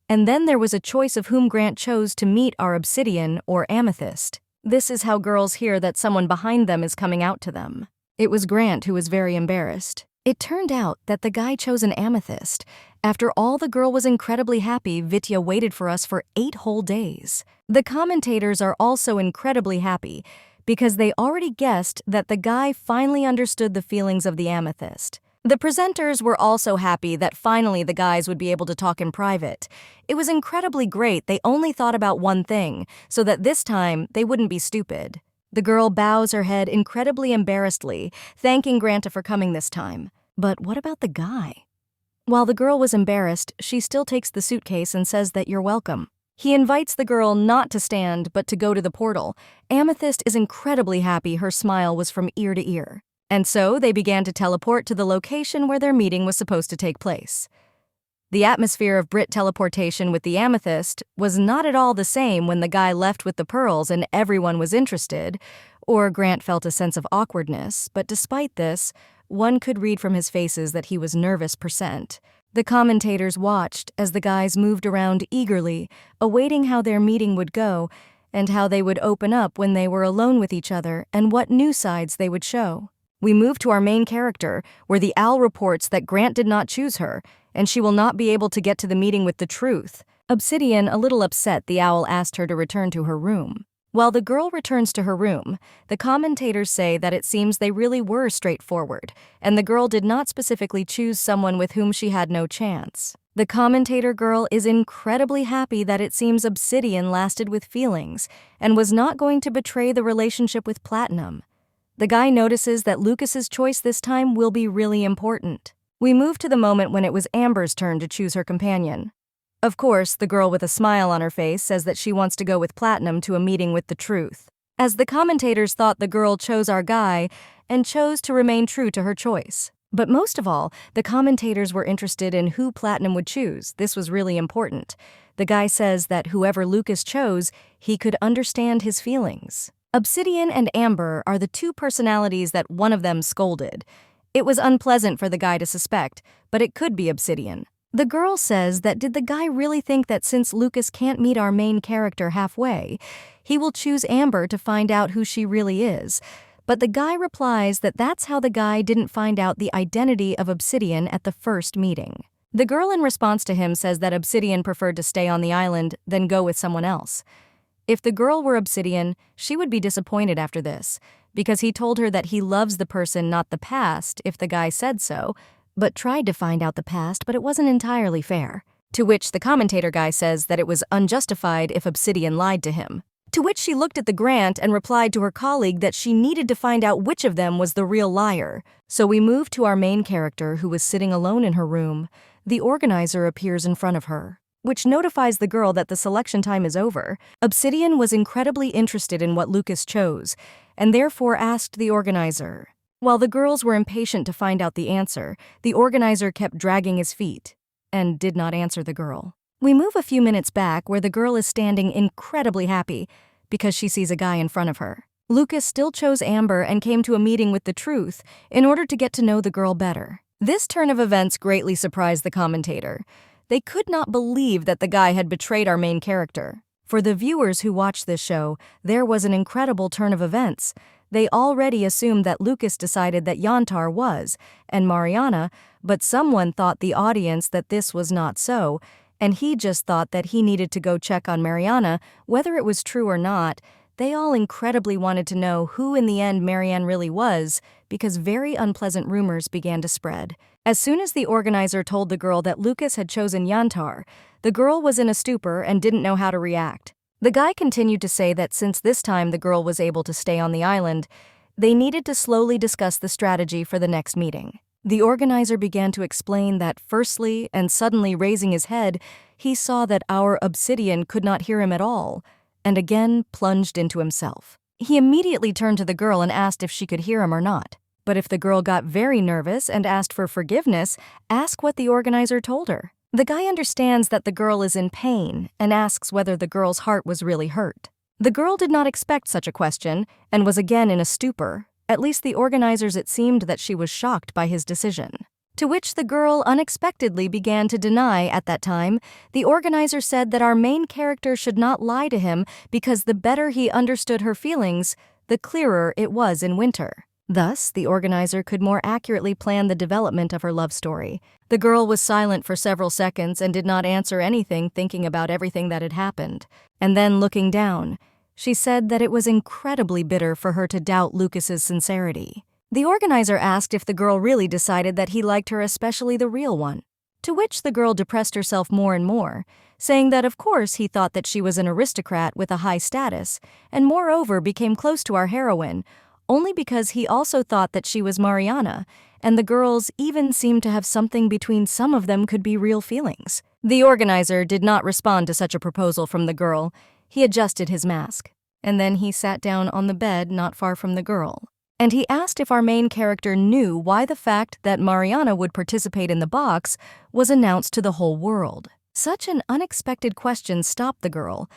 And then there was a choice of whom Grant chose to meet our Obsidian or Amethyst. This is how girls hear that someone behind them is coming out to them. It was Grant who was very embarrassed. It turned out that the guy chose an Amethyst. After all, the girl was incredibly happy. Vitya waited for us for 8 whole days. The commentators are also incredibly happy because they already guessed that the guy finally understood the feelings of the Amethyst. The presenters were also happy that finally the guys would be able to talk in private. It was incredibly great. They only thought about one thing, so that this time they wouldn't be stupid. The girl bows her head incredibly embarrassedly, thanking Granta for coming this time. But what about the guy? While the girl was embarrassed, she still takes the suitcase and says that you're welcome. He invites the girl not to stand, but to go to the portal. Amethyst is incredibly happy. Her smile was from ear to ear. And so they began to teleport to the location where their meeting was supposed to take place. The atmosphere of Brit teleportation with the Amethyst was not at all the same when the guy left with the pearls and everyone was interested, or Grant felt a sense of awkwardness, but despite this, one could read from his faces that he was nervous %. The commentators watched as the guys moved around eagerly, awaiting how their meeting would go and how they would open up when they were alone with each other and what new sides they would show. We move to our main character, where the owl reports that Grant did not choose her, and she will not be able to get to the meeting with the truth. Obsidian, a little upset, the owl asked her to return to her room. While the girl returns to her room, the commentators say that it seems they really were straightforward, and the girl did not specifically choose someone with whom she had no chance. The commentator girl is incredibly happy that it seems Obsidian lasted with feelings and was not going to betray the relationship with Platinum. The guy notices that Lucas's choice this time will be really important. We move to the moment when it was Amber's turn to choose her companion. Of course, the girl with a smile on her face says that she wants to go with Platinum to a meeting with the truth. As the commentators thought the girl chose our guy and chose to remain true to her choice. But most of all, the commentators were interested in who Platinum would choose. This was really important. The guy says that whoever Lucas chose, he could understand his feelings. Obsidian and Amber are the two personalities that one of them scolded. It was unpleasant for the guy to suspect, but it could be Obsidian. The girl says that did the guy really think that since Lucas can't meet our main character halfway, he will choose Amber to find out who she really is. But the guy replies that that's how the guy didn't find out the identity of Obsidian at the first meeting. The girl in response to him says that Obsidian preferred to stay on the island than go with someone else. If the girl were Obsidian, she would be disappointed after this, because he told her that he loves the person, not the past, if the guy said so, but tried to find out the past, but it wasn't entirely fair. To which the commentator guy says that it was unjustified if Obsidian lied to him. To which she looked at the grant and replied to her colleague that she needed to find out which of them was the real liar. So we move to our main character, who was sitting alone in her room. The organizer appears in front of her, which notifies the girl that the selection time is over. Obsidian was incredibly interested in what Lucas chose, and therefore asked the organizer. While the girls were impatient to find out the answer, the organizer kept dragging his feet and did not answer the girl. We move a few minutes back where the girl is standing incredibly happy because she sees a guy in front of her. Lucas still chose Amber and came to a meeting with the Truth in order to get to know the girl better. This turn of events greatly surprised the commentator. They could not believe that the guy had betrayed our main character. For the viewers who watched this show, there was an incredible turn of events. They already assumed that Lucas decided that Yantar was, and Mariana, but someone thought the audience that this was not so, and he just thought that he needed to go check on Mariana, whether it was true or not. They all incredibly wanted to know who in the end Marianne really was, because very unpleasant rumors began to spread. As soon as the organizer told the girl that Lucas had chosen Yantar, the girl was in a stupor and didn't know how to react. The guy continued to say that since this time the girl was able to stay on the island, they needed to slowly discuss the strategy for the next meeting. The organizer began to explain that firstly, and suddenly raising his head, he saw that our Obsidian could not hear him at all, and again plunged into himself. He immediately turned to the girl and asked if she could hear him or not. But if the girl got very nervous and asked for forgiveness, ask what the organizer told her. The guy understands that the girl is in pain and asks whether the girl's heart was really hurt. The girl did not expect such a question and was again in a stupor. At least the organizers, it seemed that she was shocked by his decision. To which the girl unexpectedly began to deny. At that time, the organizer said that our main character should not lie to him because the better he understood her feelings, the clearer it was in winter. Thus, the organizer could more accurately plan the development of her love story. The girl was silent for several seconds and did not answer anything, thinking about everything that had happened. And then, looking down, she said that it was incredibly bitter for her to doubt Lucas's sincerity. The organizer asked if the girl really decided that he liked her, especially the real one. To which the girl depressed herself more and more, saying that of course he thought that she was an aristocrat with a high status, and moreover became close to our heroine, only because he also thought that she was Mariana, and the girls even seemed to have something between some of them could be real feelings. The organizer did not respond to such a proposal from the girl. He adjusted his mask, and then he sat down on the bed not far from the girl. And he asked if our main character knew why the fact that Mariana would participate in the box was announced to the whole world. Such an unexpected question stopped the girl,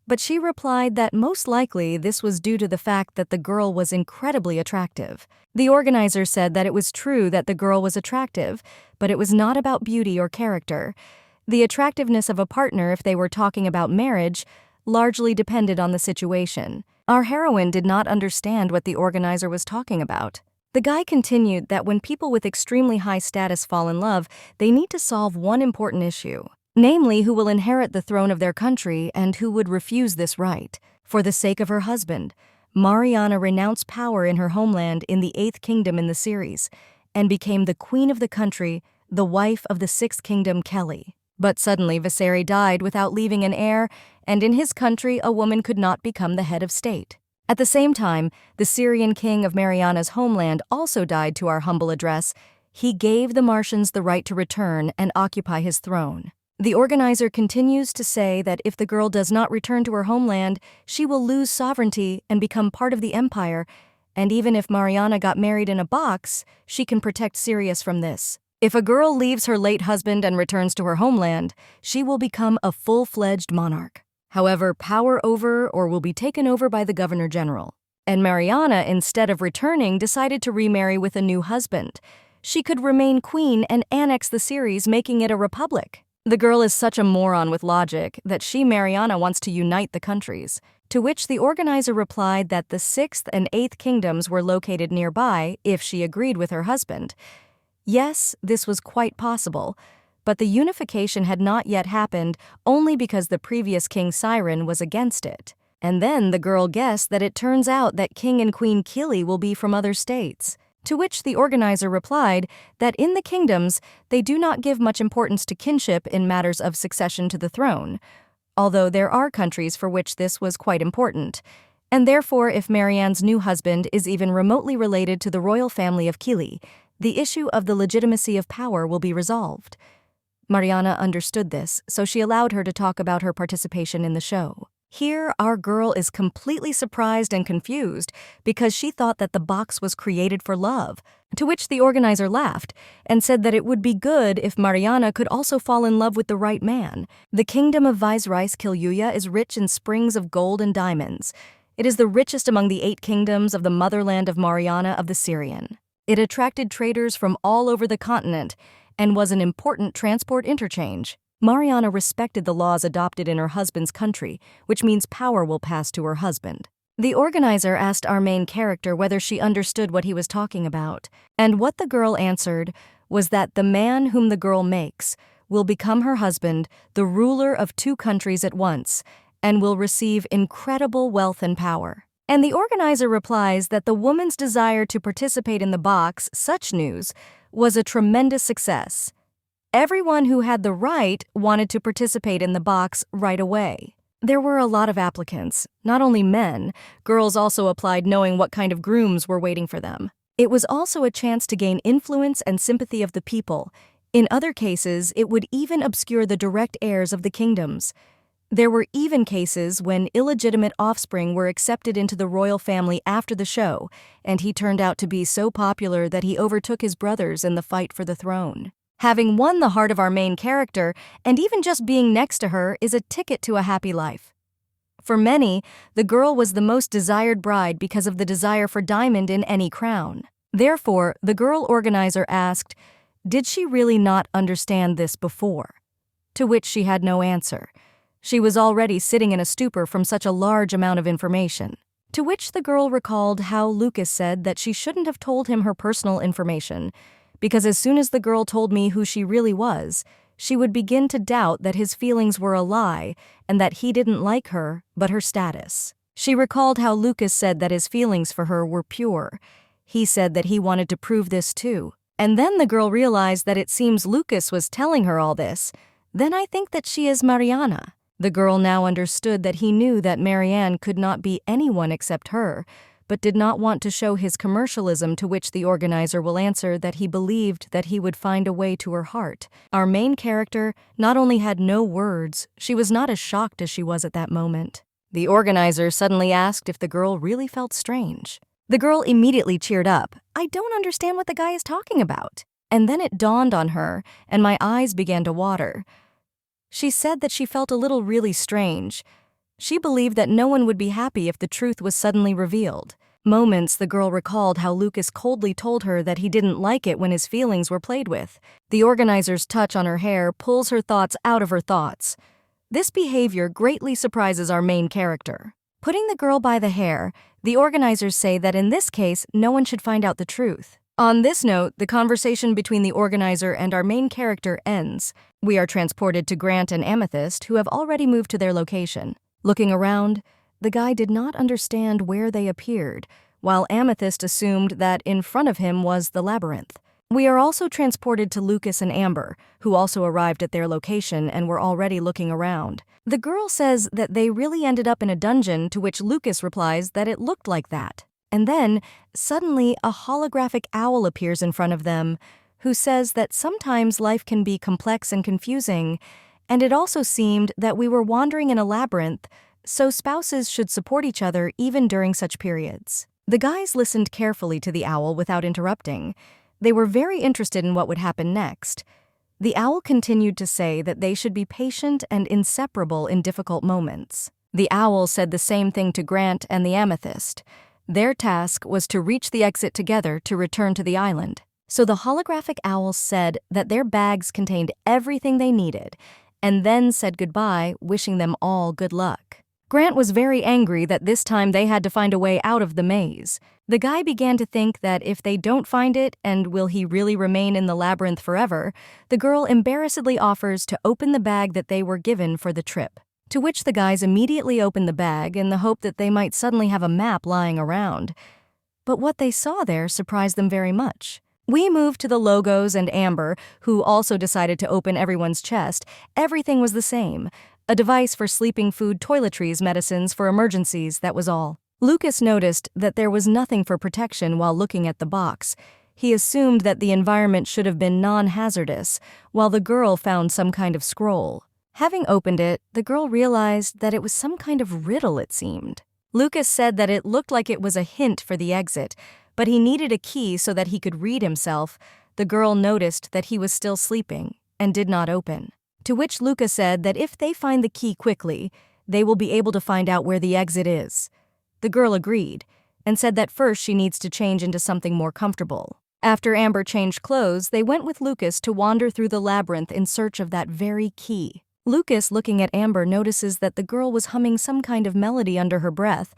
but she replied that most likely this was due to the fact that the girl was incredibly attractive. The organizer said that it was true that the girl was attractive, but it was not about beauty or character. The attractiveness of a partner, if they were talking about marriage, largely depended on the situation. Our heroine did not understand what the organizer was talking about. The guy continued that when people with extremely high status fall in love, they need to solve one important issue, namely who will inherit the throne of their country and who would refuse this right. For the sake of her husband, Mariana renounced power in her homeland in the 8th kingdom in the series and became the queen of the country, the wife of the 6th kingdom, Kelly. But suddenly Viserys died without leaving an heir, and in his country a woman could not become the head of state. At the same time, the Syrian king of Mariana's homeland also died to our humble address. He gave the Martians the right to return and occupy his throne. The organizer continues to say that if the girl does not return to her homeland, she will lose sovereignty and become part of the empire, and even if Mariana got married in a box, she can protect Sirius from this. If a girl leaves her late husband and returns to her homeland, she will become a full-fledged monarch. However, power over or will be taken over by the governor general. And Mariana, instead of returning, decided to remarry with a new husband. She could remain queen and annex the series, making it a republic. The girl is such a moron with logic that Mariana wants to unite the countries. To which the organizer replied that the 6th and 8th kingdoms were located nearby if she agreed with her husband. Yes, this was quite possible, but the unification had not yet happened only because the previous King Siren was against it. And then the girl guessed that it turns out that King and Queen Kili will be from other states. To which the organizer replied that in the kingdoms, they do not give much importance to kinship in matters of succession to the throne, although there are countries for which this was quite important. And therefore, if Marianne's new husband is even remotely related to the royal family of Kili, the issue of the legitimacy of power will be resolved. Mariana understood this, so she allowed her to talk about her participation in the show. Here, our girl is completely surprised and confused because she thought that the box was created for love, to which the organizer laughed and said that it would be good if Mariana could also fall in love with the right man. The kingdom of Viceroy is rich in springs of gold and diamonds. It is the richest among the 8 kingdoms of the motherland of Mariana of the Syrian. It attracted traders from all over the continent and was an important transport interchange. Mariana respected the laws adopted in her husband's country, which means power will pass to her husband. The organizer asked our main character whether she understood what he was talking about, and what the girl answered was that the man whom the girl makes will become her husband, the ruler of 2 countries at once, and will receive incredible wealth and power. And the organizer replies that the woman's desire to participate in the box, such news, was a tremendous success. Everyone who had the right wanted to participate in the box right away. There were a lot of applicants, not only men, girls also applied knowing what kind of grooms were waiting for them. It was also a chance to gain influence and sympathy of the people. In other cases, it would even obscure the direct heirs of the kingdoms. There were even cases when illegitimate offspring were accepted into the royal family after the show, and he turned out to be so popular that he overtook his brothers in the fight for the throne. Having won the heart of our main character, and even just being next to her, is a ticket to a happy life. For many, the girl was the most desired bride because of the desire for diamond in any crown. Therefore, the girl organizer asked, did she really not understand this before? To which she had no answer. She was already sitting in a stupor from such a large amount of information. To which the girl recalled how Lucas said that she shouldn't have told him her personal information, because as soon as the girl told me who she really was, she would begin to doubt that his feelings were a lie and that he didn't like her, but her status. She recalled how Lucas said that his feelings for her were pure. He said that he wanted to prove this too. And then the girl realized that it seems Lucas was telling her all this. Then I think that she is Mariana. The girl now understood that he knew that Marianne could not be anyone except her, but did not want to show his commercialism, to which the organizer will answer that he believed that he would find a way to her heart. Our main character not only had no words, she was not as shocked as she was at that moment. The organizer suddenly asked if the girl really felt strange. The girl immediately cheered up. I don't understand what the guy is talking about. And then it dawned on her, and my eyes began to water. She said that she felt a little really strange. She believed that no one would be happy if the truth was suddenly revealed. Moments the girl recalled how Lucas coldly told her that he didn't like it when his feelings were played with. The organizer's touch on her hair pulls her thoughts out of her thoughts. This behavior greatly surprises our main character. Putting the girl by the hair, the organizers say that in this case, no one should find out the truth. On this note, the conversation between the organizer and our main character ends. We are transported to Grant and Amethyst, who have already moved to their location. Looking around, the guy did not understand where they appeared, while Amethyst assumed that in front of him was the labyrinth. We are also transported to Lucas and Amber, who also arrived at their location and were already looking around. The girl says that they really ended up in a dungeon, to which Lucas replies that it looked like that. And then, suddenly, a holographic owl appears in front of them, who says that sometimes life can be complex and confusing, and it also seemed that we were wandering in a labyrinth, so spouses should support each other even during such periods. The guys listened carefully to the owl without interrupting. They were very interested in what would happen next. The owl continued to say that they should be patient and inseparable in difficult moments. The owl said the same thing to Grant and the Amethyst. Their task was to reach the exit together to return to the island. So the holographic owl said that their bags contained everything they needed, and then said goodbye, wishing them all good luck. Grant was very angry that this time they had to find a way out of the maze. The guy began to think that if they don't find it, and will he really remain in the labyrinth forever, the girl embarrassedly offers to open the bag that they were given for the trip. To which the guys immediately opened the bag in the hope that they might suddenly have a map lying around. But what they saw there surprised them very much. We moved to the logos and Amber, who also decided to open everyone's chest. Everything was the same. A device for sleeping food, toiletries, medicines for emergencies, that was all. Lucas noticed that there was nothing for protection while looking at the box. He assumed that the environment should have been non-hazardous, while the girl found some kind of scroll. Having opened it, the girl realized that it was some kind of riddle, it seemed. Lucas said that it looked like it was a hint for the exit, but he needed a key so that he could read himself. The girl noticed that he was still sleeping and did not open. To which Lucas said that if they find the key quickly, they will be able to find out where the exit is. The girl agreed and said that first she needs to change into something more comfortable. After Amber changed clothes, they went with Lucas to wander through the labyrinth in search of that very key. Lucas, looking at Amber, notices that the girl was humming some kind of melody under her breath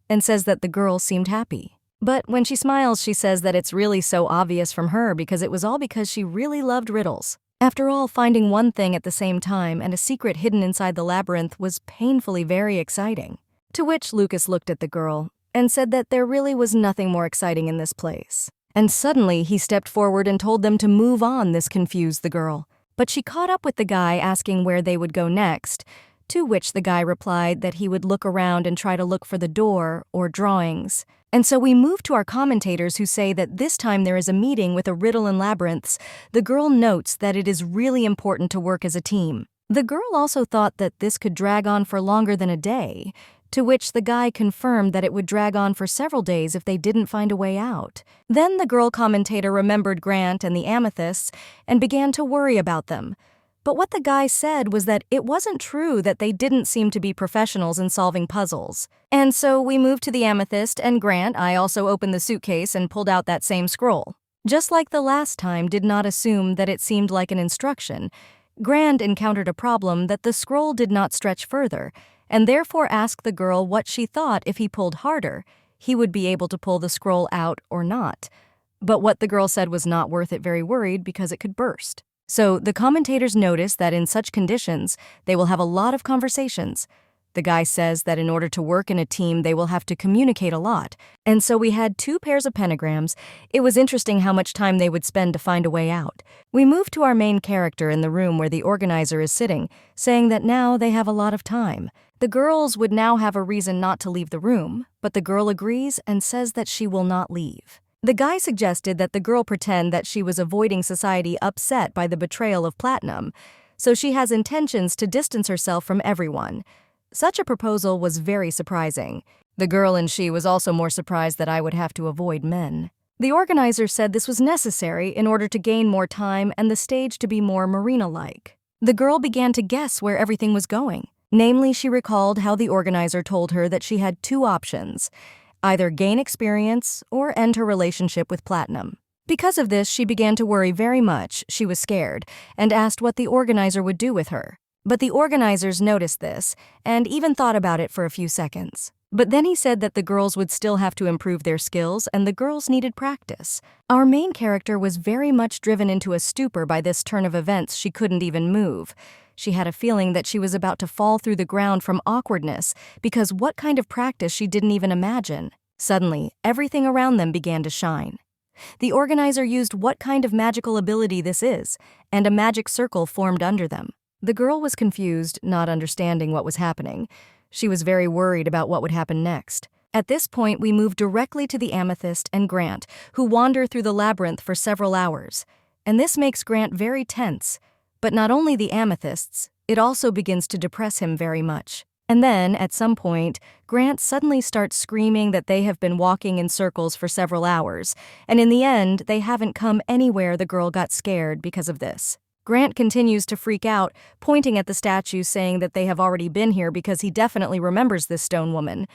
and says that the girl seemed happy. But when she smiles, she says that it's really so obvious from her because it was all because she really loved riddles. After all, finding one thing at the same time and a secret hidden inside the labyrinth was painfully very exciting. To which Lucas looked at the girl and said that there really was nothing more exciting in this place. And suddenly he stepped forward and told them to move on. This confused the girl. But she caught up with the guy asking where they would go next, to which the guy replied that he would look around and try to look for the door or drawings. And so we move to our commentators who say that this time there is a meeting with a riddle and labyrinths. The girl notes that it is really important to work as a team. The girl also thought that this could drag on for longer than a day, to which the guy confirmed that it would drag on for several days if they didn't find a way out. Then the girl commentator remembered Grant and the amethysts and began to worry about them. But what the guy said was that it wasn't true, that they didn't seem to be professionals in solving puzzles. And so we moved to the amethyst, and Grant, I also opened the suitcase and pulled out that same scroll. Just like the last time, did not assume that it seemed like an instruction. Grant encountered a problem that the scroll did not stretch further, and therefore asked the girl what she thought if he pulled harder, he would be able to pull the scroll out or not. But what the girl said was not worth it, very worried because it could burst. So the commentators notice that in such conditions, they will have a lot of conversations. The guy says that in order to work in a team, they will have to communicate a lot. And so we had 2 pairs of pentagrams. It was interesting how much time they would spend to find a way out. We moved to our main character in the room where the organizer is sitting, saying that now they have a lot of time. The girls would now have a reason not to leave the room, but the girl agrees and says that she will not leave. The guy suggested that the girl pretend that she was avoiding society, upset by the betrayal of Platinum, so she has intentions to distance herself from everyone. Such a proposal was very surprising. The girl and she was also more surprised that I would have to avoid men. The organizer said this was necessary in order to gain more time and the stage to be more marina-like. The girl began to guess where everything was going. Namely, she recalled how the organizer told her that she had 2 options: either gain experience or end her relationship with Platinum. Because of this, she began to worry very much. She was scared and asked what the organizer would do with her. But the organizers noticed this and even thought about it for a few seconds. But then he said that the girls would still have to improve their skills and the girls needed practice. Our main character was very much driven into a stupor by this turn of events. She couldn't even move. She had a feeling that she was about to fall through the ground from awkwardness because what kind of practice she didn't even imagine. Suddenly, everything around them began to shine. The organizer used what kind of magical ability this is, and a magic circle formed under them. The girl was confused, not understanding what was happening. She was very worried about what would happen next. At this point, we moved directly to the amethyst and Grant, who wander through the labyrinth for several hours. And this makes Grant very tense. But not only the amethysts, it also begins to depress him very much. And then, at some point, Grant suddenly starts screaming that they have been walking in circles for several hours, and in the end, they haven't come anywhere. The girl got scared because of this. Grant continues to freak out, pointing at the statue, saying that they have already been here because he definitely remembers this stone woman.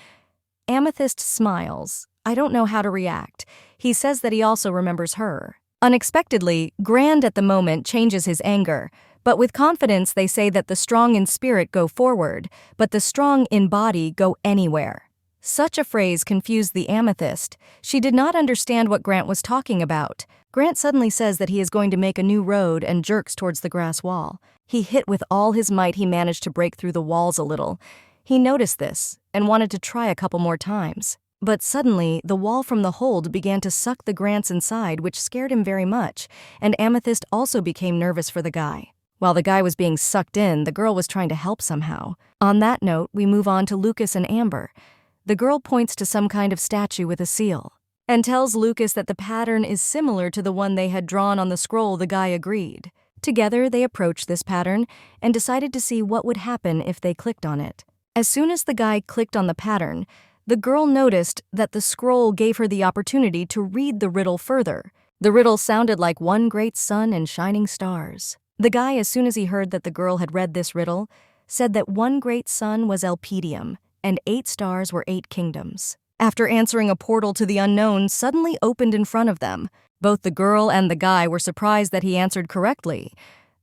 Amethyst smiles. I don't know how to react. He says that he also remembers her. Unexpectedly, Grant at the moment changes his anger, but with confidence they say that the strong in spirit go forward, but the strong in body go anywhere. Such a phrase confused the amethyst. She did not understand what Grant was talking about. Grant suddenly says that he is going to make a new road and jerks towards the grass wall. He hit with all his might. He managed to break through the walls a little. He noticed this and wanted to try a couple more times. But suddenly, the wall from the hold began to suck the Grants inside, which scared him very much, and Amethyst also became nervous for the guy. While the guy was being sucked in, the girl was trying to help somehow. On that note, we move on to Lucas and Amber. The girl points to some kind of statue with a seal and tells Lucas that the pattern is similar to the one they had drawn on the scroll. The guy agreed. Together, they approached this pattern and decided to see what would happen if they clicked on it. As soon as the guy clicked on the pattern, the girl noticed that the scroll gave her the opportunity to read the riddle further. The riddle sounded like one great sun and shining stars. The guy, as soon as he heard that the girl had read this riddle, said that one great sun was Elpedium and 8 stars were 8 kingdoms. After answering, a portal to the unknown suddenly opened in front of them. Both the girl and the guy were surprised that he answered correctly.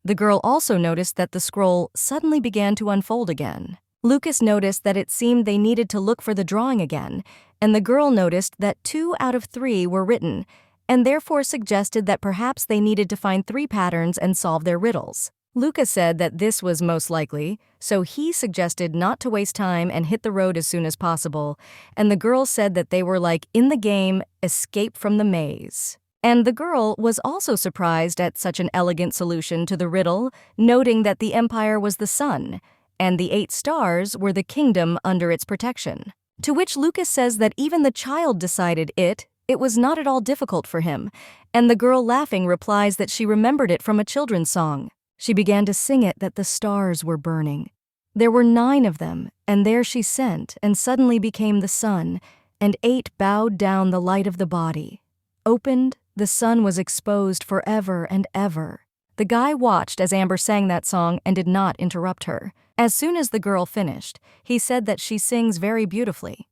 The girl also noticed that the scroll suddenly began to unfold again. Lucas noticed that it seemed they needed to look for the drawing again, and the girl noticed that 2 out of 3 were written, and therefore suggested that perhaps they needed to find 3 patterns and solve their riddles. Lucas said that this was most likely, so he suggested not to waste time and hit the road as soon as possible, and the girl said that they were like in the game Escape from the Maze. And the girl was also surprised at such an elegant solution to the riddle, noting that the empire was the sun, and the 8 stars were the kingdom under its protection. To which Lucas says that even the child decided it was not at all difficult for him, and the girl, laughing, replies that she remembered it from a children's song. She began to sing it that the stars were burning. There were 9 of them, and there she sent, and suddenly became the sun, and 8 bowed down the light of the body. Opened, the sun was exposed forever and ever. The guy watched as Amber sang that song and did not interrupt her. As soon as the girl finished, he said that she sings very beautifully.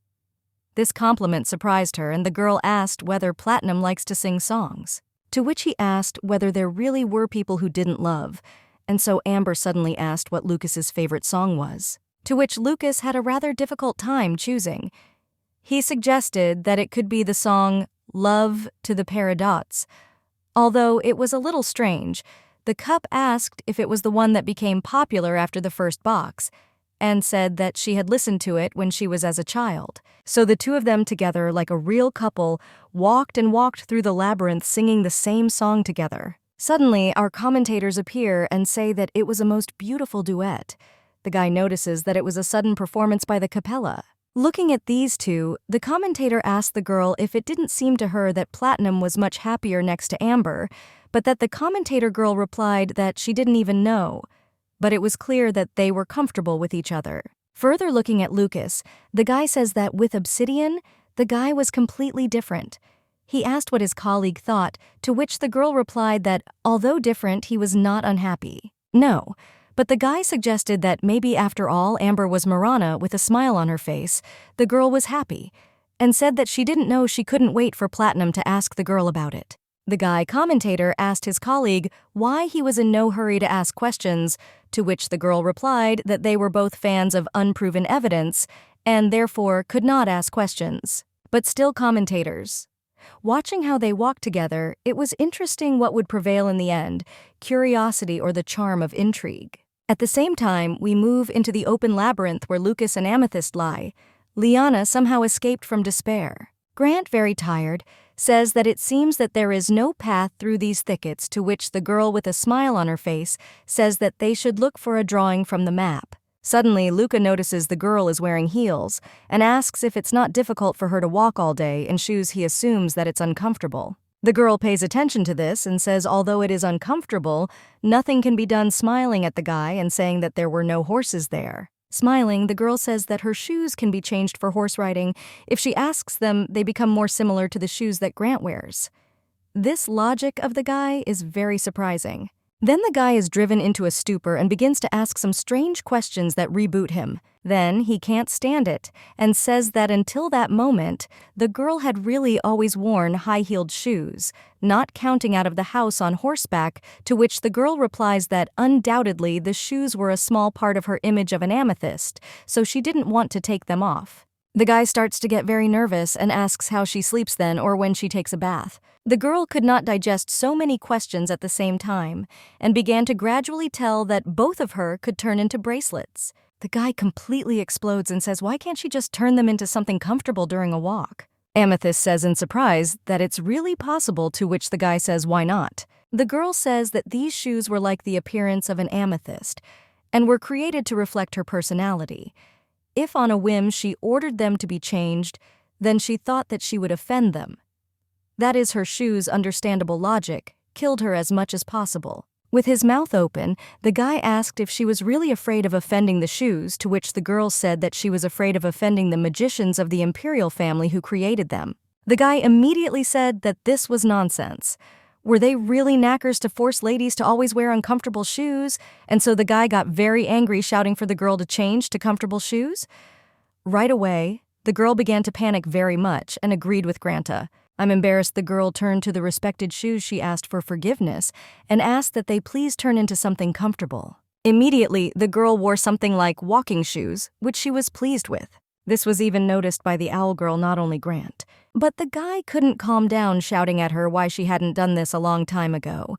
This compliment surprised her, and the girl asked whether Platinum likes to sing songs. To which he asked whether there really were people who didn't love, and so Amber suddenly asked what Lucas's favorite song was, to which Lucas had a rather difficult time choosing. He suggested that it could be the song Love to the Paradox. Although it was a little strange, the cup asked if it was the one that became popular after the first box, and said that she had listened to it when she was as a child. So the two of them together, like a real couple, walked and walked through the labyrinth singing the same song together. Suddenly, our commentators appear and say that it was a most beautiful duet. The guy notices that it was a sudden performance by the capella. Looking at these two, the commentator asked the girl if it didn't seem to her that Platinum was much happier next to Amber, but that the commentator girl replied that she didn't even know. But it was clear that they were comfortable with each other. Further looking at Lucas, the guy says that with Obsidian, the guy was completely different. He asked what his colleague thought, to which the girl replied that, although different, he was not unhappy. No, but the guy suggested that maybe after all Amber was Marana with a smile on her face, the girl was happy, and said that she didn't know she couldn't wait for Platinum to ask the girl about it. The guy commentator asked his colleague why he was in no hurry to ask questions, to which the girl replied that they were both fans of unproven evidence and therefore could not ask questions, but still commentators. Watching how they walked together, it was interesting what would prevail in the end, curiosity or the charm of intrigue. At the same time, we move into the open labyrinth where Lucas and Amethyst lie. Liana somehow escaped from despair. Grant, very tired, says that it seems that there is no path through these thickets, to which the girl with a smile on her face says that they should look for a drawing from the map. Suddenly, Luca notices the girl is wearing heels and asks if it's not difficult for her to walk all day in shoes he assumes that it's uncomfortable. The girl pays attention to this and says although it is uncomfortable, nothing can be done, smiling at the guy and saying that there were no horses there. Smiling, the girl says that her shoes can be changed for horse riding. If she asks them, they become more similar to the shoes that Grant wears. This logic of the guy is very surprising. Then the guy is driven into a stupor and begins to ask some strange questions that reboot him. Then he can't stand it and says that until that moment, the girl had really always worn high-heeled shoes, not counting out of the house on horseback, to which the girl replies that undoubtedly the shoes were a small part of her image of an amethyst, so she didn't want to take them off. The guy starts to get very nervous and asks how she sleeps then or when she takes a bath. The girl could not digest so many questions at the same time and began to gradually tell that both of her could turn into bracelets. The guy completely explodes and says, why can't she just turn them into something comfortable during a walk? Amethyst says in surprise that it's really possible, to which the guy says, why not? The girl says that these shoes were like the appearance of an amethyst and were created to reflect her personality. If on a whim she ordered them to be changed, then she thought that she would offend them. That is, her shoes' understandable logic killed her as much as possible. With his mouth open, the guy asked if she was really afraid of offending the shoes, to which the girl said that she was afraid of offending the magicians of the imperial family who created them. The guy immediately said that this was nonsense. Were they really knackers to force ladies to always wear uncomfortable shoes? And so the guy got very angry, shouting for the girl to change to comfortable shoes. Right away, the girl began to panic very much and agreed with Granta. I'm embarrassed. The girl turned to the respected shoes. She asked for forgiveness and asked that they please turn into something comfortable. Immediately, the girl wore something like walking shoes, which she was pleased with. This was even noticed by the owl girl, not only Grant. But the guy couldn't calm down, shouting at her why she hadn't done this a long time ago.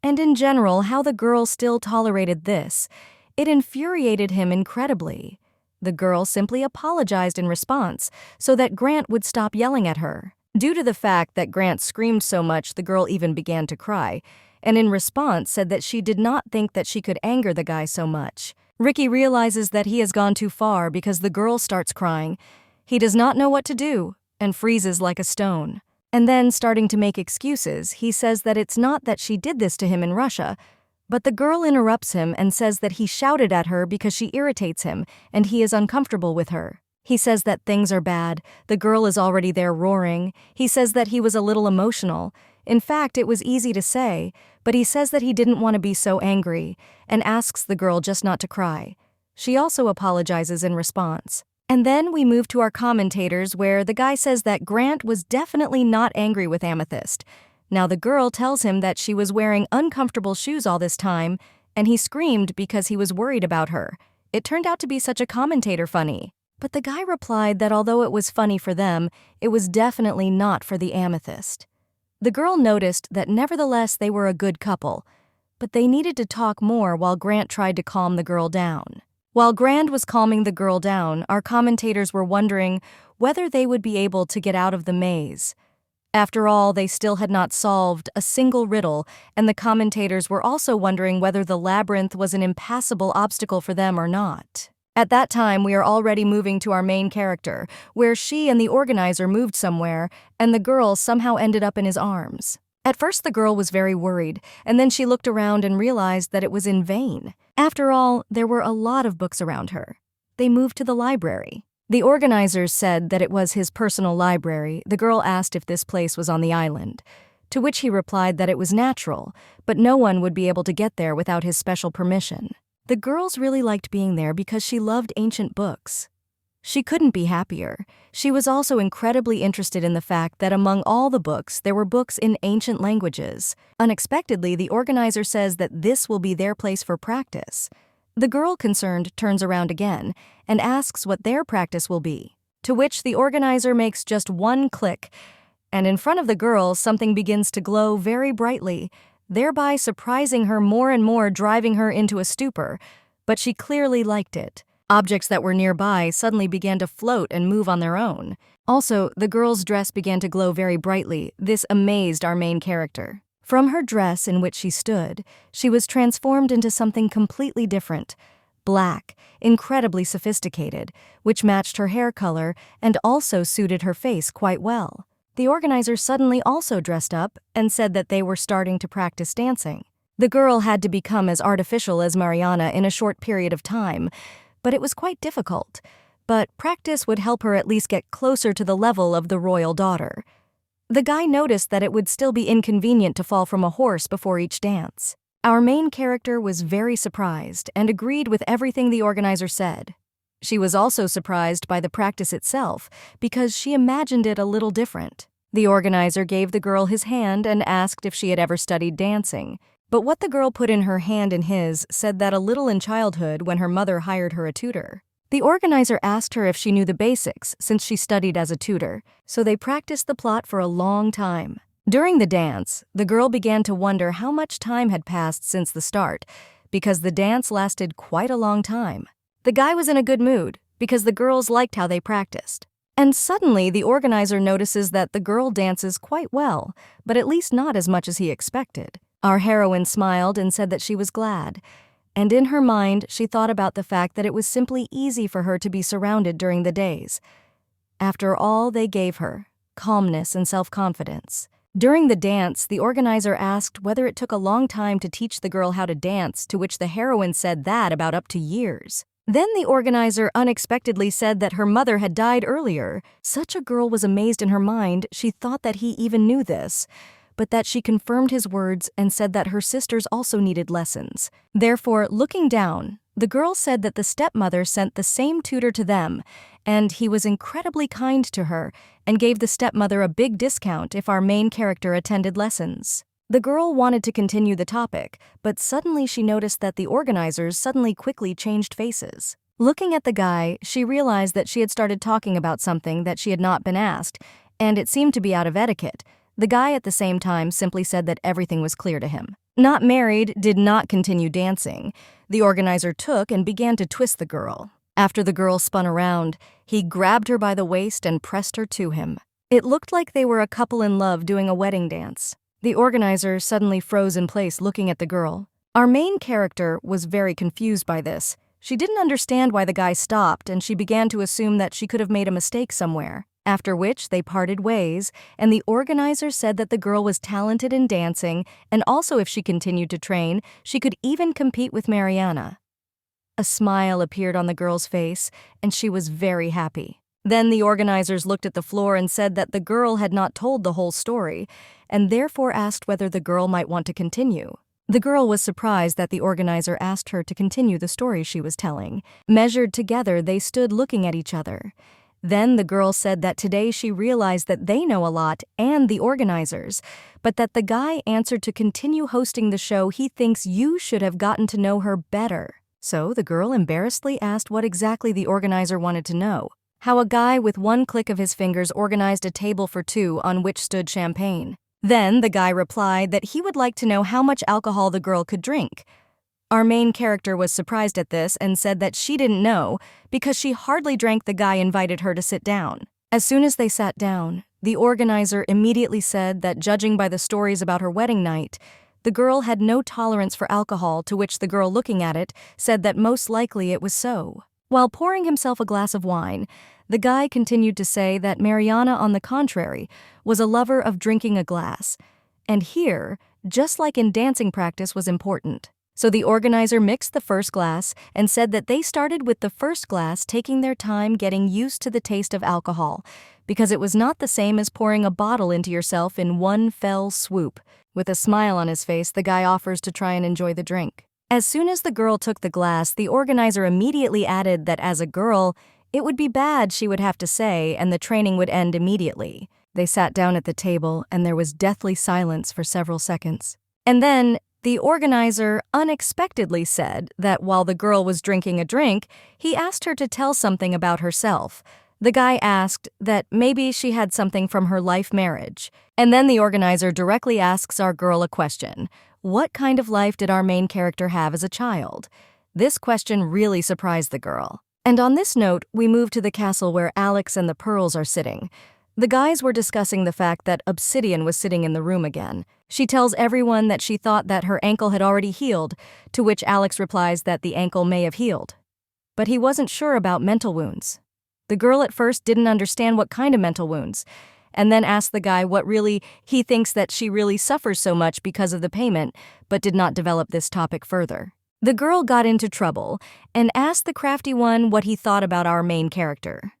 And in general, how the girl still tolerated this. It infuriated him incredibly. The girl simply apologized in response so that Grant would stop yelling at her. Due to the fact that Grant screamed so much, the girl even began to cry, and in response said that she did not think that she could anger the guy so much. Ricky realizes that he has gone too far because the girl starts crying. He does not know what to do and freezes like a stone. And then, starting to make excuses, he says that it's not that she did this to him in Russia, but the girl interrupts him and says that he shouted at her because she irritates him and he is uncomfortable with her. He says that things are bad. The girl is already there roaring. He says that he was a little emotional. In fact, it was easy to say, but he says that he didn't want to be so angry and asks the girl just not to cry. She also apologizes in response. And then we move to our commentators, where the guy says that Grant was definitely not angry with Amethyst. Now the girl tells him that she was wearing uncomfortable shoes all this time, and he screamed because he was worried about her. It turned out to be such a commentator funny. But the guy replied that although it was funny for them, it was definitely not for the Amethyst. The girl noticed that nevertheless they were a good couple, but they needed to talk more while Grant tried to calm the girl down. While Grant was calming the girl down, our commentators were wondering whether they would be able to get out of the maze. After all, they still had not solved a single riddle, and the commentators were also wondering whether the labyrinth was an impassable obstacle for them or not. At that time, we are already moving to our main character, where she and the organizer moved somewhere, and the girl somehow ended up in his arms. At first, the girl was very worried, and then she looked around and realized that it was in vain. After all, there were a lot of books around her. They moved to the library. The organizers said that it was his personal library. The girl asked if this place was on the island, to which he replied that it was natural, but no one would be able to get there without his special permission. The girls really liked being there because she loved ancient books. She couldn't be happier. She was also incredibly interested in the fact that among all the books, there were books in ancient languages. Unexpectedly, the organizer says that this will be their place for practice. The girl, concerned, turns around again and asks what their practice will be, to which the organizer makes just one click, and in front of the girl, something begins to glow very brightly, thereby surprising her more and more, driving her into a stupor, but she clearly liked it. Objects that were nearby suddenly began to float and move on their own. Also, the girl's dress began to glow very brightly. This amazed our main character. From her dress in which she stood, she was transformed into something completely different. Black, incredibly sophisticated, which matched her hair color and also suited her face quite well. The organizer suddenly also dressed up and said that they were starting to practice dancing. The girl had to become as artificial as Mariana in a short period of time, but it was quite difficult. But practice would help her at least get closer to the level of the royal daughter. The guy noticed that it would still be inconvenient to fall from a horse before each dance. Our main character was very surprised and agreed with everything the organizer said. She was also surprised by the practice itself because she imagined it a little different. The organizer gave the girl his hand and asked if she had ever studied dancing. But what the girl put in her hand in his said that a little in childhood when her mother hired her a tutor. The organizer asked her if she knew the basics since she studied as a tutor, so they practiced the plot for a long time. During the dance, the girl began to wonder how much time had passed since the start, because the dance lasted quite a long time. The guy was in a good mood, because the girls liked how they practiced. And suddenly, the organizer notices that the girl dances quite well, but at least not as much as he expected. Our heroine smiled and said that she was glad. And in her mind, she thought about the fact that it was simply easy for her to be surrounded during the days. After all they gave her, calmness and self-confidence. During the dance, the organizer asked whether it took a long time to teach the girl how to dance, to which the heroine said that about up to years. Then the organizer unexpectedly said that her mother had died earlier. Such a girl was amazed in her mind, she thought that he even knew this, but that she confirmed his words and said that her sisters also needed lessons. Therefore, looking down, the girl said that the stepmother sent the same tutor to them, and he was incredibly kind to her and gave the stepmother a big discount if our main character attended lessons. The girl wanted to continue the topic, but suddenly she noticed that the organizers suddenly quickly changed faces. Looking at the guy, she realized that she had started talking about something that she had not been asked, and it seemed to be out of etiquette. The guy at the same time simply said that everything was clear to him. Not married, did not continue dancing. The organizer took and began to twist the girl. After the girl spun around, he grabbed her by the waist and pressed her to him. It looked like they were a couple in love doing a wedding dance. The organizer suddenly froze in place looking at the girl. Our main character was very confused by this. She didn't understand why the guy stopped, and she began to assume that she could have made a mistake somewhere. After which, they parted ways, and the organizer said that the girl was talented in dancing, and also if she continued to train, she could even compete with Mariana. A smile appeared on the girl's face, and she was very happy. Then the organizers looked at the floor and said that the girl had not told the whole story, and therefore asked whether the girl might want to continue. The girl was surprised that the organizer asked her to continue the story she was telling. Measured together, they stood looking at each other. Then the girl said that today she realized that they know a lot, and the organizers, but that the guy answered to continue hosting the show. He thinks you should have gotten to know her better. So the girl embarrassedly asked what exactly the organizer wanted to know. How a guy with one click of his fingers organized a table for two on which stood champagne. Then the guy replied that he would like to know how much alcohol the girl could drink. Our main character was surprised at this and said that she didn't know because she hardly drank. The guy invited her to sit down. As soon as they sat down, the organizer immediately said that judging by the stories about her wedding night, the girl had no tolerance for alcohol, to which the girl looking at it said that most likely it was so. While pouring himself a glass of wine, the guy continued to say that Mariana, on the contrary, was a lover of drinking a glass. And here, just like in dancing practice, was important. So the organizer mixed the first glass and said that they started with the first glass, taking their time getting used to the taste of alcohol, because it was not the same as pouring a bottle into yourself in one fell swoop. With a smile on his face, the guy offers to try and enjoy the drink. As soon as the girl took the glass, the organizer immediately added that as a girl, it would be bad, she would have to say, and the training would end immediately. They sat down at the table, and there was deathly silence for several seconds. And then, the organizer unexpectedly said that while the girl was drinking a drink, he asked her to tell something about herself. The guy asked that maybe she had something from her life marriage. And then the organizer directly asks our girl a question. What kind of life did our main character have as a child? This question really surprised the girl. And on this note, we move to the castle where Alex and the Pearls are sitting. The guys were discussing the fact that Obsidian was sitting in the room again. She tells everyone that she thought that her ankle had already healed, to which Alex replies that the ankle may have healed. But he wasn't sure about mental wounds. The girl at first didn't understand what kind of mental wounds, and then asked the guy what really he thinks that she really suffers so much because of the payment, but did not develop this topic further. The girl got into trouble and asked the crafty one what he thought about our main character.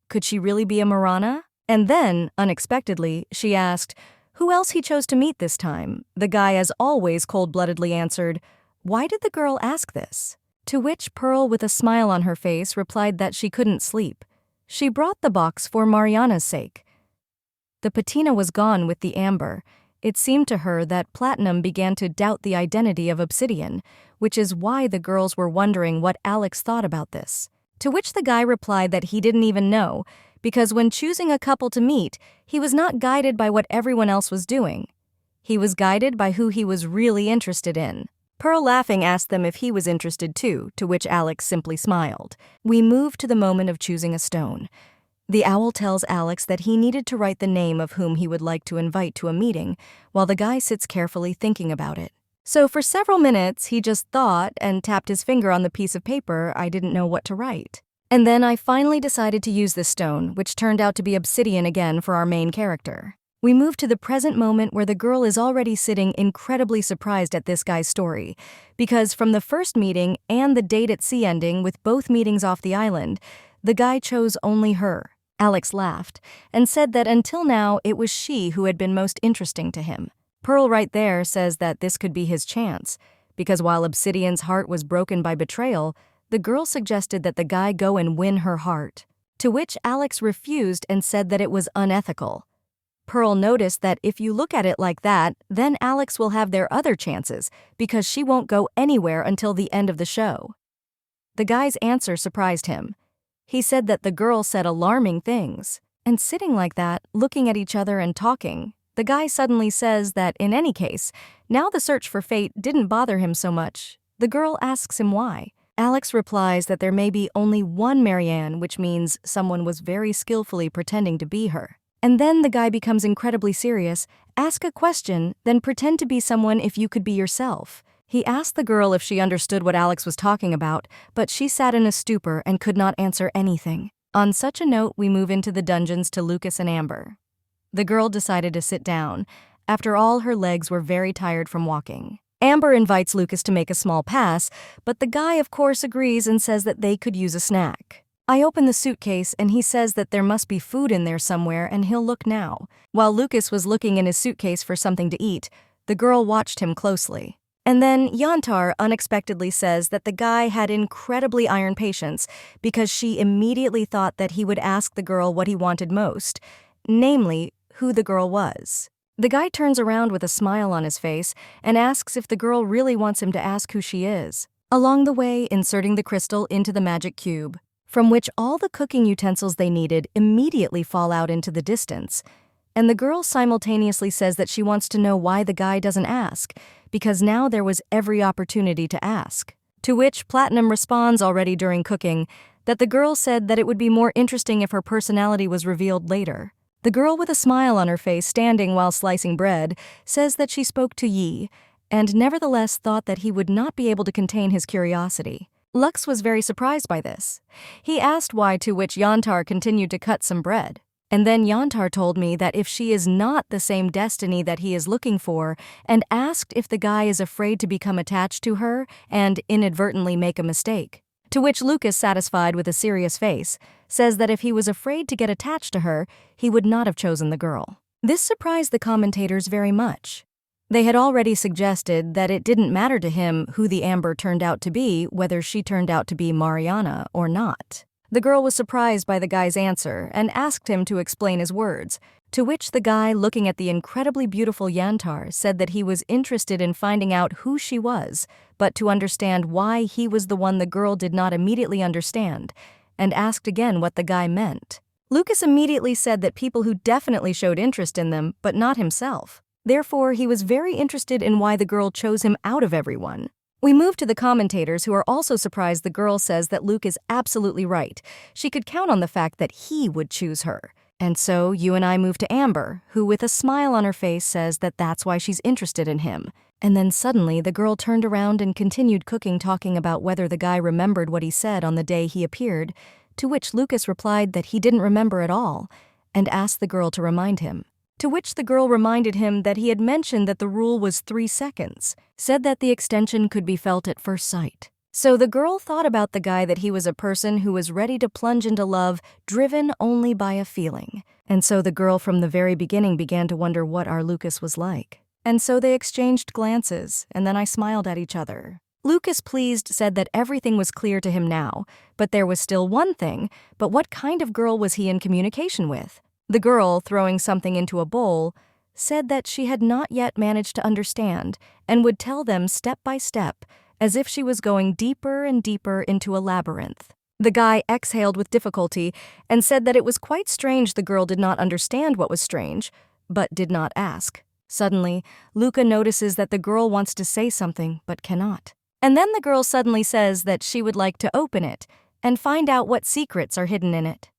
Could she really be a Marana? And then, unexpectedly, she asked who else he chose to meet this time. The guy, as always, cold-bloodedly answered, "Why did the girl ask this?" To which Pearl, with a smile on her face, replied that she couldn't sleep. She brought the box for Mariana's sake. The patina was gone with the amber. It seemed to her that Platinum began to doubt the identity of Obsidian, which is why the girls were wondering what Alex thought about this. To which the guy replied that he didn't even know, because when choosing a couple to meet, he was not guided by what everyone else was doing. He was guided by who he was really interested in. Pearl, laughing, asked them if he was interested too, to which Alex simply smiled. We move to the moment of choosing a stone. The owl tells Alex that he needed to write the name of whom he would like to invite to a meeting, while the guy sits carefully thinking about it. So for several minutes, he just thought and tapped his finger on the piece of paper. I didn't know what to write. And then I finally decided to use this stone, which turned out to be obsidian again for our main character. We move to the present moment where the girl is already sitting incredibly surprised at this guy's story, because from the first meeting and the date at sea ending with both meetings off the island, the guy chose only her. Alex laughed and said that until now it was she who had been most interesting to him. Pearl right there says that this could be his chance, because while Obsidian's heart was broken by betrayal, the girl suggested that the guy go and win her heart, to which Alex refused and said that it was unethical. Pearl noticed that if you look at it like that, then Alex will have their other chances, because she won't go anywhere until the end of the show. The guy's answer surprised him. He said that the girl said alarming things, and sitting like that, looking at each other and talking, the guy suddenly says that in any case, now the search for fate didn't bother him so much. The girl asks him why. Alex replies that there may be only one Marianne, which means someone was very skillfully pretending to be her. And then the guy becomes incredibly serious. Ask a question, then pretend to be someone if you could be yourself. He asked the girl if she understood what Alex was talking about, but she sat in a stupor and could not answer anything. On such a note, we move into the dungeons to Lucas and Amber. The girl decided to sit down. After all, her legs were very tired from walking. Amber invites Lucas to make a small pass, but the guy of course agrees and says that they could use a snack. I open the suitcase and he says that there must be food in there somewhere and he'll look now. While Lucas was looking in his suitcase for something to eat, the girl watched him closely. And then Yantar unexpectedly says that the guy had incredibly iron patience because she immediately thought that he would ask the girl what he wanted most, namely, who the girl was. The guy turns around with a smile on his face and asks if the girl really wants him to ask who she is, along the way inserting the crystal into the magic cube, from which all the cooking utensils they needed immediately fall out into the distance. And the girl simultaneously says that she wants to know why the guy doesn't ask, because now there was every opportunity to ask. To which Platinum responds already during cooking that the girl said that it would be more interesting if her personality was revealed later. The girl with a smile on her face standing while slicing bread says that she spoke to Yi, and nevertheless thought that he would not be able to contain his curiosity. Lux was very surprised by this. He asked why, to which Yantar continued to cut some bread. And then Yantar told me that if she is not the same destiny that he is looking for, and asked if the guy is afraid to become attached to her and inadvertently make a mistake. To which Lucas, satisfied with a serious face, says that if he was afraid to get attached to her, he would not have chosen the girl. This surprised the commentators very much. They had already suggested that it didn't matter to him who the Amber turned out to be, whether she turned out to be Mariana or not. The girl was surprised by the guy's answer and asked him to explain his words, to which the guy, looking at the incredibly beautiful Yantar, said that he was interested in finding out who she was, but to understand why he was the one the girl did not immediately understand, and asked again what the guy meant. Lucas immediately said that people who definitely showed interest in them, but not himself. Therefore, he was very interested in why the girl chose him out of everyone. We move to the commentators, who are also surprised the girl says that Luke is absolutely right. She could count on the fact that he would choose her. And so you and I move to Amber, who with a smile on her face says that that's why she's interested in him. And then suddenly the girl turned around and continued cooking, talking about whether the guy remembered what he said on the day he appeared, to which Lucas replied that he didn't remember at all, and asked the girl to remind him. To which the girl reminded him that he had mentioned that the rule was 3 seconds, said that the extension could be felt at first sight. So the girl thought about the guy that he was a person who was ready to plunge into love, driven only by a feeling. And so the girl from the very beginning began to wonder what our Lucas was like. And so they exchanged glances, and then I smiled at each other. Lucas, pleased, said that everything was clear to him now, but there was still one thing, but what kind of girl was he in communication with? The girl, throwing something into a bowl, said that she had not yet managed to understand and would tell them step by step, as if she was going deeper and deeper into a labyrinth. The guy exhaled with difficulty and said that it was quite strange the girl did not understand what was strange, but did not ask. Suddenly, Luca notices that the girl wants to say something but cannot. And then the girl suddenly says that she would like to open it and find out what secrets are hidden in it.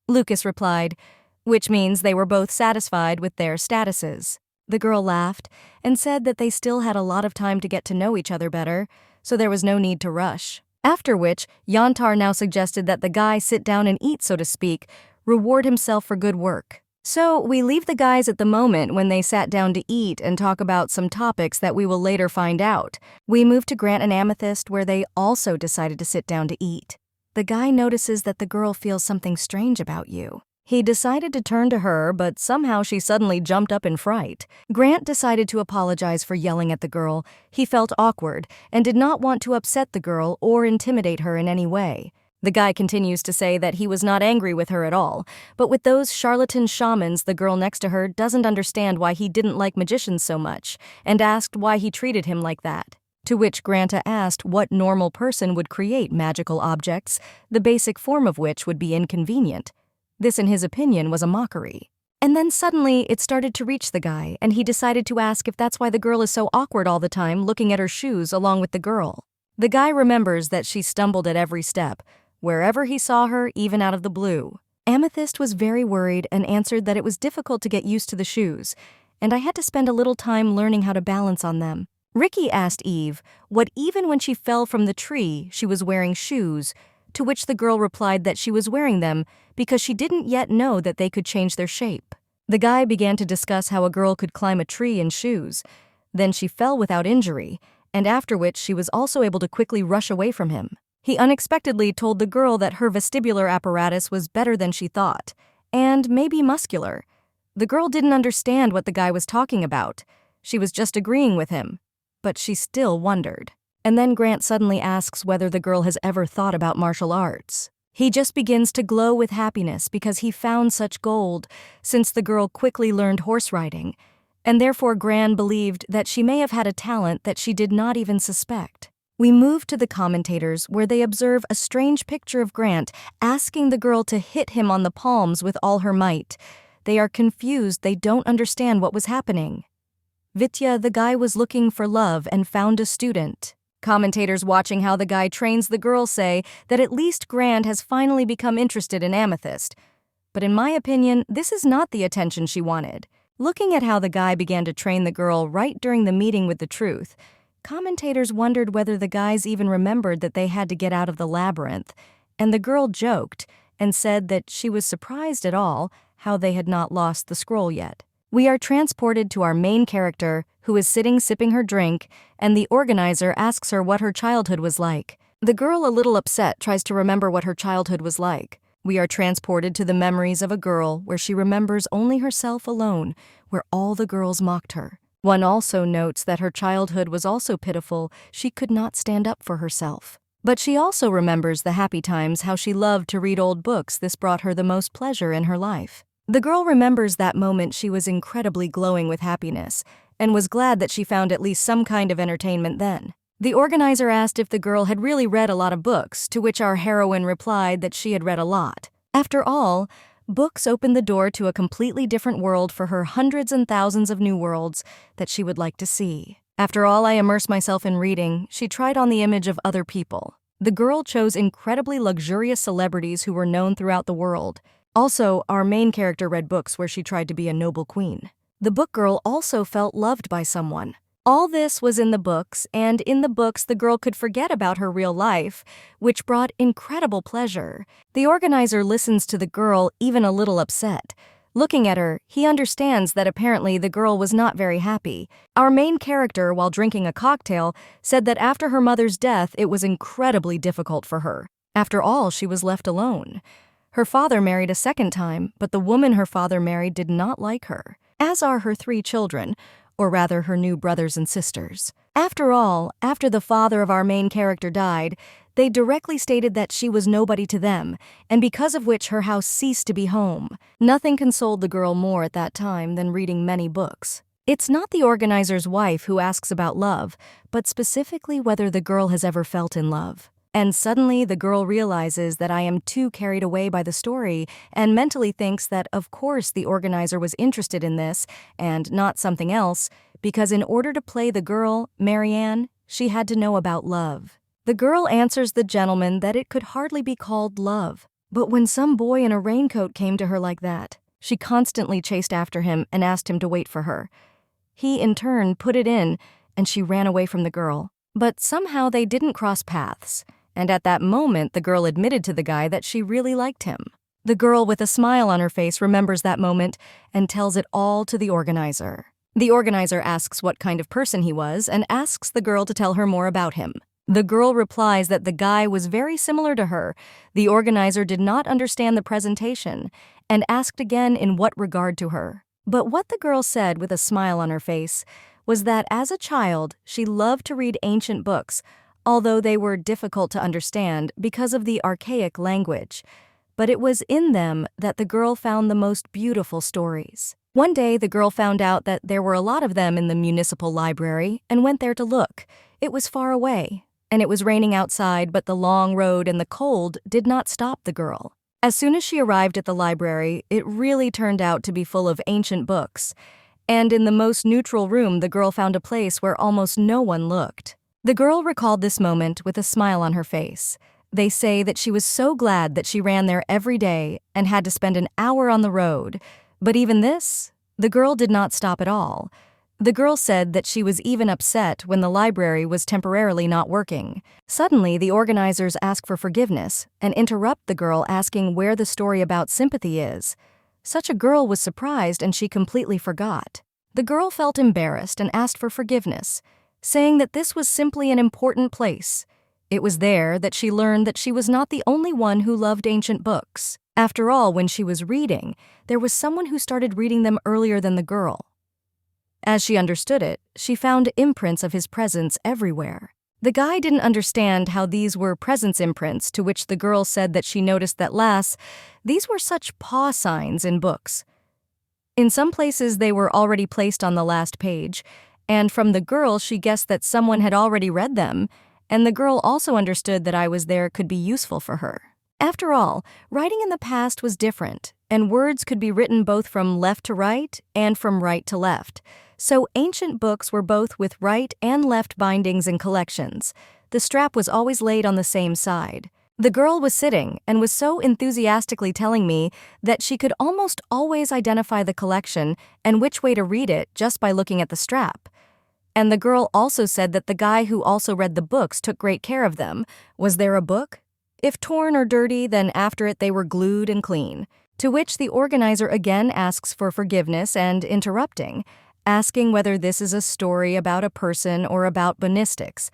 Lucas replied, which means they were both satisfied with their statuses. The girl laughed and said that they still had a lot of time to get to know each other better, so there was no need to rush. After which, Yantar now suggested that the guy sit down and eat, so to speak, reward himself for good work. So we leave the guys at the moment when they sat down to eat and talk about some topics that we will later find out. We move to Grant and Amethyst, where they also decided to sit down to eat. The guy notices that the girl feels something strange about you. He decided to turn to her, but somehow she suddenly jumped up in fright. Grant decided to apologize for yelling at the girl. He felt awkward and did not want to upset the girl or intimidate her in any way. The guy continues to say that he was not angry with her at all, but with those charlatan shamans, the girl next to her doesn't understand why he didn't like magicians so much, and asked why he treated him like that. To which Granta asked what normal person would create magical objects, the basic form of which would be inconvenient. This, in his opinion, was a mockery. And then suddenly it started to reach the guy, and he decided to ask if that's why the girl is so awkward all the time looking at her shoes along with the girl. The guy remembers that she stumbled at every step, wherever he saw her, even out of the blue. Amethyst was very worried and answered that it was difficult to get used to the shoes, and I had to spend a little time learning how to balance on them. Ricky asked Eve what even when she fell from the tree she was wearing shoes, to which the girl replied that she was wearing them because she didn't yet know that they could change their shape. The guy began to discuss how a girl could climb a tree in shoes. Then she fell without injury, and after which she was also able to quickly rush away from him. He unexpectedly told the girl that her vestibular apparatus was better than she thought, and maybe muscular. The girl didn't understand what the guy was talking about. She was just agreeing with him, but she still wondered. And then Grant suddenly asks whether the girl has ever thought about martial arts. He just begins to glow with happiness because he found such gold, since the girl quickly learned horse riding, and therefore Gran believed that she may have had a talent that she did not even suspect. We move to the commentators, where they observe a strange picture of Grant asking the girl to hit him on the palms with all her might. They are confused, they don't understand what was happening. Vitya, the guy, was looking for love and found a student. Commentators watching how the guy trains the girl say that at least Grant has finally become interested in Amethyst. But in my opinion, this is not the attention she wanted. Looking at how the guy began to train the girl right during the meeting with the truth, commentators wondered whether the guys even remembered that they had to get out of the labyrinth, and the girl joked and said that she was surprised at all how they had not lost the scroll yet. We are transported to our main character, who is sitting sipping her drink, and the organizer asks her what her childhood was like. The girl, a little upset, tries to remember what her childhood was like. We are transported to the memories of a girl where she remembers only herself alone, where all the girls mocked her. One also notes that her childhood was also pitiful. She could not stand up for herself. But she also remembers the happy times, how she loved to read old books. This brought her the most pleasure in her life. The girl remembers that moment she was incredibly glowing with happiness, and was glad that she found at least some kind of entertainment then. The organizer asked if the girl had really read a lot of books, to which our heroine replied that she had read a lot. After all, books opened the door to a completely different world for her, hundreds and thousands of new worlds that she would like to see. After all, I immerse myself in reading. She tried on the image of other people. The girl chose incredibly luxurious celebrities who were known throughout the world. Also, our main character read books where she tried to be a noble queen. The book girl also felt loved by someone. All this was in the books, and in the books the girl could forget about her real life, which brought incredible pleasure. The organizer listens to the girl, even a little upset. Looking at her, he understands that apparently the girl was not very happy. Our main character, while drinking a cocktail, said that after her mother's death it was incredibly difficult for her. After all, she was left alone. Her father married a second time, but the woman her father married did not like her, as are her 3 children, or rather her new brothers and sisters. After all, after the father of our main character died, they directly stated that she was nobody to them, and because of which her house ceased to be home. Nothing consoled the girl more at that time than reading many books. It's not the organizer's wife who asks about love, but specifically whether the girl has ever felt in love. And suddenly the girl realizes that I am too carried away by the story and mentally thinks that of course the organizer was interested in this and not something else, because in order to play the girl, Marianne, she had to know about love. The girl answers the gentleman that it could hardly be called love. But when some boy in a raincoat came to her like that, she constantly chased after him and asked him to wait for her. He, in turn, put it in, and she ran away from the girl. But somehow they didn't cross paths, and at that moment the girl admitted to the guy that she really liked him. The girl with a smile on her face remembers that moment and tells it all to the organizer. The organizer asks what kind of person he was and asks the girl to tell her more about him. The girl replies that the guy was very similar to her. The organizer did not understand the presentation and asked again in what regard to her. But what the girl said with a smile on her face was that as a child, she loved to read ancient books, although they were difficult to understand because of the archaic language. But it was in them that the girl found the most beautiful stories. One day, the girl found out that there were a lot of them in the municipal library and went there to look. It was far away, and it was raining outside, but the long road and the cold did not stop the girl. As soon as she arrived at the library, it really turned out to be full of ancient books. And in the most neutral room, the girl found a place where almost no one looked. The girl recalled this moment with a smile on her face. They say that she was so glad that she ran there every day and had to spend an hour on the road. But even this, the girl did not stop at all. The girl said that she was even upset when the library was temporarily not working. Suddenly, the organizers ask for forgiveness and interrupt the girl asking where the story about sympathy is. Such a girl was surprised and she completely forgot. The girl felt embarrassed and asked for forgiveness, saying that this was simply an important place. It was there that she learned that she was not the only one who loved ancient books. After all, when she was reading, there was someone who started reading them earlier than the girl. As she understood it, she found imprints of his presence everywhere. The guy didn't understand how these were presence imprints, to which the girl said that she noticed that these were such paw signs in books. In some places they were already placed on the last page, and from the girl she guessed that someone had already read them, and the girl also understood that I was there could be useful for her. After all, writing in the past was different, and words could be written both from left to right and from right to left. So ancient books were both with right and left bindings and collections. The strap was always laid on the same side. The girl was sitting and was so enthusiastically telling me that she could almost always identify the collection and which way to read it just by looking at the strap. And the girl also said that the guy who also read the books took great care of them. Was there a book? If torn or dirty, then after it they were glued and clean. To which the organizer again asks for forgiveness and interrupting, asking whether this is a story about a person or about bonistics.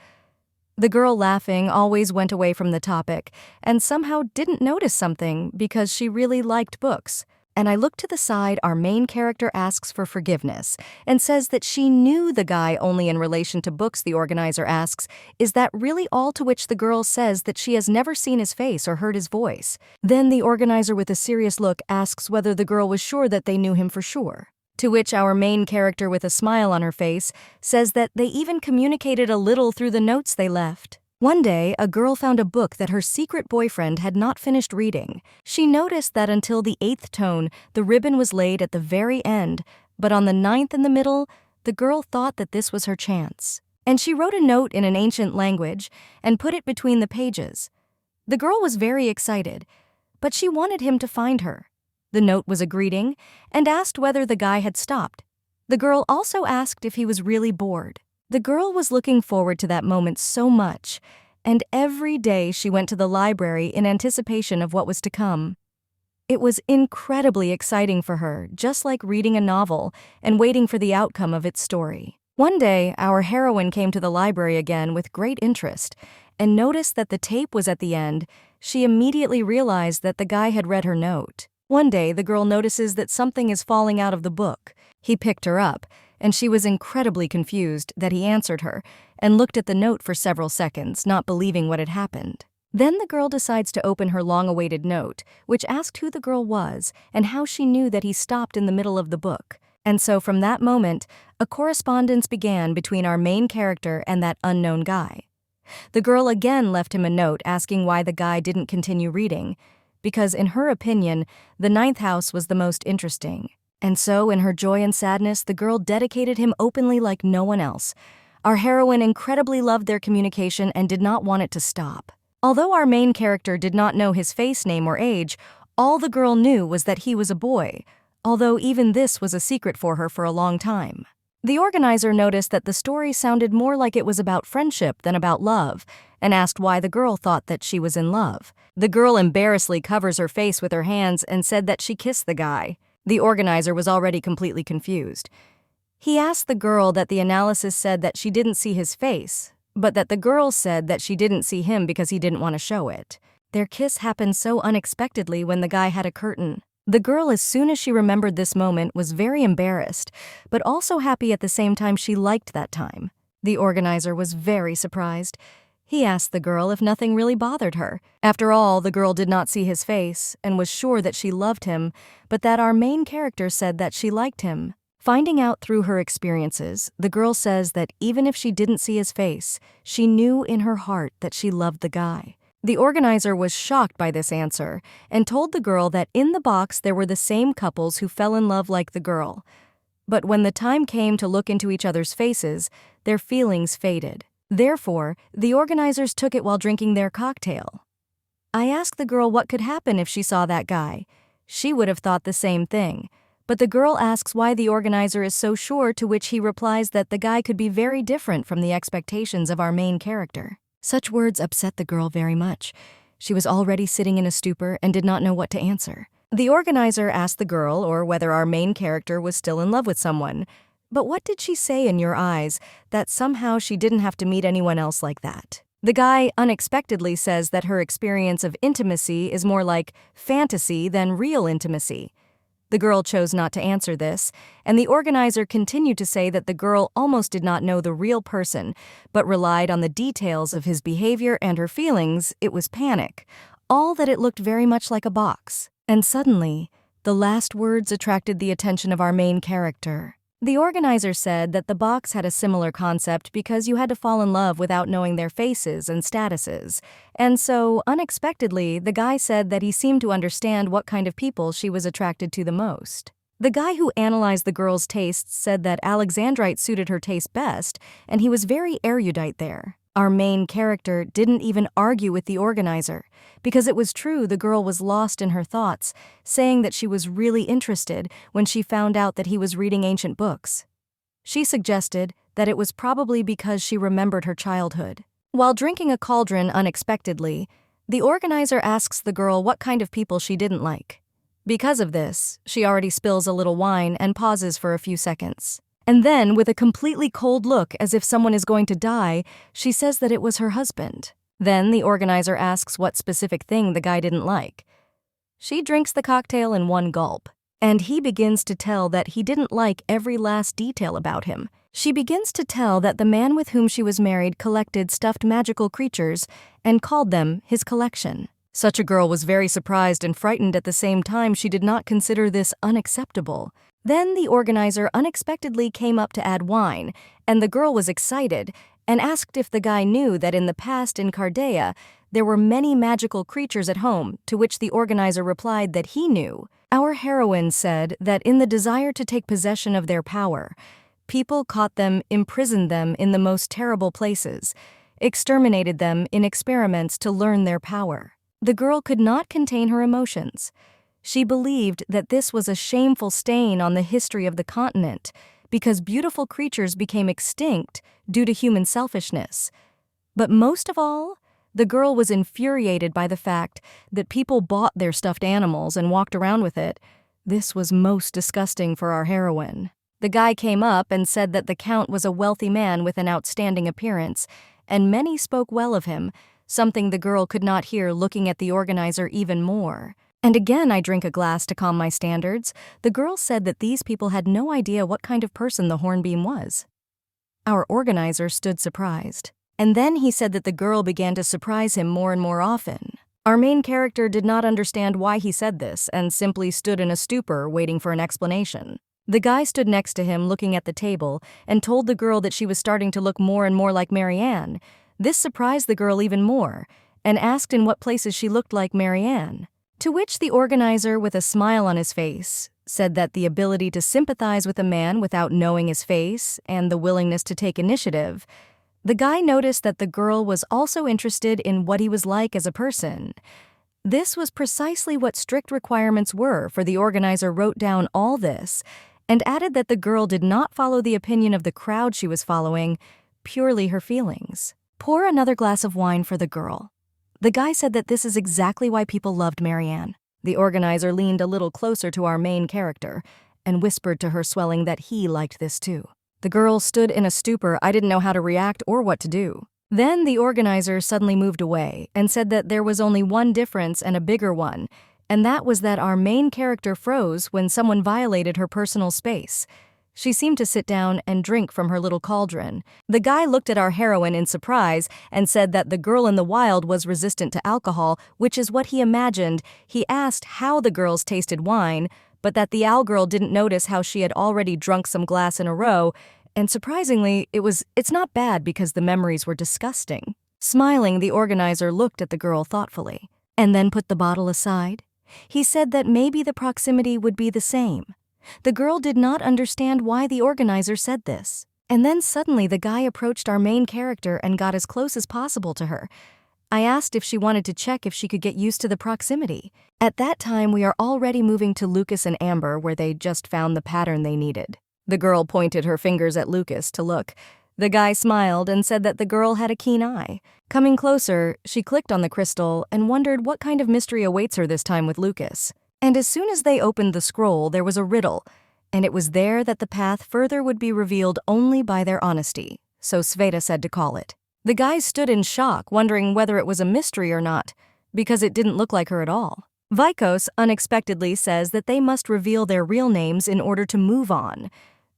The girl, laughing, always went away from the topic and somehow didn't notice something because she really liked books. And I look to the side, our main character asks for forgiveness and says that she knew the guy only in relation to books. The organizer asks, is that really all? To which the girl says that she has never seen his face or heard his voice. Then the organizer with a serious look asks whether the girl was sure that they knew him for sure. To which our main character with a smile on her face says that they even communicated a little through the notes they left. One day, a girl found a book that her secret boyfriend had not finished reading. She noticed that until the 8th tone, the ribbon was laid at the very end, but on the 9th in the middle, the girl thought that this was her chance. And she wrote a note in an ancient language and put it between the pages. The girl was very excited, but she wanted him to find her. The note was a greeting and asked whether the guy had stopped. The girl also asked if he was really bored. The girl was looking forward to that moment so much, and every day she went to the library in anticipation of what was to come. It was incredibly exciting for her, just like reading a novel and waiting for the outcome of its story. One day, our heroine came to the library again with great interest and noticed that the tape was at the end. She immediately realized that the guy had read her note. One day, the girl notices that something is falling out of the book. He picked her up, and she was incredibly confused that he answered her and looked at the note for several seconds, not believing what had happened. Then the girl decides to open her long-awaited note, which asked who the girl was and how she knew that he stopped in the middle of the book. And so from that moment, a correspondence began between our main character and that unknown guy. The girl again left him a note asking why the guy didn't continue reading, because in her opinion, the ninth house was the most interesting. And so, in her joy and sadness, the girl dedicated him openly like no one else. Our heroine incredibly loved their communication and did not want it to stop. Although our main character did not know his face, name, or age, all the girl knew was that he was a boy, although even this was a secret for her for a long time. The organizer noticed that the story sounded more like it was about friendship than about love, and asked why the girl thought that she was in love. The girl embarrassedly covers her face with her hands and said that she kissed the guy. The organizer was already completely confused. He asked the girl that the analysis said that she didn't see his face, but that the girl said that she didn't see him because he didn't want to show it. Their kiss happened so unexpectedly when the guy had a curtain. The girl, as soon as she remembered this moment, was very embarrassed, but also happy at the same time. She liked that time. The organizer was very surprised. He asked the girl if nothing really bothered her. After all, the girl did not see his face and was sure that she loved him, but that our main character said that she liked him. Finding out through her experiences, the girl says that even if she didn't see his face, she knew in her heart that she loved the guy. The organizer was shocked by this answer and told the girl that in the box there were the same couples who fell in love like the girl. But when the time came to look into each other's faces, their feelings faded. Therefore, the organizers took it while drinking their cocktail. I asked the girl what could happen if she saw that guy. She would have thought the same thing. But the girl asks why the organizer is so sure, to which he replies that the guy could be very different from the expectations of our main character. Such words upset the girl very much. She was already sitting in a stupor and did not know what to answer. The organizer asked the girl or whether our main character was still in love with someone. But what did she say in your eyes that somehow she didn't have to meet anyone else like that? The guy unexpectedly says that her experience of intimacy is more like fantasy than real intimacy. The girl chose not to answer this, and the organizer continued to say that the girl almost did not know the real person, but relied on the details of his behavior and her feelings. It was panic, all that it looked very much like a box. And suddenly, the last words attracted the attention of our main character. The organizer said that the box had a similar concept because you had to fall in love without knowing their faces and statuses. And so, unexpectedly, the guy said that he seemed to understand what kind of people she was attracted to the most. The guy who analyzed the girl's tastes said that Alexandrite suited her taste best, and he was very erudite there. Our main character didn't even argue with the organizer, because it was true the girl was lost in her thoughts, saying that she was really interested when she found out that he was reading ancient books. She suggested that it was probably because she remembered her childhood. While drinking a cauldron unexpectedly, the organizer asks the girl what kind of people she didn't like. Because of this, she already spills a little wine and pauses for a few seconds. And then, with a completely cold look as if someone is going to die, she says that it was her husband. Then the organizer asks what specific thing the guy didn't like. She drinks the cocktail in one gulp, and he begins to tell that he didn't like every last detail about him. She begins to tell that the man with whom she was married collected stuffed magical creatures and called them his collection. Such a girl was very surprised and frightened at the same time. She did not consider this unacceptable. Then the organizer unexpectedly came up to add wine, and the girl was excited and asked if the guy knew that in the past in Cardea there were many magical creatures at home, to which the organizer replied that he knew. Our heroine said that in the desire to take possession of their power, people caught them, imprisoned them in the most terrible places, exterminated them in experiments to learn their power. The girl could not contain her emotions. She believed that this was a shameful stain on the history of the continent because beautiful creatures became extinct due to human selfishness. But most of all, the girl was infuriated by the fact that people bought their stuffed animals and walked around with it. This was most disgusting for our heroine. The guy came up and said that the Count was a wealthy man with an outstanding appearance, and many spoke well of him, something the girl could not hear, looking at the organizer even more. And again, I drink a glass to calm my standards. The girl said that these people had no idea what kind of person the Hornbeam was. Our organizer stood surprised. And then he said that the girl began to surprise him more and more often. Our main character did not understand why he said this and simply stood in a stupor waiting for an explanation. The guy stood next to him looking at the table and told the girl that she was starting to look more and more like Marianne. This surprised the girl even more, and asked in what places she looked like Marianne. To which the organizer, with a smile on his face, said that the ability to sympathize with a man without knowing his face and the willingness to take initiative. The guy noticed that the girl was also interested in what he was like as a person. This was precisely what strict requirements were, for the organizer wrote down all this and added that the girl did not follow the opinion of the crowd she was following, purely her feelings. Pour another glass of wine for the girl. The guy said that this is exactly why people loved Marianne. The organizer leaned a little closer to our main character and whispered to her, swelling, that he liked this too. The girl stood in a stupor. I didn't know how to react or what to do. Then the organizer suddenly moved away and said that there was only one difference, and a bigger one, and that was that our main character froze when someone violated her personal space. She seemed to sit down and drink from her little cauldron. The guy looked at our heroine in surprise and said that the girl in the wild was resistant to alcohol, which is what he imagined. He asked how the girls tasted wine, but that the owl girl didn't notice how she had already drunk some glass in a row, and surprisingly, it's not bad because the memories were disgusting. Smiling, the organizer looked at the girl thoughtfully, and then put the bottle aside. He said that maybe the proximity would be the same. The girl did not understand why the organizer said this. And then suddenly the guy approached our main character and got as close as possible to her. I asked if she wanted to check if she could get used to the proximity. At that time, we are already moving to Lucas and Amber, where they just found the pattern they needed. The girl pointed her fingers at Lucas to look. The guy smiled and said that the girl had a keen eye. Coming closer, she clicked on the crystal and wondered what kind of mystery awaits her this time with Lucas. And as soon as they opened the scroll, there was a riddle, and it was there that the path further would be revealed only by their honesty, so Sveta said to call it. The guys stood in shock, wondering whether it was a mystery or not, because it didn't look like her at all. Vikos unexpectedly says that they must reveal their real names in order to move on.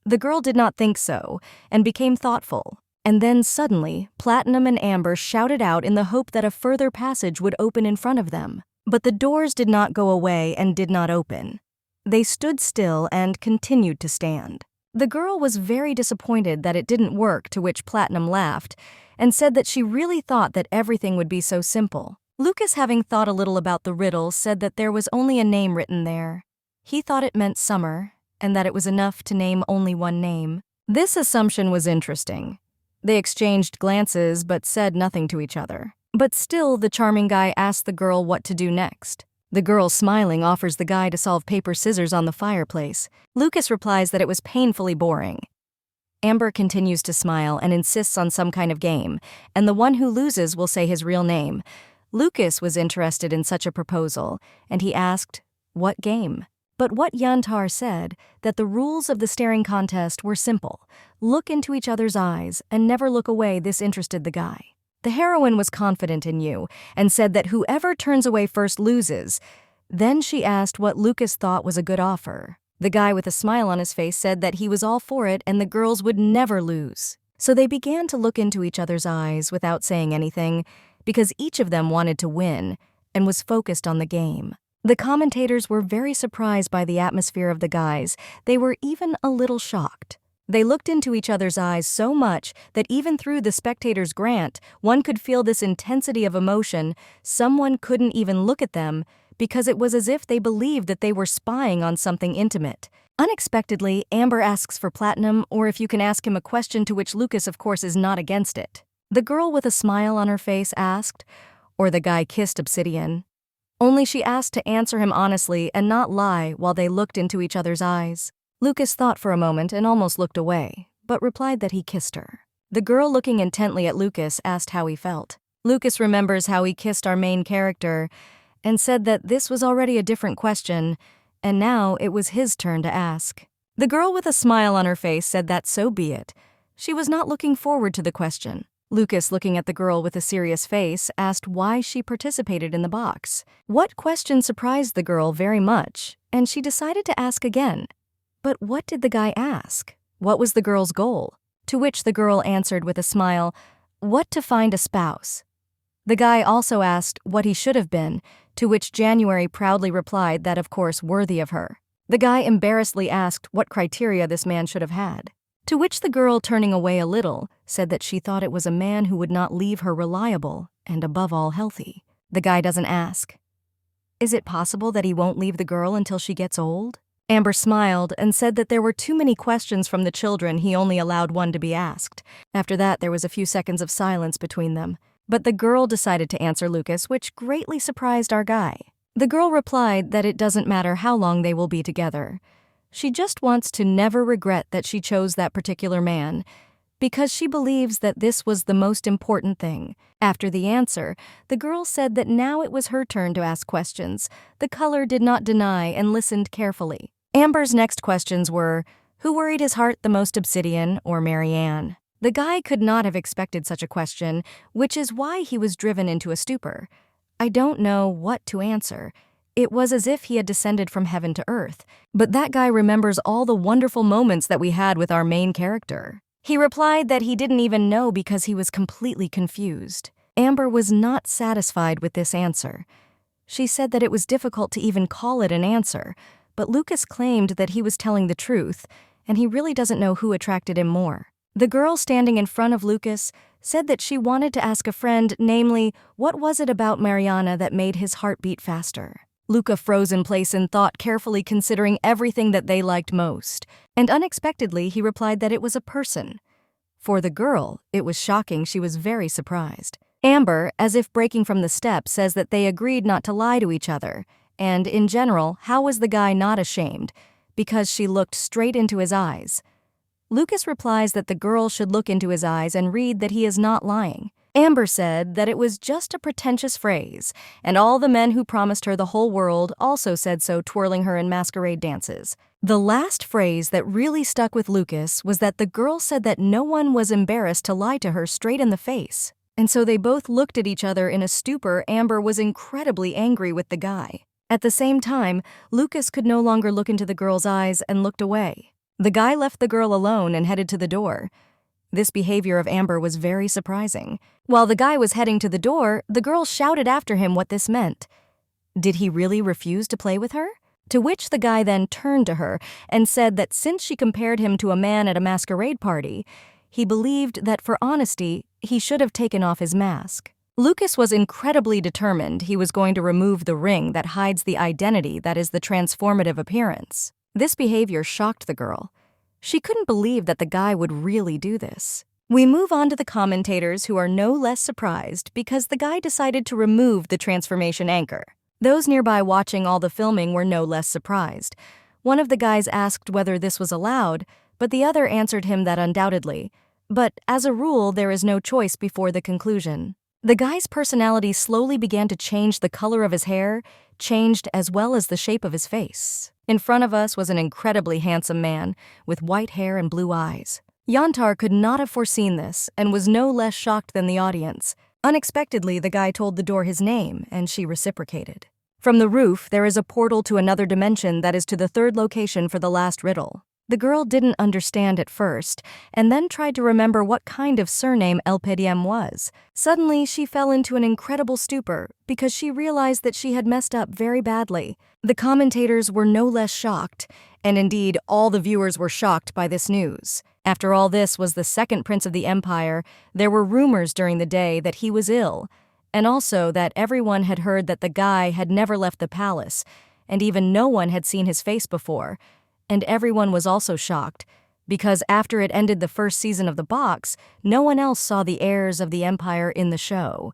The girl did not think so, and became thoughtful. And then suddenly, Platinum and Amber shouted out in the hope that a further passage would open in front of them. But the doors did not go away and did not open. They stood still and continued to stand. The girl was very disappointed that it didn't work, to which Platinum laughed and said that she really thought that everything would be so simple. Lucas, having thought a little about the riddle, said that there was only a name written there. He thought it meant summer, and that it was enough to name only one name. This assumption was interesting. They exchanged glances but said nothing to each other. But still, the charming guy asked the girl what to do next. The girl, smiling, offers the guy to solve paper scissors on the fireplace. Lucas replies that it was painfully boring. Amber continues to smile and insists on some kind of game, and the one who loses will say his real name. Lucas was interested in such a proposal, and he asked, "What game?" But what Yantar said, that the rules of the staring contest were simple. Look into each other's eyes and never look away. This interested the guy. The heroine was confident in you and said that whoever turns away first loses. Then she asked what Lucas thought was a good offer. The guy, with a smile on his face, said that he was all for it and the girls would never lose. So they began to look into each other's eyes without saying anything, because each of them wanted to win and was focused on the game. The commentators were very surprised by the atmosphere of the guys. They were even a little shocked. They looked into each other's eyes so much that even through the spectator's grant, one could feel this intensity of emotion. Someone couldn't even look at them because it was as if they believed that they were spying on something intimate. Unexpectedly, Amber asks for Platinum, or if you can ask him a question, to which Lucas, of course, is not against it. The girl, with a smile on her face, asked, or the guy kissed Obsidian. Only she asked to answer him honestly and not lie while they looked into each other's eyes. Lucas thought for a moment and almost looked away, but replied that he kissed her. The girl, looking intently at Lucas, asked how he felt. Lucas remembers how he kissed our main character and said that this was already a different question, and now it was his turn to ask. The girl, with a smile on her face, said that so be it. She was not looking forward to the question. Lucas, looking at the girl with a serious face, asked why she participated in the box. What question surprised the girl very much, and she decided to ask again. But what did the guy ask? What was the girl's goal? To which the girl answered with a smile, "What, to find a spouse." The guy also asked what he should have been, to which January proudly replied that, of course, worthy of her. The guy embarrassedly asked what criteria this man should have had. To which the girl, turning away a little, said that she thought it was a man who would not leave her reliable and above all healthy. The guy doesn't ask, "Is it possible that he won't leave the girl until she gets old?" Amber smiled and said that there were too many questions from the children, he only allowed one to be asked. After that, there was a few seconds of silence between them. But the girl decided to answer Lucas, which greatly surprised our guy. The girl replied that it doesn't matter how long they will be together. She just wants to never regret that she chose that particular man, because she believes that this was the most important thing. After the answer, the girl said that now it was her turn to ask questions. The color did not deny and listened carefully. Amber's next questions were, who worried his heart the most, Obsidian or Marianne? The guy could not have expected such a question, which is why he was driven into a stupor. I don't know what to answer. It was as if he had descended from heaven to earth, but that guy remembers all the wonderful moments that we had with our main character. He replied that he didn't even know because he was completely confused. Amber was not satisfied with this answer. She said that it was difficult to even call it an answer, but Lucas claimed that he was telling the truth, and he really doesn't know who attracted him more. The girl standing in front of Lucas said that she wanted to ask a friend, namely, what was it about Mariana that made his heart beat faster? Luca froze in place in thought, carefully considering everything that they liked most, and unexpectedly he replied that it was a person. For the girl, it was shocking. She was very surprised. Amber, as if breaking from the step, says that they agreed not to lie to each other, and in general, how was the guy not ashamed? Because she looked straight into his eyes. Lucas replies that the girl should look into his eyes and read that he is not lying. Amber said that it was just a pretentious phrase, and all the men who promised her the whole world also said so, twirling her in masquerade dances. The last phrase that really stuck with Lucas was that the girl said that no one was embarrassed to lie to her straight in the face. And so they both looked at each other in a stupor. Amber was incredibly angry with the guy. At the same time, Lucas could no longer look into the girl's eyes and looked away. The guy left the girl alone and headed to the door. This behavior of Amber was very surprising. While the guy was heading to the door, the girl shouted after him what this meant. Did he really refuse to play with her? To which the guy then turned to her and said that since she compared him to a man at a masquerade party, he believed that for honesty, he should have taken off his mask. Lucas was incredibly determined he was going to remove the ring that hides the identity that is the transformative appearance. This behavior shocked the girl. She couldn't believe that the guy would really do this. We move on to the commentators, who are no less surprised because the guy decided to remove the transformation anchor. Those nearby watching all the filming were no less surprised. One of the guys asked whether this was allowed, but the other answered him that undoubtedly. But as a rule, there is no choice before the conclusion. The guy's personality slowly began to change. The color of his hair changed, as well as the shape of his face. In front of us was an incredibly handsome man with white hair and blue eyes. Yantar could not have foreseen this and was no less shocked than the audience. Unexpectedly, the guy told the door his name, and she reciprocated. From the roof, there is a portal to another dimension that is to the third location for the last riddle. The girl didn't understand at first, and then tried to remember what kind of surname LPDM was. Suddenly, she fell into an incredible stupor because she realized that she had messed up very badly. The commentators were no less shocked, and indeed, all the viewers were shocked by this news. After all, this was the second prince of the empire. There were rumors during the day that he was ill, and also that everyone had heard that the guy had never left the palace, and even no one had seen his face before. And everyone was also shocked, because after it ended the first season of The Box, no one else saw the heirs of the empire in the show.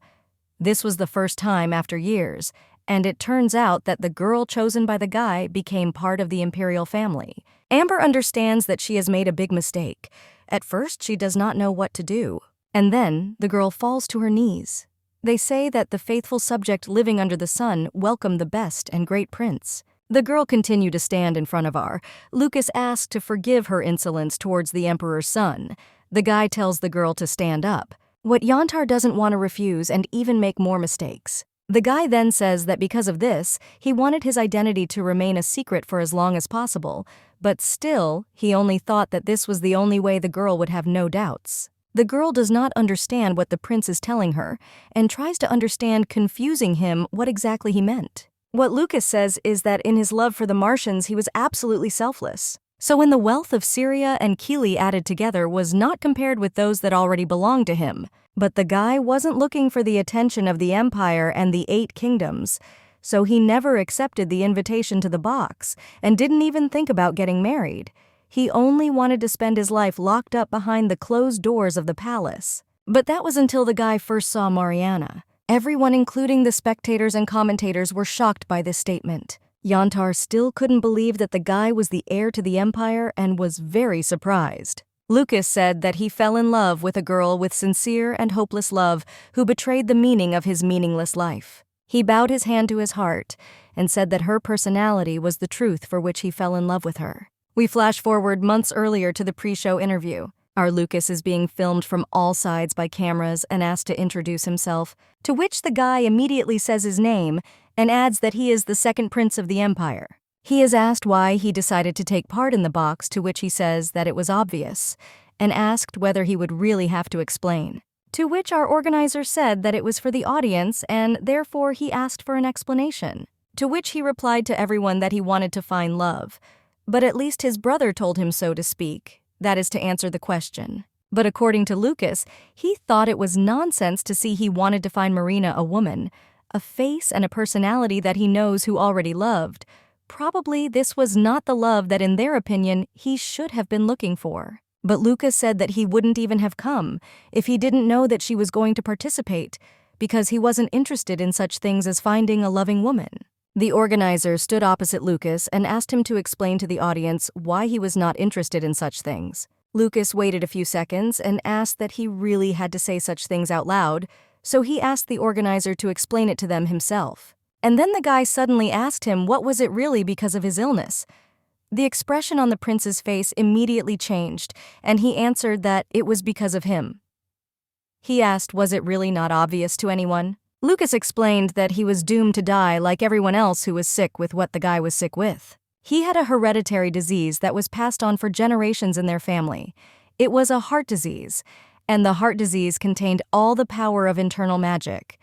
This was the first time after years, and it turns out that the girl chosen by the guy became part of the imperial family. Amber understands that she has made a big mistake. At first, she does not know what to do. And then, the girl falls to her knees. They say that the faithful subject living under the sun welcomed the best and great prince. The girl continued to stand in front of R. Lucas asked to forgive her insolence towards the emperor's son. The guy tells the girl to stand up. What Yantar doesn't want to refuse and even make more mistakes. The guy then says that because of this, he wanted his identity to remain a secret for as long as possible, but still, he only thought that this was the only way the girl would have no doubts. The girl does not understand what the prince is telling her, and tries to understand, confusing him what exactly he meant. What Lucas says is that in his love for the Martians, he was absolutely selfless. So when the wealth of Syria and Kili added together was not compared with those that already belonged to him. But the guy wasn't looking for the attention of the empire and the 8 kingdoms, so he never accepted the invitation to the box and didn't even think about getting married. He only wanted to spend his life locked up behind the closed doors of the palace. But that was until the guy first saw Mariana. Everyone, including the spectators and commentators, were shocked by this statement. Yantar still couldn't believe that the guy was the heir to the empire and was very surprised. Lucas said that he fell in love with a girl with sincere and hopeless love who betrayed the meaning of his meaningless life. He bowed his hand to his heart and said that her personality was the truth for which he fell in love with her. We flash forward months earlier to the pre-show interview. Our Lucas is being filmed from all sides by cameras and asked to introduce himself, to which the guy immediately says his name and adds that he is the second prince of the empire. He is asked why he decided to take part in the box, to which he says that it was obvious, and asked whether he would really have to explain. To which our organizer said that it was for the audience and therefore he asked for an explanation. To which he replied to everyone that he wanted to find love, but at least his brother told him so to speak, that is to answer the question. But according to Lucas, he thought it was nonsense to see he wanted to find Marina a woman, a face and a personality that he knows who already loved. Probably this was not the love that in their opinion he should have been looking for. But Lucas said that he wouldn't even have come if he didn't know that she was going to participate, because he wasn't interested in such things as finding a loving woman. The organizer stood opposite Lucas and asked him to explain to the audience why he was not interested in such things. Lucas waited a few seconds and asked that he really had to say such things out loud, so he asked the organizer to explain it to them himself. And then the guy suddenly asked him what was it really because of his illness. The expression on the prince's face immediately changed, and he answered that it was because of him. He asked, was it really not obvious to anyone? Lucas explained that he was doomed to die like everyone else who was sick with what the guy was sick with. He had a hereditary disease that was passed on for generations in their family. It was a heart disease, and the heart disease contained all the power of internal magic.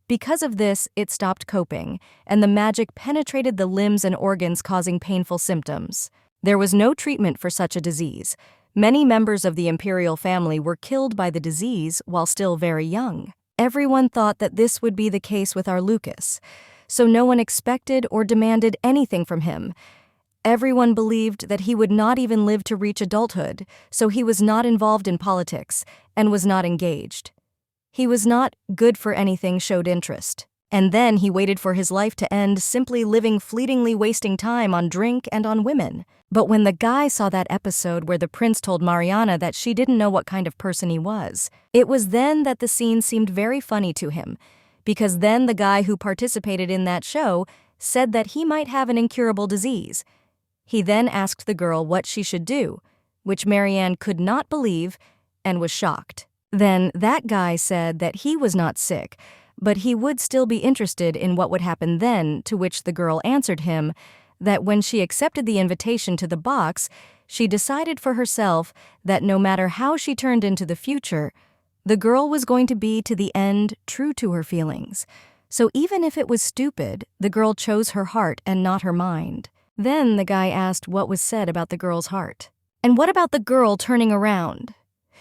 Because of this, it stopped coping, and the magic penetrated the limbs and organs, causing painful symptoms. There was no treatment for such a disease. Many members of the imperial family were killed by the disease while still very young. Everyone thought that this would be the case with our Lucas, so no one expected or demanded anything from him. Everyone believed that he would not even live to reach adulthood, so he was not involved in politics and was not engaged. He was not good for anything, showed interest. And then he waited for his life to end, simply living fleetingly, wasting time on drink and on women. But when the guy saw that episode where the prince told Mariana that she didn't know what kind of person he was, it was then that the scene seemed very funny to him, because then the guy who participated in that show said that he might have an incurable disease. He then asked the girl what she should do, which Marianne could not believe and was shocked. Then that guy said that he was not sick, but he would still be interested in what would happen then, to which the girl answered him that when she accepted the invitation to the box, she decided for herself that no matter how she turned into the future, the girl was going to be to the end true to her feelings. So even if it was stupid, the girl chose her heart and not her mind. Then the guy asked what was said about the girl's heart. And what about the girl turning around?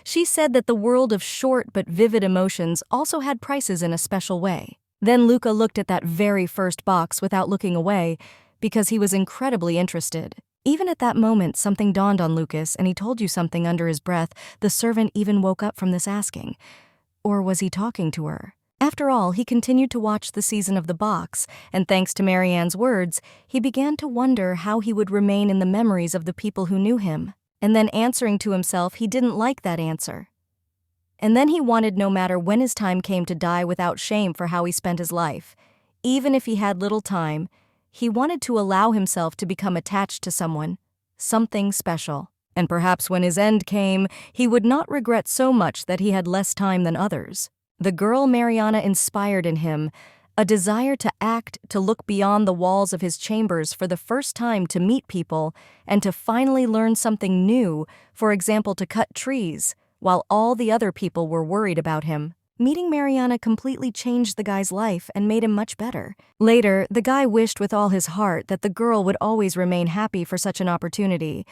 She said that the world of short but vivid emotions also had prices in a special way. Then Luca looked at that very first box without looking away, because he was incredibly interested. Even at that moment, something dawned on Lucas, and he told you something under his breath. The servant even woke up from this asking. Or was he talking to her? After all, he continued to watch the season of the box, and thanks to Marianne's words, he began to wonder how he would remain in the memories of the people who knew him. And then answering to himself, he didn't like that answer. And then he wanted, no matter when his time came, to die without shame for how he spent his life. Even if he had little time, he wanted to allow himself to become attached to someone, something special. And perhaps when his end came, he would not regret so much that he had less time than others. The girl Mariana inspired in him a desire to act, to look beyond the walls of his chambers for the first time, to meet people, and to finally learn something new, for example, to cut trees, while all the other people were worried about him. Meeting Mariana completely changed the guy's life and made him much better. Later, the guy wished with all his heart that the girl would always remain happy for such an opportunity,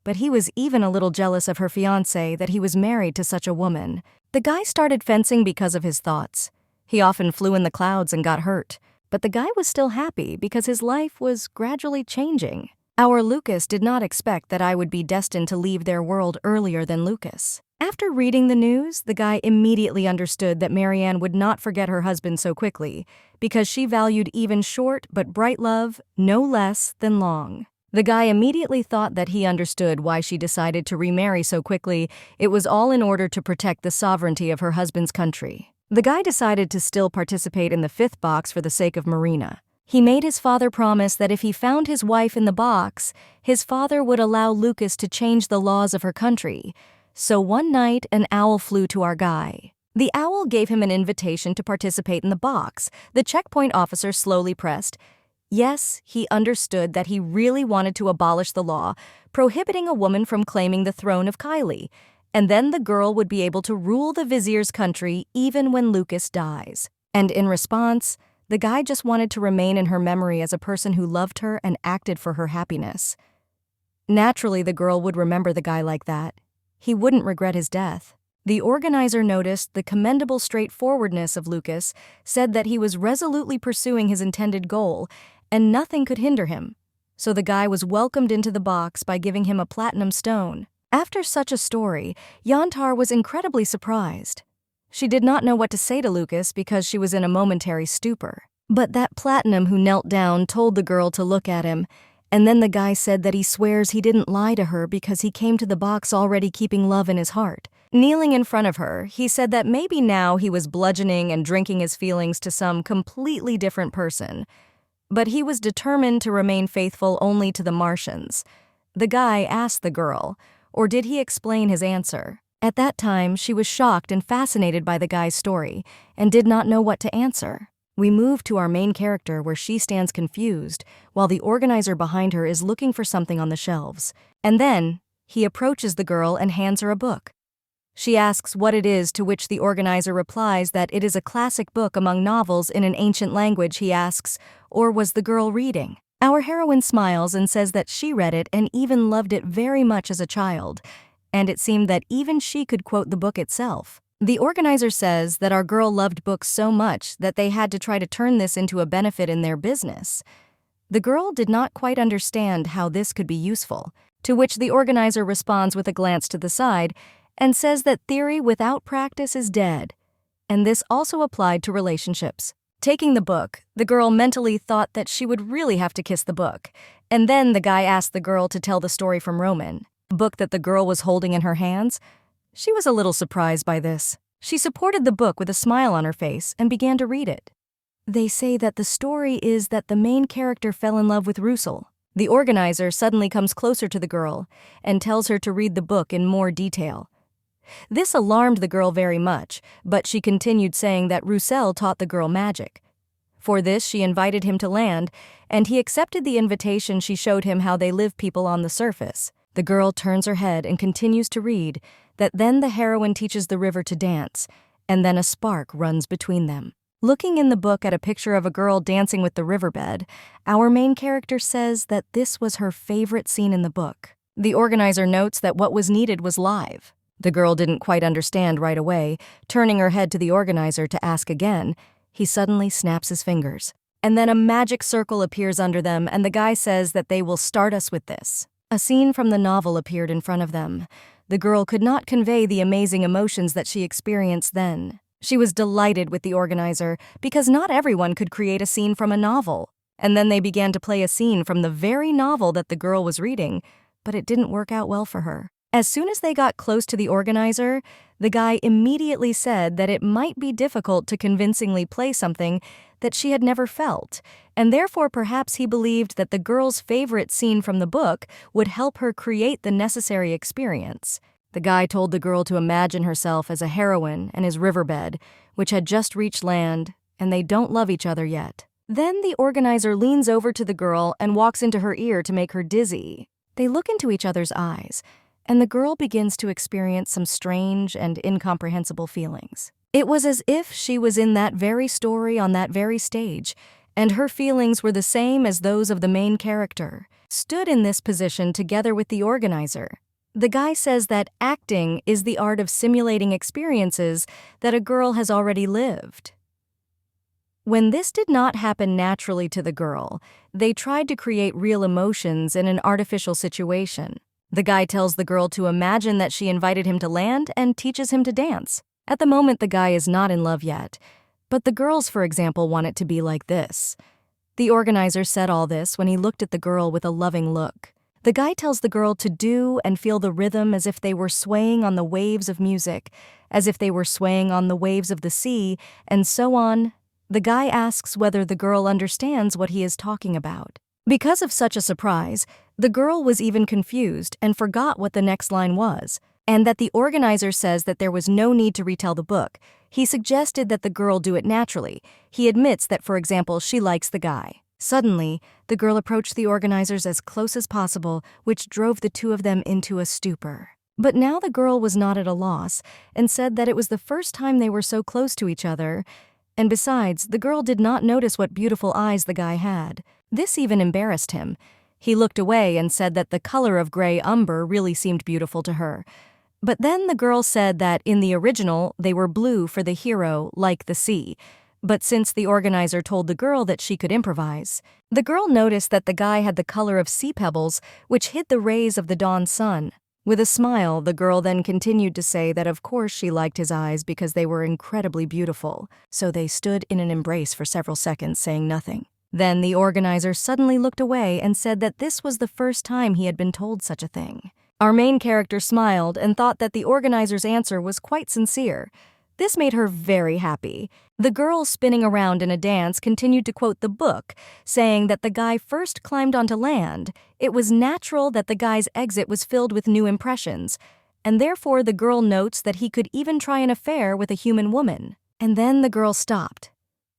but he was even a little jealous of her fiancé that he was married to such a woman. The guy started fencing because of his thoughts. He often flew in the clouds and got hurt, but the guy was still happy because his life was gradually changing. Our Lucas did not expect that I would be destined to leave their world earlier than Lucas. After reading the news, the guy immediately understood that Marianne would not forget her husband so quickly, because she valued even short but bright love no less than long. The guy immediately thought that he understood why she decided to remarry so quickly. It was all in order to protect the sovereignty of her husband's country. The guy decided to still participate in the fifth box for the sake of Marina. He made his father promise that if he found his wife in the box, his father would allow Lucas to change the laws of her country. So one night, an owl flew to our guy. The owl gave him an invitation to participate in the box. The checkpoint officer slowly pressed. Yes, he understood that he really wanted to abolish the law, prohibiting a woman from claiming the throne of Kylie, and then the girl would be able to rule the vizier's country even when Lucas dies. And in response, the guy just wanted to remain in her memory as a person who loved her and acted for her happiness. Naturally, the girl would remember the guy like that. He wouldn't regret his death. The organizer noticed the commendable straightforwardness of Lucas, said that he was resolutely pursuing his intended goal, and nothing could hinder him. So the guy was welcomed into the box by giving him a platinum stone. After such a story, Yantar was incredibly surprised. She did not know what to say to Lucas because she was in a momentary stupor. But that platinum who knelt down told the girl to look at him, and then the guy said that he swears he didn't lie to her because he came to the box already keeping love in his heart. Kneeling in front of her, he said that maybe now he was bludgeoning and drinking his feelings to some completely different person. But he was determined to remain faithful only to the Martians. The guy asked the girl, or did he explain his answer? At that time, she was shocked and fascinated by the guy's story and did not know what to answer. We move to our main character where she stands confused while the organizer behind her is looking for something on the shelves. And then, he approaches the girl and hands her a book. She asks what it is, to which the organizer replies that it is a classic book among novels in an ancient language. He asks, or was the girl reading? Our heroine smiles and says that she read it and even loved it very much as a child, and it seemed that even she could quote the book itself. The organizer says that our girl loved books so much that they had to try to turn this into a benefit in their business. The girl did not quite understand how this could be useful, to which the organizer responds with a glance to the side and says that theory without practice is dead, and this also applied to relationships. Taking the book, the girl mentally thought that she would really have to kiss the book, and then the guy asked the girl to tell the story from Roman, a book that the girl was holding in her hands. She was a little surprised by this. She supported the book with a smile on her face and began to read it. They say that the story is that the main character fell in love with Russell. The organizer suddenly comes closer to the girl and tells her to read the book in more detail. This alarmed the girl very much, but she continued saying that Russell taught the girl magic. For this, she invited him to land, and he accepted the invitation. She showed him how they live people on the surface. The girl turns her head and continues to read that then the heroine teaches the river to dance, and then a spark runs between them. Looking in the book at a picture of a girl dancing with the riverbed, our main character says that this was her favorite scene in the book. The organizer notes that what was needed was live. The girl didn't quite understand right away, turning her head to the organizer to ask again. He suddenly snaps his fingers. And then a magic circle appears under them, and the guy says that they will start us with this. A scene from the novel appeared in front of them. The girl could not convey the amazing emotions that she experienced then. She was delighted with the organizer because not everyone could create a scene from a novel. And then they began to play a scene from the very novel that the girl was reading, but it didn't work out well for her. As soon as they got close to the organizer, the guy immediately said that it might be difficult to convincingly play something that she had never felt, and therefore perhaps he believed that the girl's favorite scene from the book would help her create the necessary experience. The guy told the girl to imagine herself as a heroine and his riverbed, which had just reached land, and they don't love each other yet. Then the organizer leans over to the girl and walks into her ear to make her dizzy. They look into each other's eyes, and the girl begins to experience some strange and incomprehensible feelings. It was as if she was in that very story on that very stage, and her feelings were the same as those of the main character, stood in this position together with the organizer. The guy says that acting is the art of simulating experiences that a girl has already lived. When this did not happen naturally to the girl, they tried to create real emotions in an artificial situation. The guy tells the girl to imagine that she invited him to land and teaches him to dance. At the moment, the guy is not in love yet, but the girls, for example, want it to be like this. The organizer said all this when he looked at the girl with a loving look. The guy tells the girl to do and feel the rhythm as if they were swaying on the waves of music, as if they were swaying on the waves of the sea, and so on. The guy asks whether the girl understands what he is talking about. Because of such a surprise, the girl was even confused and forgot what the next line was, and that the organizer says that there was no need to retell the book. He suggested that the girl do it naturally. He admits that, for example, she likes the guy. Suddenly, the girl approached the organizers as close as possible, which drove the two of them into a stupor. But now the girl was not at a loss and said that it was the first time they were so close to each other. And besides, the girl did not notice what beautiful eyes the guy had. This even embarrassed him. He looked away and said that the color of gray umber really seemed beautiful to her. But then the girl said that in the original, they were blue for the hero, like the sea. But since the organizer told the girl that she could improvise, the girl noticed that the guy had the color of sea pebbles, which hid the rays of the dawn sun. With a smile, the girl then continued to say that of course she liked his eyes because they were incredibly beautiful, so they stood in an embrace for several seconds, saying nothing. Then the organizer suddenly looked away and said that this was the first time he had been told such a thing. Our main character smiled and thought that the organizer's answer was quite sincere. This made her very happy. The girl, spinning around in a dance, continued to quote the book, saying that the guy first climbed onto land. It was natural that the guy's exit was filled with new impressions, and therefore the girl notes that he could even try an affair with a human woman. And then the girl stopped.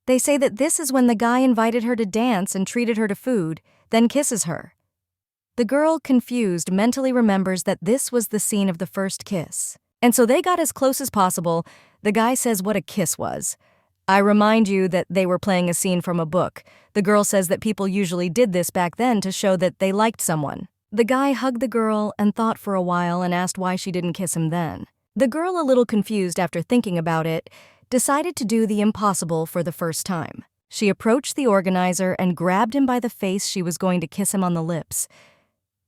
They say that this is when the guy invited her to dance and treated her to food, then kisses her. The girl, confused, mentally remembers that this was the scene of the first kiss. And so they got as close as possible. The guy says what a kiss was. I remind you that they were playing a scene from a book. The girl says that people usually did this back then to show that they liked someone. The guy hugged the girl and thought for a while and asked why she didn't kiss him then. The girl, a little confused after thinking about it, decided to do the impossible for the first time. She approached the organizer and grabbed him by the face. She was going to kiss him on the lips.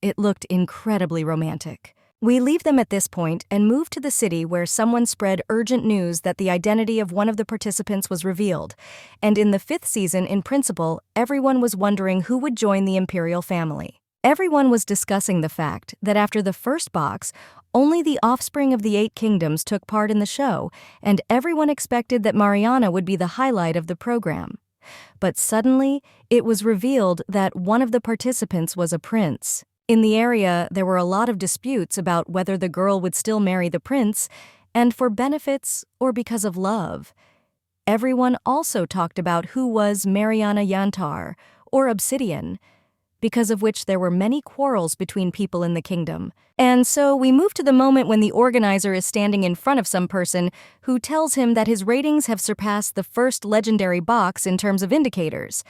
It looked incredibly romantic. We leave them at this point and move to the city where someone spread urgent news that the identity of one of the participants was revealed, and in the 5th season, in principle, everyone was wondering who would join the imperial family. Everyone was discussing the fact that after the first box, only the offspring of the 8 kingdoms took part in the show, and everyone expected that Mariana would be the highlight of the program. But suddenly, it was revealed that one of the participants was a prince. In the area, there were a lot of disputes about whether the girl would still marry the prince, and for benefits or because of love. Everyone also talked about who was Mariana Yantar, or Obsidian, because of which there were many quarrels between people in the kingdom. And so we move to the moment when the organizer is standing in front of some person who tells him that his ratings have surpassed the first legendary box in terms of indicators.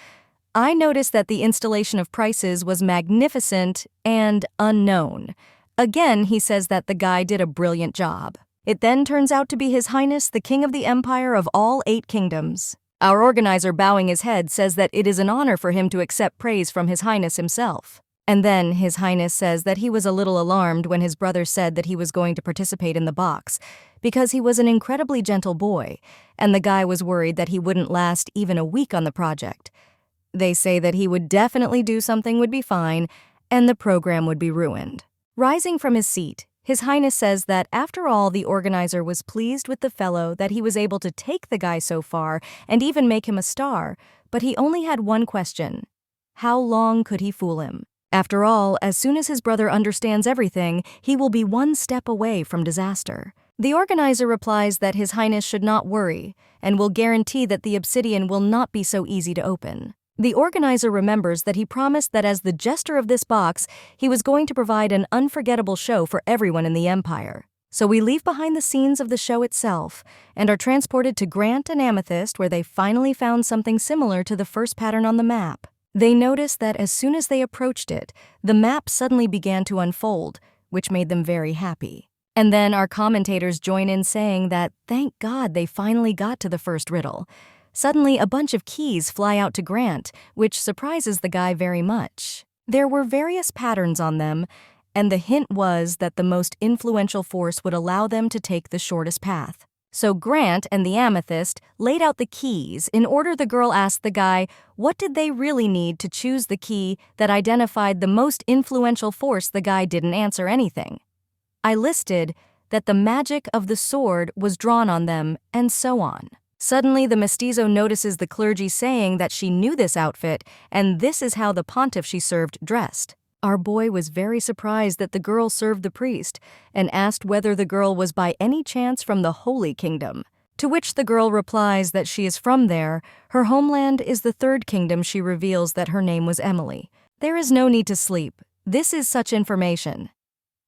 I noticed that the installation of prices was magnificent and unknown. Again, he says that the guy did a brilliant job. It then turns out to be His Highness, the King of the Empire of all 8 kingdoms. Our organizer, bowing his head, says that it is an honor for him to accept praise from His Highness himself. And then His Highness says that he was a little alarmed when his brother said that he was going to participate in the box, because he was an incredibly gentle boy, and the guy was worried that he wouldn't last even a week on the project. They say that he would definitely do something would be fine, and the program would be ruined. Rising from his seat, His Highness says that after all, the organizer was pleased with the fellow that he was able to take the guy so far and even make him a star, but he only had one question. How long could he fool him? After all, as soon as his brother understands everything, he will be one step away from disaster. The organizer replies that His Highness should not worry and will guarantee that the obsidian will not be so easy to open. The organizer remembers that he promised that as the jester of this box, he was going to provide an unforgettable show for everyone in the empire. So we leave behind the scenes of the show itself and are transported to Grant and Amethyst, where they finally found something similar to the first pattern on the map. They noticed that as soon as they approached it, the map suddenly began to unfold, which made them very happy. And then our commentators join in saying that thank God they finally got to the first riddle. Suddenly, a bunch of keys fly out to Grant, which surprises the guy very much. There were various patterns on them, and the hint was that the most influential force would allow them to take the shortest path. So Grant and the Amethyst laid out the keys in order the girl asked the guy what did they really need to choose the key that identified the most influential force. The guy didn't answer anything. I listed that the magic of the sword was drawn on them, and so on. Suddenly, the mestizo notices the clergy saying that she knew this outfit, and this is how the pontiff she served dressed. Our boy was very surprised that the girl served the priest, and asked whether the girl was by any chance from the Holy Kingdom. To which the girl replies that she is from there. Her homeland is the Third Kingdom. She reveals that her name was Emily. There is no need to sleep. This is such information.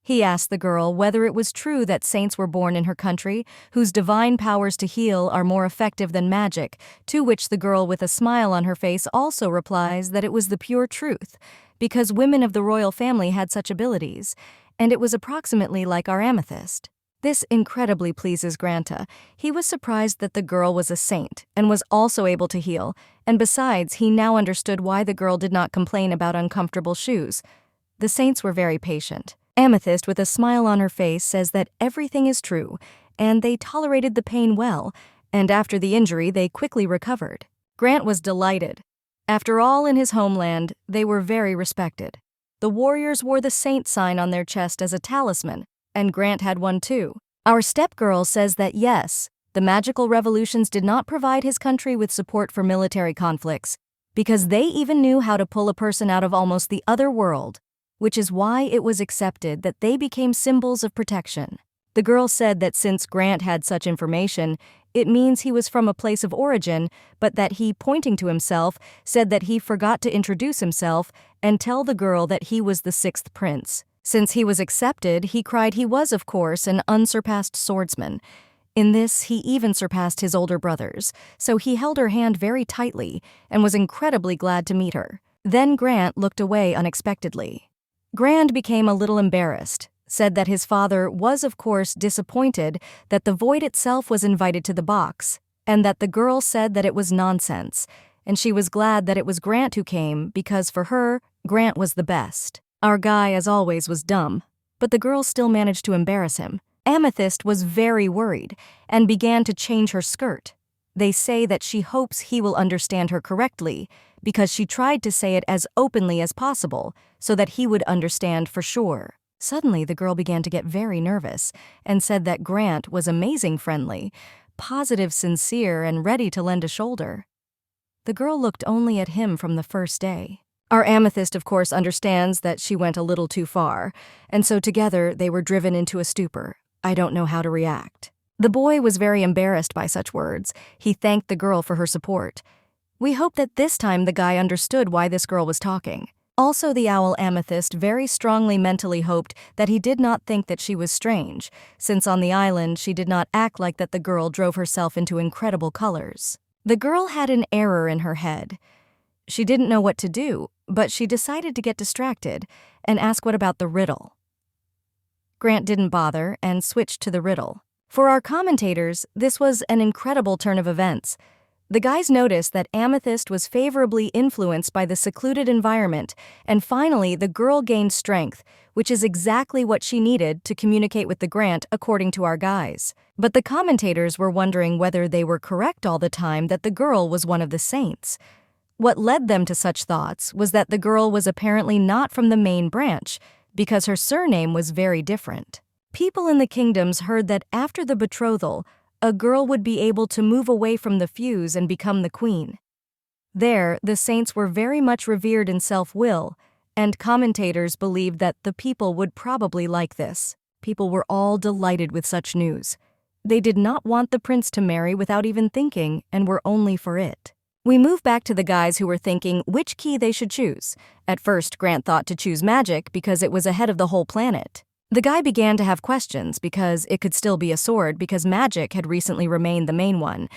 He asked the girl whether it was true that saints were born in her country, whose divine powers to heal are more effective than magic, to which the girl with a smile on her face also replies that it was the pure truth, because women of the royal family had such abilities, and it was approximately like our Amethyst. This incredibly pleases Granta. He was surprised that the girl was a saint and was also able to heal, and besides, he now understood why the girl did not complain about uncomfortable shoes. The saints were very patient. Amethyst, with a smile on her face, says that everything is true, and they tolerated the pain well, and after the injury they quickly recovered. Grant was delighted. After all, in his homeland, they were very respected. The warriors wore the saint sign on their chest as a talisman, and Grant had one too. Our stepgirl says that yes, the magical revolutions did not provide his country with support for military conflicts, because they even knew how to pull a person out of almost the other world, which is why it was accepted that they became symbols of protection. The girl said that since Grant had such information, it means he was from a place of origin, but that he, pointing to himself, said that he forgot to introduce himself and tell the girl that he was the sixth prince. Since he was accepted, he cried he was, of course, an unsurpassed swordsman. In this, he even surpassed his older brothers, so he held her hand very tightly and was incredibly glad to meet her. Then Grant looked away unexpectedly. Grant became a little embarrassed, said that his father was of course disappointed that the void itself was invited to the box, and that the girl said that it was nonsense, and she was glad that it was Grant who came because for her, Grant was the best. Our guy, as always, was dumb, but the girl still managed to embarrass him. Amethyst was very worried and began to change her skirt. They say that she hopes he will understand her correctly, because she tried to say it as openly as possible so that he would understand for sure. Suddenly, the girl began to get very nervous and said that Grant was amazing friendly, positive, sincere, and ready to lend a shoulder. The girl looked only at him from the first day. Our Amethyst, of course, understands that she went a little too far, and so together they were driven into a stupor. I don't know how to react. The boy was very embarrassed by such words. He thanked the girl for her support. We hope that this time the guy understood why this girl was talking. Also, the owl Amethyst very strongly mentally hoped that he did not think that she was strange, since on the island she did not act like that the girl drove herself into incredible colors. The girl had an error in her head. She didn't know what to do, but she decided to get distracted and ask what about the riddle. Grant didn't bother and switched to the riddle. For our commentators, this was an incredible turn of events. The guys noticed that Amethyst was favorably influenced by the secluded environment, and finally the girl gained strength, which is exactly what she needed to communicate with the Grant, according to our guys. But the commentators were wondering whether they were correct all the time that the girl was one of the saints. What led them to such thoughts was that the girl was apparently not from the main branch, because her surname was very different. People in the kingdoms heard that after the betrothal, a girl would be able to move away from the fuse and become the queen. There, the saints were very much revered in self-will, and commentators believed that the people would probably like this. People were all delighted with such news. They did not want the prince to marry without even thinking, and were only for it. We move back to the guys who were thinking which key they should choose. At first, Grant thought to choose magic because it was ahead of the whole planet. The guy began to have questions because it could still be a sword because magic had recently remained the main one,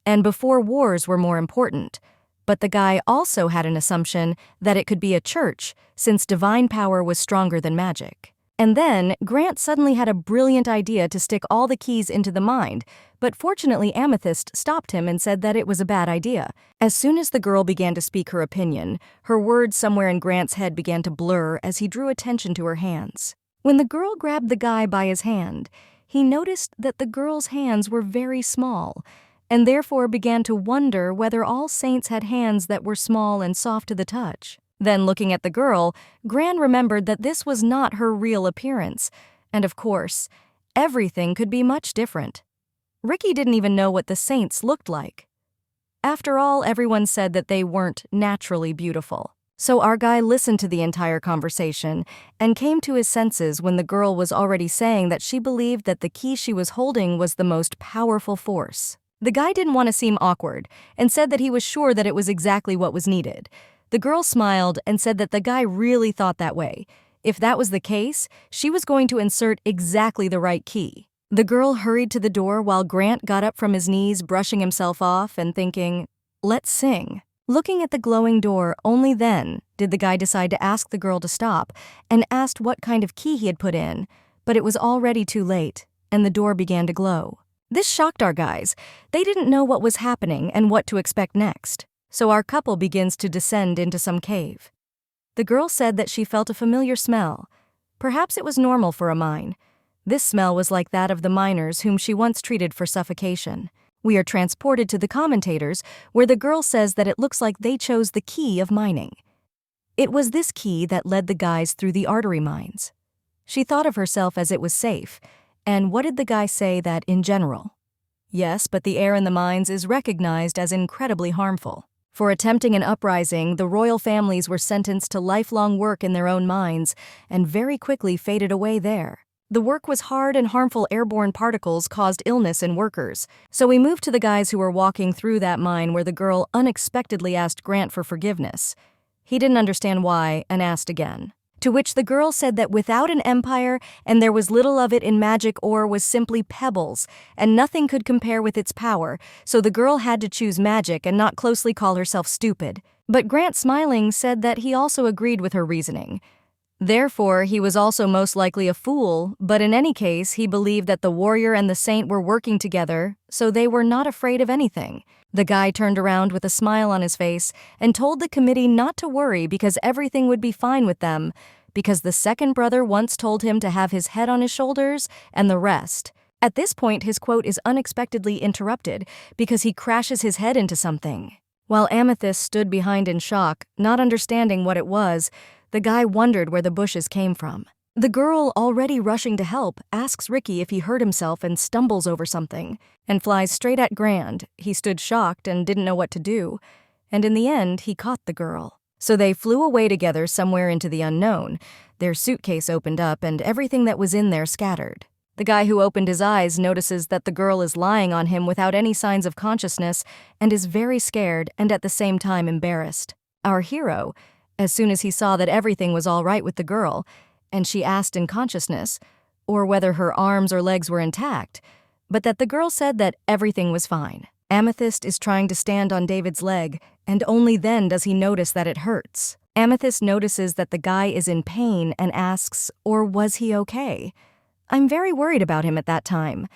and before wars were more important. But the guy also had an assumption that it could be a church since divine power was stronger than magic. And then Grant suddenly had a brilliant idea to stick all the keys into the mind, but fortunately Amethyst stopped him and said that it was a bad idea. As soon as the girl began to speak her opinion, her words somewhere in Grant's head began to blur as he drew attention to her hands. When the girl grabbed the guy by his hand, he noticed that the girl's hands were very small, and therefore began to wonder whether all saints had hands that were small and soft to the touch. Then, looking at the girl, Gran remembered that this was not her real appearance, and of course, everything could be much different. Ricky didn't even know what the saints looked like. After all, everyone said that they weren't naturally beautiful. So our guy listened to the entire conversation and came to his senses when the girl was already saying that she believed that the key she was holding was the most powerful force. The guy didn't want to seem awkward and said that he was sure that it was exactly what was needed. The girl smiled and said that the guy really thought that way. If that was the case, she was going to insert exactly the right key. The girl hurried to the door while Grant got up from his knees, brushing himself off and thinking, "Let's sing." Looking at the glowing door, only then did the guy decide to ask the girl to stop and asked what kind of key he had put in, but it was already too late, and the door began to glow. This shocked our guys. They didn't know what was happening and what to expect next, so our couple begins to descend into some cave. The girl said that she felt a familiar smell. Perhaps it was normal for a mine. This smell was like that of the miners whom she once treated for suffocation. We are transported to the commentators, where the girl says that it looks like they chose the key of mining. It was this key that led the guys through the artery mines. She thought of herself as it was safe, and what did the guy say that in general? Yes, but the air in the mines is recognized as incredibly harmful. For attempting an uprising, the royal families were sentenced to lifelong work in their own mines and very quickly faded away there. The work was hard and harmful airborne particles caused illness in workers, so we moved to the guys who were walking through that mine where the girl unexpectedly asked Grant for forgiveness. He didn't understand why and asked again. To which the girl said that without an empire and there was little of it in magic ore was simply pebbles, and nothing could compare with its power, so the girl had to choose magic and not closely call herself stupid. But Grant, smiling, said that he also agreed with her reasoning. Therefore, he was also most likely a fool, but in any case, he believed that the warrior and the saint were working together, so they were not afraid of anything. The guy turned around with a smile on his face and told the committee not to worry because everything would be fine with them, because the second brother once told him to have his head on his shoulders and the rest. At this point, his quote is unexpectedly interrupted because he crashes his head into something. While Amethyst stood behind in shock, not understanding what it was, the guy wondered where the bushes came from. The girl, already rushing to help, asks Ricky if he hurt himself and stumbles over something, and flies straight at Grand. He stood shocked and didn't know what to do, and in the end, he caught the girl. So they flew away together somewhere into the unknown. Their suitcase opened up and everything that was in there scattered. The guy who opened his eyes notices that the girl is lying on him without any signs of consciousness and is very scared and at the same time embarrassed. Our hero, as soon as he saw that everything was all right with the girl, and she asked in consciousness, or whether her arms or legs were intact, but that the girl said that everything was fine. Amethyst is trying to stand on David's leg, and only then does he notice that it hurts. Amethyst notices that the guy is in pain and asks, or was he okay? I'm very worried about him at that time.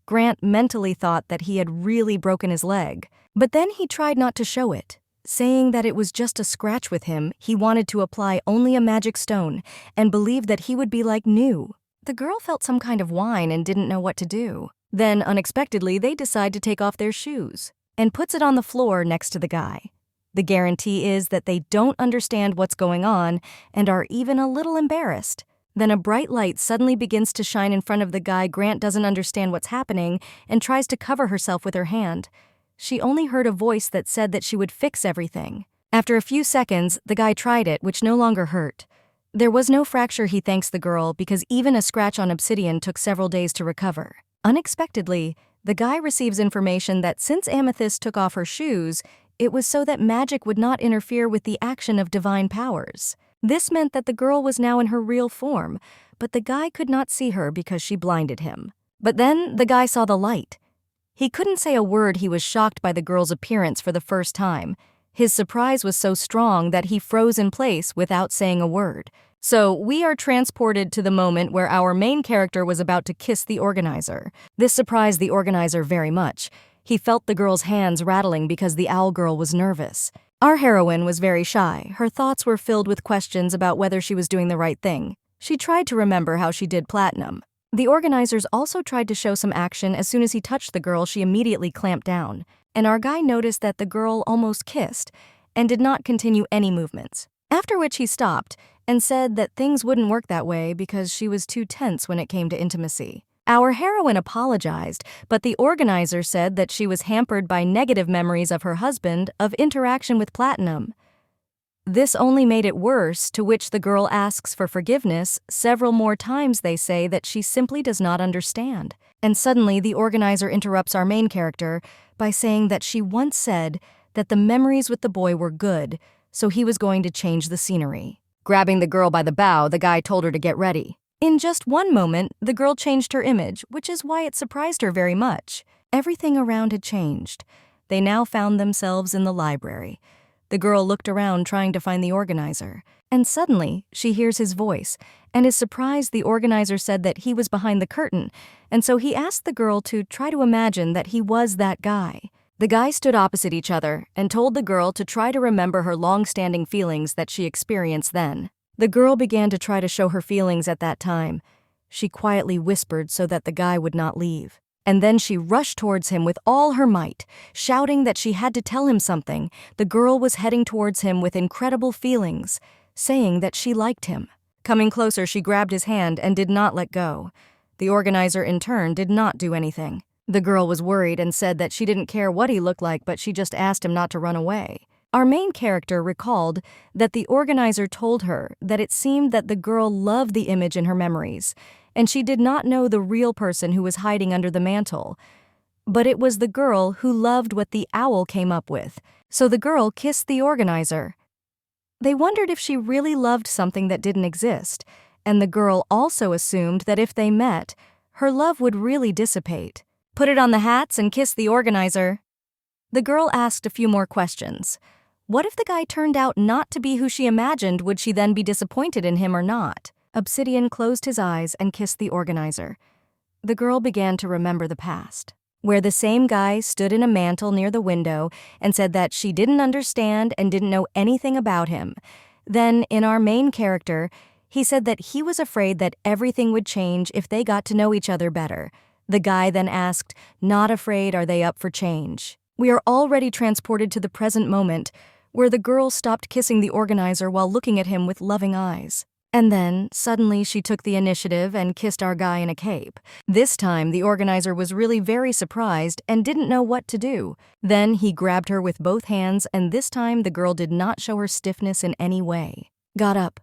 Grant mentally thought that he had really broken his leg, but then he tried not to show it. Saying that it was just a scratch with him, he wanted to apply only a magic stone and believed that he would be like new. The girl felt some kind of whine and didn't know what to do. Then, unexpectedly, they decide to take off their shoes and puts it on the floor next to the guy. The guarantee is that they don't understand what's going on and are even a little embarrassed. Then a bright light suddenly begins to shine in front of the guy. Grant doesn't understand what's happening and tries to cover herself with her hand. She only heard a voice that said that she would fix everything. After a few seconds, the guy tried it, which no longer hurt. There was no fracture, he thanks the girl, because even a scratch on obsidian took several days to recover. Unexpectedly, the guy receives information that since Amethyst took off her shoes, it was so that magic would not interfere with the action of divine powers. This meant that the girl was now in her real form, but the guy could not see her because she blinded him. But then the guy saw the light. He couldn't say a word. He was shocked by the girl's appearance for the first time. His surprise was so strong that he froze in place without saying a word. So we are transported to the moment where our main character was about to kiss the organizer. This surprised the organizer very much. He felt the girl's hands rattling because the owl girl was nervous. Our heroine was very shy. Her thoughts were filled with questions about whether she was doing the right thing. She tried to remember how she did platinum. The organizers also tried to show some action. As soon as he touched the girl, she immediately clamped down. And our guy noticed that the girl almost kissed and did not continue any movements. After which he stopped and said that things wouldn't work that way because she was too tense when it came to intimacy. Our heroine apologized, but the organizer said that she was hampered by negative memories of her husband of interaction with platinum. This only made it worse, to which the girl asks for forgiveness several more times. They say that she simply does not understand. And suddenly the organizer interrupts our main character by saying that she once said that the memories with the boy were good, so he was going to change the scenery. Grabbing the girl by the bow, the guy told her to get ready. In just one moment, the girl changed her image, which is why it surprised her very much. Everything around had changed. They now found themselves in the library. The girl looked around trying to find the organizer. And suddenly, she hears his voice, and is surprised the organizer said that he was behind the curtain, and so he asked the girl to try to imagine that he was that guy. The guys stood opposite each other and told the girl to try to remember her long-standing feelings that she experienced then. The girl began to try to show her feelings at that time. She quietly whispered so that the guy would not leave. And then she rushed towards him with all her might, shouting that she had to tell him something. The girl was heading towards him with incredible feelings, saying that she liked him. Coming closer, she grabbed his hand and did not let go. The organizer, in turn, did not do anything. The girl was worried and said that she didn't care what he looked like, but she just asked him not to run away. Our main character recalled that the organizer told her that it seemed that the girl loved the image in her memories, and she did not know the real person who was hiding under the mantle. But it was the girl who loved what the owl came up with, so the girl kissed the organizer. They wondered if she really loved something that didn't exist, and the girl also assumed that if they met, her love would really dissipate. Put it on the hats and kiss the organizer. The girl asked a few more questions. What if the guy turned out not to be who she imagined? Would she then be disappointed in him or not? Obsidian closed his eyes and kissed the organizer. The girl began to remember the past, where the same guy stood in a mantle near the window and said that she didn't understand and didn't know anything about him. Then, in our main character, he said that he was afraid that everything would change if they got to know each other better. The guy then asked, "Not afraid, are they up for change?" We are already transported to the present moment, where the girl stopped kissing the organizer while looking at him with loving eyes. And then, suddenly, she took the initiative and kissed our guy in a cape. This time, the organizer was really very surprised and didn't know what to do. Then he grabbed her with both hands, and this time the girl did not show her stiffness in any way. Got up.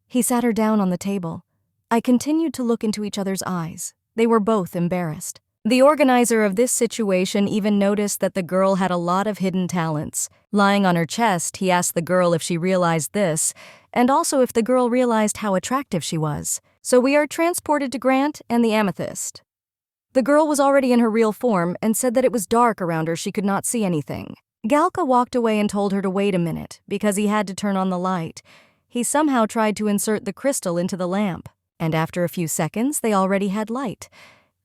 He sat her down on the table. I continued to look into each other's eyes. They were both embarrassed. The organizer of this situation even noticed that the girl had a lot of hidden talents. Lying on her chest, he asked the girl if she realized this, and also if the girl realized how attractive she was. So we are transported to Grant and the amethyst. The girl was already in her real form and said that it was dark around her, she could not see anything. Galka walked away and told her to wait a minute, because he had to turn on the light. He somehow tried to insert the crystal into the lamp, and after a few seconds, they already had light.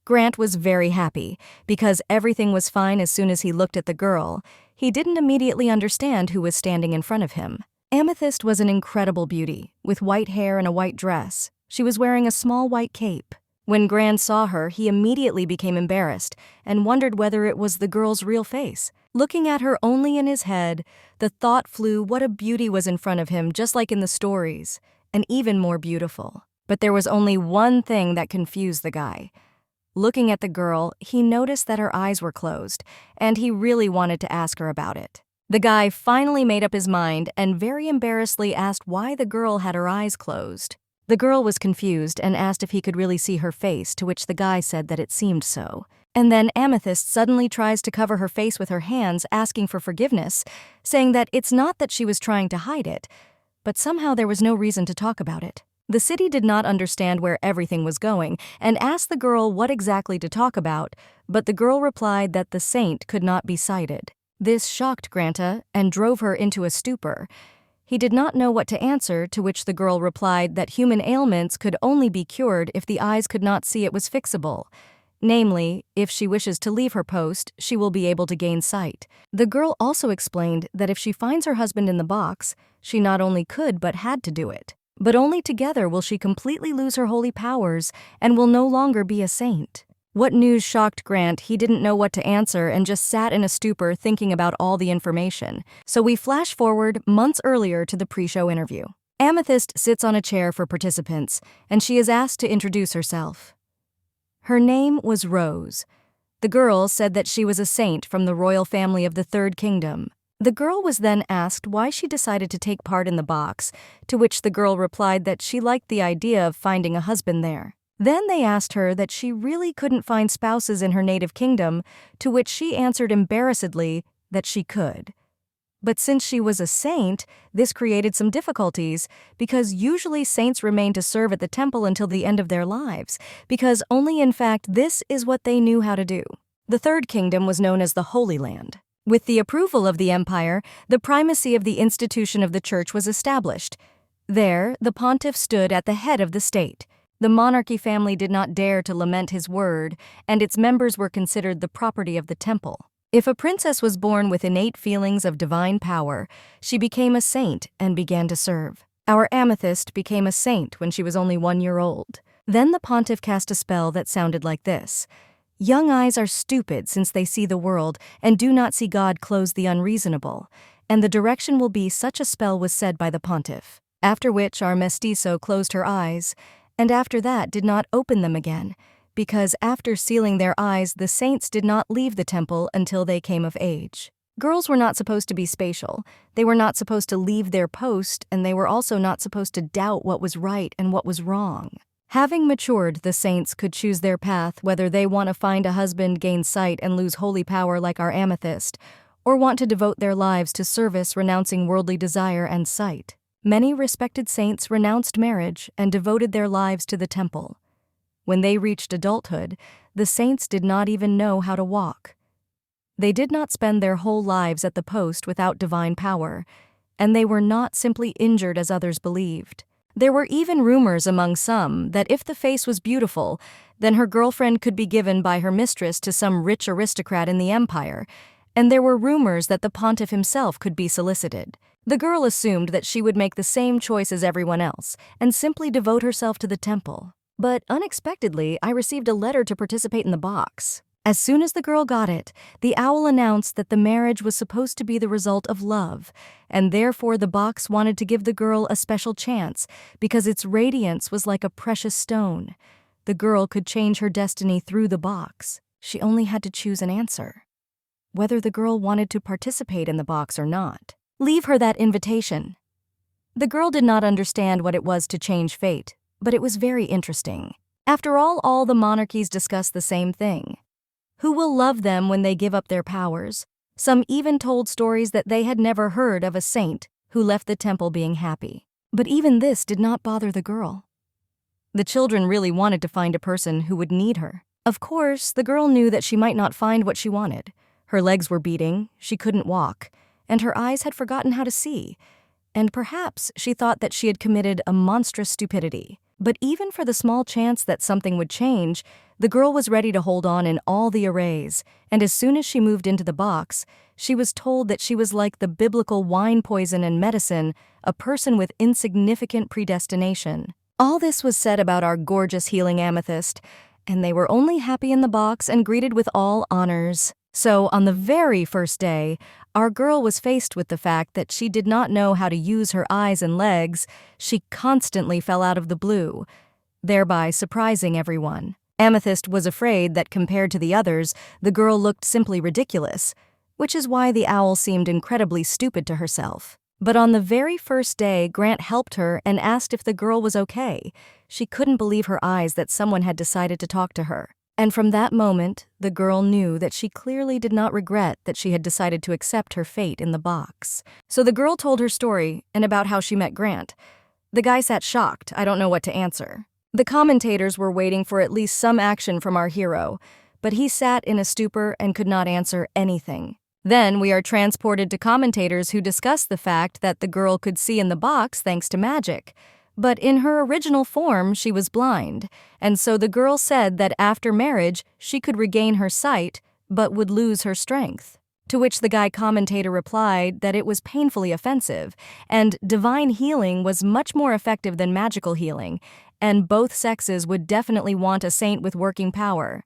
Grant was very happy, because everything was fine as soon as he looked at the girl. He didn't immediately understand who was standing in front of him. Amethyst was an incredible beauty, with white hair and a white dress. She was wearing a small white cape. When Grant saw her, he immediately became embarrassed and wondered whether it was the girl's real face. Looking at her only in his head, the thought flew what a beauty was in front of him, just like in the stories, and even more beautiful. But there was only one thing that confused the guy. Looking at the girl, he noticed that her eyes were closed, and he really wanted to ask her about it. The guy finally made up his mind and very embarrassedly asked why the girl had her eyes closed. The girl was confused and asked if he could really see her face, to which the guy said that it seemed so. And then Amethyst suddenly tries to cover her face with her hands, asking for forgiveness, saying that it's not that she was trying to hide it, but somehow there was no reason to talk about it. The city did not understand where everything was going and asked the girl what exactly to talk about, but the girl replied that the saint could not be sighted. This shocked Granta and drove her into a stupor. He did not know what to answer, to which the girl replied that human ailments could only be cured if the eyes could not see it was fixable. Namely, if she wishes to leave her post, she will be able to gain sight. The girl also explained that if she finds her husband in the box, she not only could but had to do it. But only together will she completely lose her holy powers and will no longer be a saint. What news shocked Grant, he didn't know what to answer and just sat in a stupor thinking about all the information. So we flash forward months earlier to the pre-show interview. Amethyst sits on a chair for participants, and she is asked to introduce herself. Her name was Rose. The girl said that she was a saint from the royal family of the Third Kingdom. The girl was then asked why she decided to take part in the box, to which the girl replied that she liked the idea of finding a husband there. Then they asked her that she really couldn't find spouses in her native kingdom, to which she answered embarrassedly that she could. But since she was a saint, this created some difficulties, because usually saints remain to serve at the temple until the end of their lives, because only in fact this is what they knew how to do. The Third Kingdom was known as the Holy Land. With the approval of the empire, the primacy of the institution of the church was established. There, the pontiff stood at the head of the state. The monarchy family did not dare to lament his word, and its members were considered the property of the temple. If a princess was born with innate feelings of divine power, she became a saint and began to serve. Our Amethyst became a saint when she was only 1 year old. Then the pontiff cast a spell that sounded like this: "Young eyes are stupid since they see the world and do not see God clothes the unreasonable," and the direction will be such a spell was said by the pontiff. After which our mestizo closed her eyes, and after that did not open them again, because after sealing their eyes the saints did not leave the temple until they came of age. Girls were not supposed to be spatial, they were not supposed to leave their post, and they were also not supposed to doubt what was right and what was wrong. Having matured, the saints could choose their path, whether they want to find a husband, gain sight, and lose holy power like our Amethyst, or want to devote their lives to service, renouncing worldly desire and sight. Many respected saints renounced marriage and devoted their lives to the temple. When they reached adulthood, the saints did not even know how to walk. They did not spend their whole lives at the post without divine power, and they were not simply injured as others believed. There were even rumors among some that if the face was beautiful, then her girlfriend could be given by her mistress to some rich aristocrat in the empire, and there were rumors that the pontiff himself could be solicited. The girl assumed that she would make the same choice as everyone else and simply devote herself to the temple. But unexpectedly, I received a letter to participate in the box. As soon as the girl got it, the owl announced that the marriage was supposed to be the result of love, and therefore the box wanted to give the girl a special chance because its radiance was like a precious stone. The girl could change her destiny through the box. She only had to choose an answer, whether the girl wanted to participate in the box or not. Leave her that invitation. The girl did not understand what it was to change fate, but it was very interesting. After all the monarchies discuss the same thing. Who will love them when they give up their powers? Some even told stories that they had never heard of a saint who left the temple being happy. But even this did not bother the girl. The children really wanted to find a person who would need her. Of course, the girl knew that she might not find what she wanted. Her legs were beating, she couldn't walk, and her eyes had forgotten how to see. And perhaps she thought that she had committed a monstrous stupidity. But even for the small chance that something would change, the girl was ready to hold on in all the arrays, and as soon as she moved into the box, she was told that she was like the biblical wine, poison, and medicine, a person with insignificant predestination. All this was said about our gorgeous healing Amethyst, and they were only happy in the box and greeted with all honors. So, on the very first day, our girl was faced with the fact that she did not know how to use her eyes and legs. She constantly fell out of the blue, thereby surprising everyone. Amethyst was afraid that compared to the others, the girl looked simply ridiculous, which is why the owl seemed incredibly stupid to herself. But on the very first day, Grant helped her and asked if the girl was okay. She couldn't believe her eyes that someone had decided to talk to her. And from that moment, the girl knew that she clearly did not regret that she had decided to accept her fate in the box. So the girl told her story and about how she met Grant. The guy sat shocked. I don't know what to answer. The commentators were waiting for at least some action from our hero, but he sat in a stupor and could not answer anything. Then we are transported to commentators who discuss the fact that the girl could see in the box thanks to magic. But in her original form, she was blind, and so the girl said that after marriage, she could regain her sight, but would lose her strength. To which the guy commentator replied that it was painfully offensive, and divine healing was much more effective than magical healing, and both sexes would definitely want a saint with working power.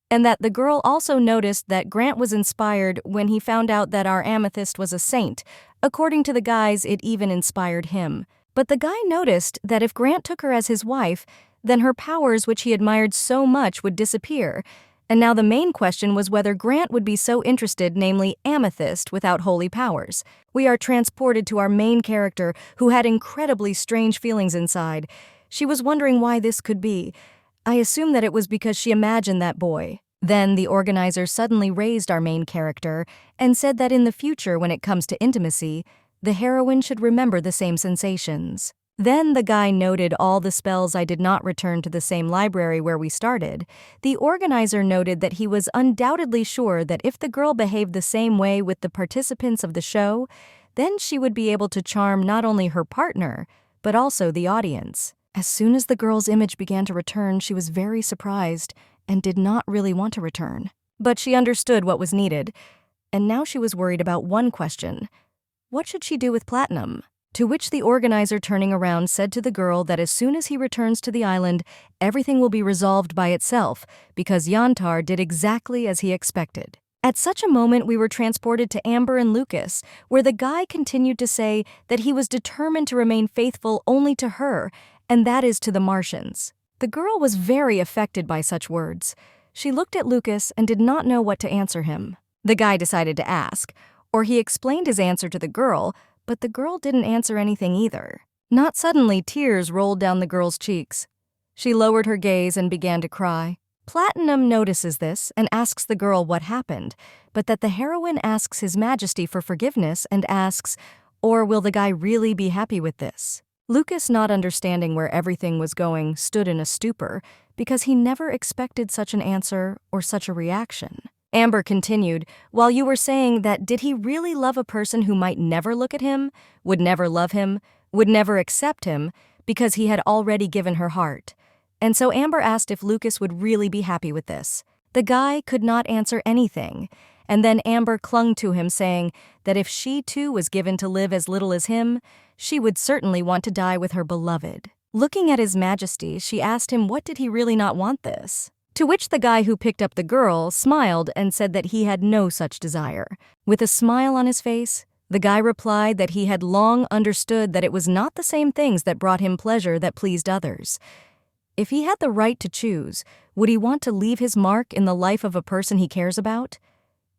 And that the girl also noticed that Grant was inspired when he found out that our amethyst was a saint. According to the guys, it even inspired him. But the guy noticed that if Grant took her as his wife, then her powers which he admired so much would disappear. And now the main question was whether Grant would be so interested, namely amethyst, without holy powers. We are transported to our main character, who had incredibly strange feelings inside. She was wondering why this could be. I assume that it was because she imagined that boy. Then the organizer suddenly raised our main character and said that in the future, when it comes to intimacy, the heroine should remember the same sensations. Then the guy noted all the spells I did not return to the same library where we started. The organizer noted that he was undoubtedly sure that if the girl behaved the same way with the participants of the show, then she would be able to charm not only her partner, but also the audience. As soon as the girl's image began to return, she was very surprised and did not really want to return. But she understood what was needed, and now she was worried about one question. What should she do with Platinum? To which the organizer, turning around, said to the girl that as soon as he returns to the island, everything will be resolved by itself, because Yantar did exactly as he expected. At such a moment, we were transported to Amber and Lucas, where the guy continued to say that he was determined to remain faithful only to her, and that is to the Martians. The girl was very affected by such words. She looked at Lucas and did not know what to answer him. The guy decided to ask, or he explained his answer to the girl, but the girl didn't answer anything either. Not suddenly, tears rolled down the girl's cheeks. She lowered her gaze and began to cry. Platinum notices this and asks the girl what happened, but that the heroine asks His Majesty for forgiveness and asks, or will the guy really be happy with this? Lucas, not understanding where everything was going, stood in a stupor because he never expected such an answer or such a reaction. Amber continued, while you were saying that did he really love a person who might never look at him, would never love him, would never accept him, because he had already given her heart. And so Amber asked if Lucas would really be happy with this. The guy could not answer anything, and then Amber clung to him, saying that if she too was given to live as little as him, she would certainly want to die with her beloved. Looking at His Majesty, she asked him what did he really not want this? To which the guy who picked up the girl smiled and said that he had no such desire. With a smile on his face, the guy replied that he had long understood that it was not the same things that brought him pleasure that pleased others. If he had the right to choose, would he want to leave his mark in the life of a person he cares about?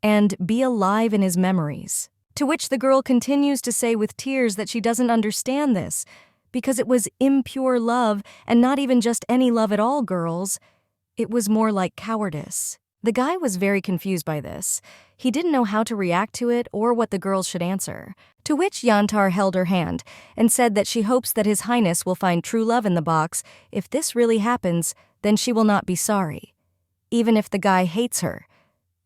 And be alive in his memories? To which the girl continues to say with tears that she doesn't understand this, because it was impure love and not even just any love at all, girls. It was more like cowardice. The guy was very confused by this. He didn't know how to react to it or what the girls should answer. To which Yantar held her hand and said that she hopes that His Highness will find true love in the box. If this really happens, then she will not be sorry, even if the guy hates her.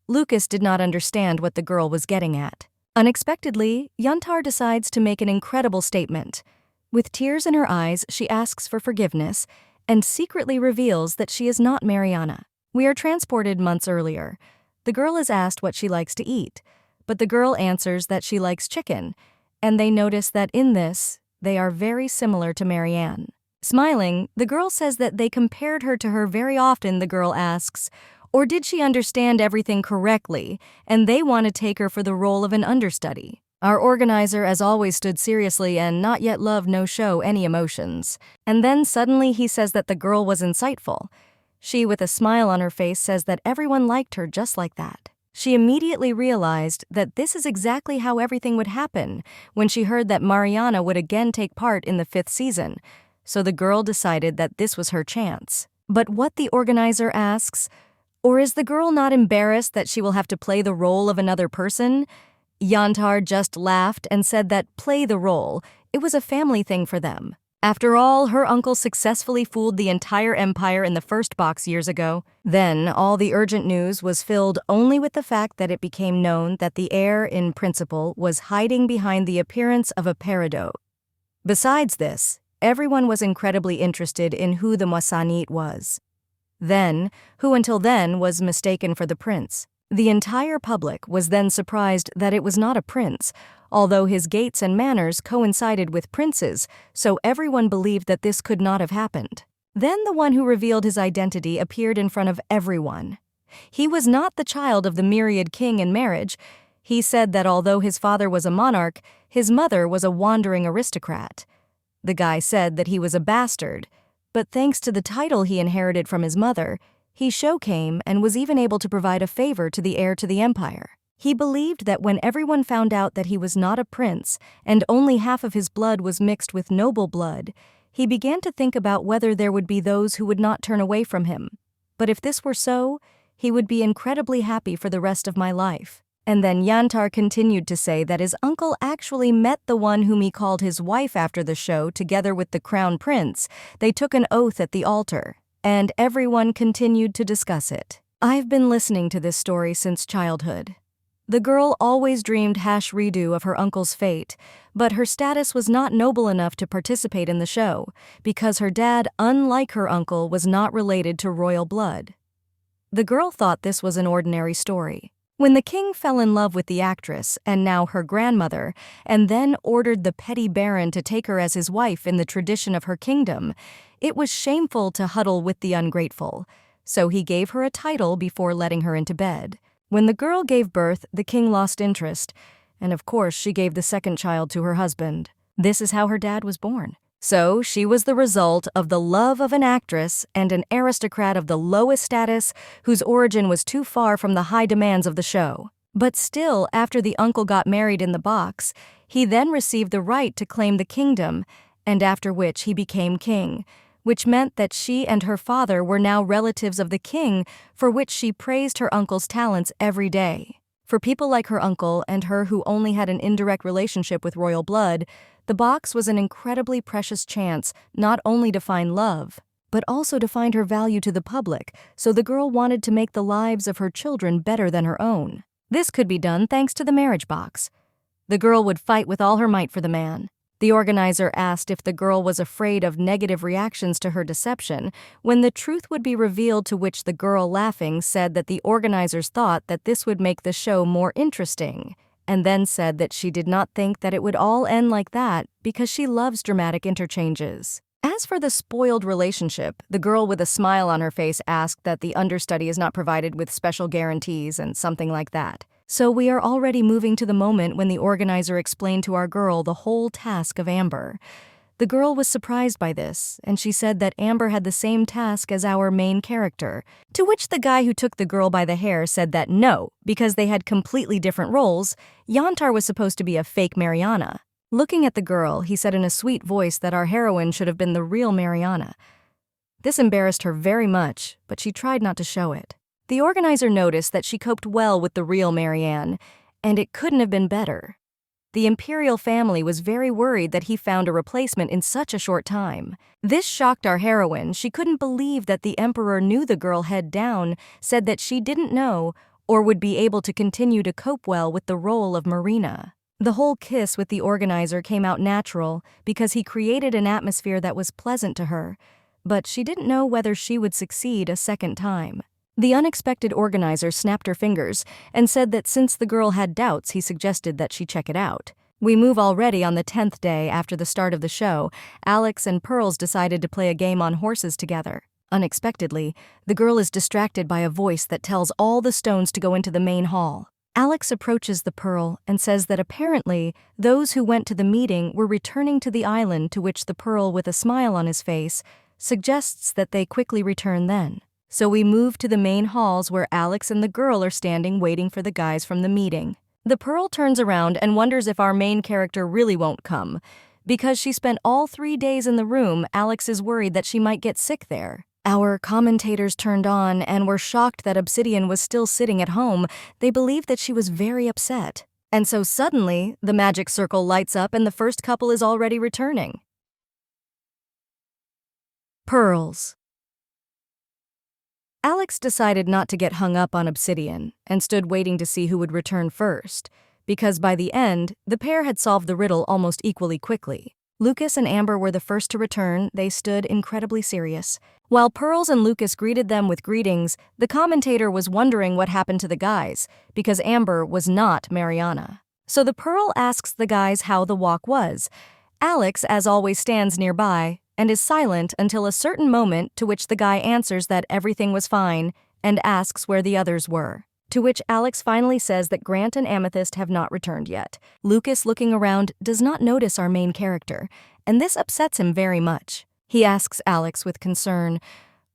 Lucas did not understand what the girl was getting at. Unexpectedly, Yantar decides to make an incredible statement. With tears in her eyes, she asks for forgiveness and secretly reveals that she is not Mariana. We are transported months earlier. The girl is asked what she likes to eat, but the girl answers that she likes chicken, and they notice that in this, they are very similar to Marianne. Smiling, the girl says that they compared her to her very often. The girl asks, or did she understand everything correctly, and they want to take her for the role of an understudy. Our organizer, as always, stood seriously and not yet love no show any emotions. And then suddenly he says that the girl was insightful. She, with a smile on her face, says that everyone liked her just like that. She immediately realized that this is exactly how everything would happen when she heard that Mariana would again take part in the 5th season. So the girl decided that this was her chance. But what the organizer asks, Or is the girl not embarrassed that she will have to play the role of another person? Yantar just laughed and said that play the role, it was a family thing for them. After all, her uncle successfully fooled the entire empire in the first box years ago. Then, all the urgent news was filled only with the fact that it became known that the heir in principle was hiding behind the appearance of a paradox. Besides this, everyone was incredibly interested in who the Masanit was. Who until then was mistaken for the prince. The entire public was then surprised that it was not a prince, although his gaits and manners coincided with princes, so everyone believed that this could not have happened. Then the one who revealed his identity appeared in front of everyone. He was not the child of the myriad king in marriage. He said that although his father was a monarch, his mother was a wandering aristocrat. The guy said that he was a bastard, but thanks to the title he inherited from his mother, he came and was even able to provide a favor to the heir to the empire. He believed that when everyone found out that he was not a prince and only half of his blood was mixed with noble blood, he began to think about whether there would be those who would not turn away from him. But if this were so, he would be incredibly happy for the rest of my life. And then Yantar continued to say that his uncle actually met the one whom he called his wife after the show together with the crown prince. They took an oath at the altar, and everyone continued to discuss it. I've been listening to this story since childhood. The girl always dreamed redo of her uncle's fate, but her status was not noble enough to participate in the show, because her dad, unlike her uncle, was not related to royal blood. The girl thought this was an ordinary story. When the king fell in love with the actress, and now her grandmother, and then ordered the petty baron to take her as his wife in the tradition of her kingdom, it was shameful to huddle with the ungrateful, so he gave her a title before letting her into bed. When the girl gave birth, the king lost interest, and of course she gave the second child to her husband. This is how her dad was born. So she was the result of the love of an actress and an aristocrat of the lowest status whose origin was too far from the high demands of the show. But still, after the uncle got married in the box, he then received the right to claim the kingdom, and after which he became king, which meant that she and her father were now relatives of the king, for which she praised her uncle's talents every day. For people like her uncle and her who only had an indirect relationship with royal blood, the box was an incredibly precious chance not only to find love, but also to find her value to the public, so the girl wanted to make the lives of her children better than her own. This could be done thanks to the marriage box. The girl would fight with all her might for the man. The organizer asked if the girl was afraid of negative reactions to her deception, when the truth would be revealed, to which the girl, laughing, said that the organizers thought that this would make the show more interesting, and then said that she did not think that it would all end like that because she loves dramatic interchanges. As for the spoiled relationship, the girl with a smile on her face asked that the understudy is not provided with special guarantees and something like that. So we are already moving to the moment when the organizer explained to our girl the whole task of Amber. The girl was surprised by this, and she said that Amber had the same task as our main character, to which the guy who took the girl by the hair said that no, because they had completely different roles. Yantar was supposed to be a fake Mariana. Looking at the girl, he said in a sweet voice that our heroine should have been the real Mariana. This embarrassed her very much, but she tried not to show it. The organizer noticed that she coped well with the real Marianne, and it couldn't have been better. The imperial family was very worried that he found a replacement in such a short time. This shocked our heroine. She couldn't believe that the emperor knew the girl head down, said that she didn't know or would be able to continue to cope well with the role of Marina. The whole kiss with the organizer came out natural because he created an atmosphere that was pleasant to her, but she didn't know whether she would succeed a second time. The unexpected organizer snapped her fingers and said that since the girl had doubts, he suggested that she check it out. We move already on the 10th day after the start of the show. Alex and Pearls decided to play a game on horses together. Unexpectedly, the girl is distracted by a voice that tells all the stones to go into the main hall. Alex approaches the Pearl and says that apparently those who went to the meeting were returning to the island, to which the Pearl, with a smile on his face, suggests that they quickly return then. So we move to the main halls where Alex and the girl are standing waiting for the guys from the meeting. The Pearl turns around and wonders if our main character really won't come. Because she spent all 3 days in the room, Alex is worried that she might get sick there. Our commentators turned on and were shocked that Obsidian was still sitting at home. They believed that she was very upset. And so suddenly, the magic circle lights up and the first couple is already returning. Pearls. Alex decided not to get hung up on Obsidian and stood waiting to see who would return first, because by the end, the pair had solved the riddle almost equally quickly. Lucas and Amber were the first to return. They stood incredibly serious. While Pearls and Lucas greeted them with greetings, the commentator was wondering what happened to the guys, because Amber was not Mariana. So the Pearl asks the guys how the walk was. Alex, as always, stands nearby and is silent until a certain moment, to which the guy answers that everything was fine and asks where the others were. To which Alex finally says that Grant and Amethyst have not returned yet. Lucas, looking around, does not notice our main character, and this upsets him very much. He asks Alex with concern,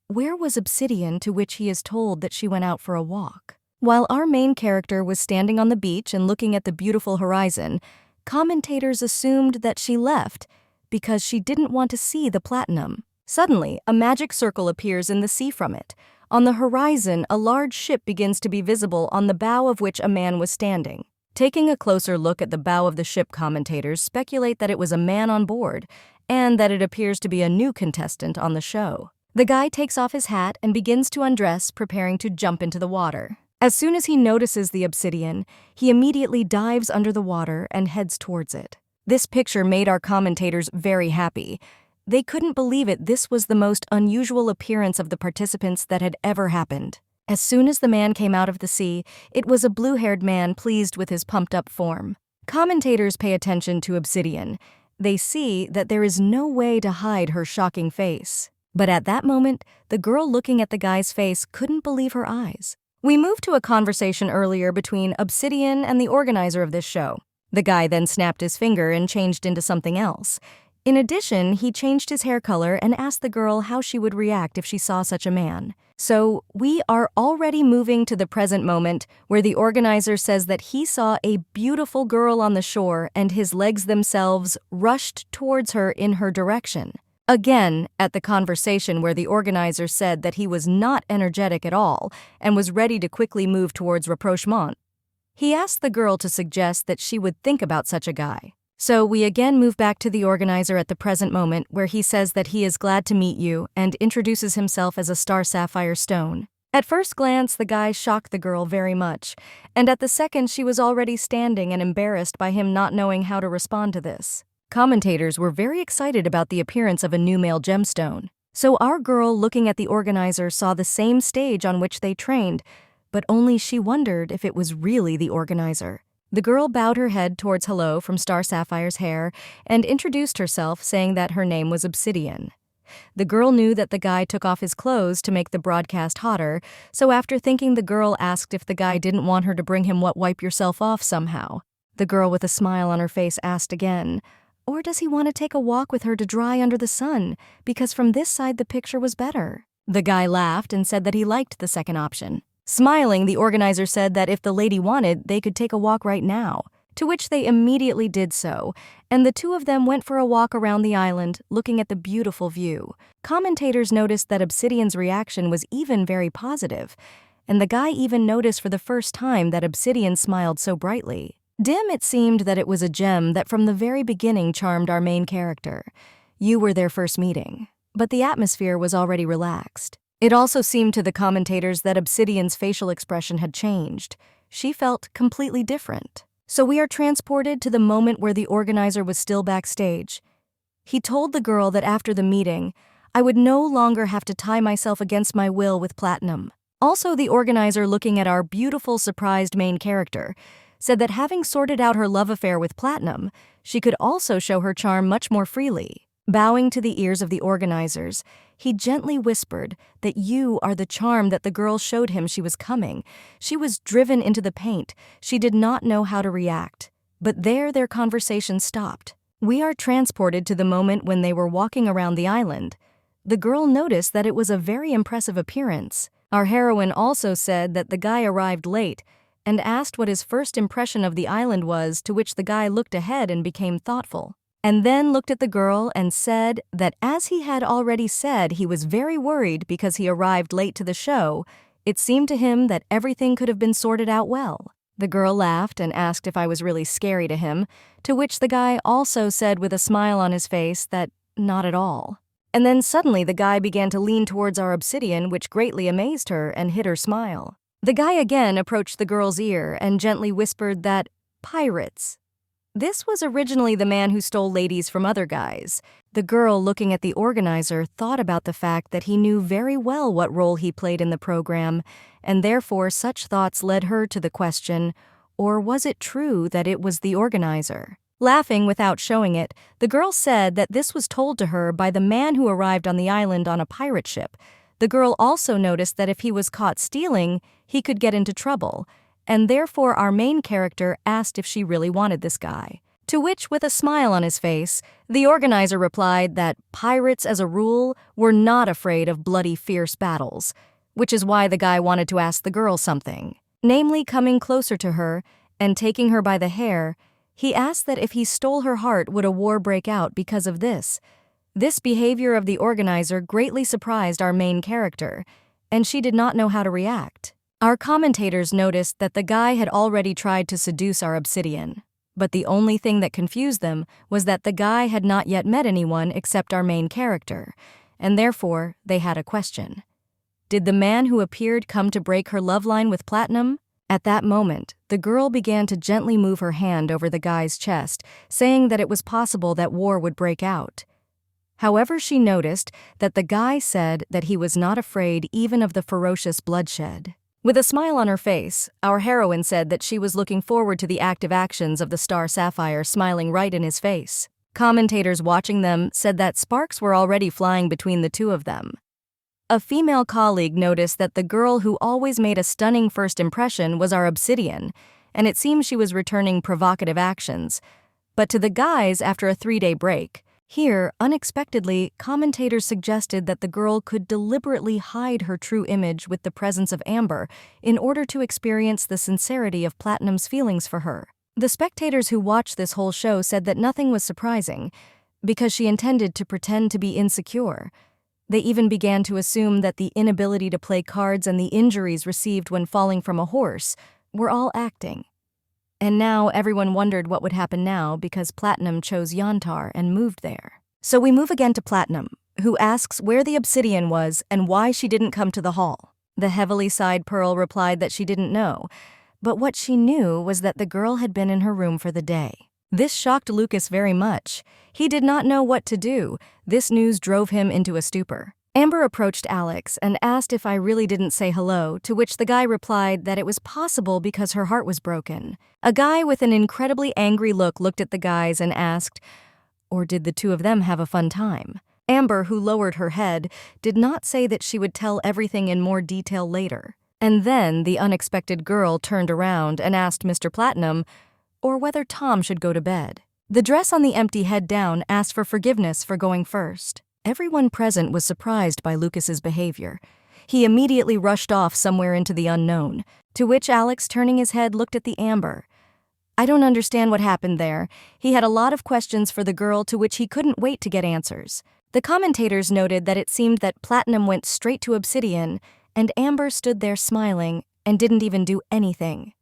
"Where was Obsidian?" to which he is told that she went out for a walk. While our main character was standing on the beach and looking at the beautiful horizon, commentators assumed that she left because she didn't want to see the platinum. Suddenly, a magic circle appears in the sea from it. On the horizon, a large ship begins to be visible, on the bow of which a man was standing. Taking a closer look at the bow of the ship, commentators speculate that it was a man on board, and that it appears to be a new contestant on the show. The guy takes off his hat and begins to undress, preparing to jump into the water. As soon as he notices the Obsidian, he immediately dives under the water and heads towards it. This picture made our commentators very happy. They couldn't believe it. This was the most unusual appearance of the participants that had ever happened. As soon as the man came out of the sea, it was a blue-haired man pleased with his pumped-up form. Commentators pay attention to Obsidian. They see that there is no way to hide her shocking face. But at that moment, the girl looking at the guy's face couldn't believe her eyes. We moved to a conversation earlier between Obsidian and the organizer of this show. The guy then snapped his finger and changed into something else. In addition, he changed his hair color and asked the girl how she would react if she saw such a man. So we are already moving to the present moment, where the organizer says that he saw a beautiful girl on the shore and his legs themselves rushed towards her in her direction. Again, at the conversation where the organizer said that he was not energetic at all and was ready to quickly move towards rapprochement, he asked the girl to suggest that she would think about such a guy. So we again move back to the organizer at the present moment, where he says that he is glad to meet you and introduces himself as a star sapphire stone. At first glance, the guy shocked the girl very much, and at the second she was already standing and embarrassed by him not knowing how to respond to this. Commentators were very excited about the appearance of a new male gemstone. So our girl, looking at the organizer, saw the same stage on which they trained, but only she wondered if it was really the organizer. The girl bowed her head towards hello from Star Sapphire's hair and introduced herself, saying that her name was Obsidian. The girl knew that the guy took off his clothes to make the broadcast hotter, so after thinking, the girl asked if the guy didn't want her to bring him what wipe yourself off somehow. The girl, with a smile on her face, asked again, or does he want to take a walk with her to dry under the sun, because from this side the picture was better? The guy laughed and said that he liked the second option. Smiling, the organizer said that if the lady wanted, they could take a walk right now, to which they immediately did so, and the two of them went for a walk around the island, looking at the beautiful view. Commentators noticed that Obsidian's reaction was even very positive, and the guy even noticed for the first time that Obsidian smiled so brightly. Dim, it seemed that it was a gem that from the very beginning charmed our main character. You were their first meeting, but the atmosphere was already relaxed. It also seemed to the commentators that Obsidian's facial expression had changed. She felt completely different. So we are transported to the moment where the organizer was still backstage. He told the girl that after the meeting, I would no longer have to tie myself against my will with platinum. Also, the organizer, looking at our beautiful surprised main character, said that having sorted out her love affair with platinum, she could also show her charm much more freely. Bowing to the ears of the organizers, he gently whispered that you are the charm that the girl showed him she was coming. She was driven into the paint. She did not know how to react. But there their conversation stopped. We are transported to the moment when they were walking around the island. The girl noticed that it was a very impressive appearance. Our heroine also said that the guy arrived late and asked what his first impression of the island was, to which the guy looked ahead and became thoughtful. and then looked at the girl and said that as he had already said he was very worried because he arrived late to the show, it seemed to him that everything could have been sorted out well. The girl laughed and asked if I was really scary to him, to which the guy also said with a smile on his face that not at all. And then suddenly the guy began to lean towards our obsidian, which greatly amazed her and hid her smile. The guy again approached the girl's ear and gently whispered that pirates. This was originally the man who stole ladies from other guys. The girl, looking at the organizer, thought about the fact that he knew very well what role he played in the program, and therefore such thoughts led her to the question, or was it true that it was the organizer? Laughing without showing it, the girl said that this was told to her by the man who arrived on the island on a pirate ship. The girl also noticed that if he was caught stealing, he could get into trouble, and therefore our main character asked if she really wanted this guy. To which, with a smile on his face, the organizer replied that pirates, as a rule, were not afraid of bloody, fierce battles, which is why the guy wanted to ask the girl something. Namely, coming closer to her and taking her by the hair, he asked that if he stole her heart, would a war break out because of this? This behavior of the organizer greatly surprised our main character, and she did not know how to react. Our commentators noticed that the guy had already tried to seduce our obsidian, but the only thing that confused them was that the guy had not yet met anyone except our main character, and therefore they had a question. Did the man who appeared come to break her love line with Platinum? At that moment, the girl began to gently move her hand over the guy's chest, saying that it was possible that war would break out. However, she noticed that the guy said that he was not afraid even of the ferocious bloodshed. With a smile on her face, our heroine said that she was looking forward to the active actions of the Star Sapphire smiling right in his face. Commentators watching them said that sparks were already flying between the two of them. A female colleague noticed that the girl who always made a stunning first impression was our obsidian, and it seemed she was returning provocative actions. But to the guys, after a 3-day break, here, unexpectedly, commentators suggested that the girl could deliberately hide her true image with the presence of Amber in order to experience the sincerity of Platinum's feelings for her. The spectators who watched this whole show said that nothing was surprising, because she intended to pretend to be insecure. They even began to assume that the inability to play cards and the injuries received when falling from a horse were all acting. And now everyone wondered what would happen now because Platinum chose Yantar and moved there. So we move again to Platinum, who asks where the obsidian was and why she didn't come to the hall. The heavily sighed Pearl replied that she didn't know, but what she knew was that the girl had been in her room for the day. This shocked Lucas very much. He did not know what to do. This news drove him into a stupor. Amber approached Alex and asked if I really didn't say hello, to which the guy replied that it was possible because her heart was broken. A guy with an incredibly angry look looked at the guys and asked, or did the two of them have a fun time? Amber, who lowered her head, did not say that she would tell everything in more detail later. And then the unexpected girl turned around and asked Mr. Platinum, or whether Tom should go to bed. The dress on the empty head down asked for forgiveness for going first. Everyone present was surprised by Lucas's behavior. He immediately rushed off somewhere into the unknown, to which Alex, turning his head, looked at the Amber. I don't understand what happened there. He had a lot of questions for the girl to which he couldn't wait to get answers. The commentators noted that it seemed that Platinum went straight to Obsidian, and Amber stood there smiling and didn't even do anything.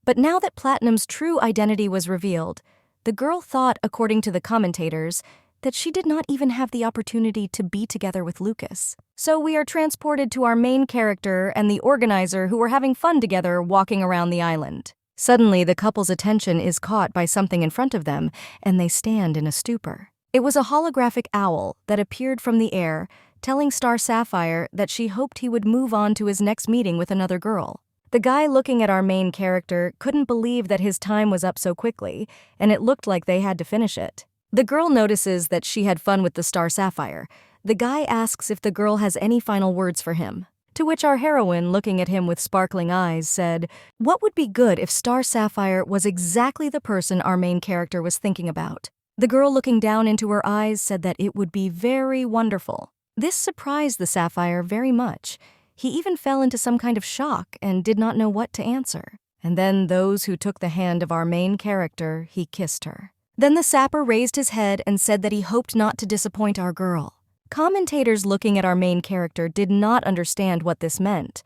But now that Platinum's true identity was revealed, the girl thought, according to the commentators, that she did not even have the opportunity to be together with Lucas. So we are transported to our main character and the organizer who were having fun together walking around the island. Suddenly, the couple's attention is caught by something in front of them, and they stand in a stupor. It was a holographic owl that appeared from the air, telling Star Sapphire that she hoped he would move on to his next meeting with another girl. The guy looking at our main character couldn't believe that his time was up so quickly, and it looked like they had to finish it. The girl notices that she had fun with the Star Sapphire. The guy asks if the girl has any final words for him, to which our heroine, looking at him with sparkling eyes, said, "What would be good if Star Sapphire was exactly the person our main character was thinking about?" The girl, looking down into her eyes, said that it would be very wonderful. This surprised the Sapphire very much. He even fell into some kind of shock and did not know what to answer. And then those who took the hand of our main character, he kissed her. Then the sapper raised his head and said that he hoped not to disappoint our girl. Commentators looking at our main character did not understand what this meant,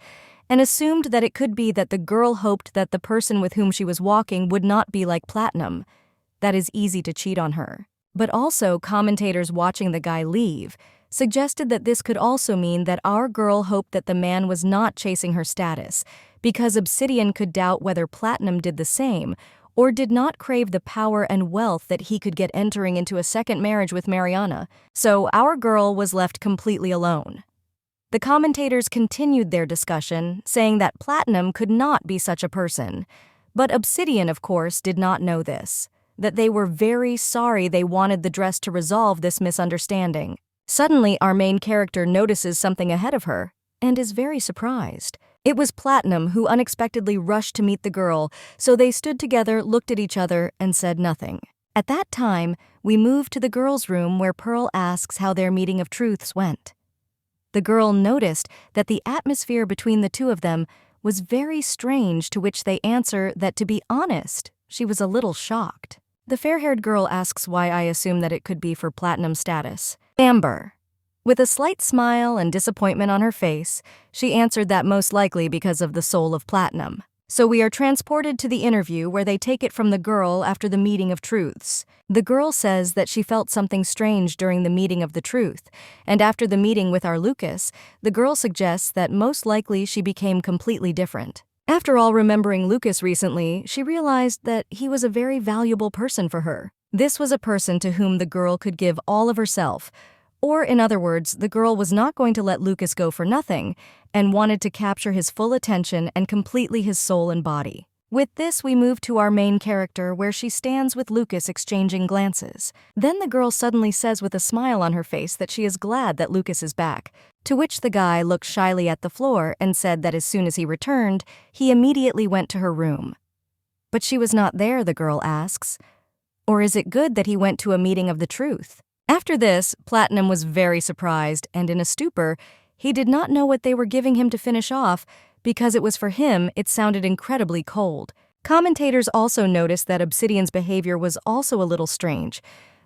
and assumed that it could be that the girl hoped that the person with whom she was walking would not be like Platinum. That is easy to cheat on her. But also, commentators watching the guy leave suggested that this could also mean that our girl hoped that the man was not chasing her status, because Obsidian could doubt whether Platinum did the same, or did not crave the power and wealth that he could get entering into a second marriage with Mariana. So our girl was left completely alone. The commentators continued their discussion, saying that Platinum could not be such a person. But Obsidian, of course, did not know this, that they were very sorry they wanted the dress to resolve this misunderstanding. Suddenly, our main character notices something ahead of her, and is very surprised. It was Platinum who unexpectedly rushed to meet the girl, so they stood together, looked at each other, and said nothing. At that time, we moved to the girls' room where Pearl asks how their meeting of truths went. The girl noticed that the atmosphere between the two of them was very strange, to which they answer that, to be honest, she was a little shocked. The fair-haired girl asks why I assume that it could be for Platinum status. Amber. With a slight smile and disappointment on her face, she answered that most likely because of the soul of Platinum. So we are transported to the interview where they take it from the girl after the meeting of truths. The girl says that she felt something strange during the meeting of the truth, and after the meeting with our Lucas, the girl suggests that most likely she became completely different. After all, remembering Lucas recently, she realized that he was a very valuable person for her. This was a person to whom the girl could give all of herself. Or, in other words, the girl was not going to let Lucas go for nothing, and wanted to capture his full attention and completely his soul and body. With this, we move to our main character, where she stands with Lucas exchanging glances. Then the girl suddenly says with a smile on her face that she is glad that Lucas is back, to which the guy looked shyly at the floor and said that as soon as he returned, he immediately went to her room. But she was not there, the girl asks. Or is it good that he went to a meeting of the truth? After this, Platinum was very surprised, and in a stupor, he did not know what they were giving him to finish off, because it was for him, it sounded incredibly cold. Commentators also noticed that Obsidian's behavior was also a little strange.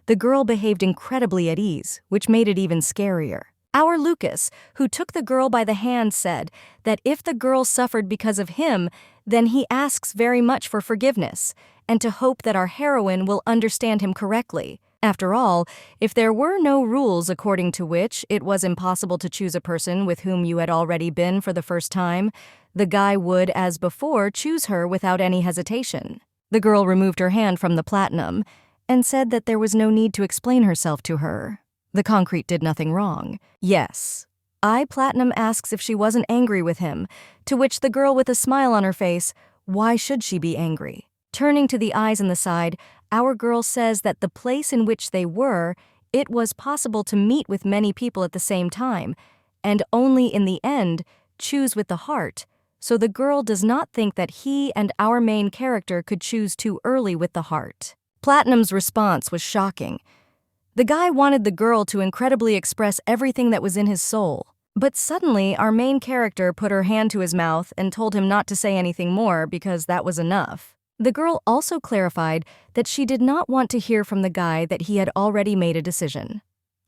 The girl behaved incredibly at ease, which made it even scarier. Our Lucas, who took the girl by the hand, said that if the girl suffered because of him, then he asks very much for forgiveness, and to hope that our heroine will understand him correctly. After all, if there were no rules according to which it was impossible to choose a person with whom you had already been for the first time, the guy would, as before, choose her without any hesitation. The girl removed her hand from the Platinum and said that there was no need to explain herself to her. The concrete did nothing wrong. Yes. Platinum asks if she wasn't angry with him, to which the girl with a smile on her face, why should she be angry? Turning to the eyes on the side, our girl says that the place in which they were, it was possible to meet with many people at the same time, and only in the end choose with the heart, so the girl does not think that he and our main character could choose too early with the heart. Platinum's response was shocking. The guy wanted the girl to incredibly express everything that was in his soul. But suddenly, our main character put her hand to his mouth and told him not to say anything more because that was enough. The girl also clarified that she did not want to hear from the guy that he had already made a decision.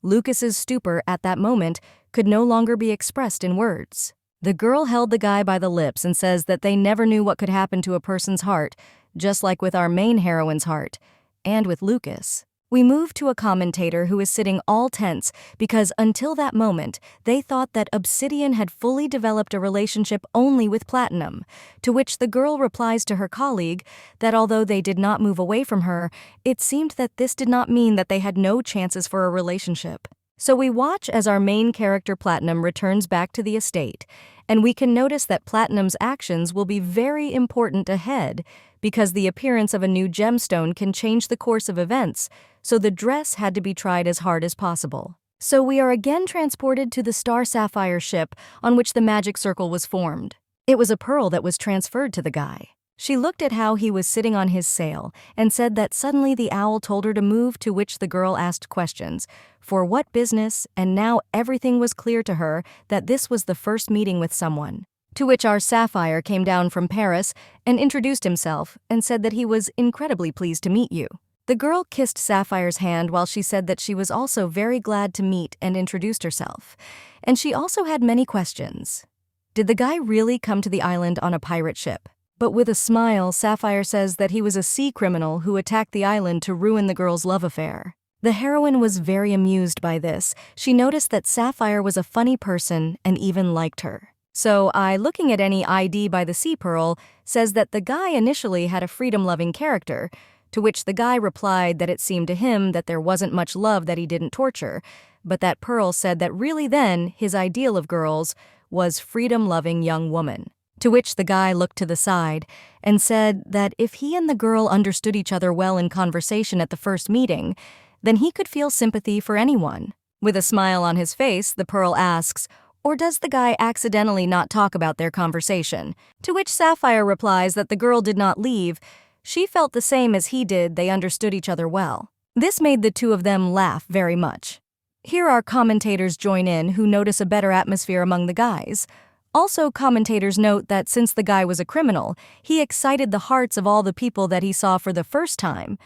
Lucas's stupor at that moment could no longer be expressed in words. The girl held the guy by the lips and says that they never knew what could happen to a person's heart, just like with our main heroine's heart, and with Lucas. We move to a commentator who is sitting all tense because until that moment, they thought that Obsidian had fully developed a relationship only with Platinum, to which the girl replies to her colleague that although they did not move away from her, it seemed that this did not mean that they had no chances for a relationship. So we watch as our main character Platinum returns back to the estate, and we can notice that Platinum's actions will be very important ahead because the appearance of a new gemstone can change the course of events, so the dress had to be tried as hard as possible. So we are again transported to the Star Sapphire ship on which the magic circle was formed. It was a pearl that was transferred to the guy. She looked at how he was sitting on his sail and said that suddenly the owl told her to move, to which the girl asked questions. For what business? And now everything was clear to her that this was the first meeting with someone. To which our Sapphire came down from Paris and introduced himself and said that he was incredibly pleased to meet you. The girl kissed Sapphire's hand while she said that she was also very glad to meet and introduced herself. And she also had many questions. Did the guy really come to the island on a pirate ship? But with a smile, Sapphire says that he was a sea criminal who attacked the island to ruin the girl's love affair. The heroine was very amused by this. She noticed that Sapphire was a funny person and even liked her. So looking at any ID by the Sea Pearl, says that the guy initially had a freedom-loving character, to which the guy replied that it seemed to him that there wasn't much love that he didn't torture, but that Pearl said that really then his ideal of girls was freedom-loving young woman. To which the guy looked to the side and said that if he and the girl understood each other well in conversation at the first meeting, then he could feel sympathy for anyone. With a smile on his face, the Pearl asks, or does the guy accidentally not talk about their conversation? To which Sapphire replies that the girl did not leave. She felt the same as he did, they understood each other well. This made the two of them laugh very much. Here our commentators join in who notice a better atmosphere among the guys. Also, commentators note that since the guy was a criminal, he excited the hearts of all the people that he saw for the first time.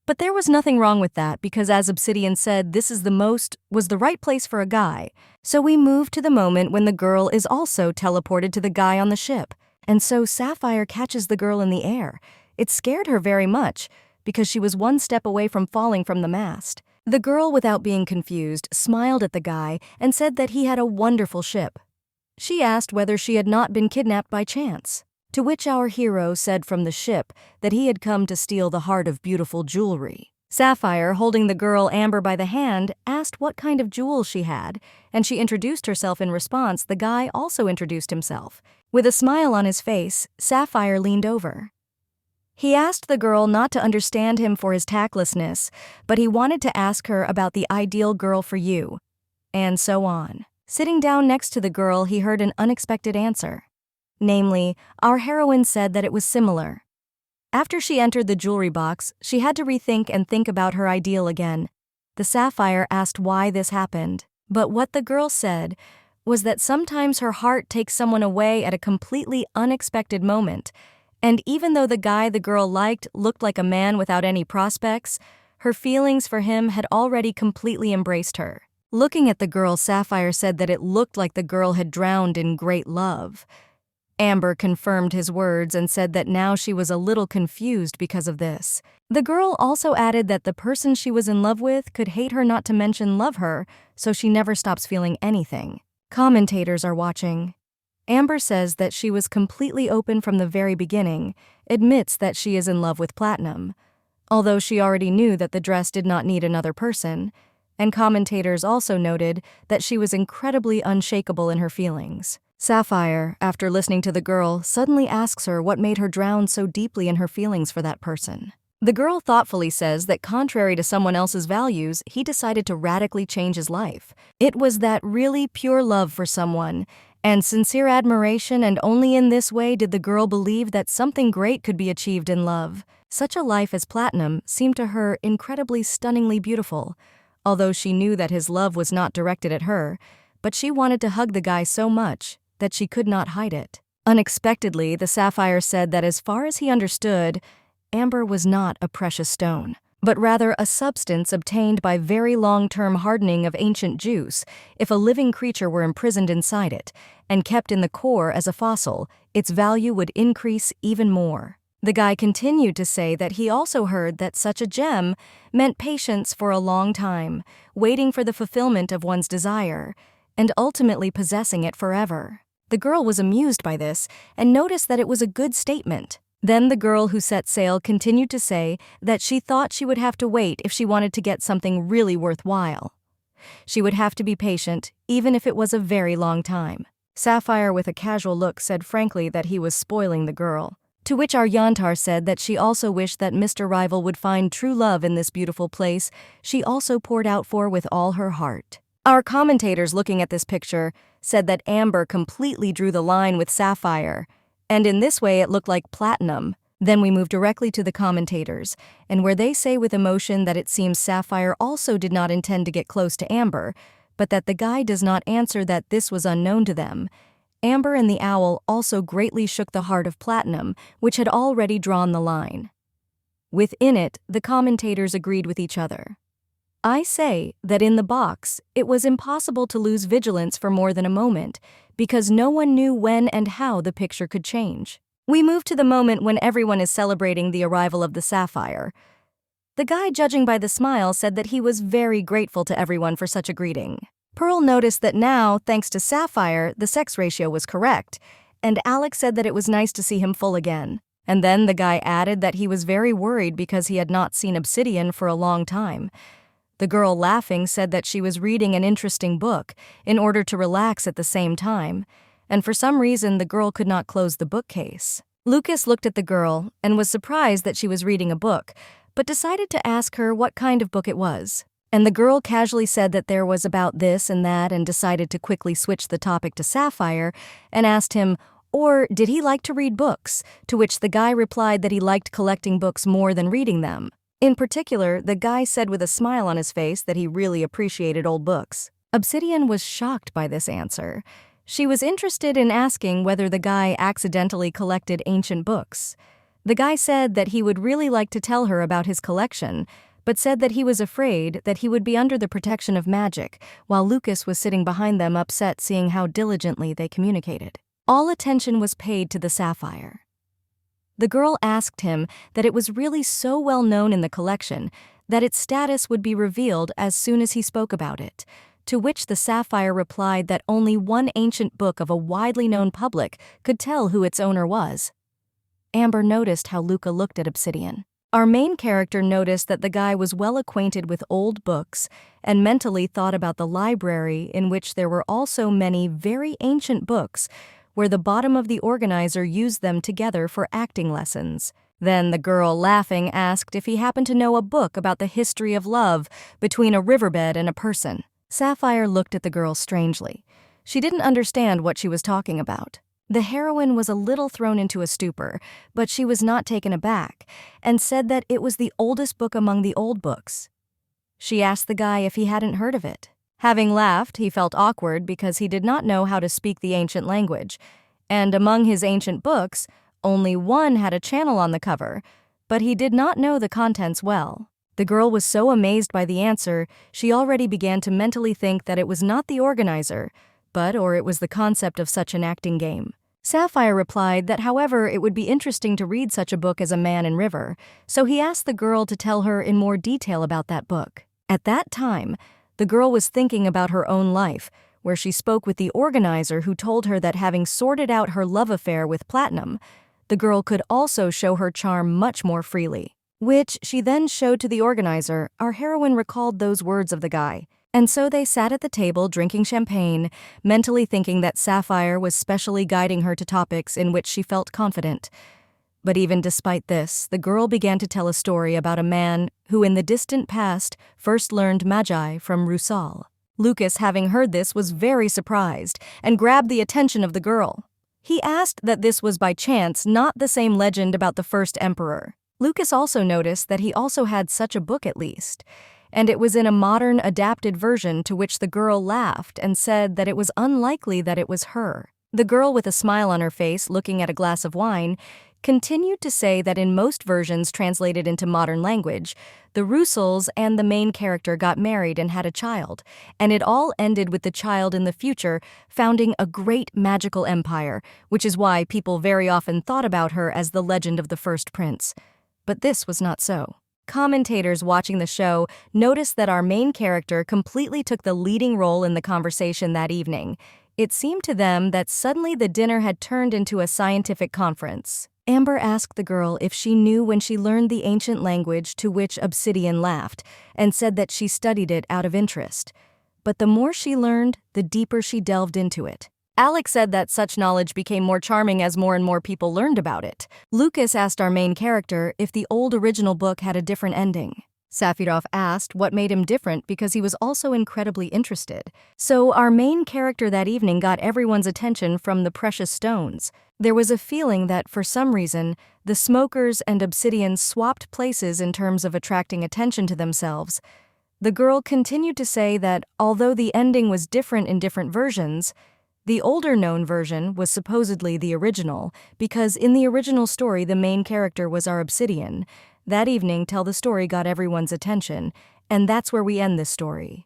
But there was nothing wrong with that because as Obsidian said, this is was the right place for a guy. So we move to the moment when the girl is also teleported to the guy on the ship. And so Sapphire catches the girl in the air. It scared her very much because she was one step away from falling from the mast. The girl, without being confused, smiled at the guy and said that he had a wonderful ship. She asked whether she had not been kidnapped by chance, to which our hero said from the ship that he had come to steal the heart of beautiful jewelry. Sapphire, holding the girl Amber by the hand, asked what kind of jewels she had, and she introduced herself. In response, the guy also introduced himself. With a smile on his face, Sapphire leaned over. He asked the girl not to understand him for his tactlessness, but he wanted to ask her about the ideal girl for you, and so on. Sitting down next to the girl, he heard an unexpected answer. Namely, our heroine said that it was similar. After she entered the jewelry box, she had to rethink and think about her ideal again. The Sapphire asked why this happened, but what the girl said was that sometimes her heart takes someone away at a completely unexpected moment, and even though the guy the girl liked looked like a man without any prospects, her feelings for him had already completely embraced her. Looking at the girl, Sapphire said that it looked like the girl had drowned in great love. Amber confirmed his words and said that now she was a little confused because of this. The girl also added that the person she was in love with could hate her not to mention love her, so she never stops feeling anything. Commentators are watching. Amber says that she was completely open from the very beginning, admits that she is in love with Platinum, although she already knew that the dress did not need another person, and commentators also noted that she was incredibly unshakable in her feelings. Sapphire, after listening to the girl, suddenly asks her what made her drown so deeply in her feelings for that person. The girl thoughtfully says that contrary to someone else's values, he decided to radically change his life. It was that really pure love for someone, and sincere admiration, and only in this way did the girl believe that something great could be achieved in love. Such a life as Platinum seemed to her incredibly stunningly beautiful, although she knew that his love was not directed at her, but she wanted to hug the guy so much that she could not hide it. Unexpectedly, the Sapphire said that as far as he understood, Amber was not a precious stone, but rather a substance obtained by very long-term hardening of ancient juice. If a living creature were imprisoned inside it and kept in the core as a fossil, its value would increase even more. The guy continued to say that he also heard that such a gem meant patience for a long time, waiting for the fulfillment of one's desire, and ultimately possessing it forever. The girl was amused by this and noticed that it was a good statement. Then the girl who set sail continued to say that she thought she would have to wait if she wanted to get something really worthwhile. She would have to be patient, even if it was a very long time. Sapphire, with a casual look, said frankly that he was spoiling the girl. To which our Yantar said that she also wished that Mr. Rival would find true love in this beautiful place she also poured out for with all her heart. Our commentators looking at this picture said that Amber completely drew the line with Sapphire, and in this way it looked like Platinum. Then we move directly to the commentators, and where they say with emotion that it seems Sapphire also did not intend to get close to Amber, but that the guy does not answer that this was unknown to them. Amber and the owl also greatly shook the heart of Platinum, which had already drawn the line. Within it, the commentators agreed with each other. I say that in the box, it was impossible to lose vigilance for more than a moment, because no one knew when and how the picture could change. We move to the moment when everyone is celebrating the arrival of the sapphire. The guy, judging by the smile, said that he was very grateful to everyone for such a greeting. Pearl noticed that now, thanks to Sapphire, the sex ratio was correct, and Alex said that it was nice to see him full again. And then the guy added that he was very worried because he had not seen Obsidian for a long time. The girl, laughing, said that she was reading an interesting book in order to relax at the same time, and for some reason the girl could not close the bookcase. Lucas looked at the girl and was surprised that she was reading a book, but decided to ask her what kind of book it was. And the girl casually said that there was about this and that, and decided to quickly switch the topic to Sapphire and asked him, or did he like to read books, to which the guy replied that he liked collecting books more than reading them. In particular, the guy said with a smile on his face that he really appreciated old books. Obsidian was shocked by this answer. She was interested in asking whether the guy accidentally collected ancient books. The guy said that he would really like to tell her about his collection, but said that he was afraid that he would be under the protection of magic, while Lucas was sitting behind them, upset seeing how diligently they communicated. All attention was paid to the sapphire. The girl asked him that it was really so well known in the collection that its status would be revealed as soon as he spoke about it, to which the sapphire replied that only one ancient book of a widely known public could tell who its owner was. Amber noticed how Luca looked at Obsidian. Our main character noticed that the guy was well acquainted with old books and mentally thought about the library, in which there were also many very ancient books where the bottom of the organizer used them together for acting lessons. Then the girl, laughing, asked if he happened to know a book about the history of love between a riverbed and a person. Sapphire looked at the girl strangely. She didn't understand what she was talking about. The heroine was a little thrown into a stupor, but she was not taken aback, and said that it was the oldest book among the old books. She asked the guy if he hadn't heard of it. Having laughed, he felt awkward because he did not know how to speak the ancient language, and among his ancient books, only one had a channel on the cover, but he did not know the contents well. The girl was so amazed by the answer, she already began to mentally think that it was not the organizer, or it was the concept of such an acting game. Sapphire replied that, however, it would be interesting to read such a book as A Man in River, so he asked the girl to tell her in more detail about that book. At that time, the girl was thinking about her own life, where she spoke with the organizer, who told her that having sorted out her love affair with Platinum, the girl could also show her charm much more freely, which she then showed to the organizer. Our heroine recalled those words of the guy. And so they sat at the table drinking champagne, mentally thinking that Sapphire was specially guiding her to topics in which she felt confident. But even despite this, the girl began to tell a story about a man who in the distant past first learned magi from Rusal. Lucas, having heard this, was very surprised and grabbed the attention of the girl. He asked that this was by chance not the same legend about the first emperor. Lucas also noticed that he also had such a book at least, and it was in a modern, adapted version, to which the girl laughed and said that it was unlikely that it was her. The girl, with a smile on her face, looking at a glass of wine, continued to say that in most versions translated into modern language, the Rusals and the main character got married and had a child, and it all ended with the child in the future founding a great magical empire, which is why people very often thought about her as the legend of the first prince. But this was not so. Commentators watching the show noticed that our main character completely took the leading role in the conversation that evening. It seemed to them that suddenly the dinner had turned into a scientific conference. Amber asked the girl if she knew when she learned the ancient language, to which Obsidian laughed and said that she studied it out of interest. But the more she learned, the deeper she delved into it. Alex said that such knowledge became more charming as more and more people learned about it. Lucas asked our main character if the old original book had a different ending. Safirov asked what made him different because he was also incredibly interested. So our main character that evening got everyone's attention from the precious stones. There was a feeling that, for some reason, the smokers and Obsidian swapped places in terms of attracting attention to themselves. The girl continued to say that, although the ending was different in different versions, the older known version was supposedly the original, because in the original story the main character was our Obsidian. That evening, Tell the Story got everyone's attention, and that's where we end this story.